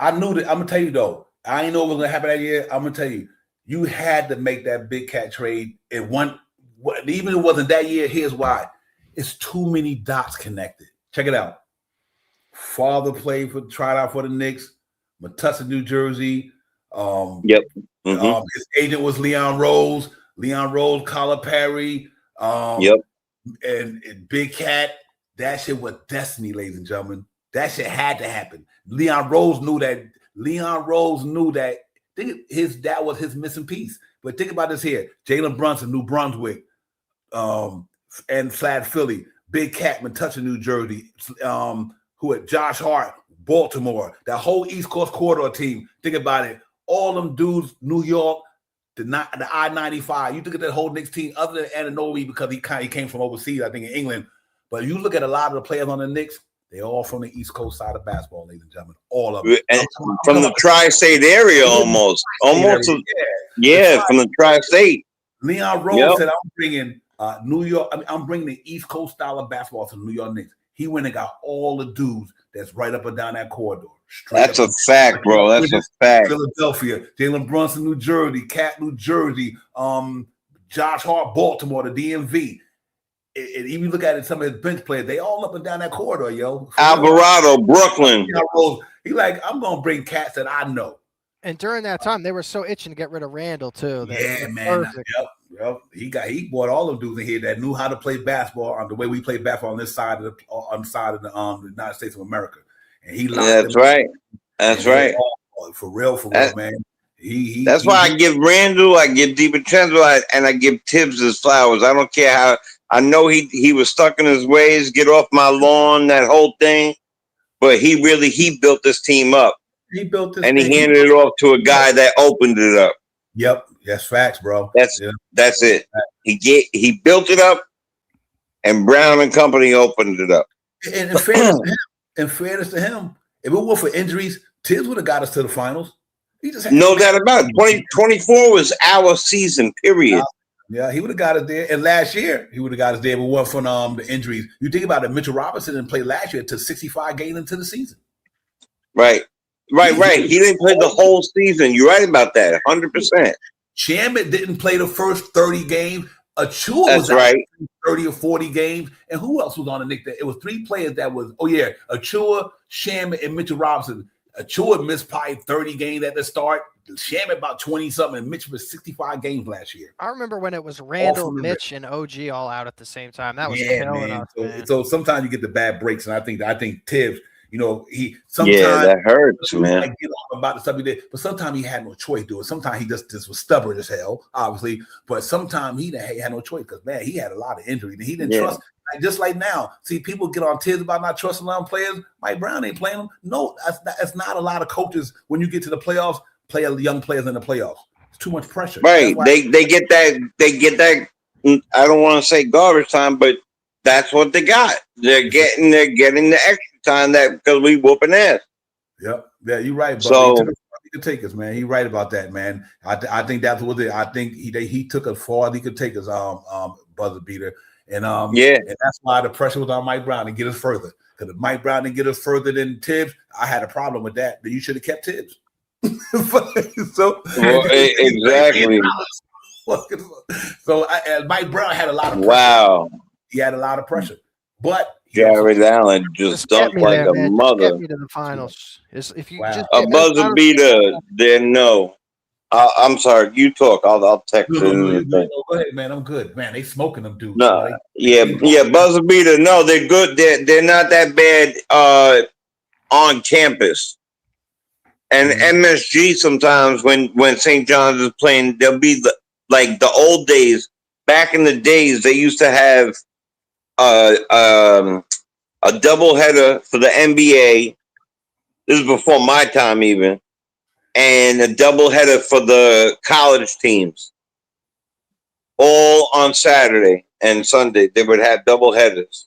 I knew that. I'm gonna tell you though. I didn't know what was gonna happen that year. I'm gonna tell you, you had to make that big cat trade. Even if it wasn't that year, here's why. It's too many dots connected. Check it out. Father tried out for the Knicks, Metussa, New Jersey. His agent was Leon Rose, Collar Perry. And Big Cat. That shit was destiny, ladies and gentlemen. That shit had to happen. Leon Rose knew that. That was his missing piece. But think about this here: Jalen Brunson, New Brunswick, and Flat Philly, Big Cat, Metussa, New Jersey. Josh Hart, Baltimore, that whole East Coast corridor team. Think about it. All them dudes, New York, the I-95. You look at that whole Knicks team, other than Anunoby, because he came from overseas, I think in England. But you look at a lot of the players on the Knicks, they're all from the East Coast side of basketball, ladies and gentlemen. All of them. And from the tri-state area, almost. From the tri-state. Leon Rose said, "I'm bringing New York. I'm bringing the East Coast style of basketball to the New York Knicks." He went and got all the dudes that's right up and down that corridor. That's a fact, bro. That's a fact. Philadelphia, Jalen Brunson, New Jersey, Cat, New Jersey, Josh Hart, Baltimore, the DMV. And even look at it, some of his bench players, they all up and down that corridor, yo. Alvarado, Brooklyn. He like, I'm gonna bring cats that I know. And during that time, they were so itching to get rid of Randall too. Yeah, man. Yep. He brought all them dudes in here that knew how to play basketball on the way we play basketball on this side of the United States of America. And he That's right. That's right. For real, man. That's why I give Randall, I give DiVincenzo, and I give Tibbs his flowers. I don't care how. I know he was stuck in his ways, get off my lawn, that whole thing. But he built this team up. He built this, and he handed it off to a guy that opened it up. Yep, that's facts, bro. That's it. He built it up, and Brown and company opened it up. And in fairness to him, if it weren't for injuries, Tibbs would have got us to the finals. He just no doubt about it. 2024 was our season, period. Yeah, he would have got us there. And last year, he would have got us there, but weren't for the injuries. You think about it, Mitchell Robinson didn't play last year to 65 games into the season. Right. He didn't play the whole season. You're right about that, 100%. Shamet didn't play the first 30 games. Achua was out 30 or 40 games. And who else was on the Knicks? It was 3 players that was, Achua, Shamet, and Mitchell Robinson. Achua missed probably 30 games at the start. Shamet about 20-something, and Mitch was 65 games last year. I remember when it was Randall, Mitch, and OG all out at the same time. That was killing us, man. So sometimes you get the bad breaks, and I think Tibbs, he sometimes that hurts, man. Get off about the stuff he did, but sometimes he had no choice to do it. Sometimes he just was stubborn as hell, obviously. But sometimes he had no choice because man, he had a lot of injuries and he didn't trust. Just like now, see people get on Tibbs about not trusting a lot of players. Mike Brown ain't playing them. No, that's not a lot of coaches when you get to the playoffs. Play young players in the playoffs. It's too much pressure. Right? They get that. I don't want to say garbage time, but that's what they got. They're getting the extra time because we whooping ass. Yep. Yeah, you're right. But so he could take us, man. He's right about that, man. I think that's what I think he took us far. He could take us buzzer beater, and and that's why the pressure was on Mike Brown to get us further. Because if Mike Brown didn't get us further than Tibbs, I had a problem with that. Then you should have kept Tibbs. Exactly. So Mike Brown had a lot of pressure. Wow. He had a lot of pressure, but Jared Allen just dumped like a mother. Get me to the finals. If you just a buzzer beater, then no. I'm sorry. You talk. I'll text you. Go ahead, man. I'm good, man. They smoking them dudes. No, buzzer beater. No, they're good. They're not that bad on campus. And MSG sometimes when St. John's is playing, they'll be like the old days. Back in the days, they used to have a doubleheader for the NBA. This is before my time even. And a doubleheader for the college teams. All on Saturday and Sunday. They would have doubleheaders.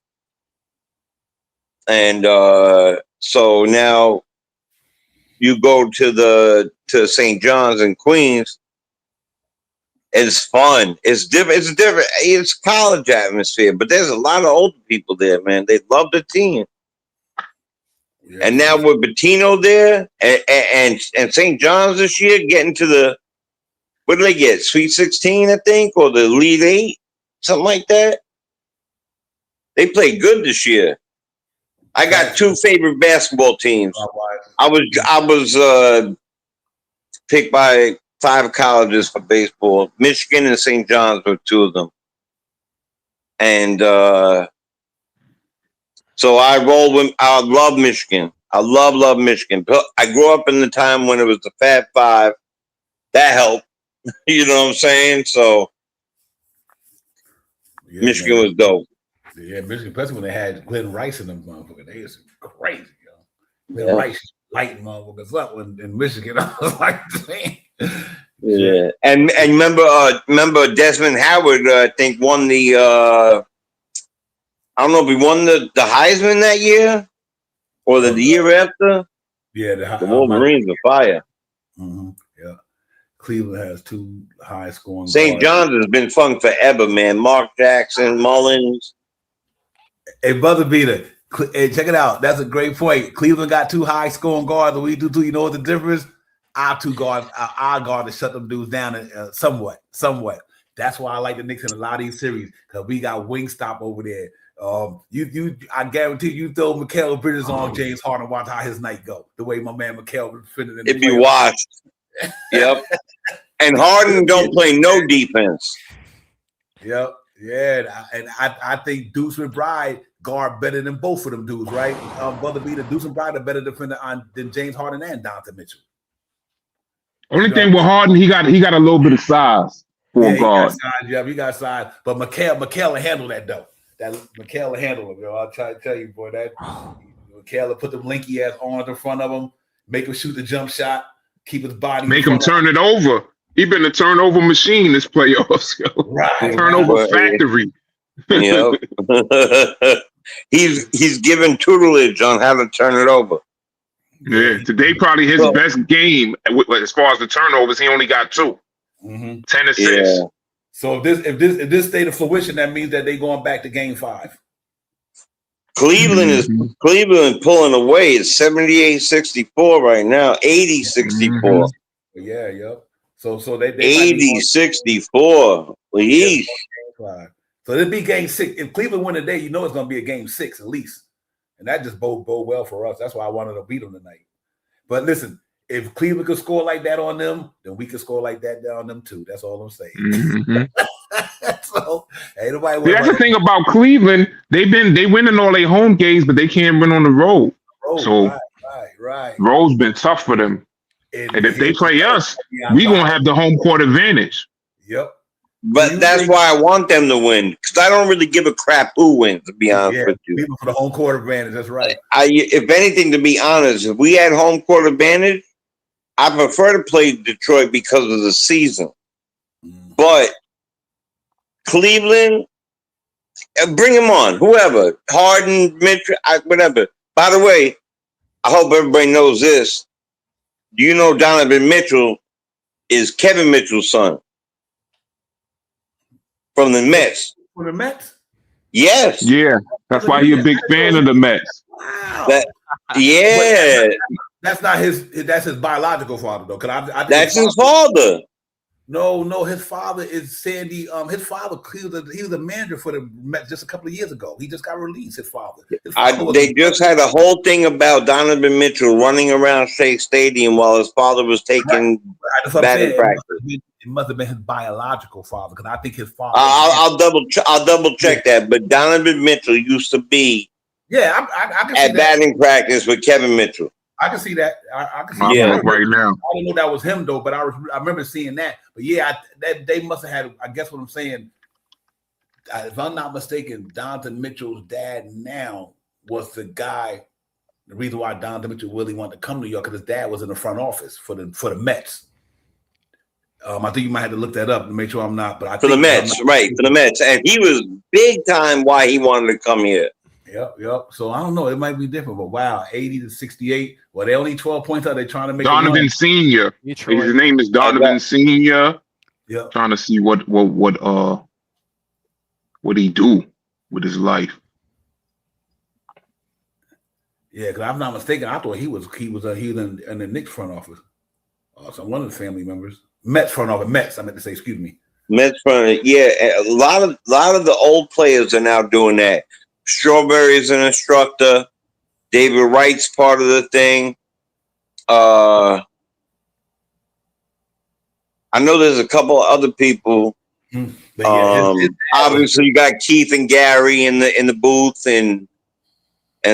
And so now you go to St. John's in Queens. It's fun. It's different. It's different. It's college atmosphere, but there's a lot of older people there, man. They love the team. Yeah. And now with Bettino there and St. John's this year getting to the, what did they get? Sweet 16, I think, or the Elite 8, something like that. They played good this year. I got 2 favorite basketball teams. I was picked by 5 colleges for baseball. Michigan and St. John's were 2 of them. And so I love Michigan. I love Michigan. I grew up in the time when it was the Fab Five. That helped. You know what I'm saying? So Michigan was dope. Yeah, Michigan, especially when they had Glenn Rice in them motherfuckers. They was crazy, yo. Yeah. Lighting motherfuckers up in Michigan. I was like, damn. Yeah, and remember Desmond Howard, I think won the I don't know if he won the Heisman that year or the year after. Yeah, the Wolverines are fire. Mm-hmm. Yeah, Cleveland has 2 high scoring. St. John's has been fun forever, man. Mark Jackson, Mullins. Hey, Brother Beater, hey, check it out. That's a great point. Cleveland got 2 high scoring guards, and we do too. You know what the difference? Our 2 guards, our guard to shut them dudes down somewhat. That's why I like the Knicks in a lot of these series because we got Wingstop over there. I guarantee you throw Mikal Bridges on James Harden, watch how his night go. The way my man Mikal fitted in. It'd be watched. Yep. And Harden don't play no defense. Yep. Yeah, and I think Deuce McBride guard better than both of them dudes, right? Brother Beater, Deuce McBride a better defender than James Harden and Donovan Mitchell. Only thing with Harden, he got a little bit of size for a guard. He got size. But Mikal will handle that though. That Mikal will handle it, yo. I'll try to tell you, boy. That Mikal will put them linky ass arms in front of him, make him shoot the jump shot, keep his body. Make him turn it over. He been a turnover machine this playoffs, yo. Right. Turnover factory. Yep. He's given tutelage on how to turn it over. Yeah, today probably his best game as far as the turnovers. He only got 2, 10 assists. Yeah. So if this stay to fruition, that means that they going back to Game 5. Cleveland pulling away. It's 78-64 right now. 80-64. Yeah, yep. So they 80-64. Yeesh. So it'll be Game 6. If Cleveland win today, you know it's going to be a Game 6 at least. And that just bode well for us. That's why I wanted to beat them tonight. But listen, if Cleveland could score like that on them, then we can score like that on them too. That's all I'm saying. So, ain't nobody. That's the thing about Cleveland. They winning all their home games, but they can't win on the road. So right. Road's been tough for them. And if they play us, we gonna have the home court advantage. Yep. But that's why I want them to win, because I don't really give a crap who wins, to be honest with you. People for the home court advantage, that's right. If anything, to be honest, if we had home court advantage, I prefer to play Detroit because of the season. But Cleveland, bring him on, whoever, Harden, Mitchell, whatever. By the way, I hope everybody knows this. Do you know Donovan Mitchell is Kevin Mitchell's son? From the Mets. From the Mets? Yes. Yeah. That's why he's a big fan of the Mets. Wow. That's not that's his biological father though. I that's his father. No, his father is Sandy. His father, he was a manager for the Mets just a couple of years ago. He just got released. His father. They just had a whole thing about Donovan Mitchell running around Shea Stadium while his father was taking batting practice. It must have been his biological father, because I think his father. I'll double check that. But Donovan Mitchell used to be I can see at batting practice with Kevin Mitchell. I can see that. I can see that right now. I don't know that was him though, but I remember seeing that. But yeah, they must have had. I guess what I'm saying, if I'm not mistaken, Donovan Mitchell's dad now was the guy. The reason why Donovan Mitchell really wanted to come to New York, because his dad was in the front office for the Mets. I think you might have to look that up to make sure I'm not. But for the Mets, for the Mets, and he was big time why he wanted to come here. Yep. So I don't know. It might be different, but wow, 80-68. Well, they only 12 points. Are they trying to make Donovan Senior? His name is Donovan Senior. Yeah. Trying to see what he do with his life. Yeah, because I'm not mistaken. I thought he was in the Knicks front office. So one of the family members. Mets front office. Mets. I meant to say. Excuse me. Mets front. Yeah, a lot of the old players are now doing that. Strawberry's an instructor. David Wright's part of the thing. I know there's a couple of other people. Obviously, you got Keith and Gary in the booth and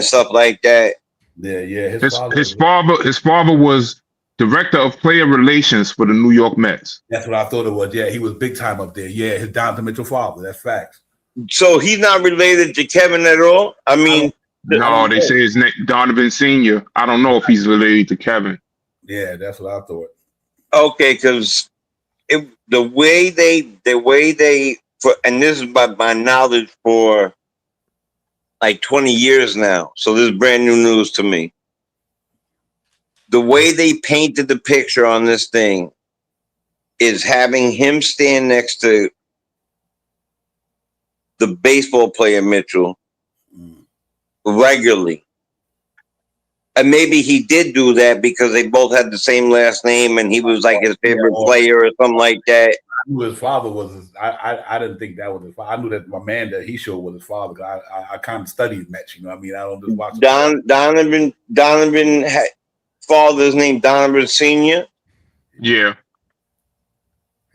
stuff like that. Yeah. His father was director of player relations for the New York Mets. That's what I thought it was. Yeah, he was big time up there. Yeah, his Donovan Mitchell father. That's facts. So he's not related to Kevin at all? I mean, No, they say his name Donovan Sr. I don't know if he's related to Kevin. Yeah, that's what I thought. Okay, because the way they and this is by my knowledge for like 20 years now, so this is brand new news to me. The way they painted the picture on this thing is having him stand next to the baseball player Mitchell regularly. And maybe he did do that because they both had the same last name and he was like his favorite player or something like that. I knew his father was his, I didn't think that was his father. I knew that my man that he showed was his father. I kind of studied Mets, you know what I mean? I don't just watch Donovan father's name Donovan Sr. Yeah.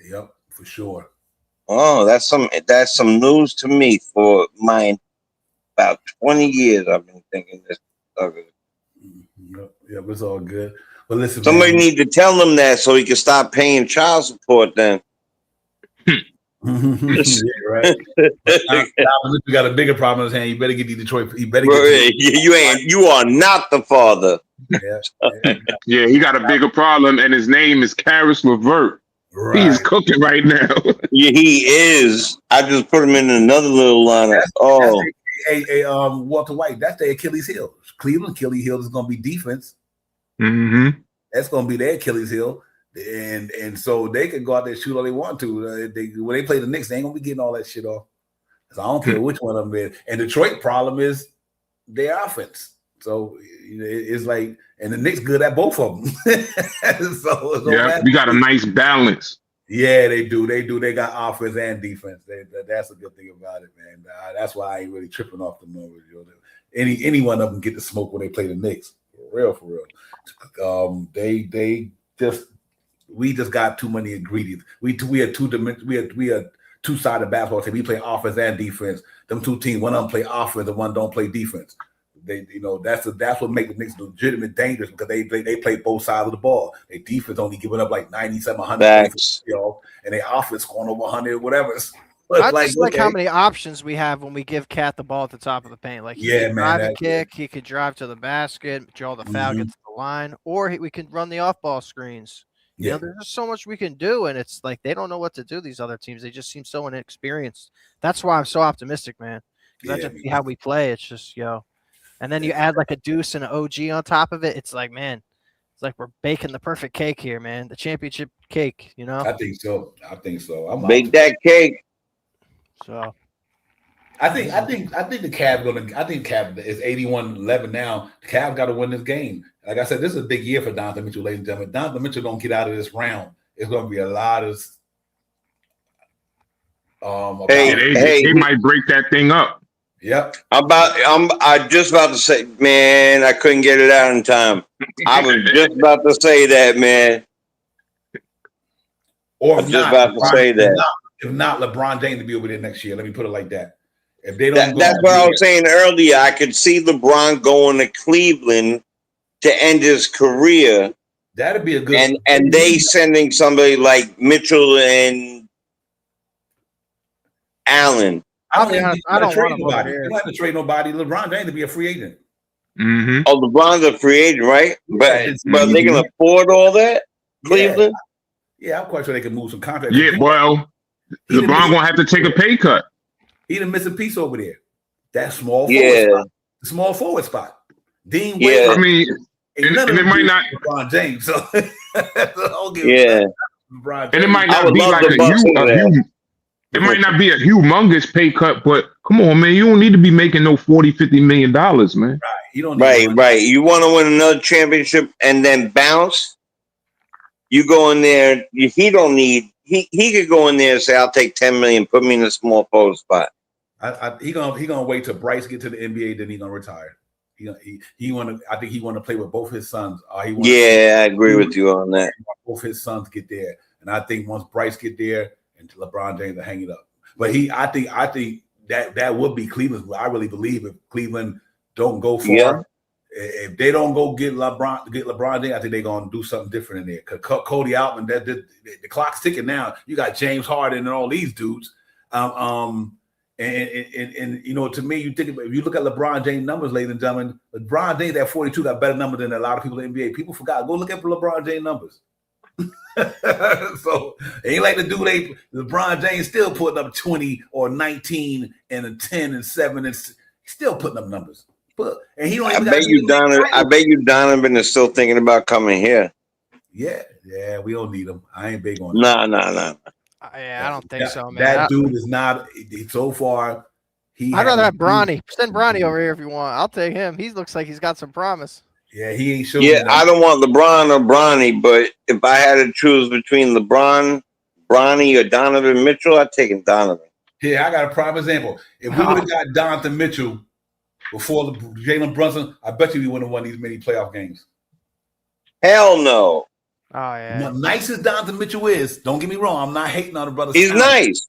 Yep, for sure. Oh, that's some news to me. For mine, about 20 years I've been thinking this. Yep, it's all good. But listen, somebody need to tell him that so he can stop paying child support then. Yeah, right. Now you got a bigger problem in his hand. You better get the Detroit. You better get you are not the father. Yeah, he got a bigger problem, and his name is Karis LeVert. Right. He's cooking right now. Yeah, he is. I just put him in another little lineup. Walter White. That's the Achilles heel. Cleveland Achilles heel is going to be defense. Mm-hmm. That's going to be their Achilles heel, and so they can go out there and shoot all they want to. When they play the Knicks, they ain't going to be getting all that shit off. So I don't care which one of them is. And Detroit problem is their offense. So it's like, and the Knicks good at both of them. So yeah, we got a nice balance. Yeah, they do. They got offense and defense. That's a good thing about it, man. That's why I ain't really tripping off the numbers. Any one of them get the smoke when they play the Knicks. For real. We just got too many ingredients. We are two-sided basketball team. We play offense and defense. Them two teams, one of them play offense and one don't play defense. That's what makes the Knicks legitimate dangerous because they play both sides of the ball. Their defense only giving up like 97, 100, and their offense scoring over 100, whatever. I just like how many options we have when we give Cat the ball at the top of the paint. Like he can drive a kick, he could drive to the basket, draw the foul, get to the line, or we can run the off-ball screens. You know, there's just so much we can do, and it's like they don't know what to do. These other teams, they just seem so inexperienced. That's why I'm so optimistic, man. Because I just see how we play. It's just and then you add like a Deuce and an OG on top of it. It's like, man, it's like we're baking the perfect cake here, man. The championship cake, you know? I think so. I'm bake that cake. So I think the Cavs I think Cavs is 81-11 now. The Cavs got to win this game. Like I said, this is a big year for Donovan Mitchell, ladies and gentlemen. Donovan Mitchell don't get out of this round. It's going to be a lot of they might break that thing up. Yep. I'm just about to say, man, I couldn't get it out in time. I was just about to say that, man. Or just about to say that. If not, LeBron James to be over there next year. Let me put it like that. If they don't, that's what I was saying earlier. I could see LeBron going to Cleveland to end his career. That'd be a good. And they sending somebody like Mitchell and Allen. I don't want nobody. You don't have to trade nobody. LeBron James to be a free agent. Mm-hmm. Oh, LeBron's a free agent, right? But they can afford all that, Cleveland. Yeah, I'm quite sure they can move some contracts. Yeah, well, LeBron gonna have to take a pay cut. He the missing piece over there. That small forward spot. Dean Wade. I mean, and it might not LeBron James. So LeBron James. And it might not be like it might not be a humongous pay cut, but come on, man, you don't need to be making no $40-50 million, man. Right. You don't need right. You want to win another championship and then bounce. You go in there. He don't need. He could go in there and say, "I'll take $10 million, put me in a small forward spot." He gonna wait till Bryce get to the NBA, then he gonna retire. He want to. I think he want to play with both his sons. I agree with you on that. Both his sons get there, and I think once Bryce get there, and LeBron James will hang it up. But I think that would be Cleveland. I really believe if Cleveland don't go far, if they don't go get LeBron James, I think they're gonna do something different in there. Cause Cody Altman, the clock's ticking now. You got James Harden and all these dudes. And you know, to me, you think about, if you look at LeBron James numbers, ladies and gentlemen, LeBron James at 42 got better numbers than a lot of people in the NBA. People forgot. Go look at LeBron James numbers. So it ain't like the dude LeBron James still putting up 20 or 19 and a 10 and 7 and he's still putting up numbers. And he don't even I bet you Donovan is still thinking about coming here. Yeah, we don't need him. I ain't big on No. Yeah, I don't think so, man. That dude is not so far. I'd rather have Bronny. Send Bronny over here if you want. I'll take him. He looks like he's got some promise. Yeah, he ain't sure. Yeah, I don't want LeBron or Bronny, but if I had to choose between LeBron, Bronny, or Donovan Mitchell, I'd take Donovan. Yeah, I got a prime example. If we would have got Donovan Mitchell before Jalen Brunson, I bet you we wouldn't have won these many playoff games. Hell no. Oh yeah. Nice as Donovan Mitchell is, don't get me wrong. I'm not hating on the brother. He's nice.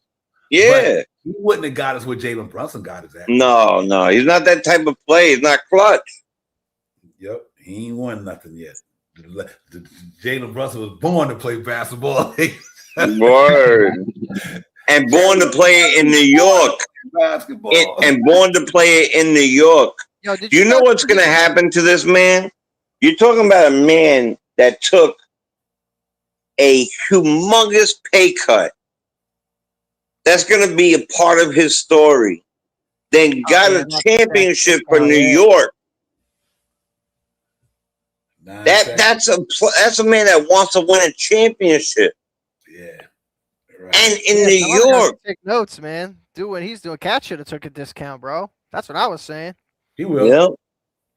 Yeah. But he wouldn't have got us where Jalen Brunson got us at. No. He's not that type of play. He's not clutch. Yep. He ain't won nothing yet. Jalen Brunson was born to play basketball. Word. And born to play in New York. Basketball. And born to play in New York. Yo, you know what's going to happen to this man? You're talking about a man that took a humongous pay cut. That's going to be a part of his story. Then got a championship for New York. That's a man that wants to win a championship. Yeah. Right. And in New York. Take notes, man. Do what he's doing. Cat should have took a discount, bro. That's what I was saying. He will. Yep.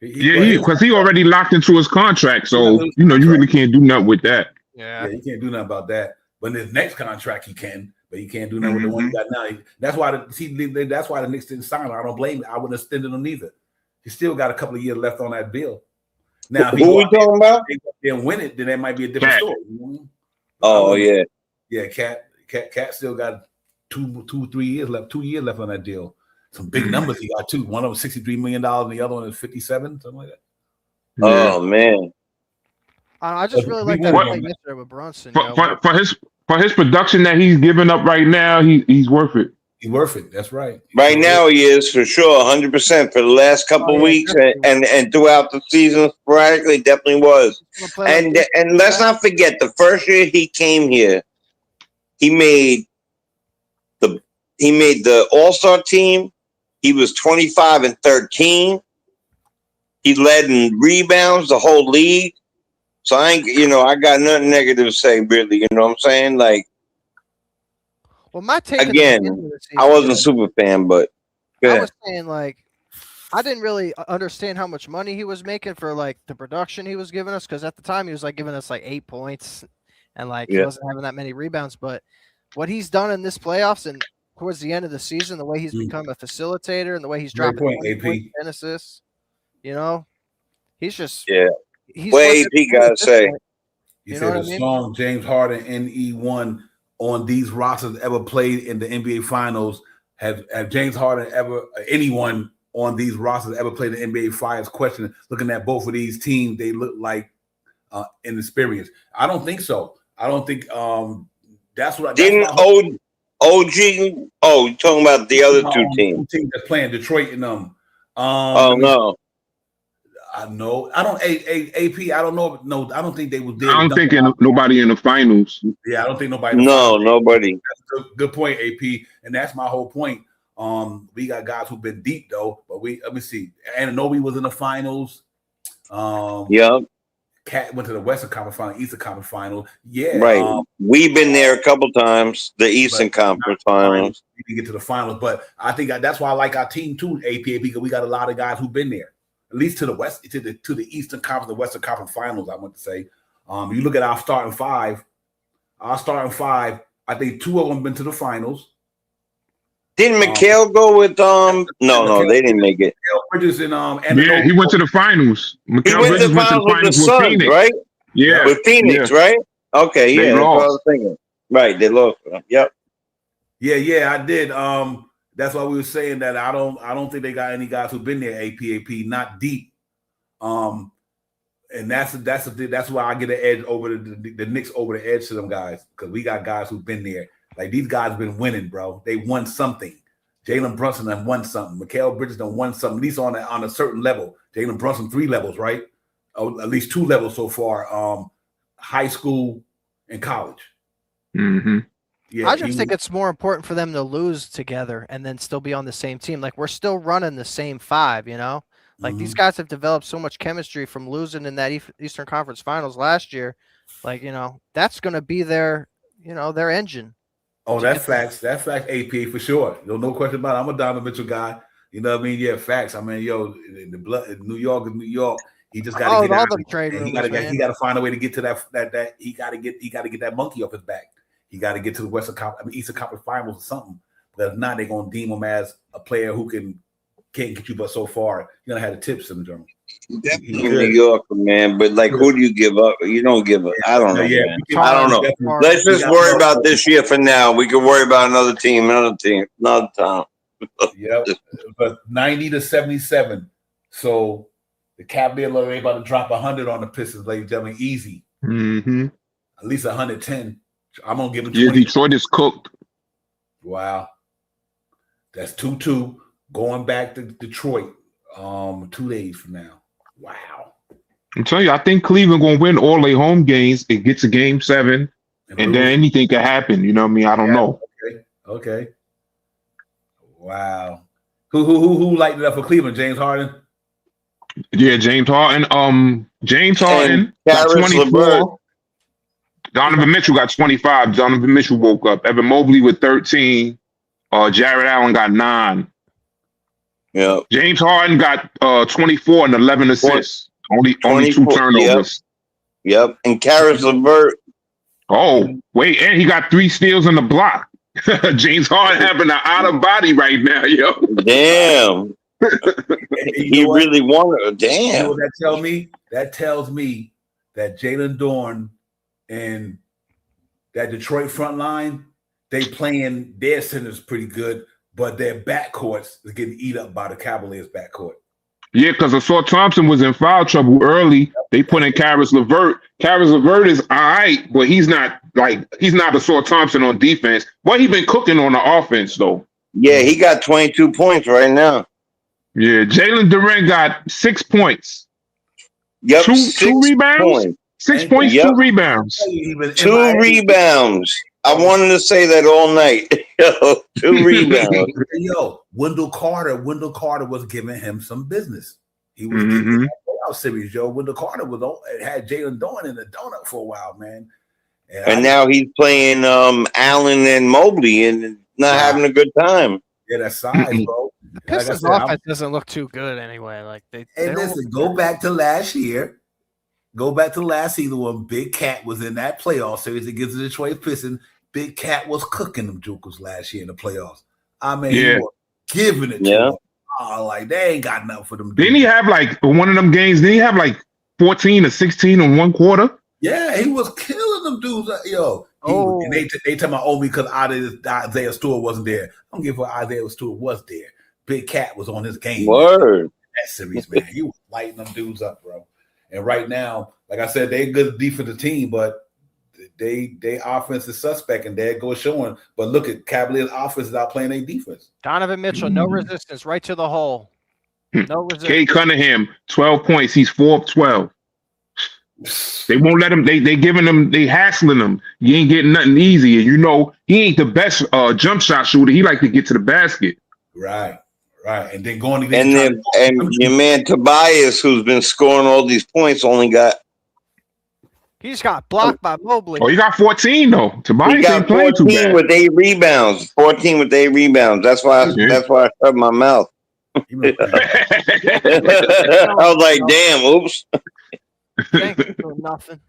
Because he already locked into his contract, so you really can't do nothing with that. Yeah, he can't do nothing about that. But in his next contract, he can, but he can't do nothing with the one he got now. That's why the Knicks didn't sign him. I don't blame him. I wouldn't have extended him either. He still got a couple of years left on that deal. Now, who are we talking about? Then win it, then that might be a different story. Oh yeah, Cat still got 3 years left. 2 years left on that deal. Some big numbers he got too. One of them $63 million, and the other one is 57, something like that. Oh man, I just really like that play yesterday with Brunson. For his production that he's giving up right now, he's worth it. He's worth it. That's right. Right now he is for sure, 100% for the last couple of weeks and throughout the season sporadically, definitely was. And let's not forget the first year he came here, he made the All-Star team. He was 25-13. He led in rebounds the whole league. So I got nothing negative to say, really. You know what I'm saying? Like, well, my take again, I wasn't a super fan, but I was saying, like, I didn't really understand how much money he was making for like the production he was giving us, because at the time he was like giving us like 8 points and like he wasn't having that many rebounds. But what he's done in this playoffs and towards the end of the season, the way he's become a facilitator and the way he's dropping points and assists, he's just he's what AP gotta say. You said the song James Harden NE1 on these rosters ever played in the NBA Finals. Have James Harden anyone on these rosters ever played the NBA Finals? Question. Looking at both of these teams, they look like inexperienced. I don't think so. I don't think that's what. OG? Oh, you're talking about the other two teams. Teams that's playing Detroit and no. I know. I don't. AP. I don't know. No, I don't think they was there. I don't think nobody in the finals. Yeah, I don't think nobody. Nobody. That's a good point, AP. And that's my whole point. We got guys who've been deep though, but let me see. Anunoby was in the finals. Cat went to the Western Conference Final, Eastern Conference Final. Yeah, right. We've been there a couple times. The Eastern Conference Finals. We didn't get to the finals, but I think that's why I like our team too, AP, because we got a lot of guys who've been there, at least to the West, to the Eastern Conference, the Western Conference Finals. I want to say, you look at our starting five. I think 2 of them been to the finals. Didn't McHale go with No, they didn't make it. Bridges and yeah, he went to the finals. He went to the finals with the Suns, right? Yeah, with Phoenix, right? Okay, yeah, that's what I was thinking. Right, they lost. Yep. Yeah, I did. That's why we were saying that I don't think they got any guys who've been there. AP, not deep. And that's why I get an edge over the Knicks over the edge to them guys, because we got guys who've been there. Like, these guys have been winning, bro. They won something. Jalen Brunson done won something. Mikal Bridges done won something, at least on a certain level. Jalen Brunson 3 levels, right? Oh, at least 2 levels so far. High school and college. Mm-hmm. Yeah, I just think it's more important for them to lose together and then still be on the same team. Like we're still running the same 5, you know? Like these guys have developed so much chemistry from losing in that Eastern Conference Finals last year. Like, you know, that's going to be their, you know, their engine. Oh, that's facts. That's facts, AP, for sure. No question about it. I'm a Donovan Mitchell guy. You know what I mean? Yeah, facts. I mean, yo, the blood in New York is New York. He just got to get out. He got to find a way to get to that. He got to get that monkey off his back. He got to get to the Eastern Conference Finals or something. But if not, they're gonna deem him as a player who can't get you but so far. You're gonna have the tips syndrome. Definitely New Yorker, man. But like, who do you give up? You don't give up. I don't know. Yeah, I don't know. Let's just worry about this year for now. We can worry about another team, another time. Yep. But 90-77. So the Cavaliers are about to drop 100 on the Pistons, ladies and gentlemen. Easy. Mm-hmm. At least 110. I'm gonna give them 20. Yeah, Detroit is cooked. Wow. That's 2-2 going back to Detroit 2 days from now. Wow. I'm telling you, I think Cleveland gonna win all their home games. It gets a game 7, and then anything can happen. You know what I mean? I don't know. Okay. Wow. Who lighted it up for Cleveland? James Harden? Yeah, James Harden. James Harden got 24. Donovan Mitchell got 25. Donovan Mitchell woke up. Evan Mobley with 13. Jared Allen got 9. Yeah. James Harden got 24 and 11 assists. Only 2 turnovers. Yep. And Karis LeVert. Oh, wait, and he got 3 steals on the block. James Harden having an out of body right now, yo. Damn. He really wanted. Damn. You know what that tells me? That tells me that Jalen Dorn and that Detroit front line, they playing their centers pretty good, but their backcourts is getting eat up by the Cavaliers backcourt. Yeah, because Assault Thompson was in foul trouble early. They put in Karis LeVert. Karis LeVert is all right, but he's not Assault Thompson on defense. But he's been cooking on the offense, though. Yeah, he got 22 points right now. Yeah, Jalen Duren got 6 points. Yep, 2 rebounds. Points. 6 points, yep. 2 rebounds. 2 rebounds. I wanted to say that all night. Yo, 2 rebounds. Yo, Wendell Carter was giving him some business. He was giving that playoff series, yo. Wendell Carter had Jalen Dorn in the donut for a while, man. And now he's playing Allen and Mobley and not having a good time. Yeah, that size, bro. The Pistons offense doesn't look too good anyway. Like listen, go back to last year. Go back to last season when Big Cat was in that playoff series against the Detroit Pistons. Big Cat was cooking them jokers last year in the playoffs. I mean, he was giving it to them. Like they ain't got nothing for them. Didn't he have like one of them games? Didn't he have like 14 or 16 in one quarter? Yeah, he was killing them dudes. Yo, and they tell my me because Isaiah Stewart wasn't there. I don't give a Isaiah Stewart was there. Big Cat was on his game. Word. That series, man. He was lighting them dudes up, bro. And right now, like I said, they're a good defensive team, but they offense is suspect, and there goes showing. But look at Cavaliers' offense is out playing their defense. Donovan Mitchell, no resistance, right to the hole. No resistance. Kay Cunningham, 12 points. He's 4 of 12. They won't let him. They giving him. They hassling him. You ain't getting nothing easy. And you know he ain't the best jump shot shooter. He like to get to the basket. Right. And then going and your man Tobias, who's been scoring all these points, only got. He just got blocked by Mobley. Oh, he got 14 though. Tobias ain't playing too bad. 14 with 8 rebounds. 14 with 8 rebounds. That's why I shut my mouth. I was like, damn, oops. Thank you for nothing.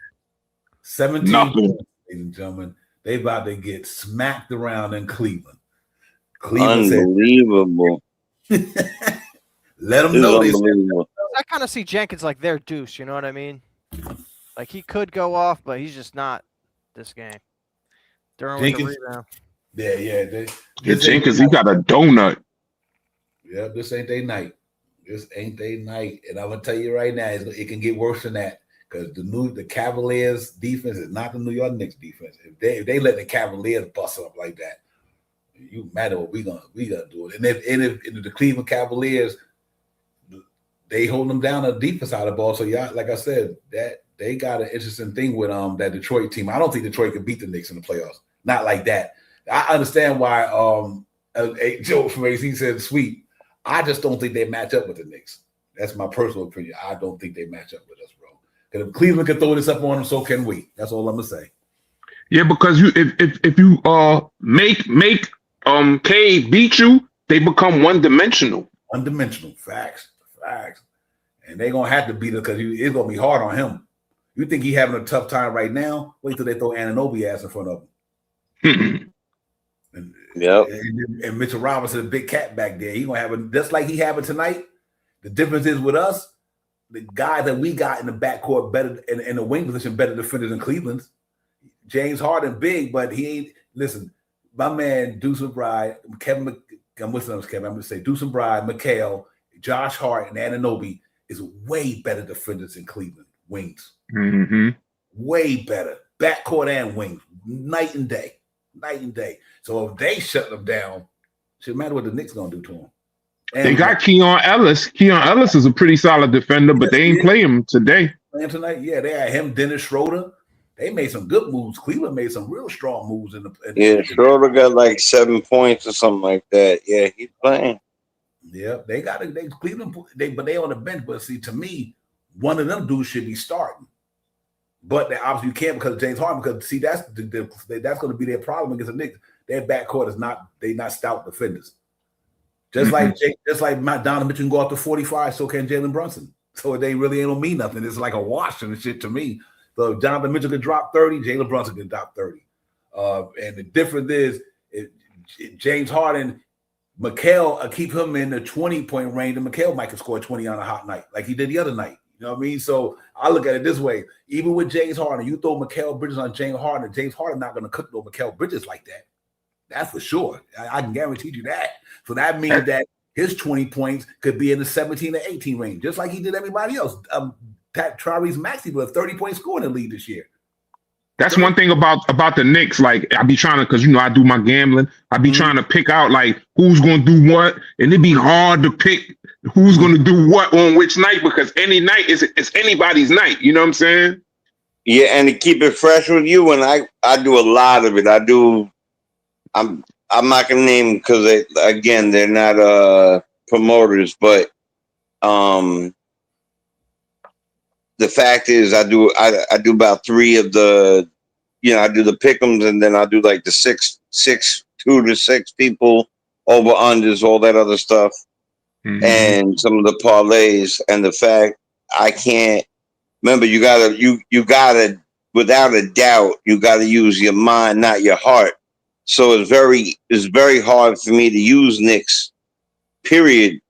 17 points, ladies and gentlemen. They about to get smacked around in Cleveland. Unbelievable. Let them know this. I kind of see Jenkins like their deuce. You know what I mean? Like he could go off, but he's just not this game. Durham with the rebound. Yeah. Jenkins, he got a donut. Yeah, this ain't their night. And I'm gonna tell you right now, it can get worse than that because the Cavaliers defense is not the New York Knicks defense. If they let the Cavaliers bust up like that, You matter what we gonna do it. And if the Cleveland Cavaliers, they hold them down on the defense side of the ball. So yeah, like I said, that they got an interesting thing with that Detroit team. I don't think Detroit can beat the Knicks in the playoffs. Not like that. I understand why Joe from AC said sweep. I just don't think they match up with the Knicks. That's my personal opinion. I don't think they match up with us, bro. Because if Cleveland can throw this up on them, so can we. That's all I'm gonna say. Yeah, because if you make K beat you, they become one-dimensional. One-dimensional. Facts. And they're gonna have to beat it because it's gonna be hard on him. You think he having a tough time right now? Wait till they throw Anunoby ass in front of him. And Mitchell Robinson, a big cat back there. He gonna have just like he having tonight. The difference is with us, the guy that we got in the backcourt better in the wing position, better defenders than Cleveland's. James Harden big, but he ain't. Listen, my man Deuce McBride, Kevin. I'm with them, Kevin. I'm gonna say Deuce McBride, McHale, Josh Hart, and Anunoby is way better defenders than Cleveland wings. Mm-hmm. Way better backcourt and wings, night and day. So if they shut them down, it shouldn't matter what the Knicks gonna do to them. And they got Keon Ellis. Keon Ellis is a pretty solid defender, but they ain't play him today. Playing tonight, yeah, they had him, Dennis Schroeder. They made some good moves. Cleveland made some real strong moves Schroeder got like 7 points or something like that. Yeah, he's playing. Yeah, they got it. Cleveland, but they on the bench. But see, to me, one of them dudes should be starting. But they obviously you can't because of James Harden. Because see, that's going to be their problem against the Knicks. Their backcourt is not stout defenders. Just like Donovan Mitchell can go up to 45, so can Jalen Brunson. So they really ain't gonna mean nothing. It's like a wash and shit to me. So if Donovan Mitchell can drop 30, Jalen Brunson can drop 30. And the difference is James Harden, McHale, keep him in the 20-point range, and McHale might can score 20 on a hot night, like he did the other night. You know what I mean? So I look at it this way: even with James Harden, you throw Mikal Bridges on James Harden not going to cook no Mikal Bridges like that. That's for sure. I can guarantee you that. So that means that his 20 points could be in the 17 to 18 range, just like he did everybody else. Tyrese Maxey with a 30-point score in the league this year. That's one thing about the Knicks. Like I be trying to, because I do my gambling. I be trying to pick out like who's going to do what, and it'd be hard to pick who's going to do what on which night because any night is anybody's night. You know what I'm saying? Yeah, and to keep it fresh with you, and I do a lot of it. I'm not gonna name because they're not promoters, but the fact is I do about 3 of the, I do the pick'ems and then I do like the 2 to 6 people, over unders, all that other stuff, and some of the parlays. And the fact I can't remember, you gotta without a doubt you gotta use your mind, not your heart. So it's very hard for me to use Knicks, period,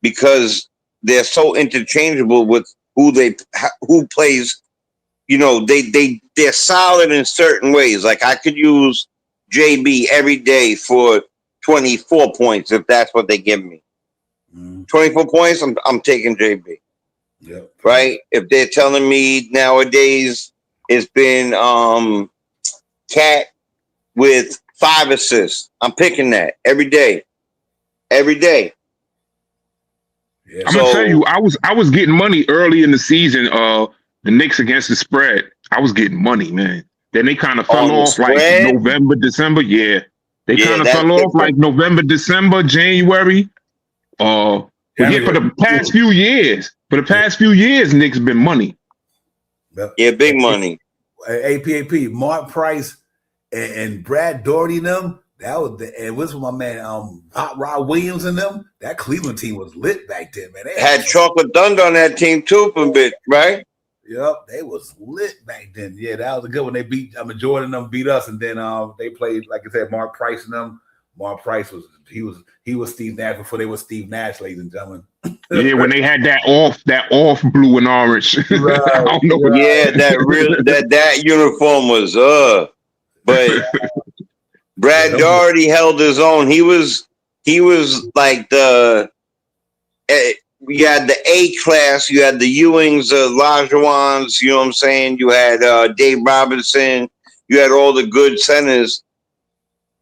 because they're so interchangeable with who plays. They're solid in certain ways. Like I could use JB every day for 24 points if that's what they give me. 24 points, I'm taking JB. Yeah. Right? If they're telling me nowadays it's been Cat with 5 assists, I'm picking that every day. Every day. Yeah. I'm gonna tell you, I was getting money early in the season. The Knicks against the spread, I was getting money, man. Then they kind of fell off like November, December. Yeah, they kind of fell off like November, December, January. For the past few years, Knicks been money. Yeah, big money. APAP, Mark Price and Brad Daugherty and them. That was and what's my man Hot Rod Williams and them. That Cleveland team was lit back then, man. They had Chocolate Thunder on that team too for a bit, right? Yep, they was lit back then. Yeah, that was a good one. They beat Jordan and them beat us, and then they played, like I said, Mark Price and them. Mark Price was Steve Nash before they were Steve Nash, ladies and gentlemen. Yeah, when they had that off blue and orange. Right, I don't know. Yeah, that uniform was but Brad Daugherty held his own. He was like you had the A class, you had the Ewings, Lajawans, you know what I'm saying? You had Dave Robinson, you had all the good centers,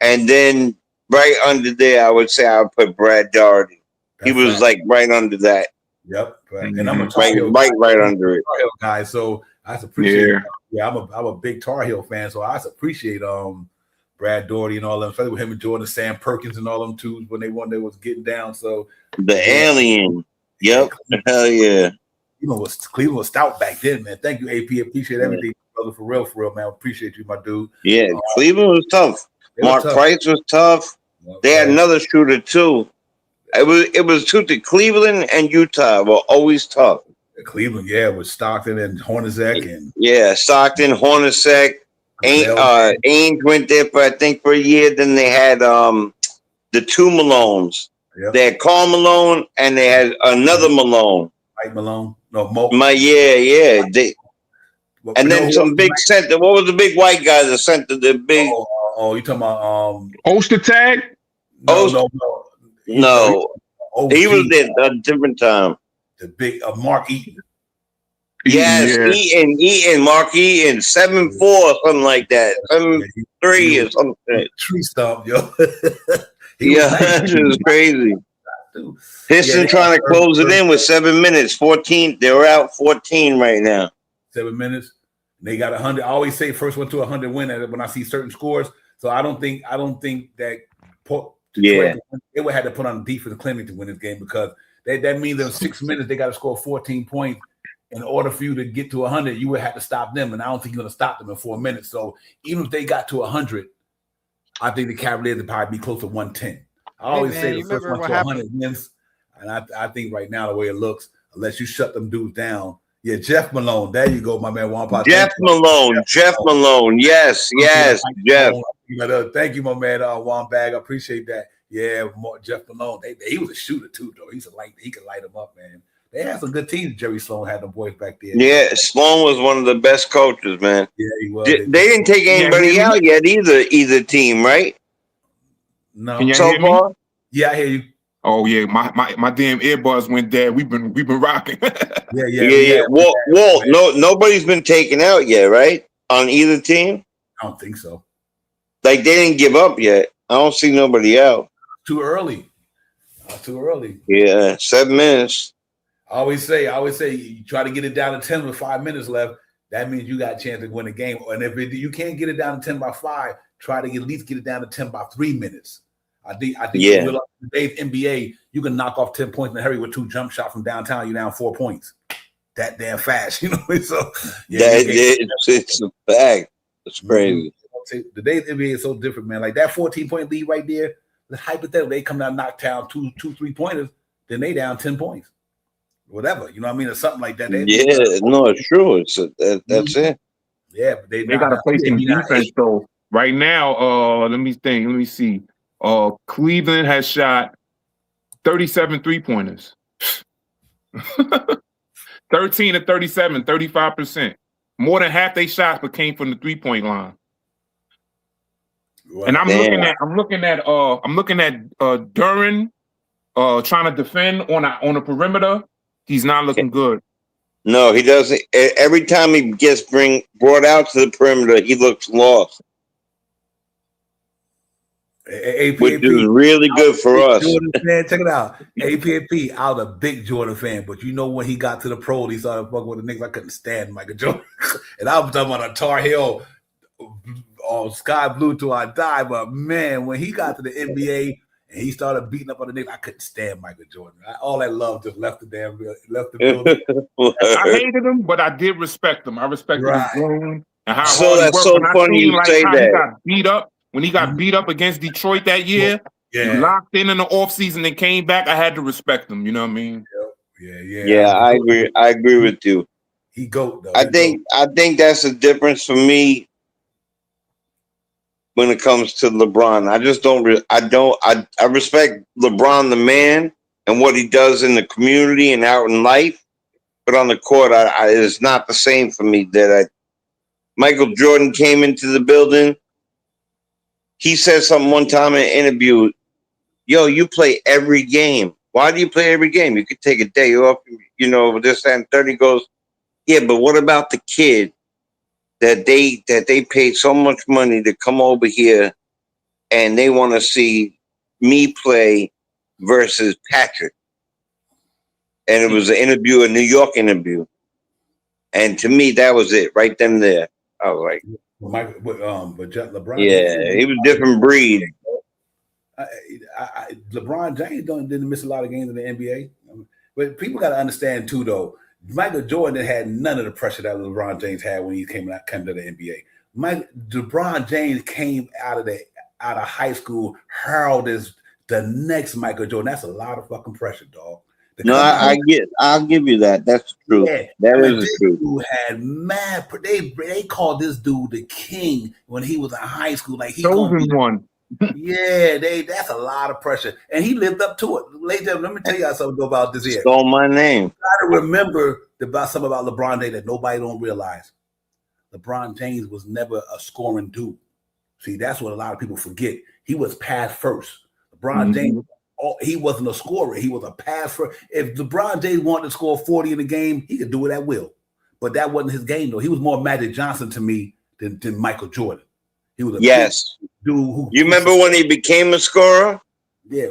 and then right under there, I would say I would put Brad Doherty. He That's was right. like right under that. Yep. Right. And I'm a Tar Right, Heel right under it. Tar Heel guy, so I appreciate. Yeah. Yeah, I'm a big Tar Heel fan, so I appreciate Brad Doherty and all them, especially with him and Jordan, Sam Perkins and all them too when they was getting down. So The alien. Yep. Hell yeah. Cleveland was stout back then, man. Thank you, AP. Appreciate everything, brother. For real, man. Appreciate you, my dude. Yeah, Cleveland was tough. Mark Price was tough. They had another shooter too. It was two to Cleveland and Utah were always tough. Cleveland, yeah, with Stockton and Hornacek and Stockton, Hornacek, Ainge went there for a year. Then they had the two Malones. Yep. They had Karl Malone and they had another Malone. Mike Malone. No, Mo. Yeah. And then some big center. What was the big white guy that center? The big. Oh, you talking about Ostertag? No. He was there at a different time. The big Mark Eaton. Yes, Yeah. Eaton, Mark Eaton, 7'4" or something like that. 7'3" or something. Tree stump, yo. This is crazy. Piston trying to close it in with 7 minutes. 14. They're out 14 right now. 7 minutes. They got 100. I always say first one to 100 win at it when I see certain scores. So I don't think that they would have to put on defense and clinic to win this game because that means in 6 minutes they got to score 14 points. In order for you to get to 100, you would have to stop them, and I don't think you're going to stop them in 4 minutes. So even if they got to 100, I think the Cavaliers would probably be close to 110. I always say the first one to 100 wins, and I think right now the way it looks, unless you shut them dudes down. Yeah, Jeff Malone. There you go, my man. Jeff Malone. Yes, Jeff. Thank you, my man. Juan Bag. I appreciate that. Yeah, Jeff Malone. He was a shooter too, though. He could light them up, man. They had some good teams. Jerry Sloan had them boys back there. Yeah, Sloan was one of the best coaches, man. Yeah, he was. They didn't take anybody out yet either team, right? No. Can you so hear far? Me? Yeah, I hear you. Oh yeah, my damn earbuds went dead. We've been rocking. Yeah. Walt, nobody's been taken out yet, right? On either team? I don't think so. Like they didn't give up yet. I don't see nobody out. Too early. Yeah, 7 minutes. I always say you try to get it down to 10 with 5 minutes left. That means you got a chance to win the game. And if you can't get it down to 10 by 5, try to at least get it down to 10 by 3 minutes. I think in today's NBA, you can knock off 10 points in a hurry with 2 jump shots from downtown. You're down 4 points. That damn fast, you know. So it's a fact. It's crazy. Today's NBA is so different, man. Like that 14-point lead right there. Hypothetically, they come down, knock down 2 3-pointers, then they down 10 points. Whatever, you know what I mean, or something like that. It's true. That's it. Yeah, but they got to play some defense though. Right now, let me think. Let me see. Cleveland has shot 37 3-pointers. 13 to 37, 35%. More than half their shots came from the 3-point line. Wow. And I'm looking at Duran trying to defend on a perimeter. He's not looking good. No, he doesn't. Every time he gets brought out to the perimeter, he looks lost. Which is really good for us. Jordan fan, check it out. APAP, I was a big Jordan fan, but you know when he got to the pros, he started fucking with the Knicks. I couldn't stand Michael Jordan. And I was talking about a Tar Heel sky blue till I die. But man, when he got to the NBA and he started beating up on the Knicks, I couldn't stand Michael Jordan. All that love just left the building. I hated him, but I did respect him. I respected his game and how so that's so funny you say that. He got beat up. When he got beat up against Detroit that year, he locked in the offseason and came back. I had to respect him. You know what I mean? Yeah, I agree. I agree with you. He goat though. I think that's the difference for me when it comes to LeBron. I just don't. I respect LeBron the man and what he does in the community and out in life, but on the court, it's not the same for me. Michael Jordan came into the building. He said something one time in an interview, yo, you play every game. Why do you play every game? You could take a day off, this, that, and 30 goes, yeah, but what about the kid that they paid so much money to come over here and they want to see me play versus Patrick. And it was an interview, a New York interview. And to me, that was it right then and there. I was like, LeBron, yeah, he was a different breed. LeBron James didn't miss a lot of games in the NBA. But people got to understand too, though. Michael Jordan had none of the pressure that LeBron James had when he came to the NBA. LeBron James came out of high school heralded as the next Michael Jordan. That's a lot of fucking pressure, dog. No, I'll give you that. That's true. Yeah, that is the truth. Dude had mad. They called this dude the king when he was in high school. Like he chosen one. Yeah, that's a lot of pressure, and he lived up to it. Ladies, let me tell y'all something about this here. Stole my name. Got to remember something about LeBron James that nobody don't realize. LeBron James was never a scoring dude. See, that's what a lot of people forget. He was pass first. LeBron James. He wasn't a scorer. He was a pass first. If LeBron James wanted to score 40 in a game, he could do it at will. But that wasn't his game, though. He was more Magic Johnson to me than Michael Jordan. He was a dude who. You remember when he became a scorer? Yeah.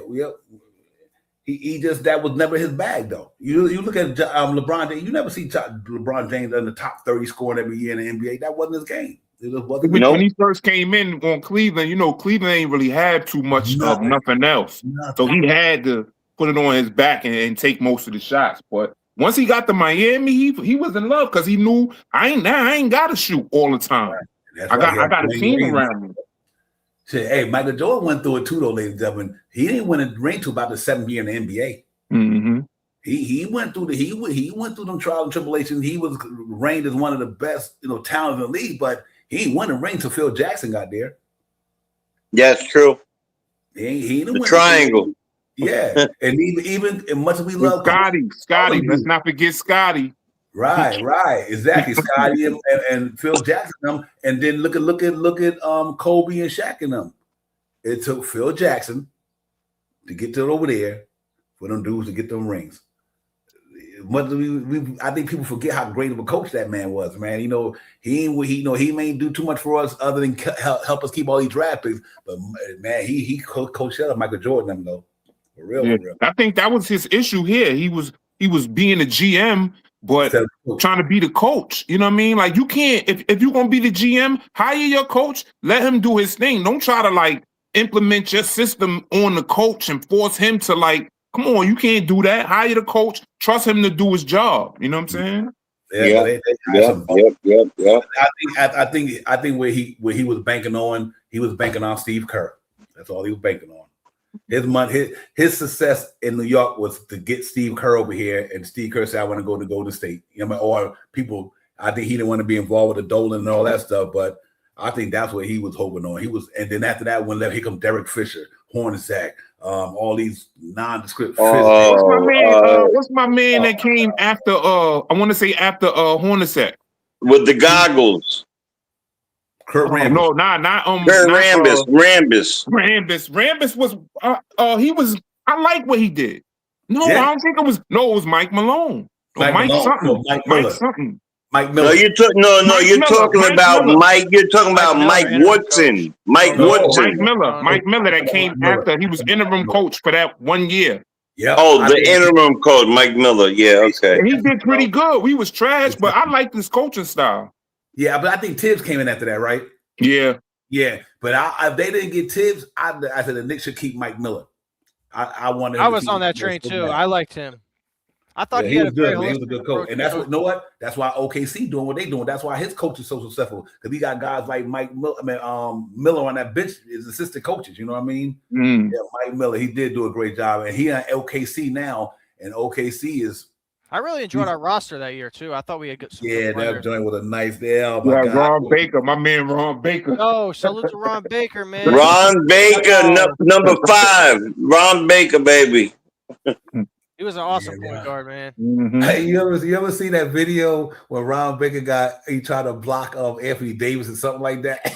He just that was never his bag, though. You look at LeBron James. You never see LeBron James in the top 30 scoring every year in the NBA. That wasn't his game. When he first came in on Cleveland, Cleveland ain't really had too much of nothing else. So he had to put it on his back and take most of the shots. But once he got to Miami, he was in love because he knew I ain't got to shoot all the time. I got a team around me. Hey, Michael Jordan went through it too, though, ladies and gentlemen. He didn't win a ring till about the 7th year in the NBA. Mm-hmm. He went through he went through them trials and tribulations. He was ranked as one of the best talents in the league, but he ain't won a ring till Phil Jackson got there. Yeah, it's true. He didn't the win triangle. Yeah, and even as much as we love Scotty, let's not forget Scotty. Right, exactly. Scotty and Phil Jackson, and then look at Kobe and Shaq and them. It took Phil Jackson to get to over there for them dudes to get them rings. I think people forget how great of a coach that man was, man. He may do too much for us other than help us keep all these draft picks. But man, he coached up Michael Jordan, though. For real, yeah. For real. I think that was his issue here. He was being a GM, but trying to be the coach. You know what I mean? Like you can't if you're gonna be the GM, hire your coach, let him do his thing. Don't try to implement your system on the coach and force him to come on, you can't do that. Hire the coach, trust him to do his job. You know what I'm saying? Yeah. I think where he was banking on Steve Kerr. That's all he was banking on. His success in New York was to get Steve Kerr over here, and Steve Kerr said, "I want to go to Golden State." Or people, I think he didn't want to be involved with the Dolan and all that stuff, but I think that's what he was hoping on. And then after that, here come Derek Fisher, Hornacek, all these nondescript. What's my man that came after? I want to say after Hornacek with the goggles. Kurt Rambis. No, not Kurt Rambis. Rambis was he was. I like what he did. No, I don't think it was. No, it was Mike Malone. Mike something. Mike Miller. No, you're talking about Mike. You're talking about Mike Woodson. Mike Woodson. Mike Miller that came after. He was interim coach for that 1 year. Yeah. Oh, the interim coach, Mike Miller. Yeah, okay. He did pretty good. We was trash, but I liked his coaching style. Yeah, but I think Tibbs came in after that, right? Yeah. Yeah, but if they didn't get Tibbs, I said the Knicks should keep Mike Miller. I wanted. I was on that train too. I liked him. I thought he had a good. He was a good coach, and that's what That's why OKC doing what they doing. That's why his coach is so successful because he got guys like Mike Miller, Miller on that bench as assistant coaches. You know what I mean? Mm. Yeah, Mike Miller, he did do a great job, and he on OKC now, and OKC is. I really enjoyed our roster that year too. I thought we had good. That joint was a nice day. Oh my God. Ron Baker, my man Ron Baker. Oh, salute to Ron Baker, man. Ron Baker, number 5. Ron Baker, baby. He was an awesome point guard, man. Mm-hmm. Hey, you ever see that video where Ron Baker he tried to block Anthony Davis or something like that,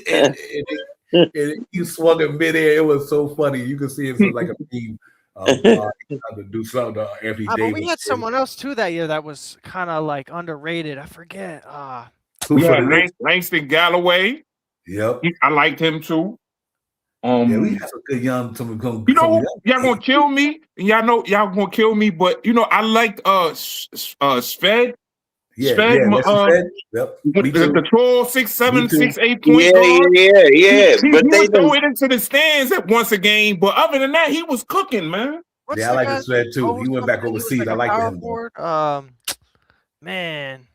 and he swung in midair. It was so funny. You can see it's like a meme. To do something to Anthony Davis. But we had someone else too that year that was kind of underrated. I forget. We had Langston Galloway. Yep. I liked him too. Yeah, we have some good young, some You know, young y'all gonna kill me, and y'all know y'all gonna kill me. But you know, I liked Sved. Yeah, Sved, that's Fed. Yep. Me too. the tall 6'7", too. 6'8" point Yeah, guard. yeah. He But they would throw don't. it into the stands at once a game, but other than that, he was cooking, man. What's Yeah, I the like guy's the Fed name? too. Oh, He went back something. He was overseas. like I a like power him though. forward. Man,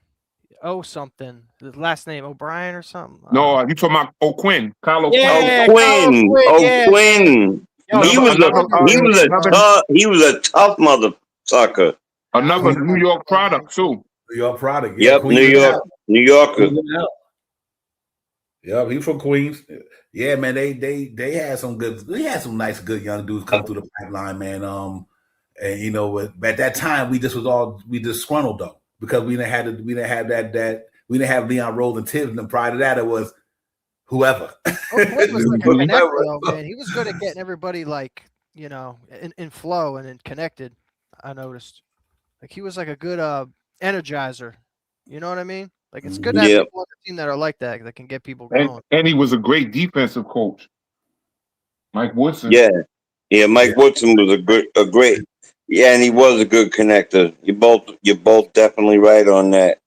something. The last name O'Brien or something. No, you talking about O'Quinn, Kyle O'Quinn. Yeah, O'Quinn. O'Quinn. Yo, He was a tough motherfucker. Another New York product too. New York product. Yeah, Yep, Queens New and York, out. New Yorker. Queens and out. Yeah, he from Queens. Yeah, man, they had some good. We had some nice, good young dudes come through the pipeline, man. And you know, at that time, we disgruntled though because we didn't have Leon Rose and Tibbs, and prior to that, it was whoever. O'Quinn was like a connector, though, man. He was good at getting everybody like in flow and in connected. I noticed, like he was like a good energizer. You know what I mean? Like it's good to have people on the team that are like that can get people going. And he was a great defensive coach, Mike Woodson. Yeah, Mike Woodson was a great. Yeah, and he was a good connector. You're both definitely right on that.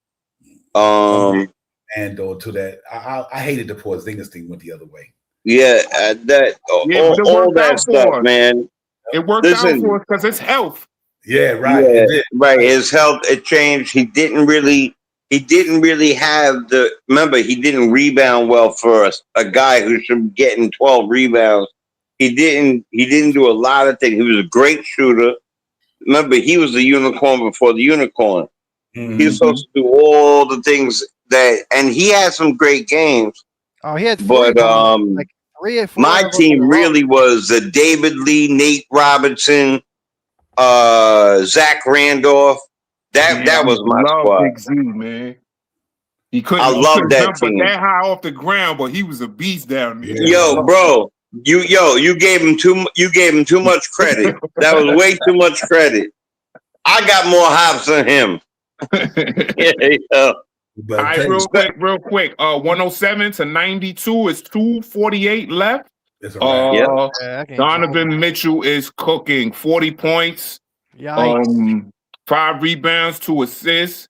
And though to that, I hated the Porzingis thing went the other way. Yeah, all that stuff, man. It worked out for us because it's health. Yeah, right. Yeah, it did. Right. His health, it changed. He didn't really have remember, he didn't rebound well for a guy who should be getting 12 rebounds. He didn't do a lot of things. He was a great shooter. Remember, he was the unicorn before the unicorn. Mm-hmm. He was supposed to do all the things and he had some great games. Oh, he had but like 3 or 4. My team really was David Lee, Nate Robinson, Zach Randolph. That was my squad. Big Z, man. He couldn't. I love that jump team. that high off the ground, but he was a beast down there. Yo, bro, you gave him too much credit. That was way too much credit. I got more hops than him. All right, real quick. 107 to 92 is 2:48 left. Donovan Mitchell is cooking 40 points. Yikes. 5 rebounds, 2 assists.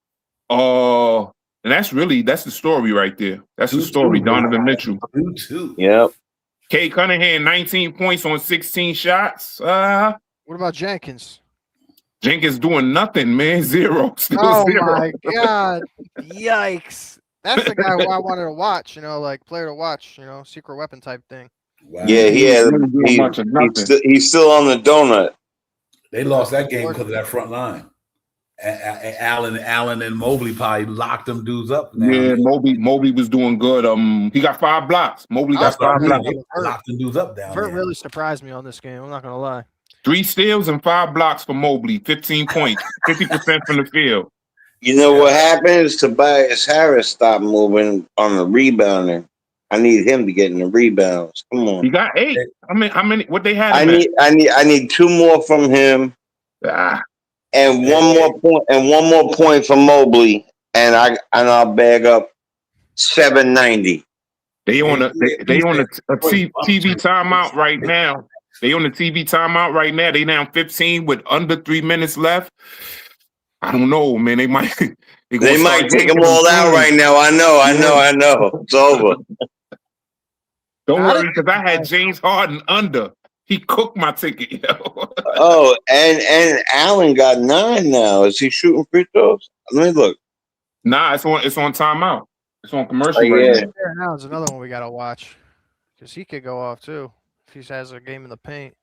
And that's the story right there. That's the story. Donovan Mitchell. Yep. Kay Cunningham, 19 points on 16 shots. What about Jenkins? Jenkins doing nothing, man. 0. Still 0. My God. Yikes. That's the guy who I wanted to watch, like player to watch, secret weapon type thing. Wow. Yeah, he's still on the donut. They lost that game because of that front line. Allen and Mobley probably locked them dudes up. Now. Yeah, Mobley was doing good. He got 5 blocks. Mobley got 5 blocks. Locked them dudes up down Vert there. really surprised me on this game. I'm not gonna lie. 3 steals and 5 blocks for Mobley. 15 points. 50% from the field. You know what happens? Tobias Harris stopped moving on the rebounding. I need him to get in the rebounds. Come on. He got 8. I mean, how many? What they had? I need 2 more from him. And one more point from Mobley, and I'll bag up 790. They on a TV timeout right now. They on the TV timeout right now. They down 15 with under 3 minutes left. I don't know, man. They might take them all out right now. I know. It's over. Don't worry, because I had James Harden under. He cooked my ticket. Oh, and Allen got 9 now. Is he shooting free throws? Let me look. Nah, it's on timeout. It's on commercial right now. Now's another one we gotta watch because he could go off too if he has a game in the paint.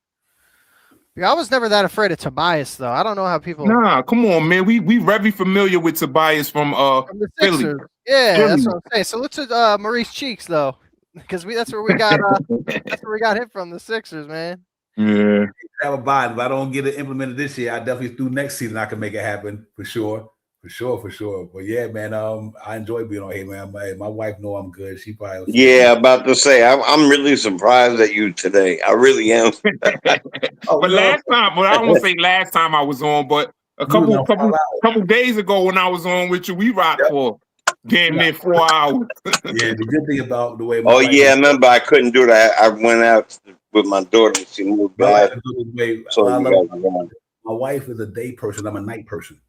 Yeah, I was never that afraid of Tobias though. I don't know how people. Nah, come on, man. We very familiar with Tobias from the Philly. Sixers. Yeah, Philly. That's what I'm saying. So let's Maurice Cheeks though, because that's where we got that's where we got him from, the Sixers, man. Yeah. Have a buy. If I don't get it implemented this year, I definitely through next season I can make it happen for sure. But yeah, man, I enjoy being on here, man. My wife know I'm good. She probably about to say I'm really surprised at you today. I really am. But last time, I won't say last time I was on, but a couple days ago when I was on with you, we rocked for damn near 4 hours. Yeah, the good thing about the way. I remember I couldn't do that. I went out with my daughter. She moved My wife back, is the way. so I you love guys are on. my wife is a day person. I'm a night person.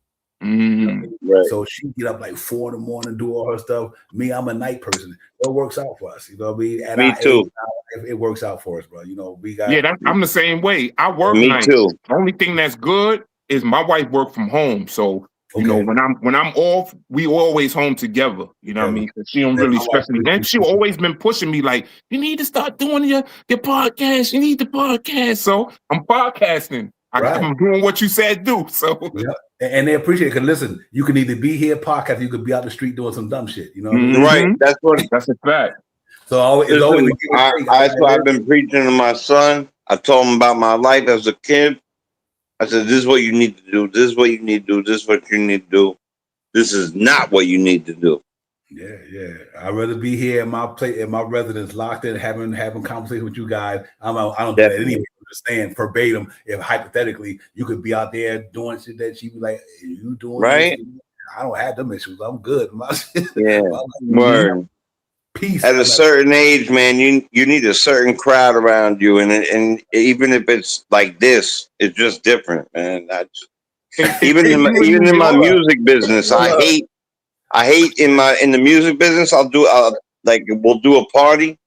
Right. So she get up like 4 in the morning, do all her stuff. Me, I'm a night person. It works out for us. You know what I mean? At Me our too. age, it works out for us, bro. You know, we got. Yeah, I'm the same way. I work Me nights. too. The only thing that's good is my wife work from home. So you know, when I'm off, we always home together. You know what I mean? So she don't really stress me. And she always been pushing me like, you need to start doing your podcast. You need the podcast. So I'm podcasting. I'm doing what you said do. So and they appreciate it. Because listen, you can either be here podcast, you could be out the street doing some dumb shit. You know what I mean? Right. That's a fact. So it's always a give and take. That's why I've been preaching to my son. I told him about my life as a kid. I said, this is what you need to do. This is what you need to do. This is what you need to do. This is not what you need to do. Yeah. I'd rather be here in my place, in my residence, locked in, having conversation with you guys. I don't do that anyway. Understand verbatim. If hypothetically you could be out there doing shit that she be like, you doing right? This? I don't have them issues. I'm good. Yeah. Word. Peace. At a certain age, man, you need a certain crowd around you, and even if it's like this, it's just different, man. Even in my music business, I hate in the music business. we'll do a party,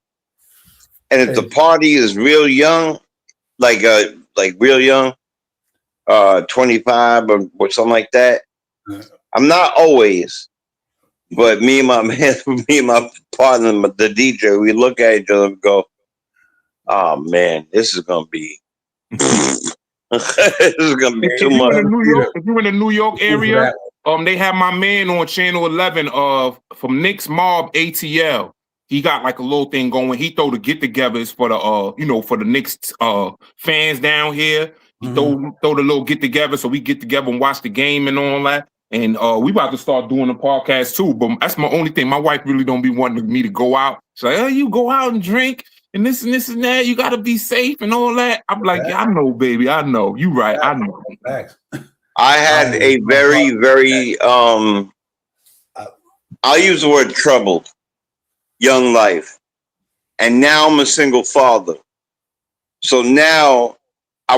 and if the party is real young, like real young, 25 or something like that. I'm not always. But me and my partner, the DJ, we look at each other and go, "Oh man, this is gonna be, this is gonna be too much." If you're in the New York area, they have my man on channel 11 from Knicks Mob ATL. He got like a little thing going. He throw the get-togethers for the for the Knicks fans down here. He throw the little get-together, so we get together and watch the game and all that. And we about to start doing a podcast too, but that's my only thing. My wife really don't be wanting me to go out. She's like, "Oh, you go out and drink and this and this and that. You got to be safe and all that." I'm like, "Yeah, I know, baby. I know. You right. I know." I had a very, very I'll use the word troubled young life, and now I'm a single father. So now I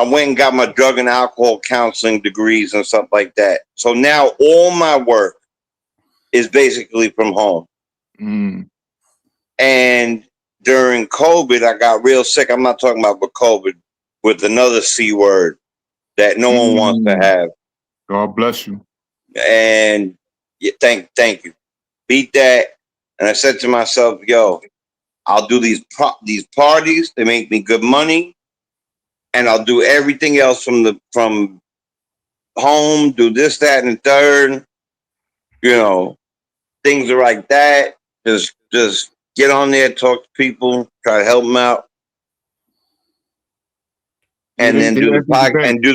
went and got my drug and alcohol counseling degrees and stuff like that. So now all my work is basically from home. And during COVID, I got real sick. I'm not talking about with COVID, with another C word that no one wants to have. God bless you. And thank you. Beat that. And I said to myself, yo, I'll do these parties. They make me good money. And I'll do everything else from home, do this, that, and the third. Things are like that. Just get on there, talk to people, try to help them out. And then do the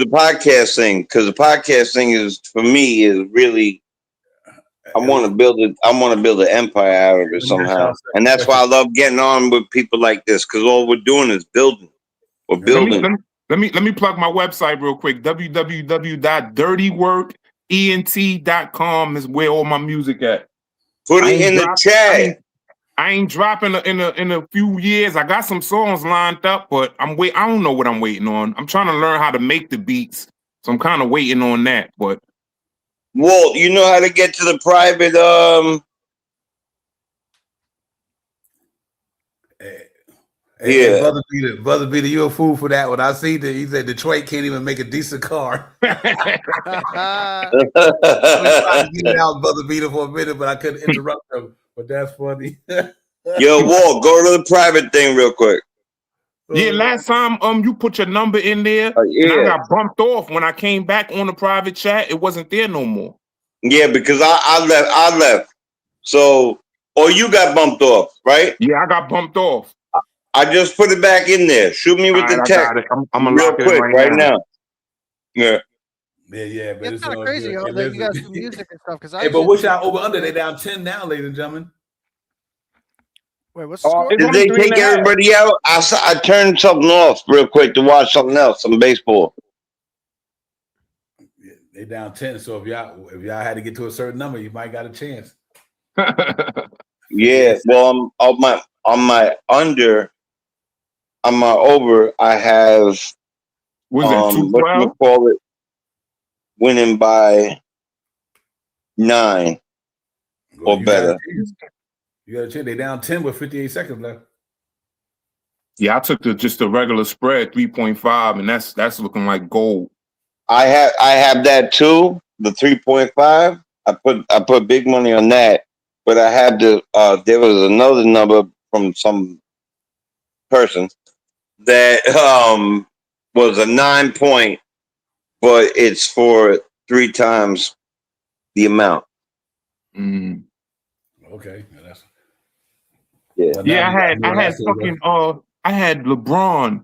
podcast thing. Because the podcast thing is, for me, is really, I want to build an empire out of it somehow. And that's why I love getting on with people like this, because all we're doing is building. We're building. Let me plug my website real quick. www.dirtyworkent.com is where all my music at. Put it in the chat. I ain't dropping in a few years. I got some songs lined up, but I don't know what I'm waiting on. I'm trying to learn how to make the beats, so I'm kind of waiting on that. But Walt, you know how to get to the private Hey, brother Peter, you a fool for that one. I see that he said Detroit can't even make a decent car. I was trying to get it out, brother Peter, for a minute, but I couldn't interrupt him. But that's funny. Yo, Walt, go to the private thing real quick. Yeah, last time you put your number in there, and I got bumped off when I came back on the private chat. It wasn't there no more. Yeah, because I left. So, or you got bumped off, right? Yeah, I got bumped off. I just put it back in there. Shoot me with the text. I'm real quick right now. Yeah. Yeah, but it's kind of crazy, yo, that you guys do music and stuff. Hey, but what's y'all over under? They down 10 now, ladies and gentlemen. Wait, what's the score? Did they take everybody out? I turned something off real quick to watch something else, some baseball. Yeah, they down 10. So if y'all had to get to a certain number, you might got a chance. Yeah, well, on my under, on my over, I have Was that what you 212? call it, winning by 9 Well, or better. You got a chance. They down 10 with 58 seconds left. Yeah, I took just the regular spread 3.5, and that's looking like gold. I have that too, the 3.5. I put big money on that, but I had to. There was another number from some person that was a 9 point, but it's for 3 times the amount. Mm. Okay, that's Yeah. well, Yeah, now I had fucking I had LeBron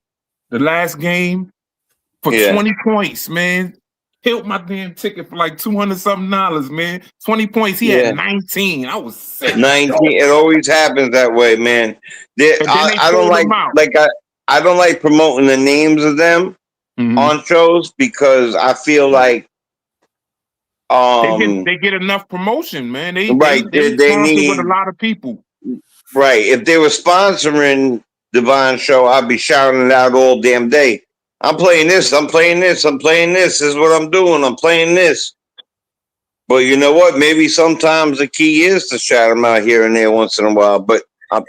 the last game for Yeah. 20 points, man. Killed my damn ticket for like $200-something, man. 20 points. He Yeah. had 19. I was sick. 19. It always happens that way, man. And then they I don't pulled like him out. I don't like promoting the names of them on shows because I feel like they get enough promotion, man. They right, they they sponsor with a need lot of people. right. If they were sponsoring Divine Show, I'd be shouting it out all damn day. I'm playing this. I'm playing this. I'm playing this. This is what I'm doing. I'm playing this. But you know what? Maybe sometimes the key is to shout them out here and there once in a while. But I'm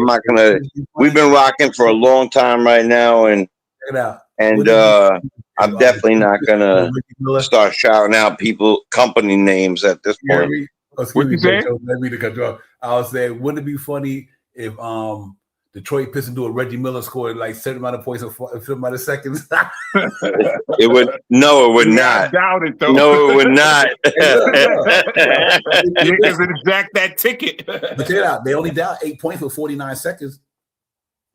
not gonna. We've been rocking for a long time right now, and check it out. and I'm definitely not gonna start shouting out people company names at this point. Excuse me, Big Joe, let me to cut you off. I was saying, wouldn't it be funny if Detroit Pistons do a Reggie Miller scored like certain amount of points in a certain amount of seconds? It would no, it would not. I doubt it though. No, it would not. Niggas would exact that ticket. But check it out. They only down 8 points with 49 seconds.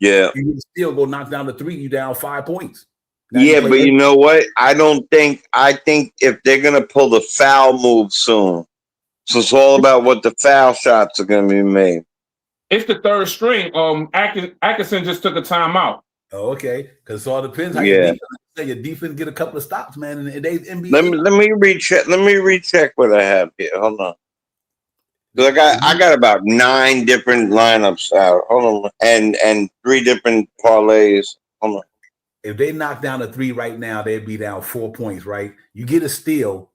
Yeah. You can still go knock down to 3, you down 5 points. Now yeah, but you know what? I think if they're gonna pull the foul move soon, so it's all about what the foul shots are gonna be made. It's the third string. Atkinson just took a timeout. Oh, okay. Because it all depends how your defense get a couple of stops, man. In today's NBA. Let me recheck. Let me recheck what I have here. Hold on. I got about 9 different lineups out. Hold on, and 3 different parlays. Hold on. If they knock down a 3 right now, they'd be down 4 points, right? You get a steal,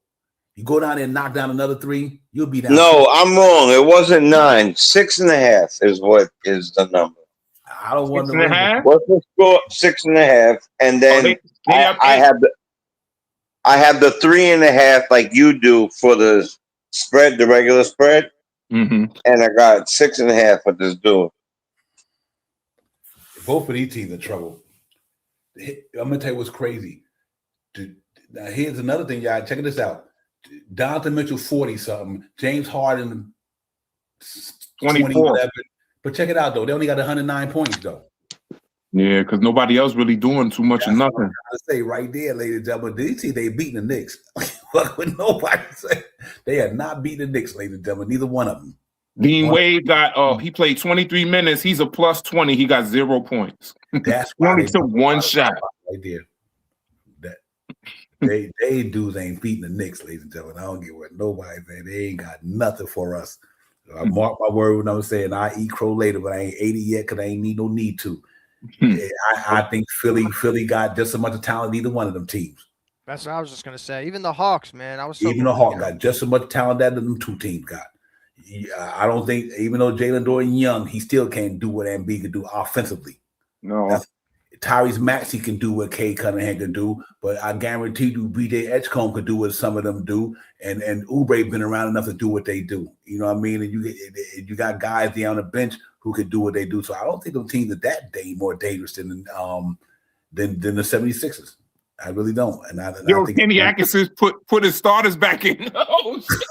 you go down there and knock down another 3, you'll be down. No, I'm wrong. It wasn't 9. 6.5 is what is the number. I don't want to. 6.5. What's the score? 6.5, and then I have the 3.5 like you do for the spread, the regular spread, and I got 6.5 for this dude. Both of these teams in trouble. I'm gonna tell you what's crazy. Now here's another thing, y'all. Check this out. Donovan Mitchell 40 something. James Harden 24. But check it out though. They only got 109 points though. Yeah, because nobody else really doing too much of nothing. I say right there, ladies and gentlemen. Did you see they beating the Knicks? What would nobody say? They are not beating the Knicks, ladies and gentlemen. Neither one of them. Dean Wade got he played 23 minutes. He's a plus 20. He got 0 points. That's why he only took 1 shot. Right there. That they dudes ain't beating the Knicks, ladies and gentlemen. I don't get what nobody's saying. They ain't got nothing for us. I mark my word when I'm saying I eat crow later, but I ain't 80 yet because I ain't need to. I think Philly got just as much talent as either one of them teams. That's what I was just gonna say. Even the Hawks, man. Even the Hawks got just as much talent that them 2 teams got. I don't think, even though Jalen Dorian young, he still can't do what Embiid can do offensively. No. Tyrese Maxey can do what Cade Cunningham can do, but I guarantee you BJ Edgecombe could do what some of them do, and Oubre been around enough to do what they do. You know what I mean? And you got guys there on the bench who could do what they do. So I don't think those teams are that more dangerous than the 76ers. I really don't. And I think Kenny Atkinson put his starters back in. Oh, shit.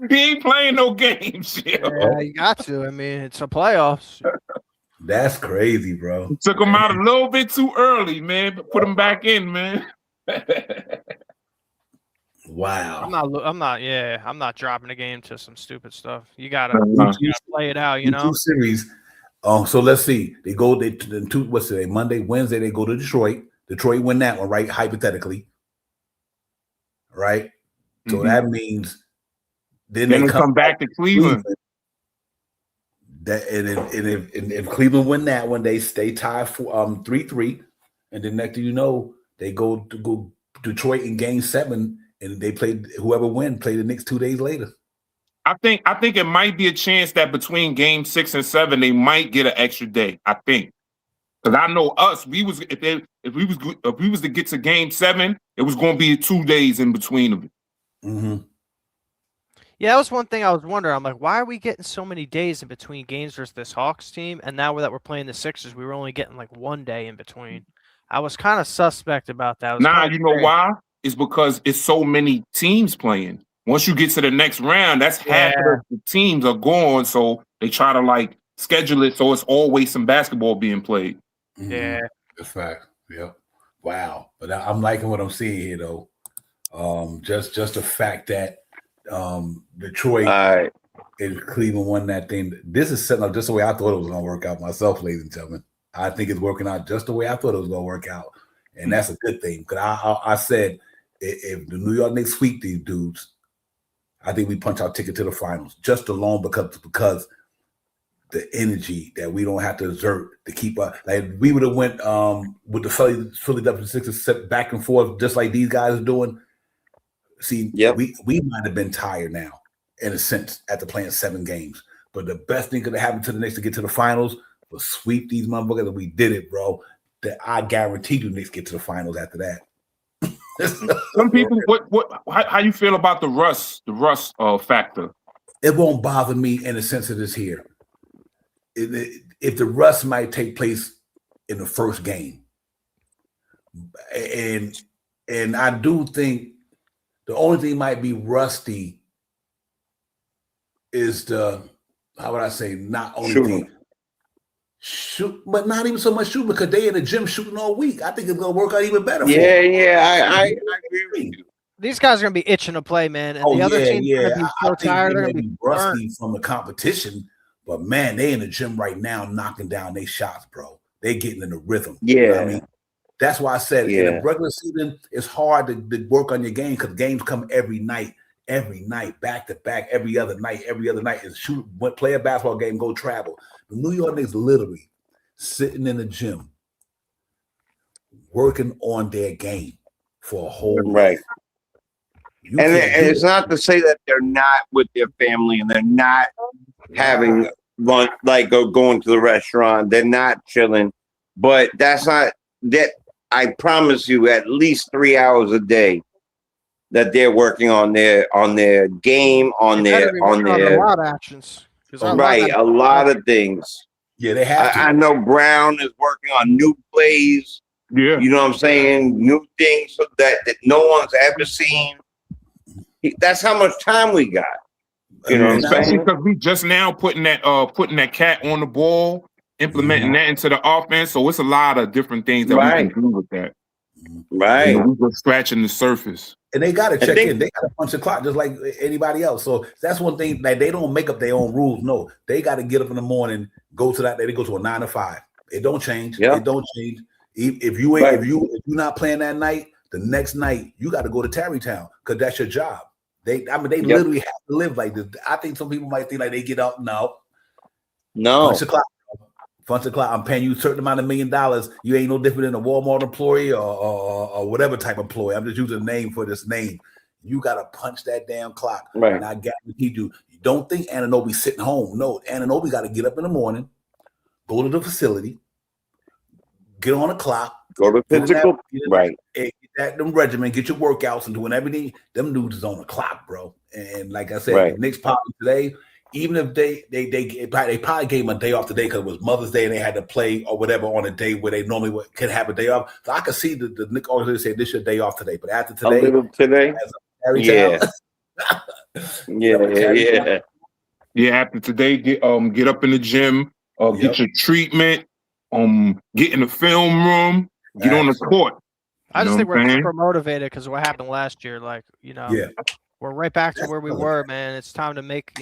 He ain't playing no games. Yeah, you got to. I mean, it's a playoffs. That's crazy, bro. Took him out a little bit too early, man. But put him back in, man. Wow. I'm not dropping a game to some stupid stuff. You gotta play it out, you know. 2 series. So let's see. They what's today? Monday, Wednesday, they go to Detroit. Detroit win that one, right? Hypothetically. Right? So that means then they come back to Cleveland. That and if Cleveland win that one, they stay tied for 3-3, and then next thing you know, they go Detroit in Game 7, and they play whoever wins play the Knicks 2 days later. I think it might be a chance that between Game 6 and 7 they might get an extra day. I think because I know us, if we was to get to Game 7, it was going to be 2 days in between of it. Mm-hmm. Yeah, that was one thing I was wondering. I'm like, why are we getting so many days in between games versus this Hawks team? And now that we're playing the Sixers, we were only getting like 1 day in between. I was kind of suspect about that. Nah, you know why? It's because it's so many teams playing. Once you get to the next round, that's half of the teams are gone. So they try to like schedule it so it's always some basketball being played. Mm-hmm. Yeah, that's fact. Yep. Wow. But I'm liking what I'm seeing here, though. Just the fact that Detroit and Cleveland won that thing. This is setting up just the way I thought it was going to work out myself, ladies and gentlemen. I think it's working out just the way I thought it was going to work out, and that's a good thing. Because I said if the New York Knicks sweep these dudes, I think we punch our ticket to the finals just alone because the energy that we don't have to exert to keep up. Like we would have went with the Philadelphia Sixers back and forth just like these guys are doing. See, we might have been tired now, in a sense, after playing 7 games. But the best thing could have happened to the Knicks to get to the finals was sweep these motherfuckers, and we did it, bro. That I guarantee you Knicks get to the finals after that. Some people, how you feel about the Russ factor? It won't bother me in the sense of this here. If the rust might take place in the first game, and I do think the only thing might be rusty is the, how would I say, not only shoot, but not even so much shoot because they in the gym shooting all week. I think it's gonna work out even better. I agree with you. These guys are gonna be itching to play, man. And the other team's gonna be so tired. They're gonna be rusty from the competition, but man, they in the gym right now knocking down their shots, bro. They getting in the rhythm. You know what I mean? That's why I said in the regular season, it's hard to work on your game because games come every night, back to back, every other night is play a basketball game, go travel. The New York Knicks literally sitting in the gym working on their game for a whole right. And it's not to say that they're not with their family and they're not having lunch, like going to the restaurant. They're not chilling, but that's not that. I promise you, at least 3 hours a day that they're working on their game, on their a lot of actions. Right, a lot of things. Yeah, they have to. I know Brown is working on new plays. Yeah, you know what I'm saying? New things that no one's ever seen. That's how much time we got. You know, especially because we just now putting that cat on the ball, implementing that into the offense. So it's a lot of different things that we can do with that. Right, we're just scratching the surface. And they got to check in. They got to punch the clock just like anybody else. So that's one thing. Like they don't make up their own rules. No, they got to get up in the morning, go to that. They go to a 9 to 5. It don't change. It don't change. If you're not playing that night, the next night you got to go to Tarrytown because that's your job. They literally have to live like this. I think some people might think like they get up. No. Punch the clock. Punch the clock. I'm paying you a certain amount of $1 million. You ain't no different than a Walmart employee or whatever type of employee. I'm just using a name for this name. You got to punch that damn clock. Right. And I guarantee you don't think Anunoby's sitting home. No, Anunoby got to get up in the morning, go to the facility, get on the clock, go to physical, get them regimen, get your workouts and doing everything. Them dudes is on the clock, bro. And like I said, the Knicks probably today, even if they probably gave them a day off today because it was Mother's Day and they had to play or whatever on a day where they normally could have a day off. So I could see the Knicks always say this is your day off today, but after today, After today, get up in the gym, get your treatment, get in the film room, get on the court. I just think we're super motivated because of what happened last year. Like, we're right back to where we were, man. It's time to make.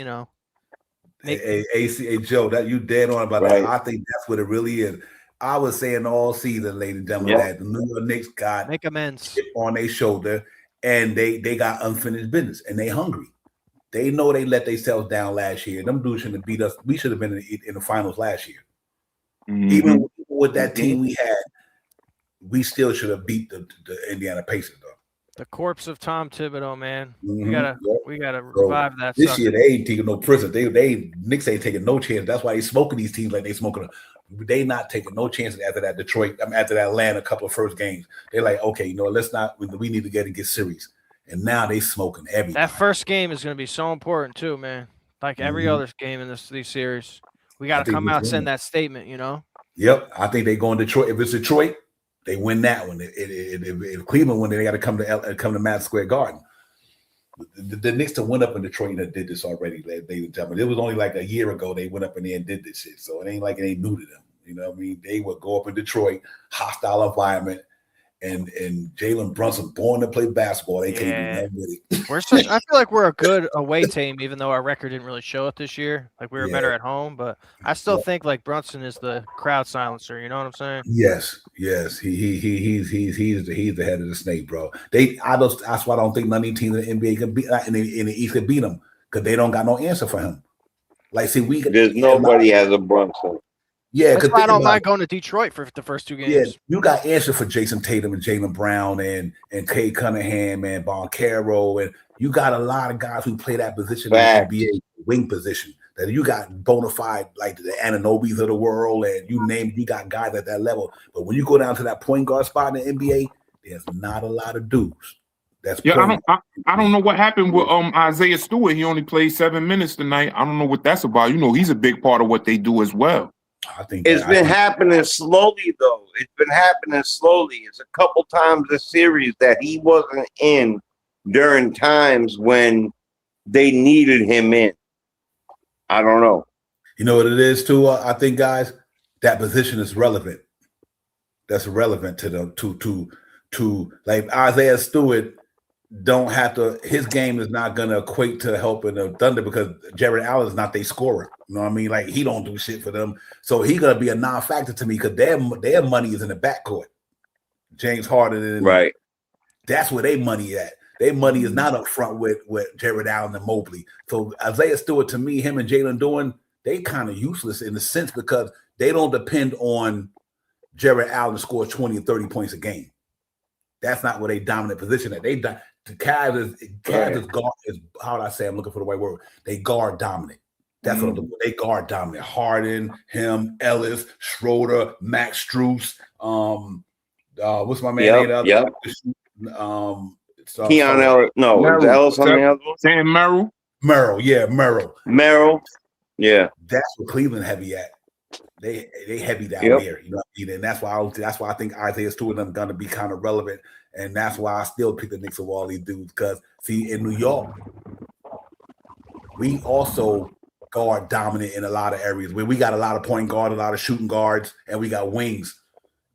Hey, Joe, that you dead on about that. I think that's what it really is. I was saying all season, ladies and gentlemen, that the New York Knicks got make amends on their shoulder, and they got unfinished business, and they hungry. They know they let themselves down last year. Them dudes shouldn't have beat us. We should have been in the finals last year. Even with that team we had, we still should have beat the Indiana Pacers, though. The corpse of Tom Thibodeau, man. Mhm. We gotta revive that. This sucker. year they ain't taking no prison. They Knicks ain't taking no chance. That's why they smoking these teams like they smoking. They not taking no chances after that Detroit. After that Atlanta, a couple of first games. They're like, okay, let's not. We need to get serious. And now they smoking everything. That first game is going to be so important too, man. Like every other game in these series, we got to come out and send that statement. Yep, I think they go in Detroit. If it's Detroit, they win that one. If Cleveland win, they got to come to Madison Square Garden. The Knicks to went up in Detroit and did this already, ladies and gentlemen. It was only like a year ago they went up in there and did this shit. So it ain't like it ain't new to them. You know what I mean? They would go up in Detroit, hostile environment, and Jalen Brunson born to play basketball. They can't do nothing with it. I feel like we're a good away team, even though our record didn't really show it this year. Like we were better at home, but I still think like Brunson is the crowd silencer. You know what I'm saying? Yes. He's the head of the snake, bro. That's why I don't think none of these teams in the NBA can beat in the East can beat him because they don't got no answer for him. Like, see, there's nobody has a Brunson. Yeah, that's why I don't mind going to Detroit for the first 2 games. Yeah, you got answer for Jason Tatum and Jaylen Brown and Kay Cunningham and Boncaro, and you got a lot of guys who play that position in the NBA wing position. That you got bona fide like the Ananobis of the world, and you got guys at that level. But when you go down to that point guard spot in the NBA, there's not a lot of dudes. I don't know what happened with Isaiah Stewart. He only played 7 minutes tonight. I don't know what that's about. He's a big part of what they do as well. I think it's been happening slowly, though. It's been happening slowly. It's a couple times a series that he wasn't in during times when they needed him in. I don't know. You know what it is too? I think, guys, that position is relevant. That's relevant to them to like Isaiah Stewart. Don't have to. His game is not going to equate to helping the Thunder because Jared Allen is not their scorer. You know what I mean? Like he don't do shit for them, so he's going to be a non-factor to me because their money is in the backcourt. James Harden, and right. That's where their money at. Their money is not up front with Jared Allen and Mobley. So Isaiah Stewart, to me, him and Jalen Dorn, they kind of useless in a sense because they don't depend on Jared Allen to score 20 and 30 points a game. That's not where they dominant position at. The Cavs is guard is how would I say? I'm looking for the right word. They guard dominant. That's what they guard dominant. Harden, him, Ellis, Schroeder, Max Strus. What's my man? Keon Ellis. No, Merrill. Ellis on the other one. Sam Merrill. Merrill. Yeah. That's what Cleveland heavy at. They heavy down there, you know what I mean? And that's why I think Isaiah Stewart is going to be kind of relevant, and that's why I still pick the Knicks of all these dudes. Because see, in New York, we also guard dominant in a lot of areas where we got a lot of point guard, a lot of shooting guards, and we got wings.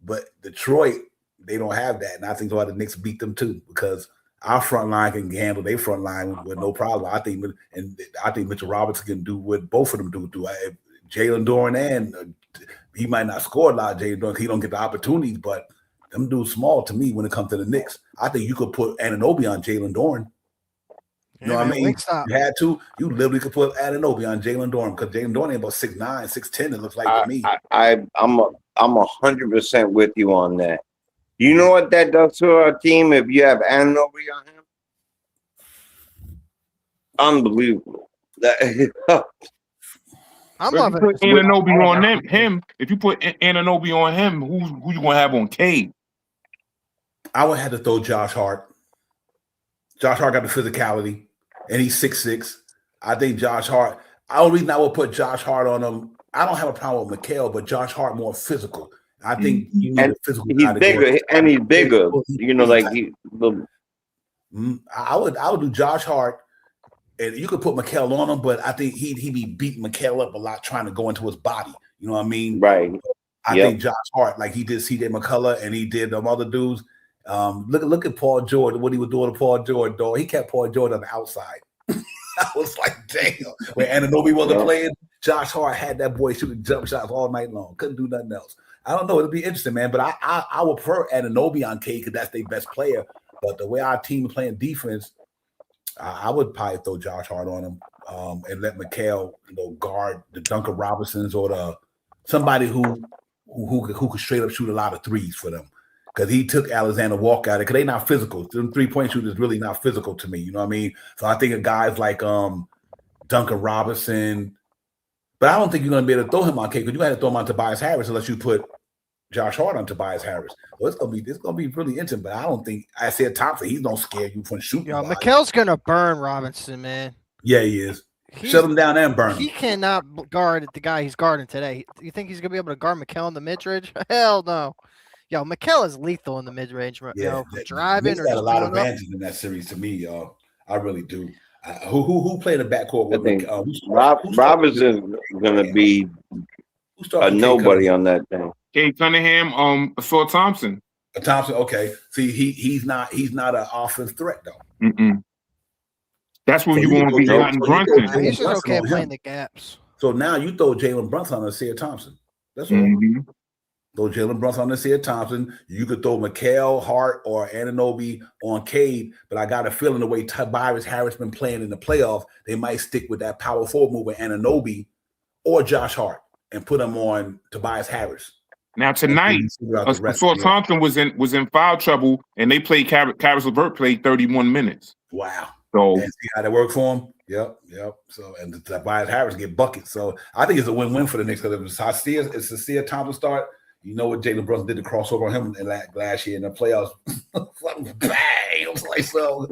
But Detroit, they don't have that, and I think the Knicks beat them too because our front line can handle their front line with no problem. I think Mitchell Robertson can do what both of them do. Jalen Dorn and he might not score a lot, Jalen Dorn, because he don't get the opportunities, but them dudes small to me when it comes to the Knicks. I think you could put Anunoby on Jalen Dorn. You know what I mean? You had to. You literally could put Anunoby on Jalen Dorn because Jalen Dorn ain't about 6'9", 6'10", it looks like to me. I'm 100% with you on that. You know what that does to our team if you have Anunoby on him? Unbelievable. I'm if you put Anunoby on him, if you put Anunoby on him, who you gonna have on Cade? I would have to throw Josh Hart. Josh Hart got the physicality, and he's 6'6". I think Josh Hart. The only reason I would put Josh Hart on him, I don't have a problem with Mikal, but Josh Hart more physical. I think you need a physical. He's bigger, and he's bigger. You know, like I would do Josh Hart. And you could put Mikal on him, but I think he'd be beating Mikal up a lot trying to go into his body. You know what I mean? Right. I think Josh Hart, like he did CJ McCullough and he did them other dudes. Look at Paul George, what he was doing to Paul George, dog. He kept Paul George on the outside. I was like, damn. When Anunoby wasn't playing, Josh Hart had that boy shooting jump shots all night long. Couldn't do nothing else. I don't know. It'll be interesting, man. But I would prefer Anunoby on K because that's their best player. But the way our team is playing defense, I would probably throw Josh Hart on him and let Mikal, guard the Duncan Robinsons or somebody who could straight up shoot a lot of threes for them. Because he took Alexander Walker out of it, because they're not physical. Them 3-point shooters really not physical to me. You know what I mean? So I think of guys like Duncan Robinson, but I don't think you're going to be able to throw him on K, because you had to throw him on Tobias Harris unless you put Josh Hart on Tobias Harris. So it's gonna be really interesting. But I don't think Isaiah Thompson, he's don't scare you from shooting. Yo, Mikal's gonna burn Robinson, man. Yeah, he is. Shut him down and burn him. He cannot guard the guy he's guarding today. You think he's gonna be able to guard Mikal in the mid-range? Hell no. Yo, Mikal is lethal in the mid-range. Yeah, driving. He's got a lot of advantages in that series to me, y'all. I really do. Who played the backcourt with Robinson is gonna be a nobody on that thing. Kate Cunningham, saw Thompson. Thompson, okay. See, he's not an offense threat though. That's what you want to be Jalen Brunson. He's just okay playing the gaps. So now you throw Jalen Brunson on Isaiah Thompson. That's all. Throw Jalen Brunson on Isaiah Thompson. You could throw Mikal, Hart, or Anunoby on Cade, but I got a feeling the way Tobias Harris been playing in the playoffs, they might stick with that power forward move with Anunoby or Josh Hart and put them on Tobias Harris. Now tonight, Saw Thompson was in foul trouble, and they played Caris LeVert played 31 minutes. Wow. So and see how that worked for him. Yep. So and Tobias Harris get buckets. So I think it's a win-win for the Knicks, because if it's Isaiah Thompson start, you know what Jalen Brunson did to crossover on him in last year in the playoffs. Bang! It was like so.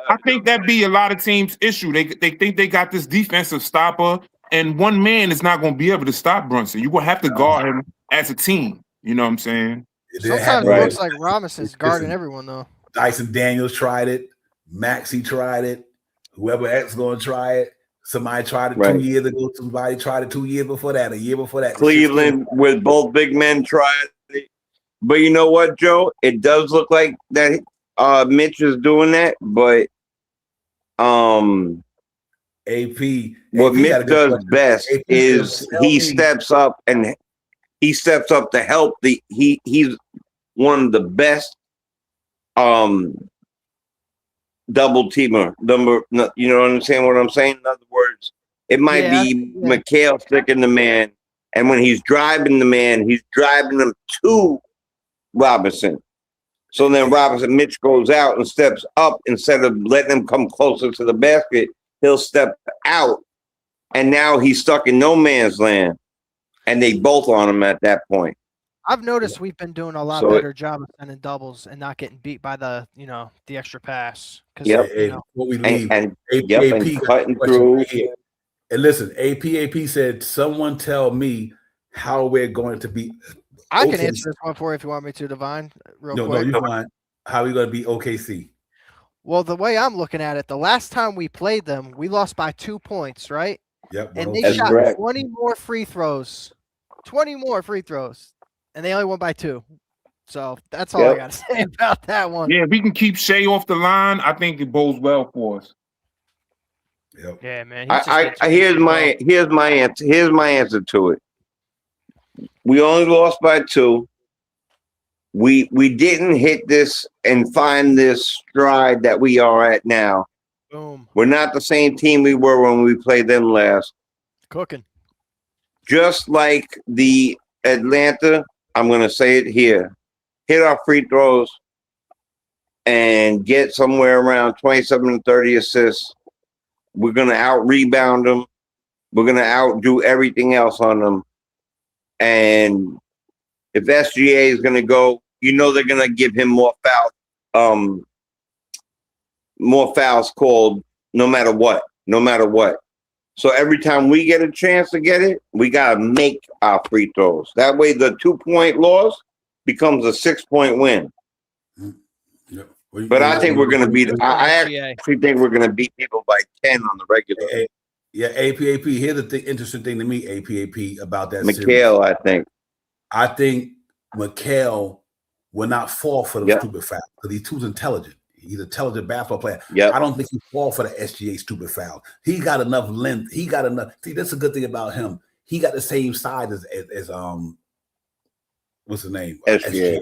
I think that be a lot of teams' issue. They think they got this defensive stopper, and one man is not going to be able to stop Brunson. You will have to guard him as a team. You know what I'm saying? Sometimes it looks like Robinson's guarding everyone, though. Dyson Daniels tried it. Maxey tried it. Whoever else going to try it. Somebody tried it 2 years ago. Somebody tried it 2 years before that. A year before that. Cleveland with both big men tried it. But you know what, Joe? It does look like that Mitch is doing that. But AP what Mitch does best is he steps up to help he's one of the best double teamer. You know what I'm saying? What I'm saying? In other words, it might be Mikal sticking the man, and when he's driving the man, he's driving him to Robinson. So then Mitch goes out and steps up instead of letting him come closer to the basket. He'll step out, and now he's stuck in no man's land, and they both on him at that point. I've noticed we've been doing a lot better job of sending doubles and not getting beat by the extra pass. What we leave and AP cutting through. And listen, AP said, someone tell me how we're going to be. I can answer this one for you if you want me to, Divine. Quick. No, you're fine. How are we going to beat OKC? Well, the way I'm looking at it, the last time we played them, we lost by 2 points, right? Yep. And they shot 20 more free throws. 20 more free throws. And they only won by 2. So that's all I got to say about that one. Yeah, if we can keep Shea off the line, I think it bodes well for us. Yep. Yeah, man. Here's my answer. Here's my answer to it. We only lost by 2. We didn't hit this and find this stride that we are at now. Boom. We're not the same team we were when we played them last. Cooking. Just like the Atlanta, I'm going to say it here, hit our free throws and get somewhere around 27 to 30 assists. We're going to out-rebound them. We're going to outdo everything else on them. And if SGA is going to go, you know they're going to give him more fouls called no matter what. So every time we get a chance to get it, we got to make our free throws. That way the 2-point loss becomes a 6-point win. Yep. But I think we're going to beat. I actually think we're going to beat people by 10 on the regular. Yeah, AP. Here's the interesting thing to me, AP about that Mikal, series. I think Mikal will not fall for the stupid foul because he's too intelligent. He's an intelligent basketball player. Yep. I don't think he fall for the SGA stupid foul. He got enough length. He got enough. See, that's a good thing about him. He got the same size as what's his name? SGA.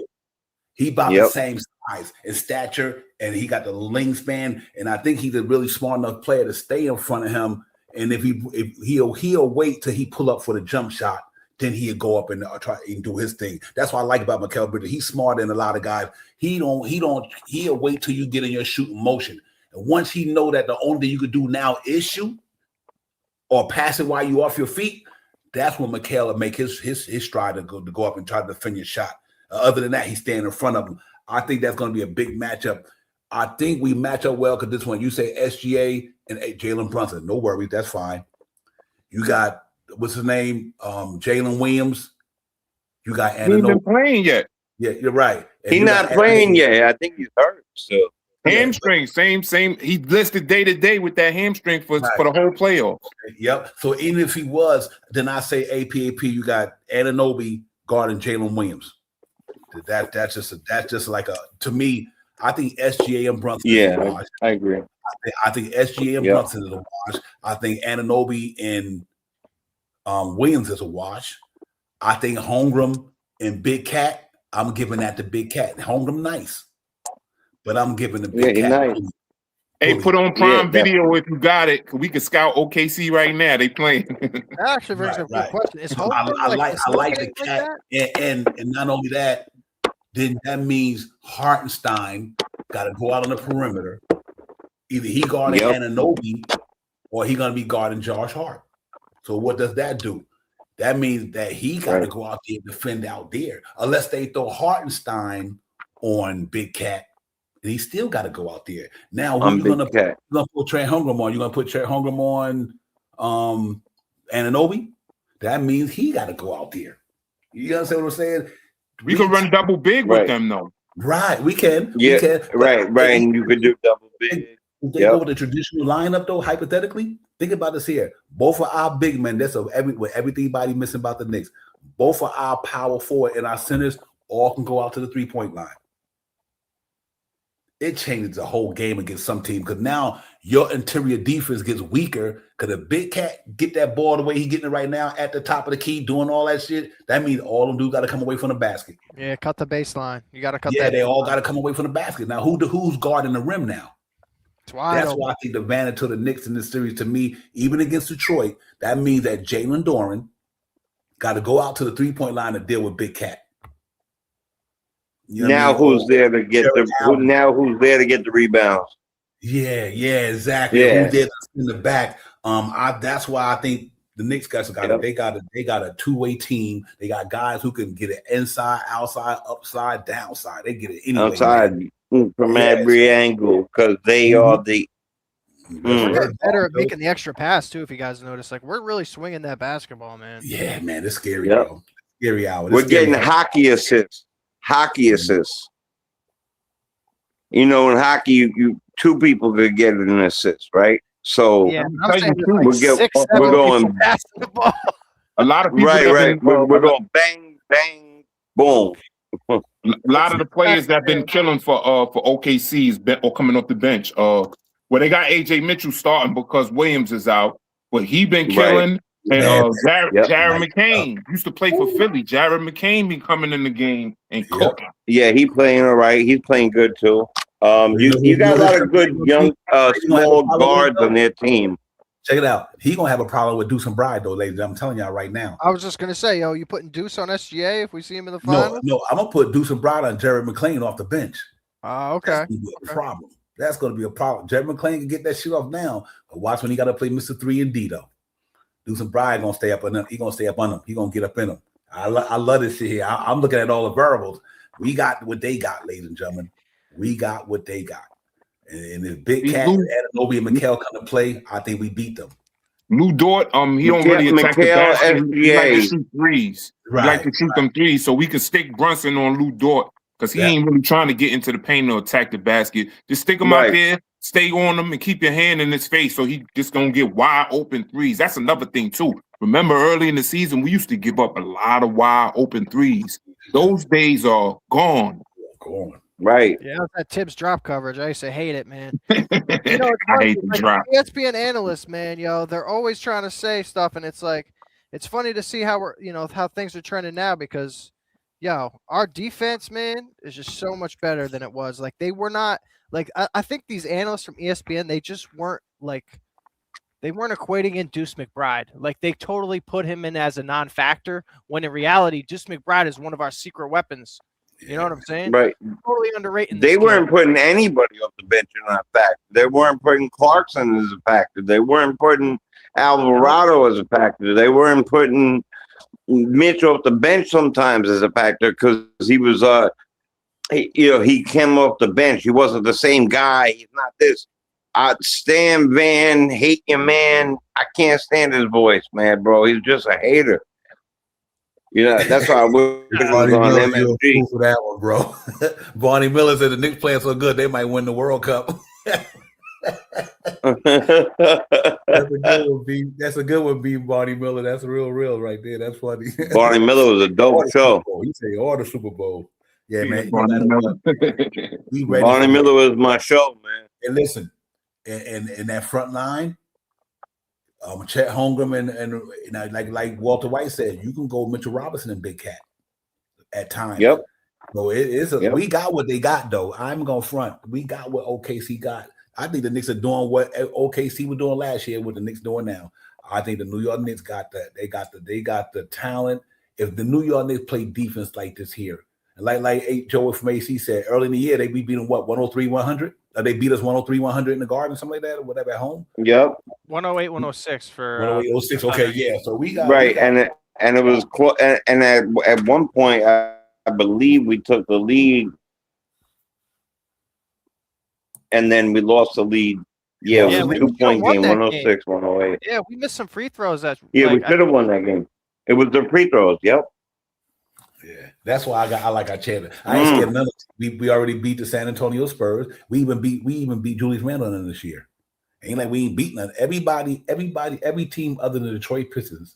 He about the same size and stature and he got the wingspan, and I think he's a really smart enough player to stay in front of him. And if he'll wait till he pull up for the jump shot, then he'll go up and try and do his thing. That's what I like about Mikal Bridges. He's smarter than a lot of guys. He'll wait till you get in your shooting motion. And once he know that the only thing you could do now is shoot or pass it while you off your feet, that's when Mikal will make his stride to go up and try to defend your shot. Other than that, he's standing in front of him. I think that's going to be a big matchup. I think we match up well because this one, you say SGA and Jalen Brunson. No worries, that's fine. You got, what's his name? Jalen Williams. You got He ain't been playing yet. Yeah, you're right. He's not playing yet. I think he's hurt still. Hamstring, same. He listed day to day with that hamstring for the whole playoffs. Yep. So even if he was, then I say AP. You got Anunoby guarding Jalen Williams. That's just like a, to me. I think SGA and Brunson. Yeah, is a wash. I agree. I think SGA and Brunson is a wash. I think Anunoby and Williams is a wash. I think Holmgren and Big Cat. I'm giving that to Big Cat. Holmgren nice, but I'm giving the Big Cat. Nice. Hey, put on Prime Video if you got it. We can scout OKC right now. They playing. That actually brings up a good question. Is Holmgren I like the Cat, and not only that, then that means Hartenstein got to go out on the perimeter. Either he guarding Anunoby or he gonna be guarding Josh Hart. So what does that do? That means that he got to go out there and defend out there, unless they throw Hartenstein on Big Cat, and he still got to go out there. Now, who you gonna put Trey Holmgren on? You gonna put Trey Holmgren on Anunoby? That means he got to go out there. You understand what I'm saying? We can run double big with them, though. Right, we can. Yeah, we can. Right. And you could do double big. If they go with the traditional lineup, though, hypothetically, think about this here. Both of our big men, that's everybody missing about the Knicks. Both of our power forward and our centers all can go out to the 3-point line. It changes the whole game against some team because now your interior defense gets weaker because if Big Cat get that ball the way he's getting it right now at the top of the key, doing all that shit, that means all them dudes got to come away from the basket. Yeah, cut the baseline. You got to cut that. Yeah, they all got to come away from the basket. Now, who's guarding the rim now? That's why I think the advantage to the Knicks in this series, to me, even against Detroit, that means that Jalen Doran got to go out to the 3-point line to deal with Big Cat. You know who's there to get the rebounds? Yeah, exactly. Yeah. Who's there in the back? That's why I think the Knicks guys got they got a two-way team. They got guys who can get it inside, outside, upside, downside. They get it anyway. Outside from every angle because they are the We're better at making the extra pass too. If you guys notice, like we're really swinging that basketball, man. Yeah, man, it's scary. Bro. Scary hour. We're getting hockey assists. You know, in hockey, you two people could get an assist, right? So we're going a lot of people. Right. We're going bang, bang, boom. A lot of the players that have been killing for OKC's or coming off the bench. Well, they got AJ Mitchell starting because Williams is out, but he been killing. And Jared McCain used to play for Philly. Jared McCain been coming in the game and cooking. Yeah, he playing all right. He's playing good too. You got a lot of good young small guards on their team. Check it out. He gonna have a problem with Deuce and Bride though, ladies. I'm telling y'all right now. I was just gonna say, you putting Deuce on SGA if we see him in the final? No, I'm gonna put Deuce and Bride on Jared McClain off the bench. Okay. That's gonna be a problem. That's gonna be a problem. Jared McClain can get that shit off now, but watch when he got to play Mr. 3 and D though. Deuce and Bride gonna stay up on him. He gonna stay up on him. He gonna get up in him. I love this shit here. I'm looking at all the variables. We got what they got, ladies and gentlemen. We got what they got. And if Big Cat, Anunoby, and Mikal come to play, I think we beat them. Lou Dort, he don't really attack the basket. He like to shoot threes. He like to shoot them threes, so we can stick Brunson on Lou Dort because he ain't really trying to get into the paint or attack the basket. Just stick him out there, stay on him, and keep your hand in his face so he just gonna get wide open threes. That's another thing too. Remember early in the season, we used to give up a lot of wide open threes. Those days are gone. Right. Yeah, that Tibbs drop coverage. I used to hate it, man. I hate the drop. ESPN analysts, man, they're always trying to say stuff, and it's like it's funny to see how how things are trending now because our defense, man, is just so much better than it was. Like they were not like I think these analysts from ESPN, they just weren't like they weren't equating in Deuce McBride. Like they totally put him in as a non-factor when in reality, Deuce McBride is one of our secret weapons. You know what I'm saying? Right. Totally underrated. They weren't putting anybody off the bench in that factor. They weren't putting Clarkson as a factor. They weren't putting Alvarado as a factor. They weren't putting Mitch off the bench sometimes as a factor because he was he came off the bench. He wasn't the same guy. He's not this. Stan Van, hate your man. I can't stand his voice, man, bro. He's just a hater. You know, that's why I wish it was on MSG. For that one, bro. Bonnie Miller said the Knicks playing so good they might win the World Cup. That's a good one, B. Bonnie Miller. That's real right there. That's funny. Bonnie Miller was a dope show. He said, "Or the Super Bowl." Yeah, man. Bonnie Miller. Bonnie Miller was my show, man. And listen, and that front line, Chet Holmgren and like Walter White said, you can go Mitchell Robinson and Big Cat at times. Yep. So we got what they got though. I'm gonna front. We got what OKC got. I think the Knicks are doing what OKC were doing last year. What the Knicks doing now. I think the New York Knicks got that. They got the talent. If the New York Knicks play defense like this here, and like Joe from AC said early in the year, they beat them 103-100. They beat us 103-100 in the Garden, something like that, or whatever at home. Yep. 108-106 for 108-106. Okay, yeah. So we got right, and it was and at one point I believe we took the lead, and then we lost the lead. Yeah, it was a 2-point game, 106-108. Yeah, we missed some free throws. We should have won that game. It was the free throws. Yep. Yeah, that's why I like our champion. I ain't scared of none of it. We already beat the San Antonio Spurs. We even beat Julius Randle in this year. Ain't like we ain't beating none. Every team other than the Detroit Pistons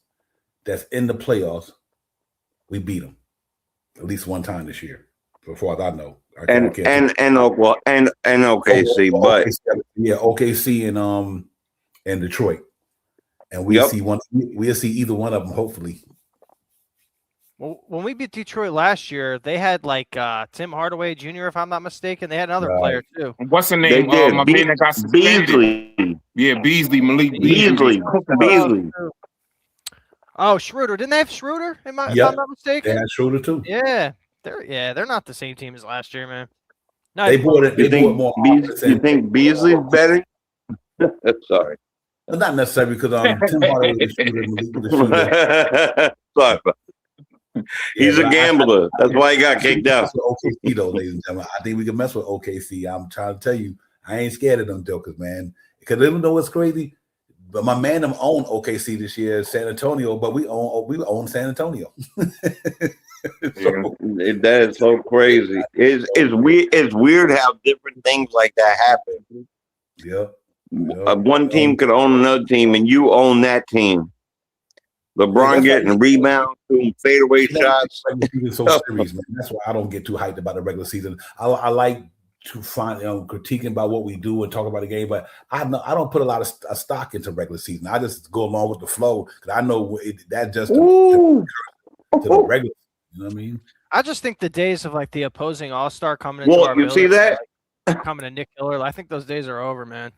that's in the playoffs, we beat them at least one time this year. Before I know. And OKC, but yeah, OKC and Detroit, and we'll see either one of them hopefully. Well, when we beat Detroit last year, they had like Tim Hardaway Jr., if I'm not mistaken. They had another player too. What's the name? My man that got suspended. Beasley. Yeah, Malik Beasley. Oh, Schroeder. Didn't they have Schroeder? If I'm not mistaken. They had Schroeder too. Yeah, they're not the same team as last year, man. No, they bought it. They bought more. You think Beasley's better? Sorry. Well, not necessarily because Tim Hardaway was the shooter. Sorry. He's a gambler. That's why he got kicked out. OKC, though, ladies and gentlemen. I think we can mess with OKC. I'm trying to tell you, I ain't scared of them jokers, man. Because even though it's crazy, but my man them own OKC this year, San Antonio, but we own San Antonio. That is so crazy. It's weird. It's weird how different things like that happen. Yep. One team could own another team, and you own that team. LeBron getting rebounds, doing fadeaway shots. So serious, man. That's why I don't get too hyped about the regular season. I like to find critiquing about what we do and talk about the game, but I don't put a lot of stock into regular season. I just go along with the flow because I know that just to the regular. You know what I mean? I just think the days of like the opposing all-star coming into our you see that coming to Nick Killer. I think those days are over, man.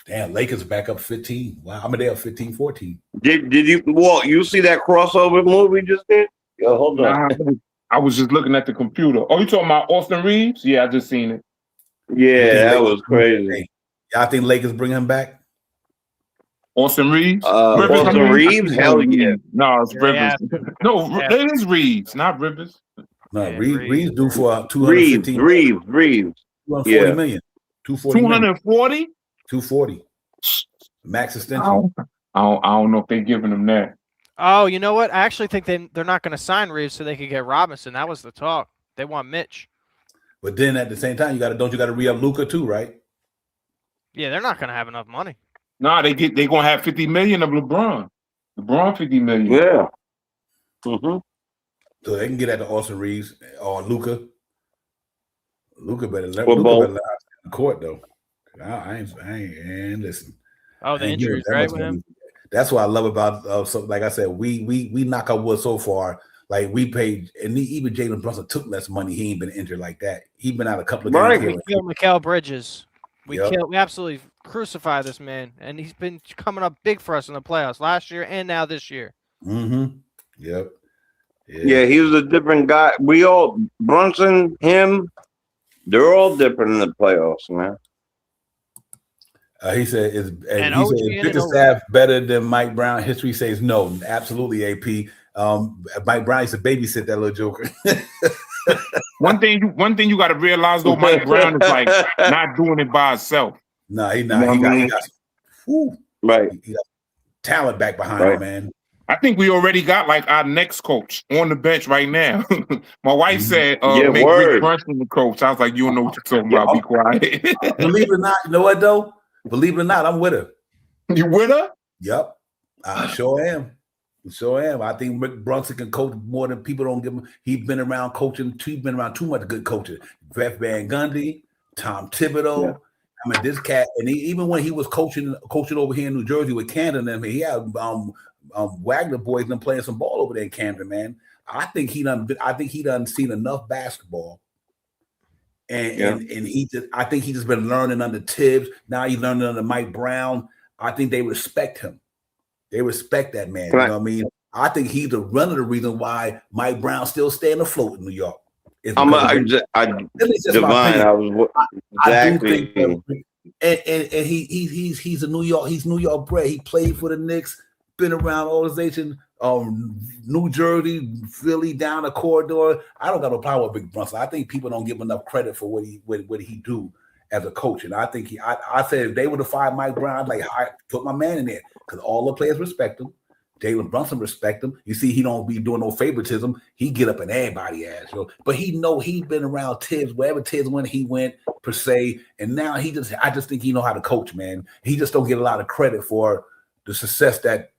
Damn, Lakers back up 15. Wow, I mean they up 15-14. Did you Walt? You see that crossover move we just did? Yo, hold on. I was just looking at the computer. Oh, you talking about Austin Reeves? Yeah, I just seen it. Yeah, that was crazy. Y'all think Lakers bring him back? Austin Reeves? Austin Reeves? Hell yeah. No, it's Rivers. No, it is Reeves, not Rivers. No, Reeves due for 215. Reeves. 240 million. 240? 240. Max extension. I don't know if they're giving him that. Oh, you know what? I actually think they're not going to sign Reeves so they could get Robinson. That was the talk. They want Mitch. But then at the same time, you got to re-up Luka too, right? Yeah, they're not going to have enough money. Nah, they're going to have 50 million of LeBron. LeBron 50 million. Yeah. Mm-hmm. So they can get at the Austin Reeves or Luka. Luka better let the court though. I ain't listen. Oh, the injuries, right? That's what I love about. So, like I said, we knock our wood so far. Like we paid, and even Jalen Brunson took less money. He ain't been injured like that. He been out a couple of games. Right. Here. We killed Mikal Bridges. We Yep. we absolutely crucify this man, and he's been coming up big for us in the playoffs last year and now this year. Mm-hmm. Yep. Yeah, he was a different guy. We all Brunson, him, they're all different in the playoffs, man. He said, "Is And he OG said in Bigger and staff better than Mike Brown?" History says no, absolutely. AP Mike Brown used to babysit that little joker. One thing you got to realize though, Mike Brown is like not doing it by himself. No, he not. He got right. He got talent back behind him, man. I think we already got like our next coach on the bench right now. My wife said, make Rick Brunson the coach. I was like, you don't know what you're talking about. Be quiet. Believe it or not, you know what though? Believe it or not, I'm with her. You with her? Yep. I sure am. I think Rick Brunson can coach more than people don't give him. He's been around coaching. He's been around too much good coaching. Jeff Van Gundy, Tom Thibodeau. Yeah. I mean, this cat, and even when he was coaching over here in New Jersey with Camden, he had Wagner boys been playing some ball over there in Camden, man. I think he done seen enough basketball, and I think he just been learning under Tibbs. Now he's learning under Mike Brown. I think they respect him. They respect that man. You know what I mean? I think he's one of the reasons why Mike Brown still staying afloat in New York. Divine. I was exactly. And he's a New York. He's New York bred. He played for the Knicks. Been around organization, New Jersey, Philly, down the corridor. I don't got no problem with Big Brunson. I think people don't give him enough credit for what he do as a coach. And I think I said if they would have fired Mike Brown, like I put my man in there because all the players respect him. Jalen Brunson respect him. You see, he don't be doing no favoritism. He get up in everybody's ass, but he know he been around Tibbs. Wherever Tibbs went, he went per se. And now I just think he know how to coach, man. He just don't get a lot of credit for the success that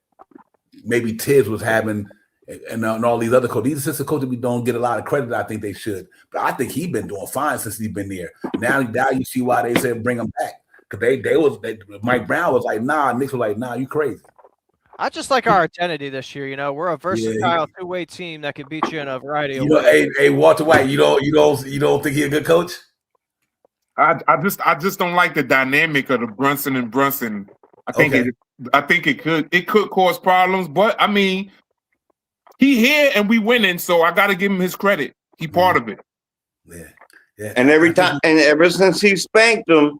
maybe Tibbs was having, and all these other coaches. These assistant coaches we don't get a lot of credit. I think they should, but I think he's been doing fine since he's been there. Now you see why they said bring him back because Mike Brown was like, nah, Knicks was like, nah, you crazy. I just like our identity this year. We're a versatile two-way team that can beat you in a variety of ways. Hey, Walter White, you don't think he's a good coach? I just don't like the dynamic of the Brunson and Brunson. I think it could cause problems, but I mean, he here and we winning, so I got to give him his credit. He part of it. Yeah. And every time, and ever since he spanked them,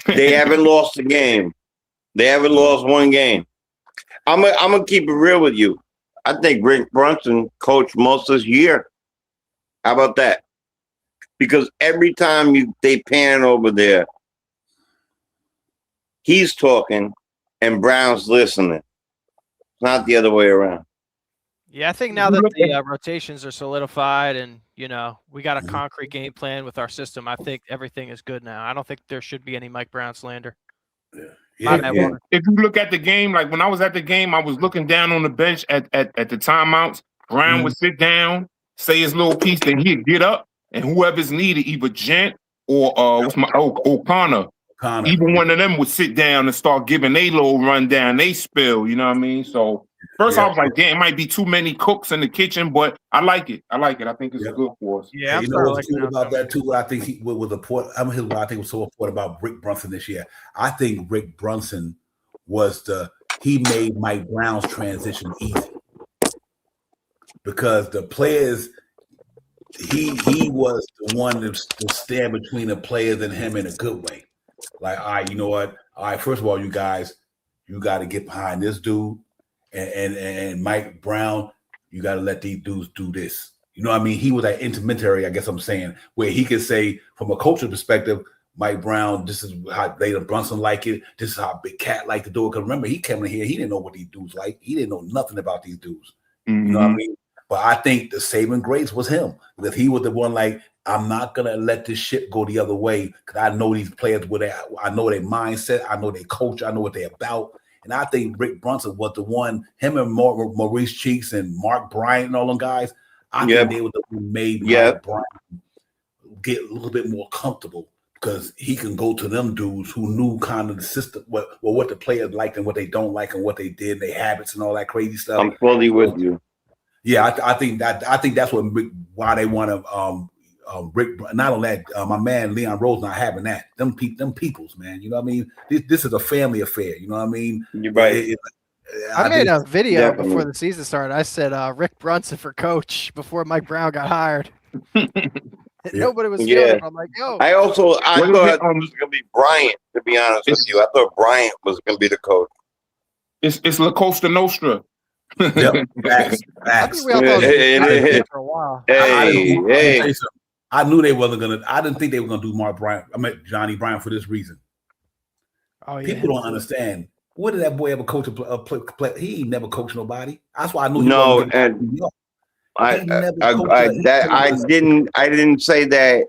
they haven't lost a game. They haven't lost one game. I'm gonna keep it real with you. I think Rick Brunson coached most of this year. How about that? Because every time they pan over there, he's talking and Brown's listening. It's not the other way around. Yeah, I think now that the rotations are solidified and, we got a concrete game plan with our system, I think everything is good now. I don't think there should be any Mike Brown slander. Yeah. If you look at the game, like when I was at the game, I was looking down on the bench at the timeouts. Brown would sit down, say his little piece, then he'd get up, and whoever's needed, either Gent or O'Connor, either one of them would sit down and start giving a little rundown, they spill, you know what I mean? So first I was like, damn, it might be too many cooks in the kitchen, but I like it. I think it's good for us. Yeah, you know what's cool about that too? I think he was what I think was so important about Rick Brunson this year. I think Rick Brunson he made Mike Brown's transition easy because the players. He was the one to stand between the players and him in a good way. Like, all right, you know what? All right, first of all, you guys, you got to get behind this dude and Mike Brown. You got to let these dudes do this. You know what I mean? He was that intermediary, I guess I'm saying, where he could say from a cultural perspective, Mike Brown, this is how Jalen Brunson like it. This is how Big Cat like to do it. Because remember, he came in here, he didn't know what these dudes like. He didn't know nothing about these dudes. Mm-hmm. You know what I mean? But I think the saving grace was him. Because he was the one like, I'm not going to let this shit go the other way because I know these players, I know their mindset, I know their culture, I know what they're about. And I think Rick Brunson was the one, him and Maurice Cheeks and Mark Bryant and all them guys, I think they were the one who made Mark Bryant get a little bit more comfortable because he can go to them dudes who knew kind of the system, what the players liked and what they don't like and what they did, their habits and all that crazy stuff. I'm fully with you. Yeah, I think that's why they want to Rick. Not only that, my man Leon Rose not having that. Them peoples, man. You know what I mean? This is a family affair. You know what I mean? You're right. I made a video before the season started. I said Rick Brunson for coach before Mike Brown got hired. Nobody was feeling it. I'm like, yo. I thought it was going to be Bryant, to be honest with you. I thought Bryant was going to be the coach. It's La Costa Nostra. Yep. Facts. I think we all thought it was for a while. I knew they wasn't gonna. I didn't think they were gonna do Mark Bryant. I meant Johnny Bryant for this reason. Oh yeah. People don't understand. What did that boy ever coach a play? He ain't never coached nobody. That's why I knew. I didn't say that.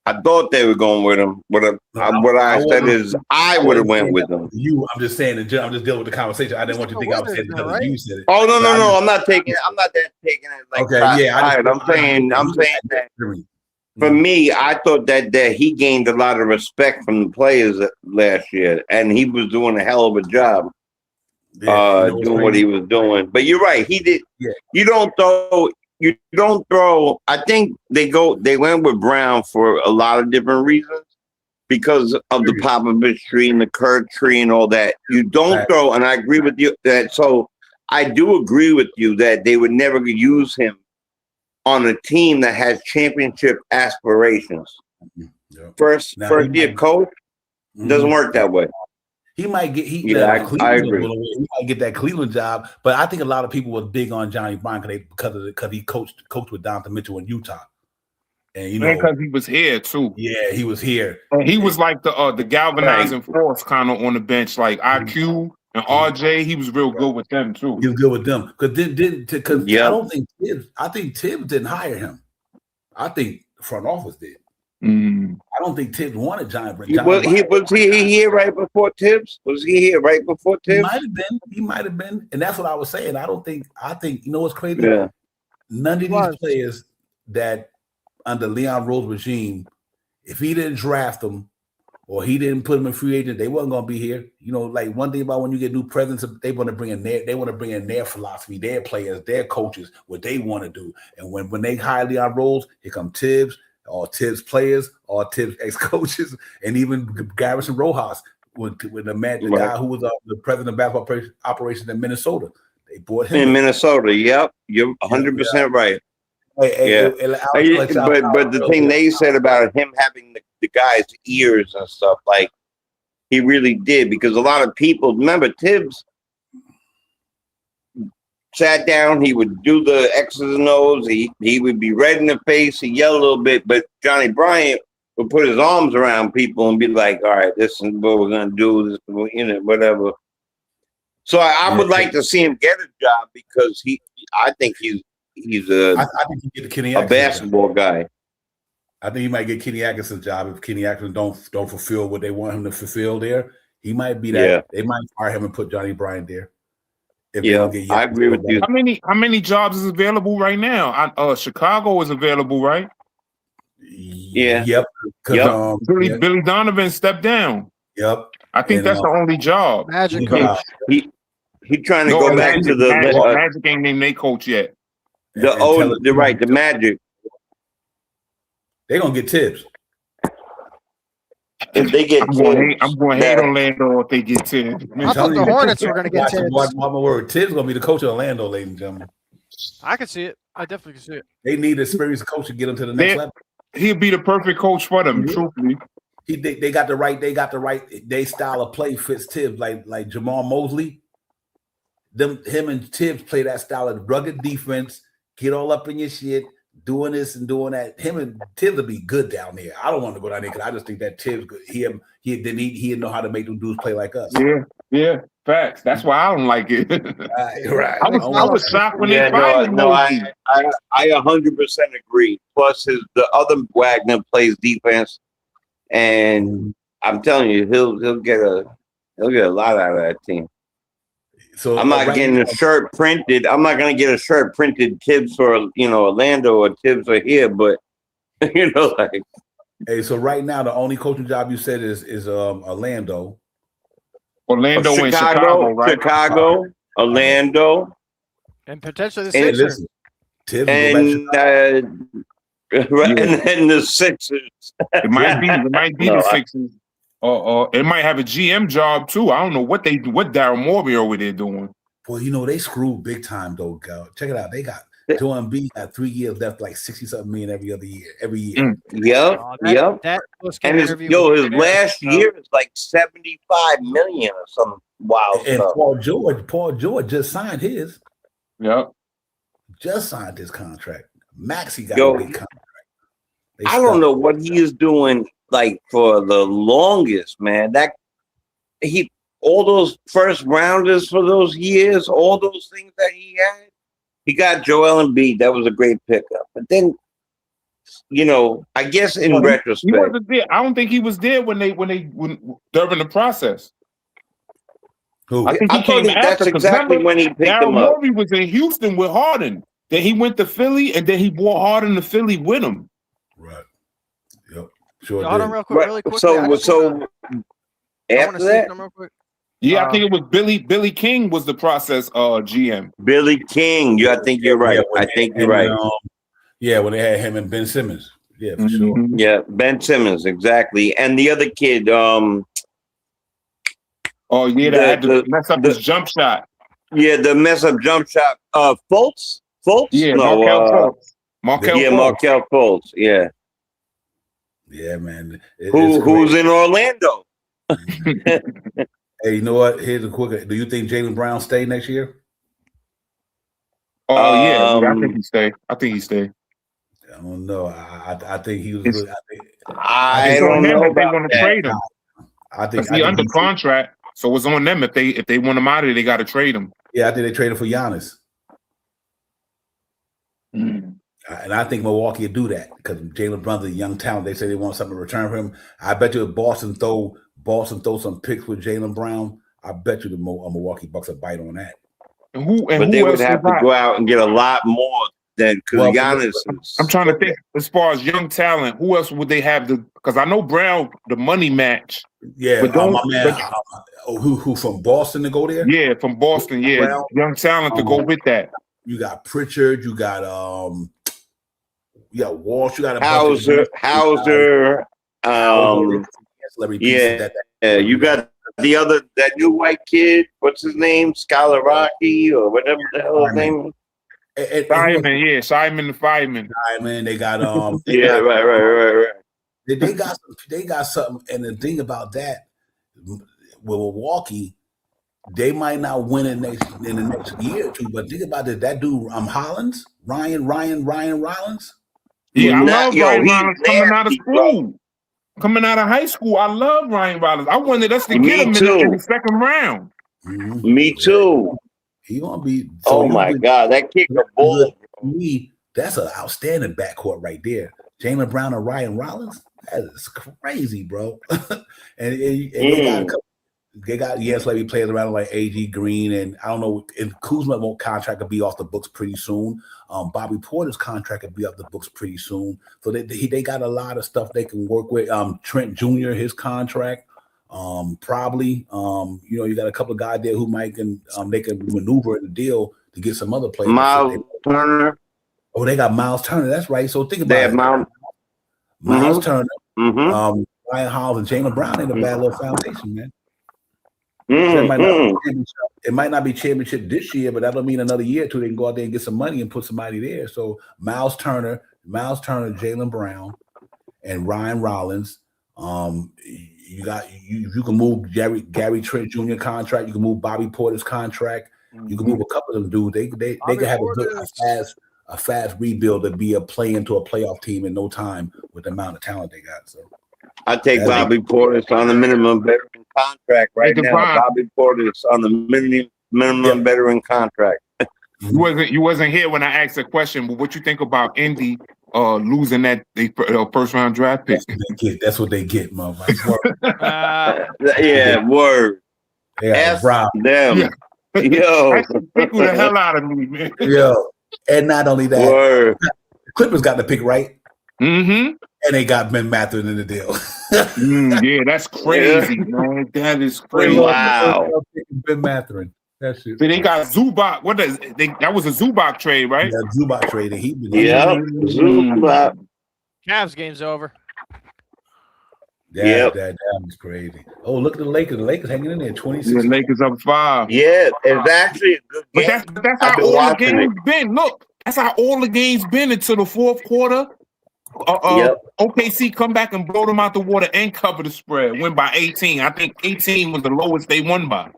I thought they were going with him. What I said is I would have went with them. I'm just saying. I'm just dealing with the conversation. I didn't want you to think I was saying because you said it. Oh no! I'm not taking it. I'm not taking it like okay. Yeah, I'm saying that. For me, I thought that he gained a lot of respect from the players last year, and he was doing a hell of a job doing what he was doing. But you're right. He did. Yeah. You don't throw. I think they went with Brown for a lot of different reasons because of the Popovich tree and the Kerr tree and all that. You don't throw, and I agree with you that. So I do agree with you that they would never use him on a team that has championship aspirations. Yeah. First year coach doesn't work that way. He might get I agree. He might get that Cleveland job, but I think a lot of people were big on Johnny Bryant because he coached with Donovan Mitchell in Utah, and because he was here too. Yeah, he was here. And he was like the galvanizing force kind of on the bench, like IQ and RJ. He was real good with them too. He was good with them because I don't think Tibbs. I think Tibbs didn't hire him. I think the front office did. I don't think Tibbs wanted Johnny Bryant. Was he here right before Tibbs? Was he here right before Tibbs? He might have been, and that's what I was saying. I think you know what's crazy? Yeah. None of these players that under Leon Rose regime, if he didn't draft them or he didn't put them in free agent, they wasn't gonna be here. You know, like one thing about when you get new presidents, they want to bring in their philosophy, their players, their coaches, what they want to do. And when they hire Leon Rose, here come Tibbs. Or Tibbs players, or Tibbs ex-coaches, and even Garrison Rojas with the guy who was the president of basketball operations in Minnesota. They bought him in Minnesota. Yep, you're 100% right. But the thing they said about him having the guy's ears and stuff, like he really did, because a lot of people remember Tibbs sat down, he would do the X's and O's, he would be red in the face, he'd yell a little bit, but Johnny Bryant would put his arms around people and be like, all right, this is what we're gonna do, this, whatever. So I would like to see him get a job because I think he's a basketball guy. I think he might get Kenny Atkinson's job if Kenny Atkinson don't fulfill what they want him to fulfill there. He might be that. Yeah. They might fire him and put Johnny Bryant there. I agree with you. How many jobs is available right now? Chicago is available, right? Yeah. Yep. Billy Donovan stepped down. Yep. I think that's the only job. Magic coach. He trying to go back to the Magic ain't named their coach yet. The Magic. They're gonna get Tibbs. If they get I'm going to hate Orlando if they get Tibbs. I thought the Hornets were going to get Tibbs. One word. Tibbs going to be the coach of Orlando, ladies and gentlemen. I can see it. I definitely can see it. They need an experienced coach to get them to the next level. He'd be the perfect coach for them, truthfully. They got the right. They style of play fits Tibbs like Jamal Mosley. Him and Tibbs play that style of rugged defense. Get all up in your shit. Doing this and doing that, him and Tibbs will be good down there. I don't want to go down there because I just think that Tibbs, he didn't know how to make them dudes play like us. Yeah, facts. That's why I don't like it. Right. I was shocked when they fired him. I 100% agree. Plus, the other Wagner plays defense, and I'm telling you, he'll get a lot out of that team. So I'm not getting a shirt printed. I'm not going to get a shirt printed Tibbs for Orlando or Tibbs for here, but like. Hey, so right now the only coaching job you said is Orlando. Orlando and Chicago, right? Chicago, Orlando. And potentially the And Hey, Sixers. listen, Tibbs will go back and right, Yeah. and then the Sixers. It might be No, the Sixers. Or it might have a GM job too. I don't know what Daryl Morey over there doing. Boy, you know, they screwed big time though, girl. Check it out. They got Joel Embiid got 3 years left, like 60-something million every year. Yep, That and post-game his interview was very last tough. year is like 75 million or some wild And stuff. Paul George just signed his. Yep. Just signed his contract. Maxey got Yo, a big contract. They I don't stuck. know what he is doing like for the longest, man. That he all those first rounders for those years, all those things that he had. He got Joel Embiid. That was a great pickup. But then, you know, I guess in He retrospect, wasn't there. I don't think he was there when during the process. Who? I think he I thought came after. that's 'Cause exactly remember, when he picked Daryl him up. Morey was in Houston with Harden. Then he went to Philly, and then he brought Harden to Philly with him. Right. Yep. Sure. Hold on did. real quick, really Right. quickly. So I wanna after see that, something real quick. Yeah, I think it was Billy King was the process GM. Billy King. I think you're right. Yeah, when I they think had you're him, right. yeah, when they had him and Ben Simmons. Yeah, for sure. Mhm. Yeah, Ben Simmons, exactly. And the other kid, Oh yeah, they had to mess up his jump shot. the mess up jump shot. Fultz? Yeah, No, Markel Fultz. Markel yeah, Fultz. Markel Fultz. Yeah. Yeah, man. Who's in Orlando? Hey, you know what? Here's a quick. Do you think Jaylen Brown stay next year? Oh yeah, I think he stay. I don't know. I think he was It's- good. I It's don't on them know if they about want to that. trade him. I think He under contract, so it's on them if they want him out of there, they got to trade him. Yeah, I think they traded for Giannis. And I think Milwaukee will do that because Jalen Brown's a young talent. They say they want something to return for him. I bet you if Boston throw some picks with Jalen Brown, I bet you the Milwaukee Bucks will bite on that. But they would have to go out and get a lot more than because Giannis is. I'm trying to think as far as young talent, who else would they have because I know Brown, the money match. Yeah, but don't, my man, who from Boston to go there? Yeah, from Boston. Yeah, Brown, young talent to go with that. You got Pritchard. You got Walsh. You got a Hauser. Yeah, you got that new white kid. What's his name? Scholaraki or whatever the hell his name is. Simon the Fireman. Simon. They got right. They got something, and the thing about that with Milwaukee, they might not win in the next year or two. But think about it, that dude, Hollins, Ryan Rollins. Yeah, I love Ryan Rollins coming out of school. Coming out of high school, I love Ryan Rollins. I wanted us to get him in the second round. Mm-hmm. Me too. He gonna be. So my God, that kick a ball. For me, that's an outstanding backcourt right there. Jaylen Brown and Ryan Rollins. That is crazy, bro. and they got Levy players around like AG Green, and I don't know. And Kuzma contract will be off the books pretty soon. Bobby Porter's contract will be off the books pretty soon. So they got a lot of stuff they can work with. Trent Jr. his contract, probably. You got a couple of guys there who they can maneuver in the deal to get some other players. Miles Turner. Oh, they got Miles Turner. That's right. So think about it. Miles Turner, Ryan Hollins, and Jaylen Brown ain't a bad little foundation, man. It might not be championship this year, but that don't mean another year or two they can go out there and get some money and put somebody there. So Miles Turner, Jaylen Brown, and Ryan Rollins. You can move Gary Trent Jr. contract. You can move Bobby Porter's contract. You can move a couple of them dudes. They can have a fast rebuild to be a play into a playoff team in no time with the amount of talent they got. So I take Bobby Portis on the minimum veteran contract right now. Bobby Portis on the minimum veteran contract. You wasn't here when I asked the question, but what you think about Indy losing that first round draft pick? That's what they get, motherfucker. Word. Ask them. Yeah. Yo, that should tickle the hell out of me, man. Yo, and not only that, the Clippers got the pick right. Mm-hmm. And they got Ben Mathurin in the deal. Yeah, that's crazy, man. That is crazy. Wow. Ben Mathurin. That shit. See, they got Zubac. That was a Zubac trade, right? Yeah, Zubac trade. He been Zubac. Cavs game's over. That was crazy. Oh, look at the Lakers. The Lakers hanging in there, 26. The Lakers up 5. Yeah, it's actually a good game. But that's how all the games been. Look, that's how all the games been until the fourth quarter. OKC come back and blow them out the water and cover the spread. Win by 18. I think 18 was the lowest they won by.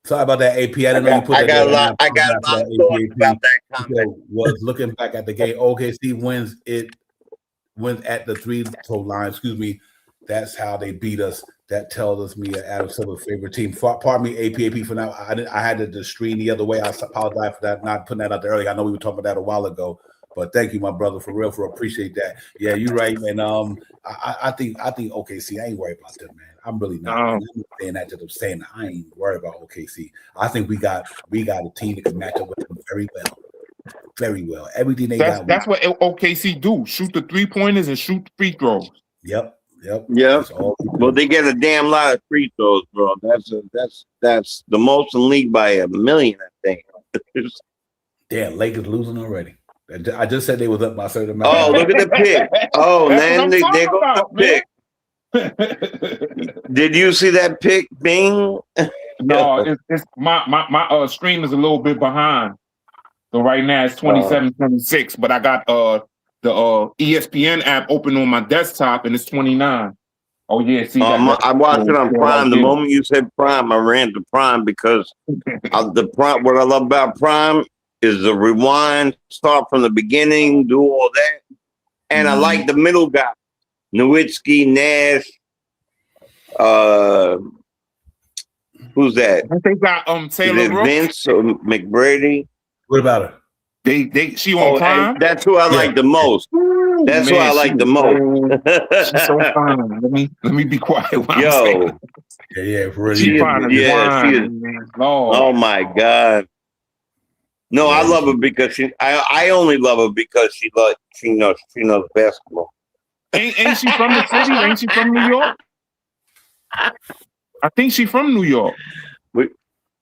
Sorry about that, AP. I didn't know you put that. I got a lot of thoughts about that comment. Was looking back at the game. OKC wins at the 3-0 line. Excuse me. That's how they beat us. That tells us me Adam Silver's favorite team. Pardon me, AP for now. I had the stream the other way. I apologize for that, not putting that out there early. I know we were talking about that a while ago. But thank you, my brother, for real, appreciate that. Yeah, you're right, man. I think OKC. I ain't worried about them, man. I'm really not. I'm saying that to them, saying I ain't worried about OKC. I think we got a team that can match up with them very well. Very well. Everything they got. That's what OKC do. Shoot the 3-pointers and shoot free throws. Yep. Well, they get a damn lot of free throws, bro. That's the most in the league by a million, I think. Damn, Lakers losing already. I just said they was up by a certain amount. Oh, look at the pick. Oh, man, they go the pick. Did you see that pick, Bing? No, it's my stream is a little bit behind. So right now it's 27-26, but I got the ESPN app open on my desktop and it's 29. Oh yeah, see that? I watched it on Prime. The moment you said Prime, I ran to Prime because the Prime. What I love about Prime is the rewind, start from the beginning, do all that, and I like the middle guy, Nowitzki, Nash. Who's that? They got Taylor Brooks, Vince or McBrady. What about her? She on Prime. That's who I like the most. That's who I like the most. She's so fine. Let me be quiet. Yo, yeah, for real. She is. Oh my God. No, I love her because I only love her because she knows basketball. Ain't she from the city? Ain't she from New York? I think she's from New York.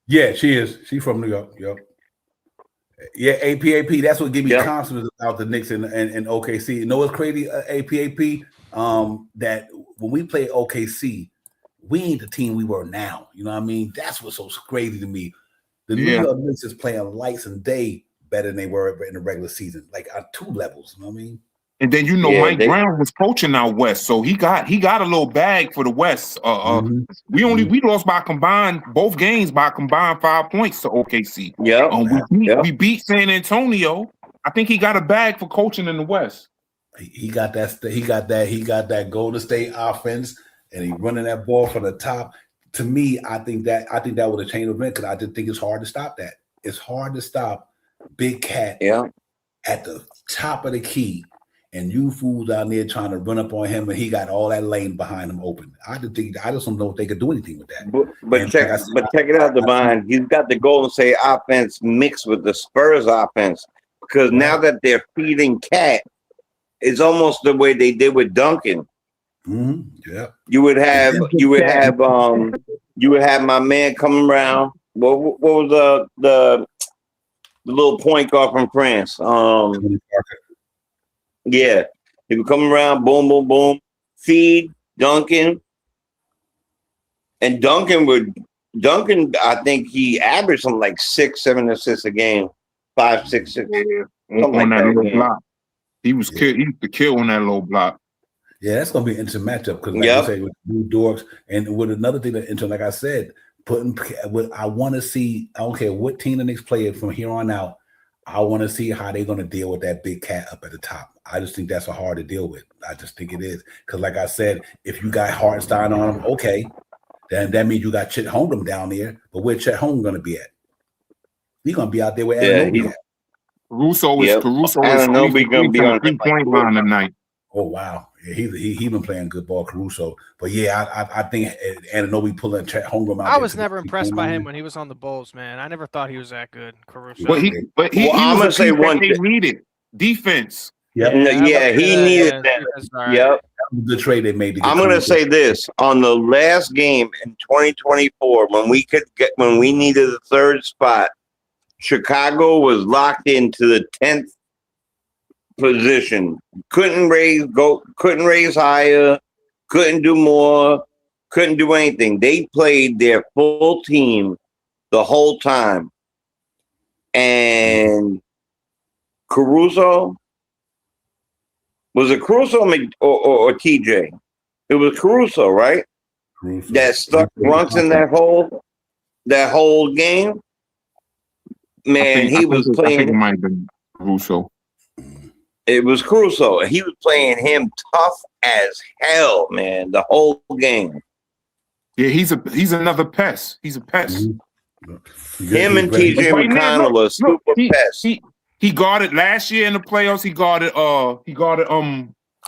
Yeah, she is. She's from New York. Yep. Yeah, AP. That's what gave me confidence about the Knicks and OKC. You know what's crazy, AP? That when we play OKC, we ain't the team we were now. You know what I mean? That's what's so crazy to me. The New York Knicks is playing lights and day better than they were in the regular season, like on 2 levels. You know what I mean? And then Mike Brown was coaching out west, so he got a little bag for the West. We lost by both games by combined 5 points to OKC. We beat San Antonio. I think he got a bag for coaching in the West. He got that Golden State offense, and he running that ball from the top. To me, I think that would have changed the event because I just think it's hard to stop that. It's hard to stop Big Cat at the top of the key. And you fools out there trying to run up on him, and he got all that lane behind him open. I just don't know if they could do anything with that. But check it out, Divine. He's got the Golden State offense mixed with the Spurs offense because now that they're feeding Cat, it's almost the way they did with Duncan. Yeah, you would have my man coming around. What was the little point guard from France? Yeah, he would come around, boom, boom, boom, feed Duncan, and Duncan. I think he averaged something like 6-7 assists a game, 5, 6, 6. Something on like that that little block. He was the kill on that little block. Yeah, that's gonna be an interesting matchup because, like I say, with new dorks and with another thing that interesting, like I said, I want to see. I don't care what team the Knicks play from here on out. I want to see how they're going to deal with that Big Cat up at the top. I just think that's hard to deal with. I just think it is. Because like I said, if you got Hartenstein on him, okay, then that means you got Chet Holmgren down there. But where's Chet Holmgren going to be at? He's going to be out there with Anunoby at. Caruso is going to be on the 3-point line tonight. Oh, wow. Yeah, he been playing good ball, Caruso. But yeah, I think Anunoby pulling Chet Holmgren out. I was never impressed by him when he was on the Bulls, man. I never thought he was that good, Caruso. But he I'm gonna say one thing. He needed defense. He needed that. Right. Yep. the trade they made. I'm going to say this on the last game in 2024 when we needed the third spot. Chicago was locked into the 10th position. Couldn't raise higher. Couldn't do more. Couldn't do anything. They played their full team the whole time. And Caruso, was it Caruso or TJ? It was Caruso, right? Caruso. That stuck Brunson that whole game. Man, he was playing. I think it might have been Russo. It was Caruso. He was playing him tough as hell, man, the whole game. Yeah, he's another pest. He's a pest. Him and TJ McConnell are super pests. He guarded last year in the playoffs. He guarded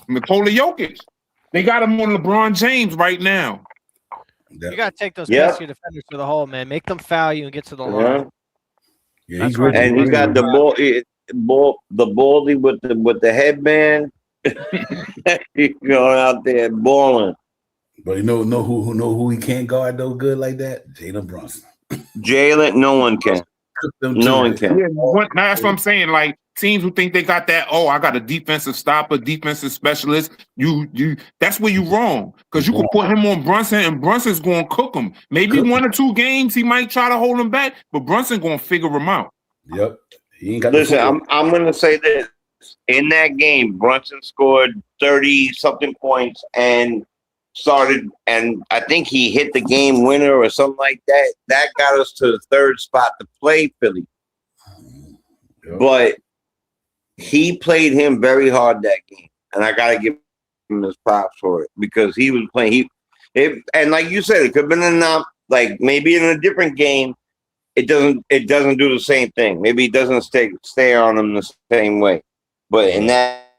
Nikola Jokic. They got him on LeBron James right now. You gotta take those pesky defenders to the hole, man. Make them foul you and get to the line. Yeah, and you got the baldy with the headband. He's going out there balling. But you know who he can't guard though good like that? Jalen Brunson. Jalen, no one can. No one can. Yeah, that's what I'm saying. Like teams who think they got that. Oh, I got a defensive stopper, defensive specialist. That's where you wrong because you can put him on Brunson and Brunson's going to cook him. Maybe 1 or 2 games he might try to hold him back, but Brunson going to figure him out. Yep. He ain't got. Listen, I'm going to say this. In that game, Brunson scored 30-something points and started, and I think he hit the game winner or something like that. That got us to the 3rd spot to play Philly. Yep. But he played him very hard that game, and I got to give him his props for it because he was playing. And like you said, it could have been enough. Like maybe in a different game, it doesn't do the same thing. Maybe it doesn't stay on him the same way. But in that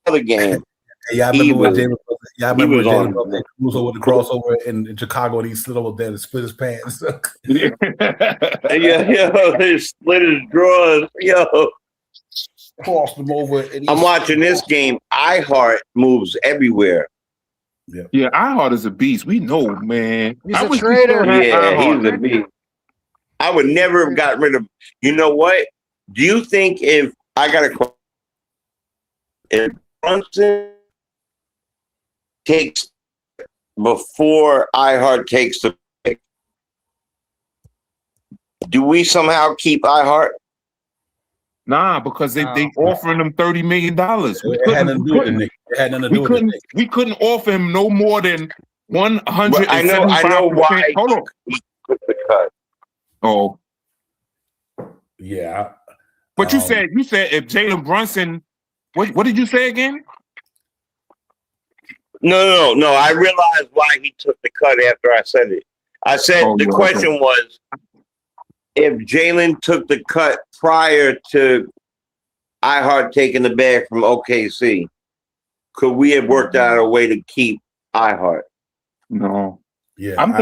other game, y'all remember Jalen Caruso with the crossover in Chicago and he slid over there and split his pants. yeah, he split his drawers. Yo, crossed him over. I'm watching this game. iHeart moves everywhere. Yeah, iHeart is a beast. We know, man. He's a traitor. Yeah, he's a beast. I would never have gotten rid of. You know what? Do you think if Brunson takes before iHeart takes the pick, do we somehow keep iHeart? Nah, because they offering him $30 million. We couldn't offer him no more than 175%. I know why. Hold on. He took the cut. Oh, yeah. But you said if Jalen Brunson, what did you say again? No. I realized why he took the cut after I said it. I said the question was if Jalen took the cut prior to iHeart taking the bag from OKC, could we have worked out a way to keep iHeart? No. Yeah, I'm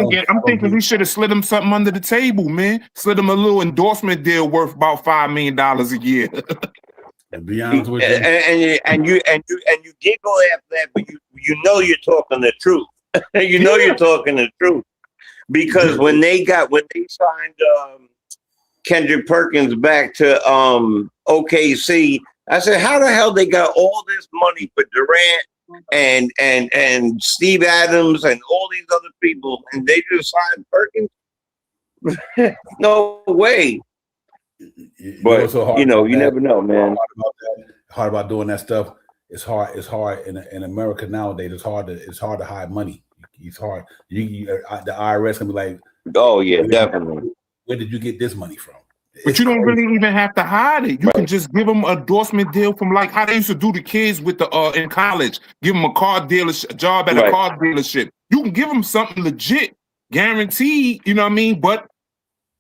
thinking we should have slid him something under the table, man. Slid him a little endorsement deal worth about $5 million a year. To be honest with you, and you giggle after that, but you know you're talking the truth. You're talking the truth because when they signed Kendrick Perkins back to OKC, I said, how the hell they got all this money for Durant and Steve Adams and all these other people, and they just signed Perkins? No way. But you never know, man. Hard about doing that stuff. It's hard. It's hard in America nowadays. It's hard to hide money. It's hard. The IRS can be like, oh yeah, definitely. Where did you get this money from? But you don't really even have to hide it. You can just give them an endorsement deal from like how they used to do the kids with the in college. Give them a car dealership, a job at a car dealership. You can give them something legit, guaranteed. You know what I mean? But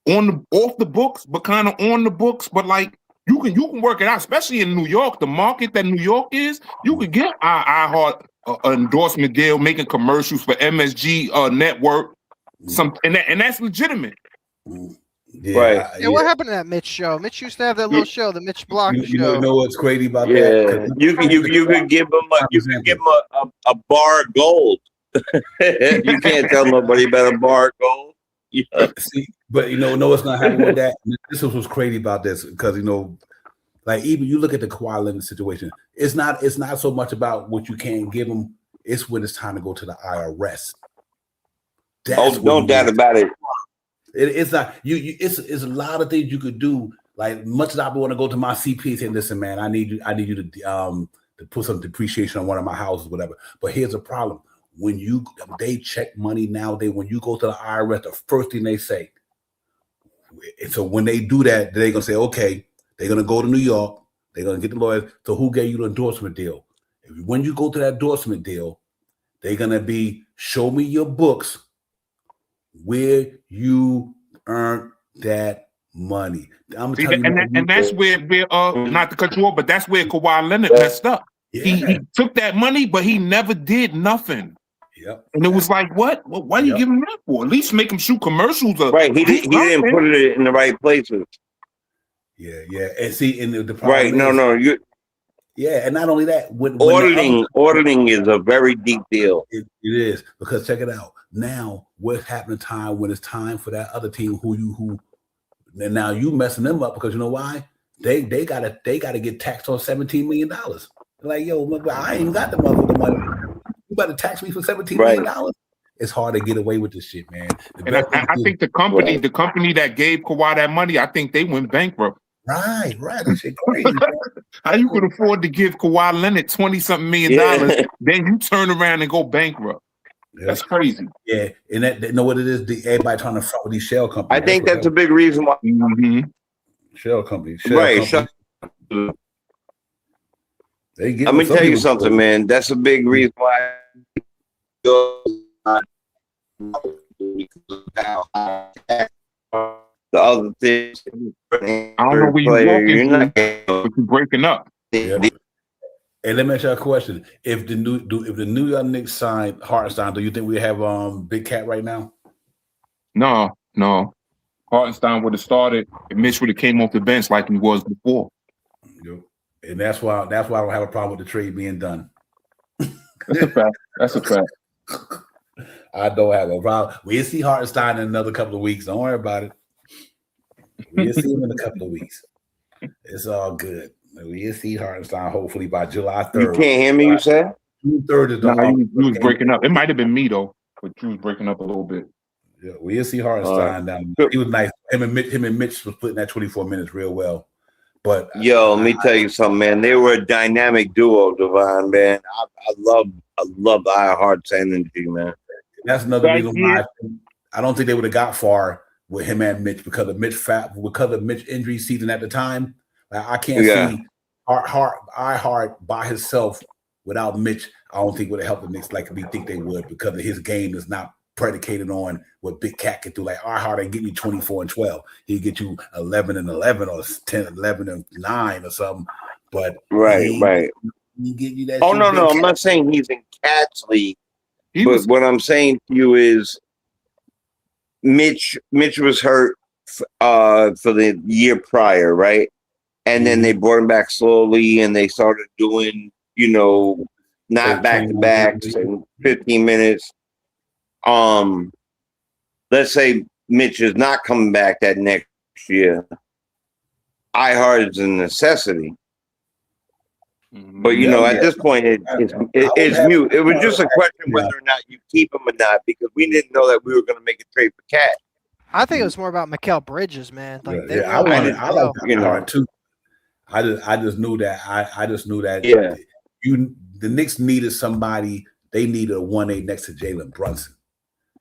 off the books, but kind of on the books. But like you can work it out, especially in New York, the market that New York is. You could get iHeart an endorsement deal, making commercials for MSG Network. And that's legitimate. Yeah, Right. Yeah, what happened to that Mitch show? Mitch used to have that little show, the Mitch Block You show. know what's crazy about that? Yeah, 'Cause you could give him a bar of gold. You can't tell nobody about a bar of gold. Yeah. See, but know what's gonna happen with that? This is what's crazy about this, because like even you look at the Kawhi Leonard situation, it's not so much about what you can't give them, it's when it's time to go to the IRS. Oh, no doubt about it. It's not it's a lot of things you could do. Like much as I want to go to my CP and say, listen, man, I need you to put some depreciation on one of my houses, whatever. But here's the problem. When they check money nowadays, when you go to the IRS, the first thing they say. So when they do that, they're gonna say, okay, they're gonna go to New York, they're gonna get the lawyers. So who gave you the endorsement deal? When you go to that endorsement deal, they're gonna be, show me your books where you earned that money. I'm telling you, and that's where not to cut you off, but that's where Kawhi Leonard messed up. Yeah. He took that money, but he never did nothing. Yep. And it was like, what? Well, why are you giving him that for? At least make him shoot commercials. Right. He didn't put it in the right places. Yeah. And see, and the problem right. No. Yeah, and not only that, auditing is a very deep deal. It is, because check it out. Now, what's happening time when it's time for that other team who now you messing them up, because you know why? They gotta get taxed on $17 million. They're like, yo, I ain't even got the money. You better tax me for $17 million. It's hard to get away with this shit, man. And I think the company that gave Kawhi that money, I think they went bankrupt. Right. That shit crazy. How you could afford to give Kawhi Leonard $20-something million, then you turn around and go bankrupt? Yeah. That's crazy. Yeah, and that know what it is? Everybody trying to front with these shell companies. I think that's a big reason why. Shell companies. Let me tell you something, man. That's a big reason why. The other things. I don't know where you're walking, but you're breaking up. Yeah. And let me ask you a question: If the New York Knicks signed Hartenstein, do you think we have Big Cat right now? No. Hartenstein would have started, and Mitch would have came off the bench like he was before. Yep. And that's why I don't have a problem with the trade being done. That's a fact. I don't have a problem. We'll see Hartenstein in another couple of weeks. Don't worry about it. We'll see him in a couple of weeks. It's all good. We'll see Hartenstein hopefully by July 3rd. You can't hear me, you said? June 3rd is the you was breaking up. It might have been me though, but you was breaking up a little bit. Yeah, we'll see Hartenstein down there. He was nice. Him and Mitch was splitting that 24 minutes real well. But let me tell you something, man. They were a dynamic duo, Devon, man. I love the I Heart energy, man. That's another reason why I don't think they would have got far with him and Mitch, because of Mitch injury season at the time. I can't see I Heart by himself without Mitch. I don't think would have helped the Knicks like we think they would, because of his game is not predicated on what Big Cat can do. Like I Heart ain't getting you 24 and 12. He'd get you 11 and 11 or 10, 11 and 9 or something. But right. He give you that. Oh no, I'm not saying he's in Cat's league. What I'm saying to you is Mitch was hurt for the year prior, right? And then they brought him back slowly, and they started doing, not back-to-backs and 15 minutes. Let's say Mitch is not coming back that next year. I Heart is a necessity. But at this point, it's mute. It was just a question whether or not you keep him or not, because we didn't know that we were going to make a trade for Cat. I think it was more about Mikal Bridges, man. Like I like Heart too. I just knew that. I just knew that. Yeah. The Knicks needed somebody. They needed a 1A next to Jalen Brunson.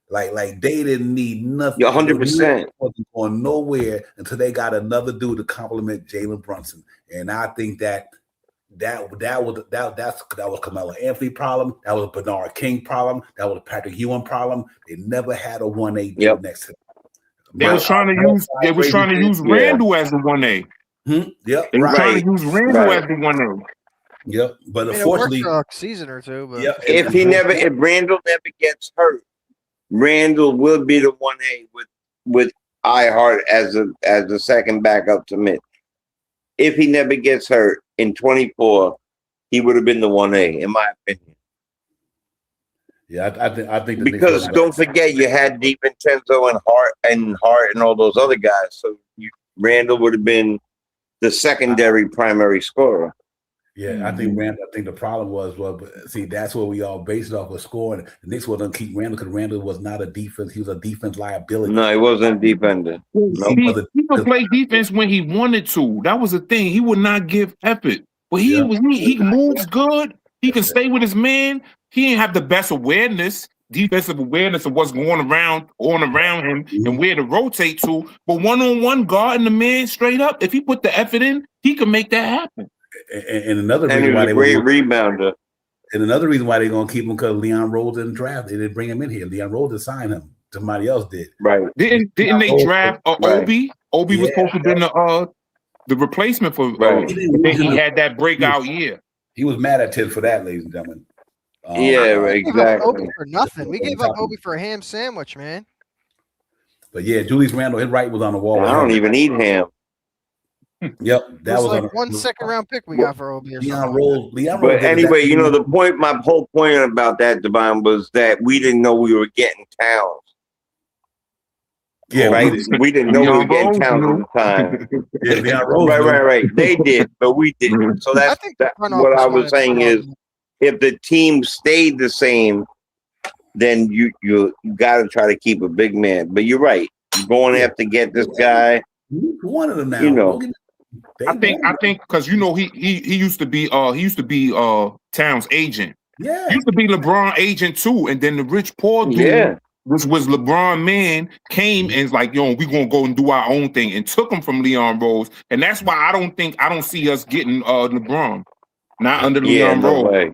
Like they didn't need nothing. 100%. Wasn't going nowhere until they got another dude to complement Jalen Brunson. And I think that was Carmelo Anthony problem. That was a Bernard King problem. That was a Patrick Ewing problem. They never had a 1A dude next to them. They was trying to use Randall as the 1A. Yep. They were trying to use Randall as the 1A. Yep. But unfortunately, it worked for a season or two. But if Randall never gets hurt, Randall will be the 1A with iHeart as a second backup to Mitch. If he never gets hurt in 24, he would have been the 1A, in my opinion. Yeah, I think because don't forget you had DiVincenzo and Hart and all those other guys. So Randall would have been the secondary primary scorer. Yeah, I think Randall. I think the problem was, see, that's what we all based it off of scoring. The Knicks wasn't keep Randall because Randall was not a defense. He was a defense liability. No, he wasn't a defender. He could play defense when he wanted to. That was the thing. He would not give effort. But he moves good. He can stay with his man. He didn't have the best awareness, defensive awareness of what's going around him and where to rotate to. But one-on-one guarding the man straight up, if he put the effort in, he can make that happen. And another reason why they great rebounder. And another reason why they're gonna keep him because Leon Rose didn't draft. They didn't bring him in here. Leon Rose didn't sign him. Somebody else did. Right. Didn't they draft Obi? Obi was supposed to be the replacement for he had that breakout year. He was mad at Ted for that, ladies and gentlemen. Exactly. We gave up Obi for nothing. We gave up Obi for a ham sandwich, man. But yeah, Julius Randle, his right was on the wall. I don't even eat ham. Yep, that was like one second-round pick we got for Obi. Leon Rose. But anyway, you know my whole point about that, Devon, was that we didn't know we were getting Towns. Yeah, right. We didn't know we were getting Towns at the time. Yeah, Leon Rose. Right. They did, but we didn't. So that's what I was saying is, if the team stayed the same, then you got to try to keep a big man. But you're right. You're going to have to get this guy. One of them now. You know. I think because he used to be Towns' agent. Yeah. He used to be LeBron agent too. And then the Rich Paul dude, which was LeBron man, came and was like, yo, we gonna go and do our own thing, and took him from Leon Rose. And that's why I don't see us getting LeBron. Not under Leon Rose. Way.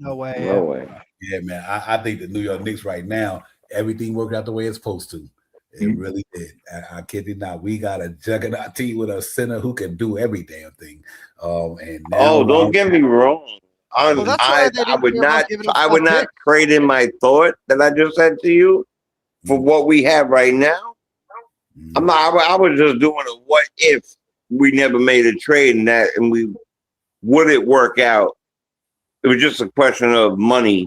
No way. No way. Yeah, man. I think the New York Knicks right now, everything worked out the way it's supposed to. It really did. I kid you not. We got a juggernaut team with a center who can do every damn thing. And now, don't get me wrong. I would not trade in my thought that I just said to you for what we have right now. I was just doing a what if we never made a trade and we would it work out? It was just a question of money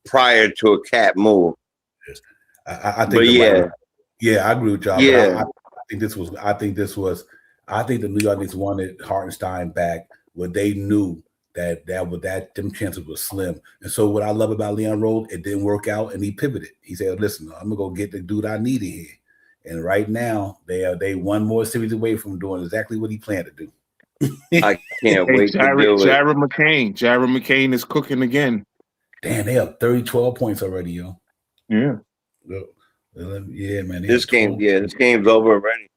prior to a cap move. I think. Yeah, I agree with y'all. Yeah, I think the New York Knicks wanted Hartenstein back when they knew that them chances were slim. And so what I love about Leon Rose, it didn't work out, and he pivoted. He said, "Listen, I'm gonna go get the dude I need in here." And right now, they one more series away from doing exactly what he planned to do. I can't wait to do it. Jared McCain is cooking again. Damn, they have 12 points already, yo. Yeah. Yeah, man. This game's over already.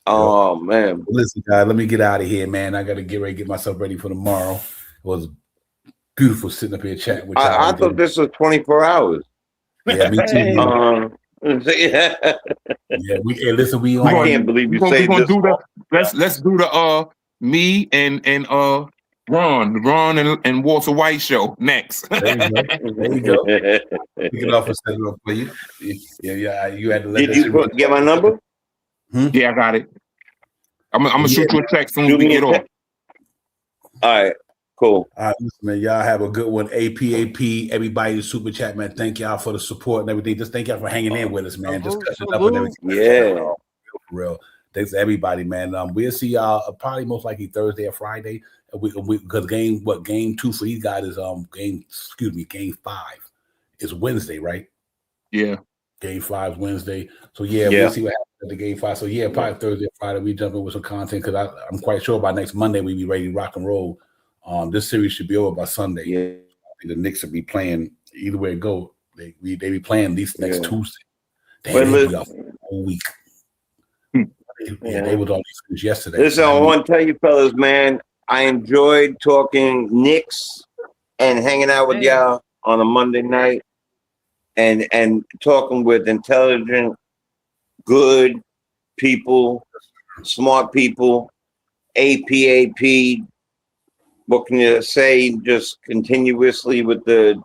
Oh man. Listen, guys, let me get out of here, man. I gotta get ready, get myself ready for tomorrow. It was beautiful sitting up here chatting with y'all. I thought this was 24 hours. Yeah, me too. Listen, I can't believe you say this. Let's do the me and Ron and Walter White show next. There you go. Pick it off and set it up for you. Yeah. You had to let. Did you get my number? Yeah, I got it. I'm gonna shoot you a text soon as we get off. All right, cool. All right, listen, man. Y'all have a good one. APAP, everybody in super chat, man. Thank y'all for the support and everything. Just thank y'all for hanging in with us, man. Just cutting it up and everything. Yeah, for real. Thanks to everybody, man. We'll see y'all probably most likely Thursday or Friday. Because game 2 for these guys is game 5 is Wednesday, right? Yeah. Game 5 is Wednesday. So we'll see what happens at the game 5. So probably Thursday or Friday we jump in with some content because I'm quite sure by next Monday we'll be ready to rock and roll. This series should be over by Sunday. Yeah. I think the Knicks will be playing either way it go. They be playing these next Tuesday. Damn, they be off all week. They was all these yesterday. Listen, I want to tell you fellas, man, I enjoyed talking Knicks and hanging out with y'all on a Monday night and talking with intelligent, good people, smart people, APAP. What can you say? Just continuously with the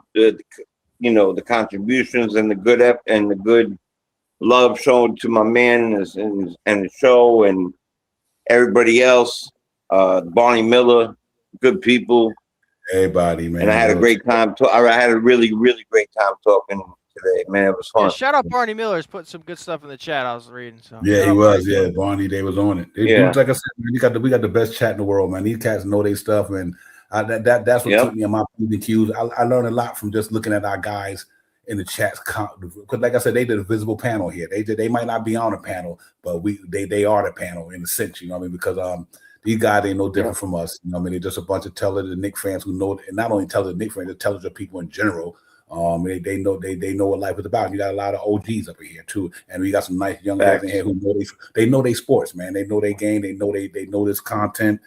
contributions and the good love shown to my man and the show and everybody else. Barney Miller, good people. Everybody, man. And I had a great time. I had a really, really great time talking today, man. It was fun. Yeah, shout out Barney Miller. He's putting some good stuff in the chat. I was reading. So yeah, he was. Yeah, Barney, they was on it. Yeah. Like I said, man, we got the best chat in the world, man. These cats know their stuff, and that's what took me on my Q's. I learned a lot from just looking at our guys in the chats. Because, like I said, they did a visible panel here. They might not be on a panel, but they are the panel in a sense. You know what I mean? Because these guys ain't no different from us. You know what I mean? They're just a bunch of talented Knicks fans who know, and not only talented Knicks fans, they're talented people in general. They know what life is about. You got a lot of OGs up in here too, and we got some nice young guys in here who know they sports, man. They know their game. They know this content,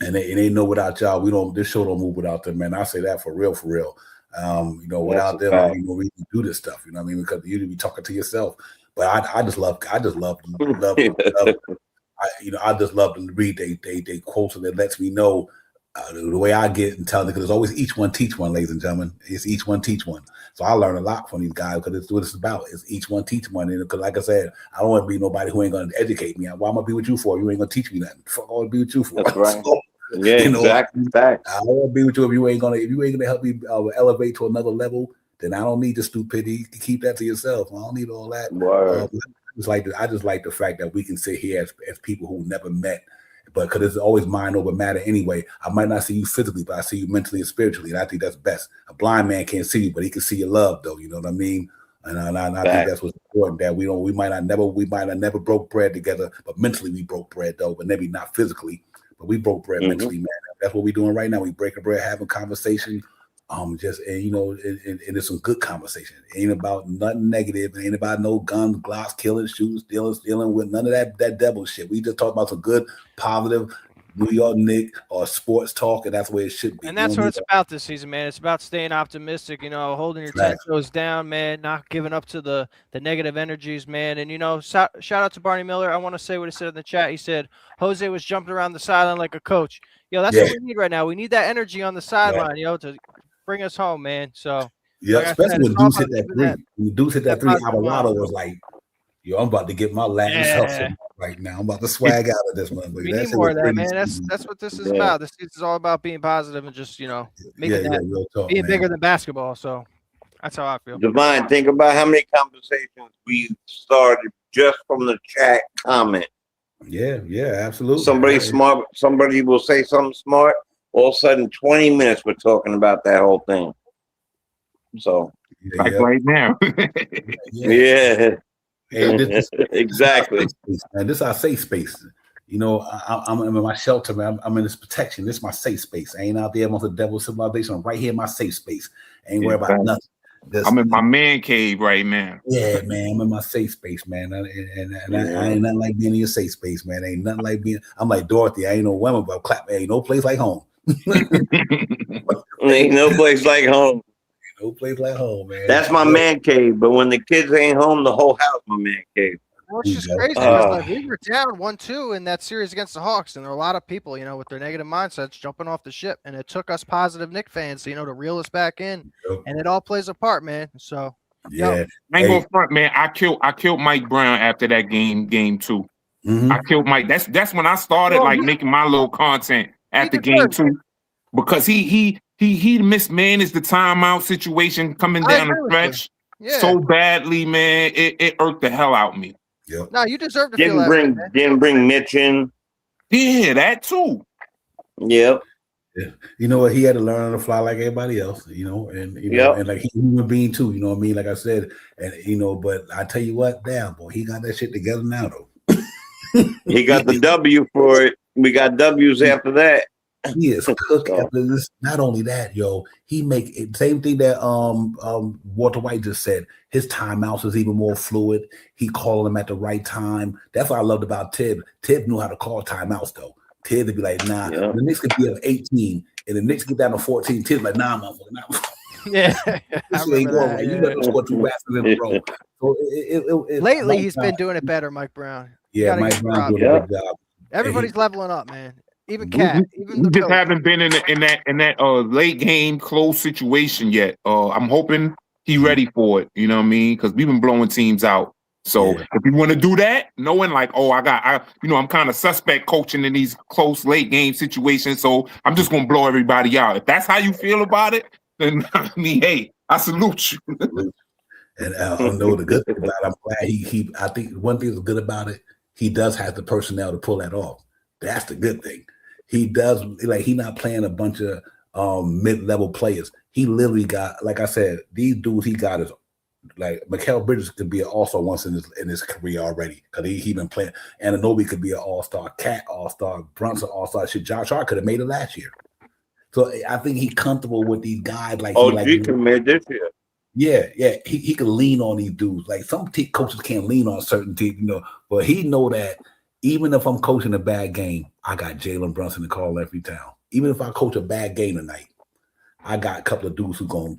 and they know without y'all, this show don't move without them, man. I say that for real, for real. Without them, we can do this stuff. You know what I mean? Because you be talking to yourself, but I just love. I just love to read they quotes, and it lets me know the way I get and tell them, because there's always each one teach one, ladies and gentlemen. It's each one teach one. So I learn a lot from these guys because it's what it's about. It's each one teach one. And because, like I said, I don't want to be nobody who ain't going to educate me. Why am I be with you for? You ain't going to teach me nothing. Fuck, I want to be with you for. That's right. So, yeah, exactly. I want to be with you if you ain't gonna help me elevate to another level. Then I don't need the stupidity. You keep that to yourself. I don't need all that. I just like the fact that we can sit here as people who never met, but because it's always mind over matter anyway. I might not see you physically, but I see you mentally and spiritually, and I think that's best. A blind man can't see you, but he can see your love, though. You know what I mean? And I think that's what's important. That we might have never broke bread together, but mentally we broke bread though, but maybe not physically, but we broke bread mentally, man. That's what we're doing right now. We breaking bread, having conversation. And it's some good conversation. It ain't about nothing negative. It ain't about no guns, glocks, killing, shooting, stealing with none of that devil shit. We just talk about some good, positive New York Knicks or sports talk, and that's where it should be. And that's what it's about this season, man. It's about staying optimistic, holding your 10 toes down, man, not giving up to the negative energies, man. And, shout out to Barney Miller. I want to say what he said in the chat. He said, Jose was jumping around the sideline like a coach. That's what we need right now. We need that energy on the sideline, to bring us home, man. So especially when Deuce hit that three. When Deuce hit that three, Alvarado was like, I'm about to get my Latin hustle right now. I'm about to swag out of this one. We need more of that, man. That's what this is about. This is all about being positive and just, making being bigger than basketball. So that's how I feel. Divine, think about how many conversations we started just from the chat comment. Yeah, absolutely. Somebody smart, somebody will say something smart. All of a sudden, 20 minutes we're talking about that whole thing. So, right now. Yeah. Exactly. And this is our safe space. I'm in my shelter, man. I'm in this protection. This is my safe space. I ain't out there amongst the devil's civilization. I'm right here in my safe space. I ain't worried about nothing. I'm in my man cave right now. Yeah, man. I'm in my safe space, man. And I ain't nothing like being in your safe space, man. Ain't nothing like being. I'm like Dorothy. I ain't no woman, but clap. Ain't no place like home. Ain't no place like home. No place like home, man. That's my man cave. But when the kids ain't home, the whole house my man cave. Well, it's just crazy. Like we were down 1-2 in that series against the Hawks, and there are a lot of people, with their negative mindsets jumping off the ship. And it took us positive Knicks fans, to reel us back in. And it all plays a part, man. So I ain't going front, man. I killed Mike Brown after that game 2. Mm-hmm. I killed Mike. That's when I started making my little content after game 2, because he mismanaged the timeout situation coming down the stretch so badly, man. It irked the hell out of me. Yep. No, you deserve to feel that. Didn't bring Mitch in. Yeah, that too. Yep. Yeah. You know what? He had to learn on the fly like everybody else, and and like he's a human being too, you know what I mean? Like I said, and but I tell you what, damn boy, he got that shit together now though. He got the W for it. We got W's after that. He is cooking. Not only that, he make it same thing that Walter White just said. His timeouts is even more fluid. He called them at the right time. That's what I loved about Tibb. Tibb knew how to call timeouts though. Tibb would be like, nah, the Knicks could be at 18, and the Knicks get down to 14. Tibb's like, nah, motherfucker, nah. Yeah, this ain't going right. You better score 2 baskets in a row. So lately, he's been doing it better, Mike Brown. Yeah, Mike Brown doing a good job. Everybody's leveling up, man. Even Cat, we just haven't been in that late game close situation yet. I'm hoping he's ready for it. You know what I mean? Because we've been blowing teams out. So if you want to do that, knowing like, oh, I'm kind of suspect coaching in these close late game situations, so I'm just gonna blow everybody out. If that's how you feel about it, then I mean, hey, I salute you. And I know the good thing about it, I'm glad I think one thing that's good about it, he does have the personnel to pull that off. That's the good thing. He does, like, he's not playing a bunch of mid-level players. He literally got, like I said, these dudes he got is like Mikal Bridges could be an all-star once in his career already because he been playing. Anunoby could be an all-star, Cat all-star, Brunson all-star. Shit, Josh Hart could have made it last year. So I think he's comfortable with these guys. Like he could have made this year. Yeah, he can lean on these dudes. Like some coaches can't lean on certain teams, but he know that even if I'm coaching a bad game, I got Jalen Brunson to call every town. Even if I coach a bad game tonight, I got a couple of dudes who gonna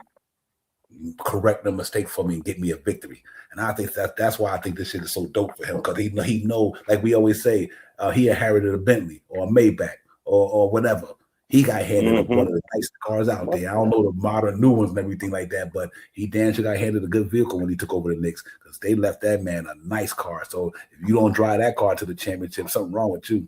correct the mistake for me and get me a victory. And I think that's why I think this shit is so dope for him, because he know, like we always say, he inherited a Bentley or a Maybach or whatever. He got handed one of the nice cars out there. I don't know the modern new ones and everything like that, but he damn sure got handed a good vehicle when he took over the Knicks, because they left that man a nice car. So if you don't drive that car to the championship, something wrong with you.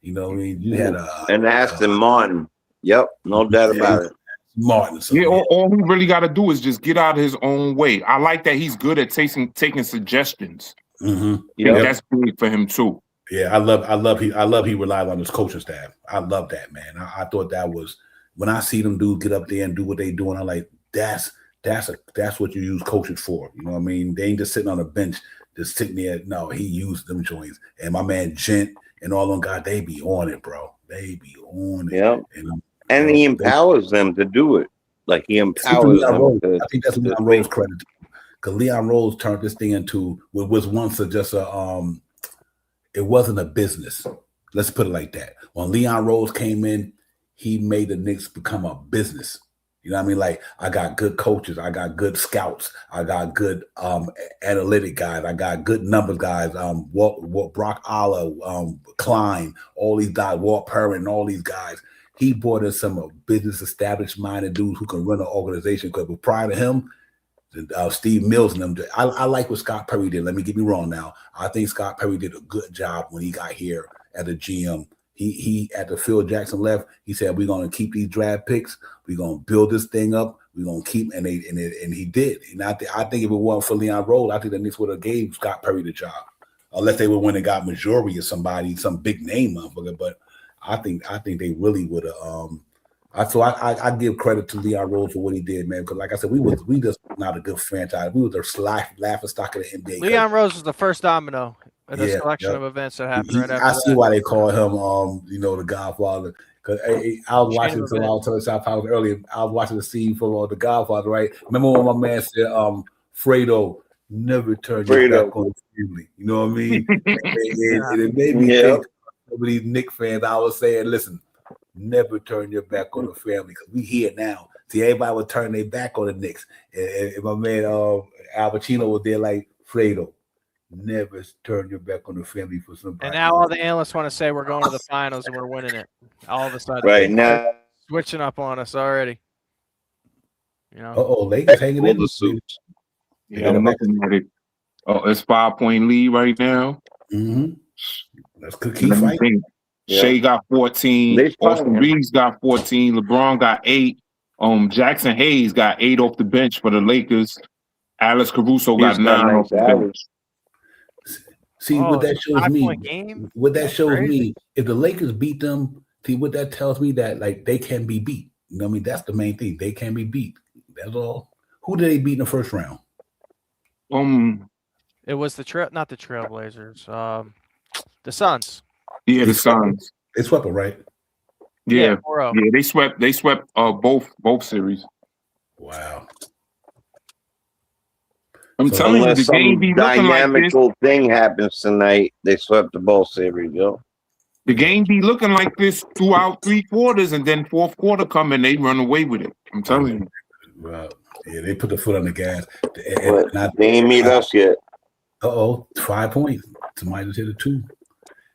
You know what I mean? You had an Aston Martin. Yep, no doubt about it. Martin. So, all he really got to do is just get out of his own way. I like that he's good at taking suggestions. Yeah, that's big for him too. Yeah, I love he relied on his coaching staff. I love that, man. I thought that was, when I see them dudes get up there and do what they doing, I'm like, that's what you use coaches for. You know what I mean? They ain't just sitting on a bench, just sitting there. No, he used them joints. And my man Gent and all them guys, they be on it, bro. They be on it. Yeah. And he empowers them to do it. Like he empowers them. I think that's Leon Rose credit, because Leon Rose turned this thing into what was once just a it wasn't a business. Let's put it like that. When Leon Rose came in, he made the Knicks become a business. You know what I mean? Like, I got good coaches, I got good scouts, I got good analytic guys, I got good numbers guys. Brock Aller, Klein, all these guys, Walt Perrin, all these guys. He brought in some business established minded dudes who can run an organization. Because prior to him, Steve Mills and them. I like what Scott Perry did. Let me get me wrong now. I think Scott Perry did a good job when he got here at the GM. He after Phil Jackson left, he said, we're going to keep these draft picks. We're going to build this thing up. We're going to keep, and he did. And I think if it wasn't for Leon Rose, I think the Knicks would have gave Scott Perry the job, unless they would win and got Majority or somebody, some big name motherfucker. But I think they really would have. I give credit to Leon Rose for what he did, man. Because like I said, we just not a good franchise. We were the laughing stock of the NBA. Leon Rose was the first domino in this collection of events that happened right after. I see why they call him, the Godfather. Because I was watching some South House earlier. I was watching the scene from The Godfather, right? Remember when my man said, Fredo, never turn your back on the family. You know what I mean? and it made me think of these Knicks fans. I was saying, listen, never turn your back on the family, because we here now. See, everybody would turn their back on the Knicks. And my man Al Pacino was there like, Fredo, never turn your back on the family for somebody. And now all the analysts want to say we're going to the finals and we're winning it. All of a sudden. Right now. Switching up on us already. Lakers hanging in the suit. Yeah, I'm looking at it. It's 5-point lead right now. That's good key fight. Shea got 14. Austin Reeves got 14. LeBron got 8. Jackson Hayes got 8 off the bench for the Lakers. Alex Caruso got 9 off the bench. See, what that shows me, if the Lakers beat them, see what that tells me, that like they can be beat. You know what I mean? That's the main thing. They can be beat. That's all. Who did they beat in the first round? It was not the Trailblazers. The Suns. Yeah, the Suns. They swept them, right? Yeah, they swept both series. Wow. I'm telling you, the game be looking like this. Thing happens tonight. They swept the bowl series, yo. The game be looking like this throughout 3 quarters, and then fourth quarter come and they run away with it. I'm telling you. Wow. Yeah, they put the foot on the gas. They ain't meet us yet. 5 points. Somebody just hit a 2.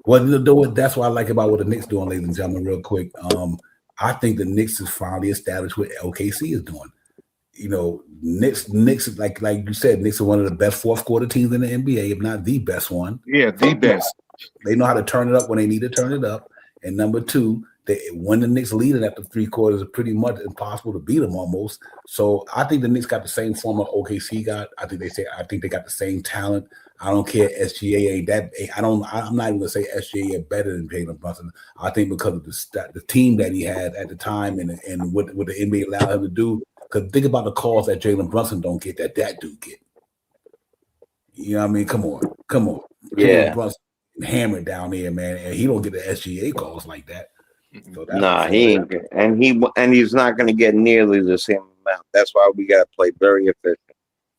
Well, that's what I like about what the Knicks doing, ladies and gentlemen, real quick. I think the Knicks is finally established what LKC is doing. you know, Knicks, like you said, Knicks are one of the best fourth quarter teams in the NBA, if not the best one. Yeah, the best. They know how to turn it up when they need to turn it up. And number two, when the Knicks lead it after 3 quarters, it's pretty much impossible to beat them almost. So I think the Knicks got the same form of OKC got. I think they got the same talent. I don't care. SGA ain't that. I'm not even gonna say SGA are better than Jalen Brunson. I think because of the team that he had at the time and what the NBA allowed him to do. Because think about the calls that Jalen Brunson don't get that dude get. You know what I mean? Come on. Yeah. Jalen Brunson hammered down there, man, and he don't get the SGA calls like that. So He ain't good. And he's not going to get nearly the same amount. That's why we got to play very efficient.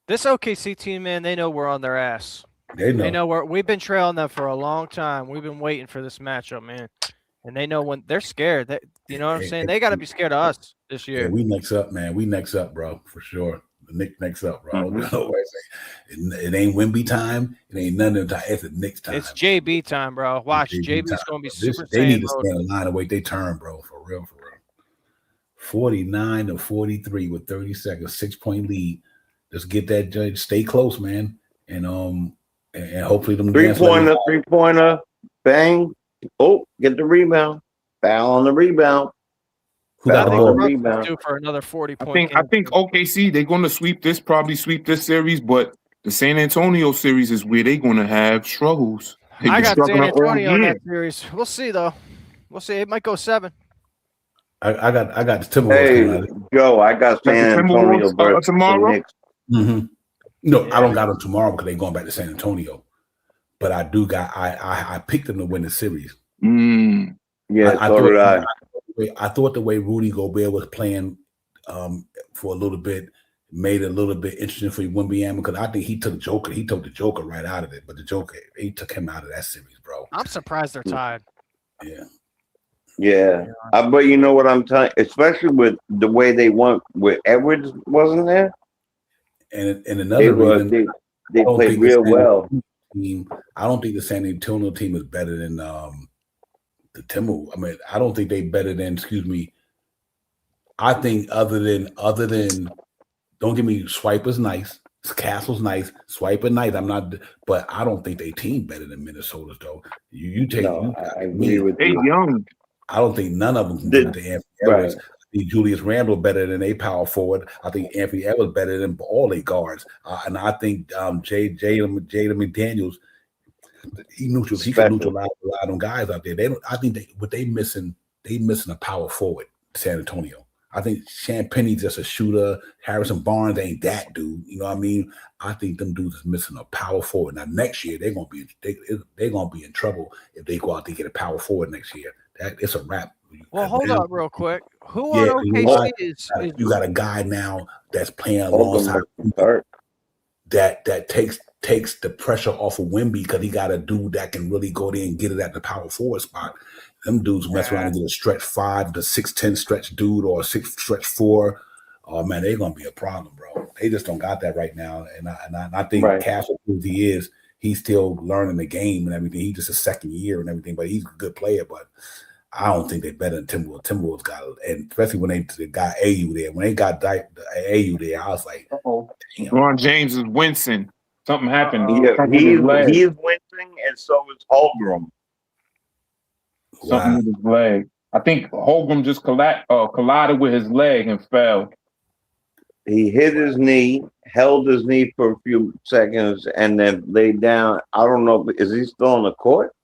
This OKC team, man, they know we're on their ass. They know we've been trailing them for a long time. We've been waiting for this matchup, man. And they know when they're scared. You know what I'm saying? They got to be scared of us this year. Yeah, we next up, man. We next up, bro, for sure. The Knicks next up, bro. It ain't Wemby time. It ain't none of the time. It's the Knicks time. It's JB time, bro. Watch, JB's going to be super. They need to stand in line and wait their turn, bro. For real. 49-43 with 30 seconds, 6-point lead. Just get that judge. Stay close, man. And hopefully them three-pointer, bang. Oh, get the rebound. Foul on the rebound. Who got the ball? Rebound. Due for another 40-point. I think OKC they're going to probably sweep this series, but the San Antonio series is where they're going to have struggles. I got San Antonio in that series. We'll see though. We'll see. It might go 7. I got the Timberwolves. Hey, Joe, I got San Antonio tomorrow. Mm-hmm. No, yeah. I don't got them tomorrow because they're going back to San Antonio. But I do got I picked them to win the series. Yeah, I thought the way Rudy Gobert was playing for a little bit made it a little bit interesting for Wembanyama because I think he took the Joker right out of it. But the Joker, he took him out of that series, bro. I'm surprised they're tied. Yeah. But you know what I'm telling, especially with the way they went with Edwards wasn't there. And another reason they played real well. I don't think the San Antonio team is better than the Timberwolves. I mean, I don't think they better than. Excuse me. I think other than, don't give me Swiper's nice, Castle's nice, Swiper nice. I'm not, but I don't think they team better than Minnesota's though. I agree with you. Young. I don't think none of them can do it to Anthony Edwards. Right. I think Julius Randle better than a power forward. I think Anthony Edwards better than all their guards. And I think Jaden McDaniels, he can neutralize a lot of them guys out there. They missing a power forward, San Antonio. I think Champagne's just a shooter. Harrison Barnes ain't that dude. You know what I mean? I think them dudes is missing a power forward. Now next year they're gonna be in trouble if they go out to get a power forward next year. It's a wrap. Well, hold up real quick. Who on OKC is you got a guy now that's playing alongside that takes the pressure off of Wemby because he got a dude that can really go there and get it at the power forward spot. Them dudes mess around and get a stretch 5 to 6'10" stretch dude or a 6 stretch 4. Oh man, they're gonna be a problem, bro. They just don't got that right now. And I think Castle, who he is, he's still learning the game and everything. He's just a second year and everything, but he's a good player. But I don't think they're better than Timberwolves. Timberwolves got, and especially when they got AU there. When they got AU there, I was like, damn. Ron James is wincing. Something happened. He is wincing, and so is Holmgren. Something with his leg. I think Holmgren just collided with his leg and fell. He hit his knee, held his knee for a few seconds, and then laid down. I don't know. Is he still on the court?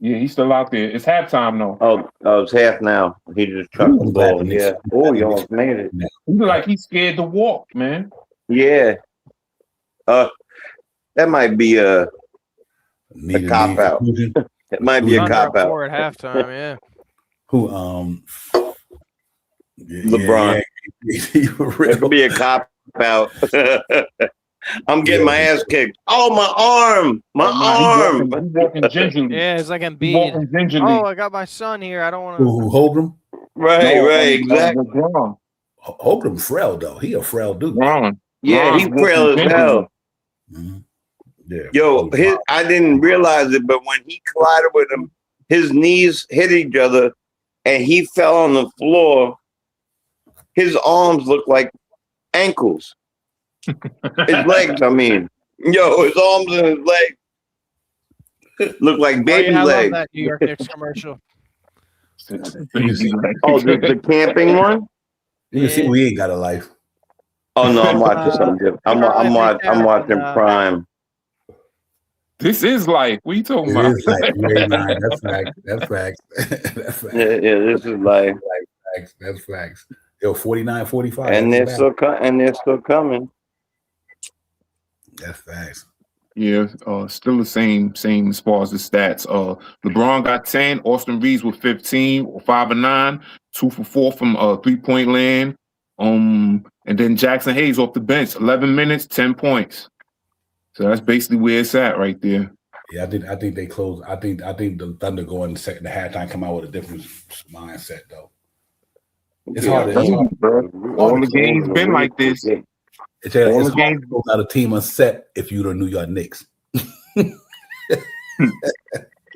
Yeah, he's still out there. It's halftime, though. Oh, it's half now. He just chucked the ball. Yeah. Oh, you almost made it. He look like he's scared to walk, man. Yeah. That might be a cop out. It might be a cop out. At halftime, yeah. Who? LeBron. It could be a cop out. I'm getting my ass kicked. Oh, my arm. He's walking gingerly. Yeah, it's like Embiid. Oh, I got my son here. I don't want to. Who, Holmgren? Right, exactly. Holmgren frail, though. He a frail dude. Yeah, he's frail as hell. Mm-hmm. Yeah. Yo, I didn't realize it, but when he collided with him, his knees hit each other, and he fell on the floor. His arms looked like ankles. His legs, I mean. Yo, his arms and his legs look like baby I legs. love that New York Knicks commercial. Oh, the camping one? You can see we ain't got a life. Oh no, I'm watching something different. I'm watching Prime. This is life. What you talking about? It is like way nine. That's facts. That's facts. That's facts. Yeah, this is life. Facts. That's facts. Yo, 49, 45. And they're still coming. That's facts. Yeah, still the same as far as the stats. LeBron got 10, Austin Reeves with 15, 5 and 9, 2 for 4 from 3-point land. And then Jackson Hayes off the bench, 11 minutes, 10 points. So that's basically where it's at right there. Yeah, I think they close. I think the Thunder go in the halftime, come out with a different mindset though. It's hard. Bro. All the games been like this. It's hard to close out a team on set if you're the New York Knicks.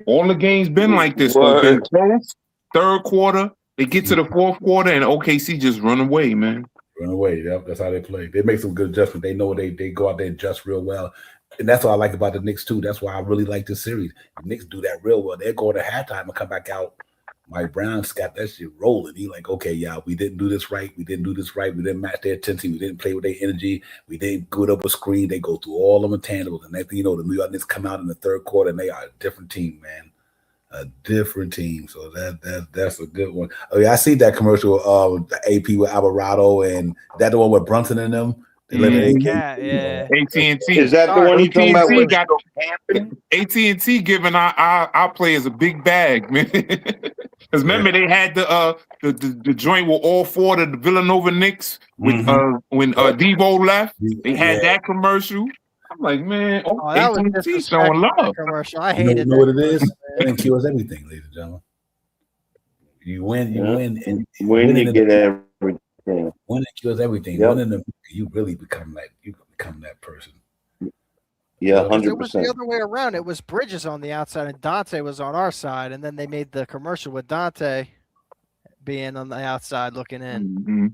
All the games been like this. Been close, third quarter, they get to the fourth quarter, and OKC just run away, man. Run away. Yep, that's how they play. They make some good adjustments. They know they go out there and adjust real well. And that's what I like about the Knicks too. That's why I really like this series. The Knicks do that real well. They go to halftime and come back out. Mike Brown's got that shit rolling. He like, okay, yeah, we didn't do this right. We didn't do this right. We didn't match their intensity. We didn't play with their energy. We didn't good up a screen. They go through all them intangibles. And next thing you know, the New York Knicks come out in the third quarter and they are a different team, man. A different team. So that's a good one. Oh yeah, I see that commercial AP with Alvarado and that the one with Brunson in them. Yeah. AT&T. Is that the one you talking about? AT&T giving our players a big bag, man. Because remember they had the joint with all four of the Villanova Knicks with when Devo left. They had that commercial. I'm like, man, AT&T showing love. Commercial. I hated you know what it is? Winning kills everything, ladies and gentlemen. You win, and you get everything. Winning kills everything. Yep. Winning, you really become that person. Yeah, 100%. It was the other way around. It was Bridges on the outside and Dante was on our side, and then they made the commercial with Dante being on the outside looking in,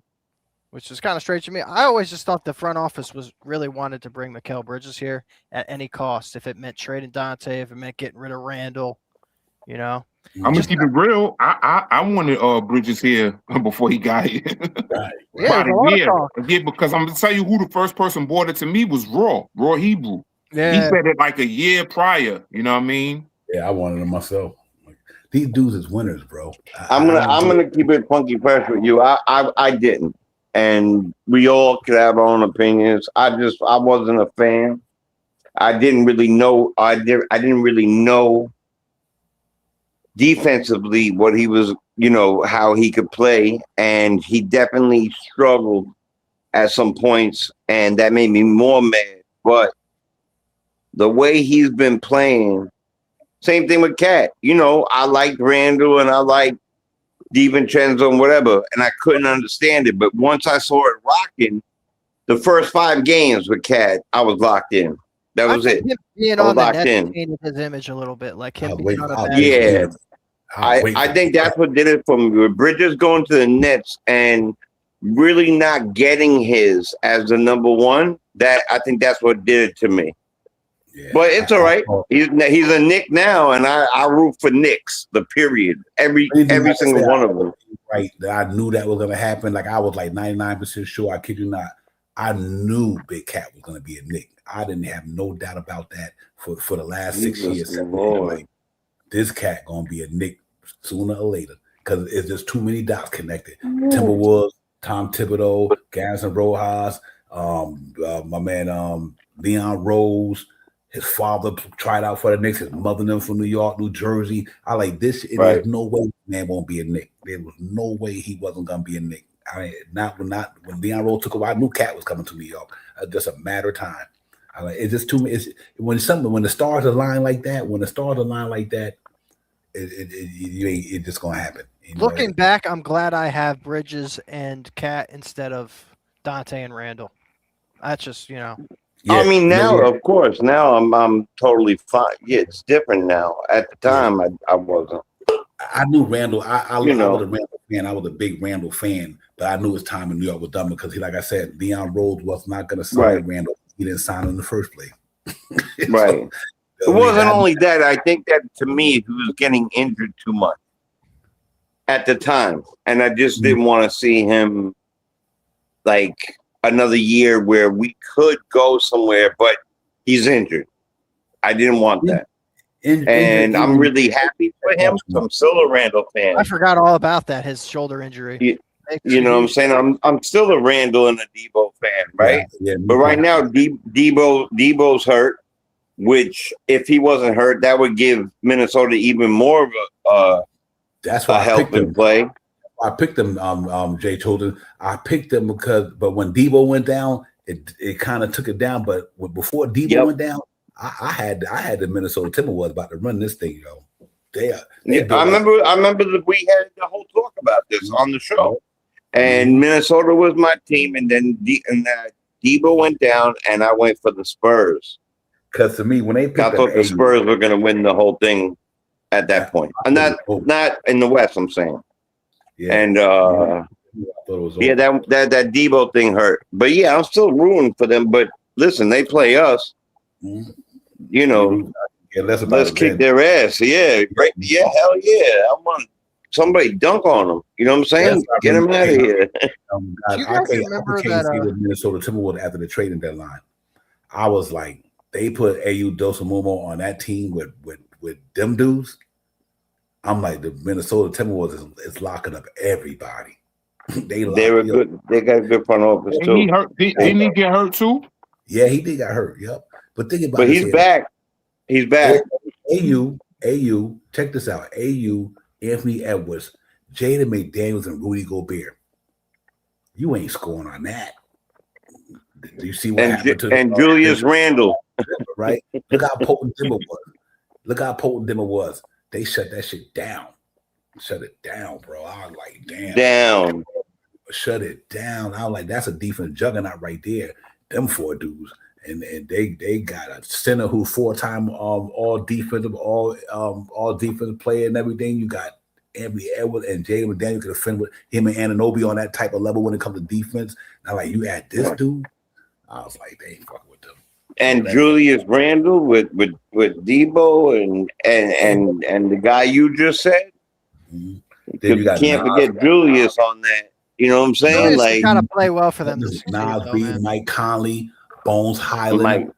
which is kind of strange to me. I always just thought the front office was really wanted to bring Mikal Bridges here at any cost. If it meant trading Dante, if it meant getting rid of Randall, you know. I'm gonna keep it real. I wanted Bridges here before he got here. Right. Yeah, because I'm gonna tell you who the first person brought it to me was Raw Hebrew. Yeah. He said it like a year prior. You know what I mean? Yeah, I wanted him myself. These dudes is winners, bro. I'm gonna keep it funky fresh with you. I didn't, and we all could have our own opinions. I wasn't a fan. I didn't really know. I didn't really know defensively what he was, how he could play, and he definitely struggled at some points, and that made me more mad. But the way he's been playing, same thing with Cat. I liked Randall and I liked DiVincenzo and whatever, and I couldn't understand it. But once I saw it rocking, the first 5 games with Cat, I was locked in. That was it. Him being on the Nets painted his image a little bit, like him being on a yeah. I think that's what did it for me. With Bridges going to the Nets and really not getting his as the number one, I think that's what did it to me. Yeah, but it's all right. He's a Knick now, and I root for Knicks. The period. Every single one of them. Right. I knew that was going to happen. Like I was like 99% sure. I kid you not. I knew Big Cat was going to be a Knick. I didn't have no doubt about that for the last 6 years. Like, this cat going to be a Knick sooner or later because it's just too many dots connected. Timberwolves, Tom Thibodeau, Garrison Rojas, my man Leon Rose. His father tried out for the Knicks. His mother them from New York, New Jersey. I like this. There's no way man won't be a Knick. There was no way he wasn't gonna be a Knick. I mean, not when Leon Rose took over. I knew Cat was coming to New York. Just a matter of time. It's just too many. When the stars align like that. It's just gonna happen. Looking back, I'm glad I have Bridges and Cat instead of Dante and Randall. That's just Yeah, I mean, now, of course, I'm totally fine. Yeah, it's different now. At the time, I wasn't. I knew Randall. I You was know. a Randall fan. I was a big Randall fan, but I knew his time in New York was done because like I said, Leon Rhodes was not going to sign Randall. He didn't sign him in the first place. Right. It wasn't only that. I think that to me, he was getting injured too much at the time, and I just didn't want to see him like another year where we could go somewhere, but he's injured. I didn't want that. And I'm really happy for him. I'm still a Randall fan. I forgot all about that, his shoulder injury. You know what I'm saying? I'm still a Randall and a Debo fan, right? Yeah, but right now, Debo's hurt, which if he wasn't hurt, that would give Minnesota even more of that's why a help in play. I picked them, Jay Children. I picked them but when Debo went down, it kind of took it down. But before Debo went down, I had the Minnesota Timberwolves about to run this thing, yo. I remember that we had the whole talk about this on the show, and Minnesota was my team, and then Debo went down, and I went for the Spurs. Because to me, when they picked I thought the Spurs were going to win the whole thing at that point, and not in the West. I'm saying, and that Debo thing hurt, but yeah, I'm still rooting for them. But listen, they play us. You know, let's kick their ass. Yeah, great. Yeah, hell yeah. I want somebody dunk on them. You know what I'm saying? Get them out of here. I can't see the Minnesota Timberwolves after the trading deadline. I was like, they put AU Dosunmu on that team with them dudes. I'm like, the Minnesota Timberwolves is locking up everybody. They were good. They got a good front office too. He hurt. Didn't he get hurt too? Yeah, he did get hurt. Yep. But think about it. But he's back. He's back. AU, check this out. AU, Anthony Edwards, Jaden McDaniels, and Rudy Gobert. You ain't scoring on that. Do you see what happened to Julius Randle? Right? Look how potent Dimmer was. They shut that shit down. Shut it down, bro. I was like, damn. Down. Shut it down. I was like, that's a defense juggernaut right there. Them four dudes. And they got a center who 4-time all defensive player and everything. You got Anthony Edwards and Jaden McDaniels could defend with him and Anunoby on that type of level when it comes to defense. Now, like, you add this dude, I was like, they ain't fucking with them. And Julius Randle with Debo and the guy you just said. Mm-hmm. You can't forget Julius on that. You know what I'm saying? Julius like, got to play well for them. Nas Reed, Mike Conley, Bones Highland.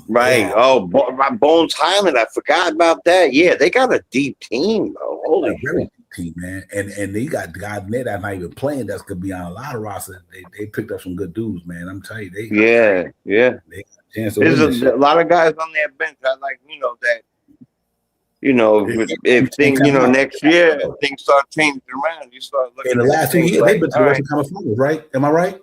Right. Yeah. Oh, Bones Highland. I forgot about that. Yeah, they got a deep team, bro. Holy shit. Team, man. And they got guys in there that not even playing that's gonna be on a lot of rosters. They picked up some good dudes, man. I'm telling you, They got a chance to There's a lot of guys on their bench. I like, if things, next year things start changing around, you start looking. In the last 2 years, they've been to the Western Conference Finals, right? Am I right?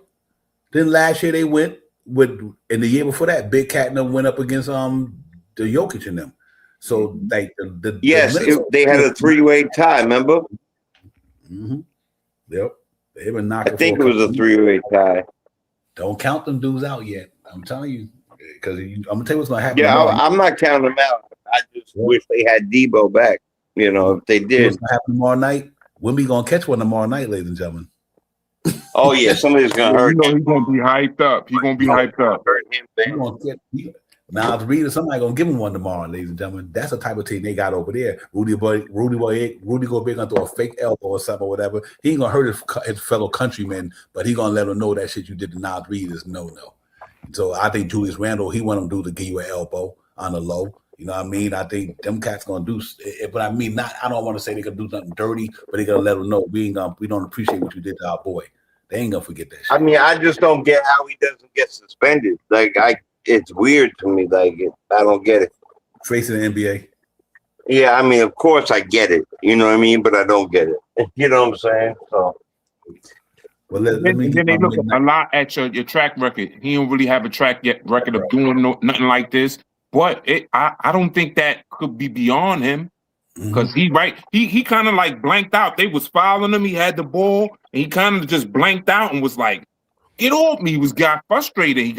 Then last year they went and the year before that, Big Cat and them went up against the Jokic and them. So like they had a 3-way tie. Remember? Mm-hmm. Yep, they been knocking. I think it was a 3-way tie. Don't count them dudes out yet. I'm telling you, because I'm gonna tell you what's gonna happen. Yeah, I'm not counting them out. I just wish they had Debo back. If they did. What's gonna happen tomorrow night? Wemby gonna catch one tomorrow night, ladies and gentlemen. Oh yeah, somebody's gonna hurt him. He's gonna be hyped up. He's gonna be hyped up. Hurt him. Nas Reed or somebody gonna give him one tomorrow, ladies and gentlemen. That's the type of team they got over there. Rudy Gobert gonna throw a fake elbow or something or whatever. He ain't gonna hurt his fellow countrymen, but he gonna let him know that shit you did to Nas Reed is no. So I think Julius Randle, he want him to give you an elbow on the low. You know what I mean? I think them cats gonna do, but I mean, I don't want to say they gonna do something dirty, but they gonna let them know we don't appreciate what you did to our boy. They ain't gonna forget that shit. I mean, I just don't get how he doesn't get suspended. It's weird to me. I don't get it. Facing the NBA. Yeah, I mean, of course I get it. You know what I mean? But I don't get it. You know what I'm saying? So. Well, then they look a lot at your track record. He don't really have a track record of doing nothing like this. But I don't think that could be beyond him because he kind of like blanked out. They was fouling him. He had the ball and he kind of just blanked out and was like, "Get off me!" He got frustrated. He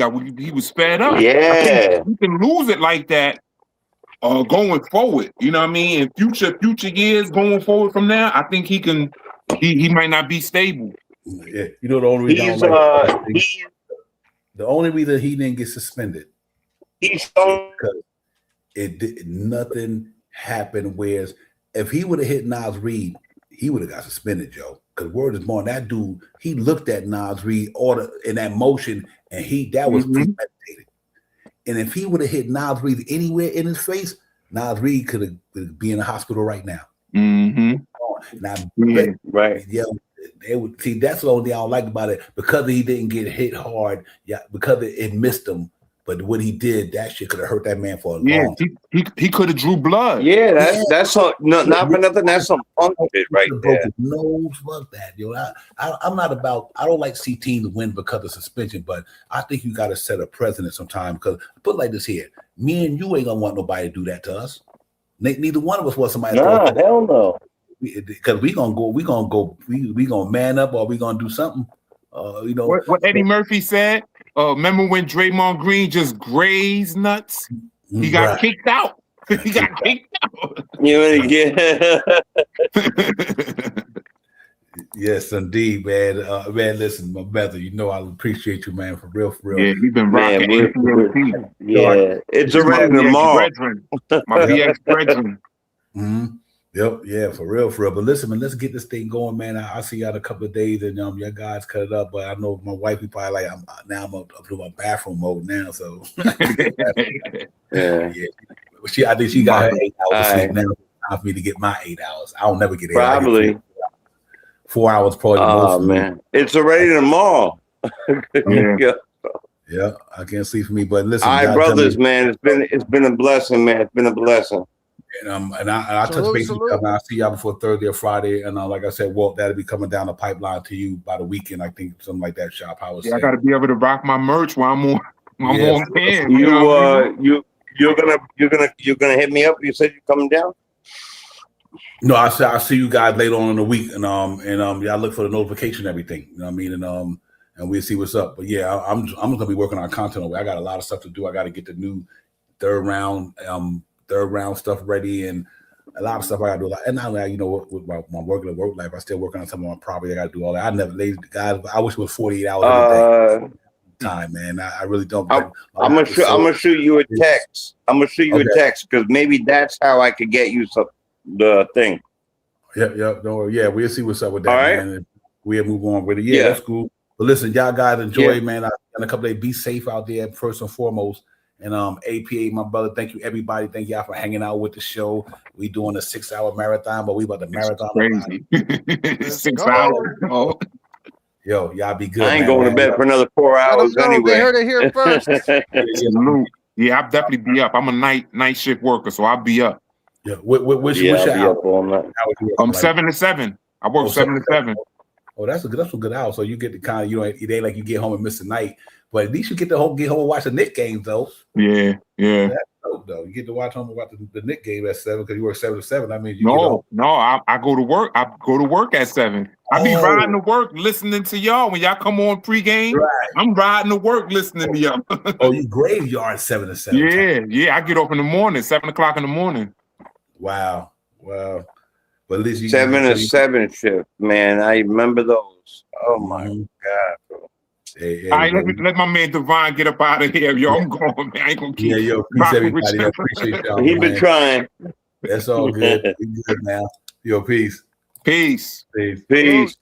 was fed up. Yeah, you can lose it like that going forward. You know what I mean? In future years going forward from now, I think he can. He might not be stable. Yeah, you know the only reason the only reason he didn't get suspended is because nothing happened. Whereas if he would have hit Nas Reed, he would have got suspended, Joe. Because word is born, that dude, he looked at Nas Reed order in that motion, and that was premeditated. And if he would have hit Nas Reed anywhere in his face, Nas Reed could be in the hospital right now. Now, right. Yeah, they would see. That's the only thing I don't like about it, because he didn't get hit hard. Yeah, because it missed him. But what he did, that shit could have hurt that man for a long time. He could have drew blood. Yeah, that's not for nothing. That's some punk shit right there. No, fuck that, yo. I'm not about. I don't like see teams win because of suspension, but I think you got to set a precedent sometime. Because put it like this here, me and you ain't gonna want nobody to do that to us. Neither one of us want somebody. Nah, hell no. Because we gonna man up, or we gonna do something. You know what Eddie Murphy said. Remember when Draymond Green just grazed nuts? He got kicked out. He got kicked out. Yes, indeed, man. Man, listen, my brother, you know I appreciate you, man, for real, for real. Yeah, we've been rocking. It's already tomorrow. My BX brethren. Yep, yeah, for real, for real. But listen, man, let's get this thing going, man. I'll see y'all in a couple of days, and your guys cut it up. But I know my wife, we probably like, I'm up to my bathroom mode now. So yeah. I think she got her 8 hours of sleep now. Time for me to get my 8 hours. I don't never get 8 hours. Probably 4 hours probably. Oh man, it's already tomorrow. Yeah, I can't sleep for me. But listen, all right, brothers, man, it's been a blessing, man. It's been a blessing. And I touch base with you. I'll see y'all before Thursday or Friday. And like I said, Walt, that'll be coming down the pipeline to you by the weekend. I think something like that. Shop Howard. I got to be able to rock my merch while I'm on. On pan. You're gonna hit me up. You said you're coming down. No, I'll see you guys later on in the week, and y'all look for the notification and everything. You know what I mean? And we'll see what's up. But yeah, I'm gonna be working on content over. I got a lot of stuff to do. I got to get the new third round stuff ready, and a lot of stuff I gotta do. And now, you know, with my regular work life, I still working on some of my property. I gotta do all that. I never lazy guys. I wish it was 48 hours a day. Time, man. I really don't. I'm gonna shoot you a text. I'm gonna shoot you a text, because maybe that's how I could get you the thing. Yep. Don't worry. Yeah, we'll see what's up with that. All right. Man. We'll move on with it. Yeah, that's cool. But listen, y'all guys enjoy, man. In a couple days, be safe out there first and foremost. And APA, my brother, thank you, everybody. Thank y'all for hanging out with the show. We doing a 6-hour marathon, but we about to marathon. Crazy. 6 hours. Oh. Yo, y'all be good. I ain't going to bed for another 4 hours anyway. They heard it here first. Yeah, I'll definitely be up. I'm a night shift worker, so I'll be up. Yeah, what's your up all night. 7 to 7. I work 7 to 7. Oh, that's a good hour. So you get the kind of, it ain't like you get home and miss the night, but at least you get home and watch the Knicks games though. Yeah. That's dope though. You get to watch the Knicks game at 7 because you work 7 to 7. I mean, I go to work. I go to work at 7. I be riding to work listening to y'all when y'all come on pregame. Right. I'm riding to work listening to y'all. Oh, you graveyard 7 to 7. Yeah. I get up in the morning, 7 o'clock in the morning. Wow. But at least 7 to 7 shift, man. I remember those. Oh my God, bro. Hey, all right, let my man Divine get up out of here, yo. I'm going, man. I ain't gonna keep. Peace, everybody. I appreciate y'all. He been trying. That's all good. We good now. Yo, peace. Peace. Peace.